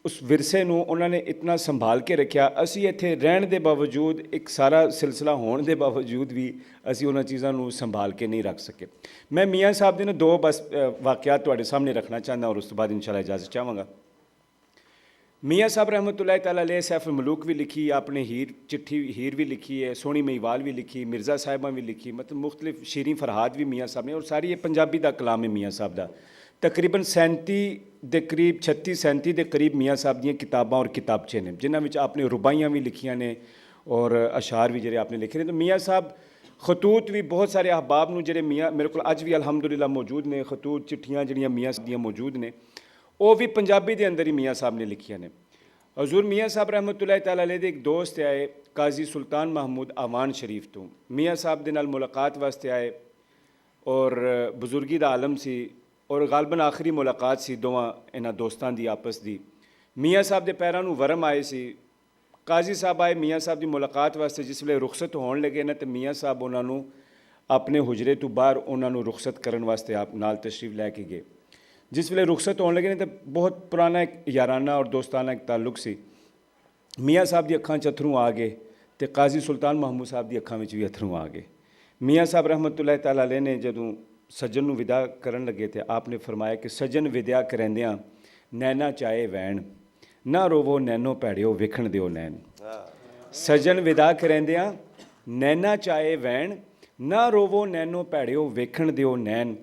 उस विरसे ਨੂੰ ਉਹਨਾਂ ਨੇ इतना संभाल के रखा। असी इत्थे रहण दे बावजूद, एक सारा सिलसिला होने के बावजूद भी असी उन्हां चीज़ां ਨੂੰ संभाल के नहीं रख सके। मैं मियाँ साहब ਦੇ दो बस वाक़यात तुहाडे सामने रखना चाहता और उस तो बाद इंशाअल्लाह इजाज़त चाहांगा। मियाँ साहब रहमतुल्लाह तआला अलैह सैफुल मलूक भी लिखी, आपने हीर भी लिखी है, सोहनी महिवाल भी लिखी, मिर्ज़ा साहिबा भी लिखी, मतलब मुख्तलिफ शीरी फरहाद भी मियाँ साहब ने, और सारी ये पंजाबी का कलाम है मियाँ साहब का। तकरीबन 37 के करीब, 36-37 के करीब मियाँ साहब दी किताबां और किताबचे ने, जिन्हां विच आपने रुबाइयाँ भी लिखियां ने और अशार भी जिहड़े आपने लिखे ने। तो मियाँ साहब खतूत भी बहुत सारे अहबाब नूं जिहड़े मियाँ मेरे को अज भी अल्हम्दुलिल्लाह मौजूद ने, खतूत चिट्ठियाँ जिहड़ियां मियाँ साहब दियां मौजूद ने, वो भी पंजाबी के अंदर ही मियाँ साहब ने लिखियां ने। हजूर मियाँ साहब रहमतुल्लाह तआला अलैह दे एक दोस्त आए काजी सुल्तान महमूद आवान शरीफ तो, मियाँ साहब दे नाल मुलाकात वास्ते आए और बुजुर्गी दा आलम सी, और गालबन आखिरी मुलाकात सी दोवां इन्हां दोस्तां दी आपस दी। मियाँ साहब दे पैरां नूं वरम आए सी। काजी साहब आए मियाँ साहब की मुलाकात वास्ते, जिस वे रुखसत होने लगे ना, तो मियाँ साहब उन्होंने अपने हुजरे तो बाहर उन्होंने रुखसत करने वास्ते आप नाल तशरीफ लैके गए। ਜਿਸ ਵੇਲੇ ਰੁਖਸਤ ਹੋਣ ਲੱਗੇ ਨੇ ਤਾਂ ਬਹੁਤ ਪੁਰਾਣਾ ਇੱਕ ਯਾਰਾਨਾ ਔਰ ਦੋਸਤਾਨਾ ਇੱਕ ਤਾਲੁਕ ਸੀ। ਮੀਆਂ ਸਾਹਿਬ ਦੀ ਅੱਖਾਂ 'ਚ ਅਥਰੂ ਆ ਗਏ ਤੇ ਕਾਜ਼ੀ ਸੁਲਤਾਨ ਮਹਿਮੂਦ ਸਾਹਿਬ ਦੀ ਅੱਖਾਂ ਵਿੱਚ ਵੀ ਅਥਰੂ ਆ ਗਏ। ਮੀਆਂ ਸਾਹਿਬ ਰਹਿਮਤੁਲਾਹ ਤਾਲਾ ਅਲੈਹ ਨੇ ਜਦੋਂ ਸੱਜਣ ਨੂੰ ਵਿਦਾ ਕਰਨ ਲੱਗੇ ਤੇ ਆਪ ਨੇ ਫਰਮਾਇਆ ਕਿ ਸੱਜਣ ਵਿਦਿਆ ਕਰੈਂਦਿਆਂ ਨੈਣਾ ਚਾਏ ਵੈਣ, ਨਾ ਰੋਵੋ ਨੈਣੋ ਭੈੜਿਓ ਵੇਖਣ ਦਿਓ ਨੈਣ। ਸੱਜਣ ਵਿਦਾ ਕਰੈਂਦਿਆਂ ਨੈਣਾ ਚਾਏ ਵੈਣ, ਨਾ ਰੋਵੋ ਨੈਣੋ ਭੈੜਿਓ ਵੇਖਣ ਦਿਓ ਨੈਣ।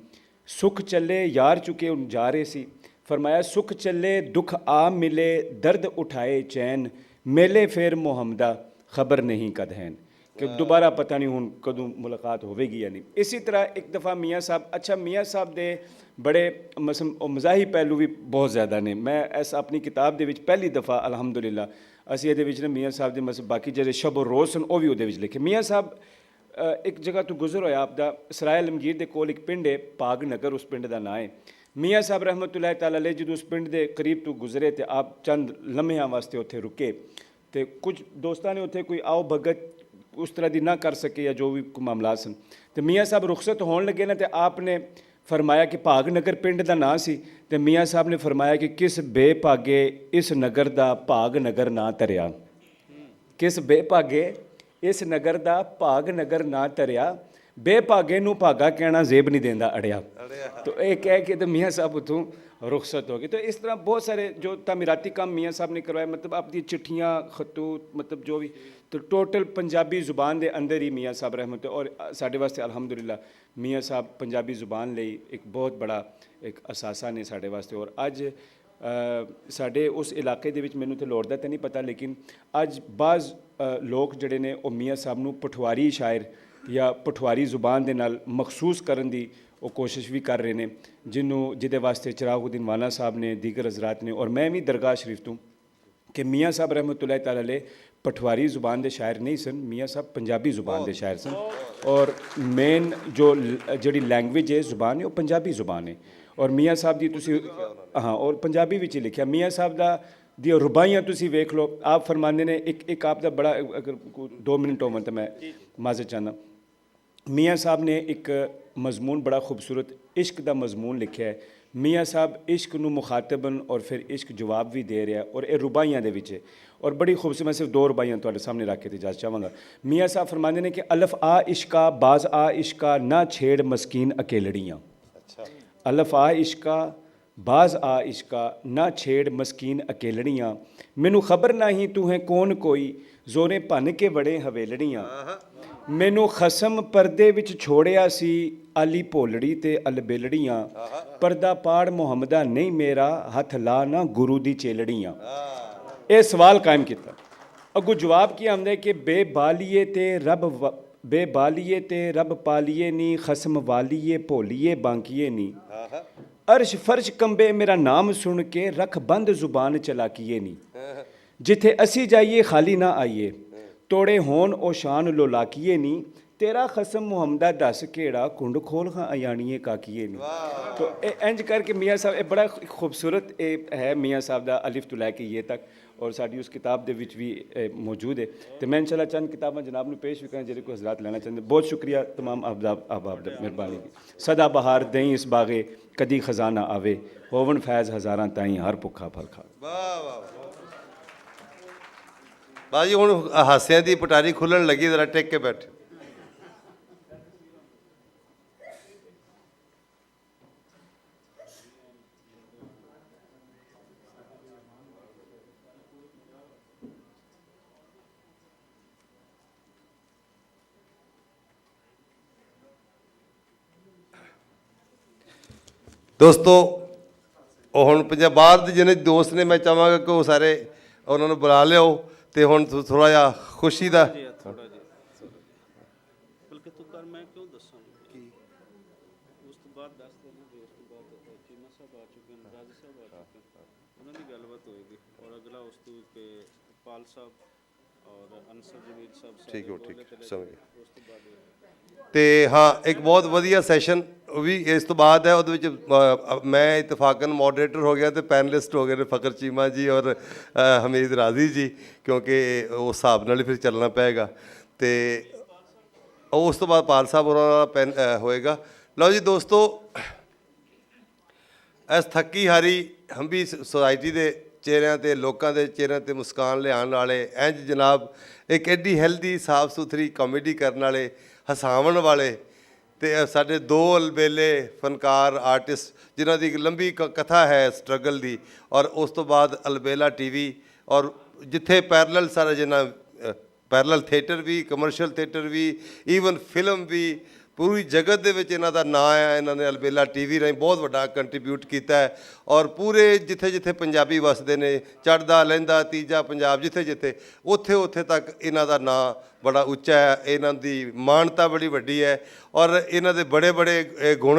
ਸੁਖ ਚੱਲੇ ਯਾਰ ਚੁਕੇ ਹੁਣ ਜਾ ਰਹੇ ਸੀ, ਫਰਮਾਇਆ ਸੁਖ ਚੱਲੇ ਦੁੱਖ ਆ ਮਿਲੇ ਦਰਦ ਉਠਾਏ ਚੈਨ, ਮੇਲੇ ਫੇਰ ਮੁਹੰਮਦਾ ਖਬਰ ਨਹੀਂ ਕਦ ਹੈਨ, ਕਿ ਦੁਬਾਰਾ ਪਤਾ ਨਹੀਂ ਹੁਣ ਕਦੋਂ ਮੁਲਾਕਾਤ ਹੋਵੇਗੀ ਜਾਂ ਨਹੀਂ। ਇਸੇ ਤਰ੍ਹਾਂ ਇੱਕ ਦਫਾ ਮੀਆਂ ਸਾਹਿਬ, ਅੱਛਾ ਮੀਆਂ ਸਾਹਿਬ ਦੇ ਬੜੇ ਮਜ਼ਾਹੀ ਪਹਿਲੂ ਵੀ ਬਹੁਤ ਜ਼ਿਆਦਾ ਨੇ। ਮੈਂ ਇਸ ਆਪਣੀ ਕਿਤਾਬ ਦੇ ਵਿੱਚ ਪਹਿਲੀ ਦਫਾ ਅਲਹਮਦੁਲਿਲਾ ਅਸੀਂ ਇਹਦੇ ਵਿੱਚ ਨਾ ਮੀਆਂ ਸਾਹਿਬ ਦੇ ਬਾਕੀ ਜਿਹੜੇ ਸ਼ਬ ਰੋਜ਼ ਸਨ ਉਹ ਵੀ ਉਹਦੇ ਵਿੱਚ ਲਿਖੇ। ਮੀਆਂ ਸਾਹਿਬ ਇੱਕ ਜਗ੍ਹਾ ਤੋਂ ਗੁਜ਼ਰ ਹੋਇਆ ਆਪਦਾ ਸਰਾਏ ਆਲਮਗੀਰ ਦੇ ਕੋਲ ਇੱਕ ਪਿੰਡ ਹੈ ਭਾਗ ਨਗਰ, ਉਸ ਪਿੰਡ ਦਾ ਨਾਂ ਹੈ। ਮੀਆਂ ਸਾਹਿਬ ਰਹਿਮਤੁਲਾਹ ਤਾਲਾ ਅਲੈਹ ਜਦੋਂ ਉਸ ਪਿੰਡ ਦੇ ਕਰੀਬ ਤੋਂ ਗੁਜ਼ਰੇ ਤੇ ਆਪ ਚੰਦ ਲਮਹਿਆਂ ਵਾਸਤੇ ਉੱਥੇ ਰੁਕੇ ਤੇ ਕੁਝ ਦੋਸਤਾਂ ਨੇ ਉੱਥੇ ਕੋਈ ਆਓ ਭਗਤ ਉਸ ਤਰ੍ਹਾਂ ਦੀ ਨਾ ਕਰ ਸਕੇ ਜਾਂ ਜੋ ਵੀ ਮਾਮਲਾ ਸਨ ਤੇ ਮੀਆਂ ਸਾਹਿਬ ਰੁਖਸਤ ਹੋਣ ਲੱਗੇ ਨਾ ਤੇ ਆਪ ਨੇ ਫਰਮਾਇਆ ਕਿ ਭਾਗ ਨਗਰ ਪਿੰਡ ਦਾ ਨਾਂ ਸੀ ਤੇ ਮੀਆਂ ਸਾਹਿਬ ਨੇ ਫਰਮਾਇਆ ਕਿ ਕਿਸ ਬੇਭਾਗੇ ਇਸ ਨਗਰ ਦਾ ਭਾਗ ਨਗਰ ਨਾ ਧਰਿਆ, ਕਿਸ ਬੇਭਾਗੇ ਇਸ ਨਗਰ ਦਾ ਭਾਗ ਨਗਰ ਨਾ ਧਰਿਆ, ਬੇਭਾਗੇ ਨੂੰ ਭਾਗਾ ਕਹਿਣਾ ਜ਼ੇਬ ਨਹੀਂ ਦਿੰਦਾ ਅੜਿਆ। तो ਇਹ ਕਹਿ ਕੇ ਤੇ ਮੀਆਂ ਸਾਹਿਬ ਉੱਥੋਂ रुखसत हो गई। तो इस तरह बहुत सारे जो तमीराती काम मियाँ साहब ने करवाए, मतलब आपकी चिट्ठियाँ खतूत मतलब जो भी, तो टोटल पंजाबी ज़ुबान के अंदर ही मियाँ साहब रहमत और साढ़े वास्ते अल्हम्दुलिल्लाह मियाँ साहब पंजाबी ज़ुबान ਲਈ एक बहुत बड़ा एक असासा ने साढ़े वास्ते। और अज साढ़े उस इलाके ਦੇ ਵਿੱਚ ਮੈਨੂੰ ਤੇ ਲੋੜ ਦਾ ਤਾਂ ਨਹੀਂ ਪਤਾ, ਲੇਕਿਨ ਅੱਜ ਬਾਜ਼ ਲੋਕ ਜਿਹੜੇ ਨੇ ਉਹ ਮੀਆਂ ਸਾਹਿਬ ਨੂੰ ਪਠਵਾਰੀ ਸ਼ਾਇਰ ਜਾਂ ਪਠਵਾਰੀ ਜ਼ੁਬਾਨ ਦੇ ਨਾਲ ਮਖਸੂਸ ਕਰਨ ਦੀ ਉਹ ਕੋਸ਼ਿਸ਼ ਵੀ ਕਰ ਰਹੇ ਨੇ, ਜਿਹਦੇ ਵਾਸਤੇ ਚਿਰਾਗੁद्दीन ਵਾਲਾ ਸਾਹਿਬ ਨੇ, ਦੀਗਰ ਹਜ਼ਰਾਤ ਨੇ और मैं भी दरगाह शरीफ ਤੋਂ कि मियाँ साहब रहमतुल्लाह ताला अलैह पठवारी ज़ुबान के शायर नहीं सन, मियाँ साहब पंजाबी ज़ुबान के शायर सन। और मेन जो जी लैंग्वेज है ज़ुबान है वो पंजाबी ज़ुबान है। और मियाँ साहब की तुसी हाँ और पंजाबी विच ही लिखा। मियाँ साहब दा दी रुबाइयाँ तुसी वेख लो, आप फरमाते ने एक आप दा बड़ा, अगर 2 मिनट होवन तो मैं माजर चाहना, मियाँ साहब ने एक मजमून बड़ा खूबसूरत इश्क का मजमून लिखा है। मियाँ साहब इश्क नू मुखातबन और फिर इश्क जवाब भी दे रहा है और ये रुबाइयाँ दे विच है और बड़ी खूबसूरत। मैं सिर्फ 2 रुबाइयाँ तुहाडे सामने रख के ते इजाज़त चाहांगा। मियाँ साहब फरमाते हैं कि अलफ आ इश्का बाज आ इश्का ना छेड़ मस्कीन अकेलड़ियाँ। अलफ आ इश्का बाज आ इश्का ना छेड़ मस्कीन अकेलड़ियाँ, मैनू खबर नहीं तू है कौन कोई जोरे भन के बड़े हवेलड़ियाँ। मैनू खसम परदे विच छोड़िया सी आली भोलड़ी ते अलबेलड़ियाँ, परदा पाड़ मुहम्मदा नहीं मेरा हथ ला ना गुरु दी चेलड़ियाँ। ये सवाल कायम किया, अगू जवाब की आमदा है कि बेबालिए ते रब पालिए नी, खसम वालिए भोलिए बांकिए नी, अर्श फर्श कंबे मेरा नाम सुन के रख बंद जुबान चलाकिए नी, जिथे असी जाइए खाली ना आइए तोड़े होन ओ शान लोलाकिए नी, तेरा खसम मुहम्मदा दस केड़ा कुंड खोल खां अयानिए काकिए नी। तो इंज करके मियाँ साहब बड़ा खूबसूरत है मियाँ साहब दा अलिफ तो लैके ये तक, और साड़ी उस किताब दे विच भी मौजूद है। तो मैं इंशाल्लाह चंद किताबां जनाब नूं पेश भी करें जिहदे को हज़रात लेना चाहते। बहुत शुक्रिया तमाम आप मेहरबानी की। सदा बहार दई इस बागे कदी खजाना आवे, होवन फैज़ हज़ारां ताईं हर भुखा फल खा। वाह वाह बाजी हुण हासियां दी पटारी खुलण लगी, जरा टेक के बैठ। दोस्तों हुण बाहर दे जिन्ने दोस्त ने मैं चाहांगा कि वो सारे उन्होंने बुला लिओ ते हुण थोड़ा जिहा खुशी दा बल्कि तू कर मैं क्यों दसां कि उस तो बाद दस देना, उस तो बाद चीमा साहब आ चुके हैं, राजी साहब आ चुके हैं, उन्होंने गलबात होएगी और अगला उस तो के पाल साहब और अंसर जमील साहब ठीक है समझ गया। तो हाँ एक बहुत वधिया सैशन भी इस तो बाद है, वो मैं इतफाकन मॉडरेटर हो गया तो पैनलिस्ट हो गए फ़खर चीमा जी और हमीद राजी जी, क्योंकि उस हिसाब नाल फिर चलना पेगा। तो उस तो बाद पाल साहब होना पैन होएगा। लो जी दोस्तों ਇਸ ਥੱਕੀ ਹਾਰੀ ਹੰਬੀ ਸੁਸਾਇਟੀ ਦੇ ਚਿਹਰਿਆਂ ਤੇ, ਲੋਕਾਂ ਦੇ ਚਿਹਰਿਆਂ ਤੇ ਮੁਸਕਾਨ ਲਿਆਉਣ ਵਾਲੇ, ਇੰਜ ਜਨਾਬ ਇੱਕ ਐਡੀ ਹੈਲਦੀ ਸਾਫ ਸੁਥਰੀ ਕਾਮੇਡੀ ਕਰਨ ਵਾਲੇ, ਹਸਾਉਣ ਵਾਲੇ, ਤੇ ਸਾਡੇ ਦੋ ਅਲਬੇਲੇ ਫਨਕਾਰ ਆਰਟਿਸਟ ਜਿਨ੍ਹਾਂ ਦੀ ਇੱਕ ਲੰਬੀ ਕਥਾ ਹੈ ਸਟਰਗਲ ਦੀ, ਔਰ ਉਸ ਤੋਂ ਬਾਅਦ ਅਲਬੇਲਾ ਟੀਵੀ, ਔਰ ਜਿੱਥੇ ਪੈਰਲਲ ਸਾਰਾ ਜਿੰਨਾ ਪੈਰਲਲ ਥੀਏਟਰ ਵੀ, ਕਮਰਸ਼ੀਅਲ ਥੀਏਟਰ ਵੀ, ਈਵਨ ਫਿਲਮ ਵੀ, ਪੂਰੀ ਜਗਤ ਦੇ ਵਿੱਚ ਇਹਨਾਂ ਦਾ ਨਾਂ ਹੈ। ਇਹਨਾਂ ਨੇ ਅਲਬੇਲਾ ਟੀਵੀ ਰਾਹੀਂ ਬਹੁਤ ਵੱਡਾ ਕੰਟਰੀਬਿਊਟ ਕੀਤਾ ਹੈ, ਔਰ ਪੂਰੇ ਜਿੱਥੇ ਜਿੱਥੇ ਪੰਜਾਬੀ ਵਸਦੇ ਨੇ, ਚੜ੍ਹਦਾ ਲਹਿੰਦਾ ਤੀਜਾ ਪੰਜਾਬ, ਜਿੱਥੇ ਜਿੱਥੇ ਉੱਥੇ ਉੱਥੇ ਤੱਕ ਇਹਨਾਂ ਦਾ ਨਾਂ ਬੜਾ ਉੱਚਾ ਹੈ, ਇਹਨਾਂ ਦੀ ਮਾਨਤਾ ਬੜੀ ਵੱਡੀ ਹੈ, ਔਰ ਇਹਨਾਂ ਦੇ ਬੜੇ ਬੜੇ ਗੁਣ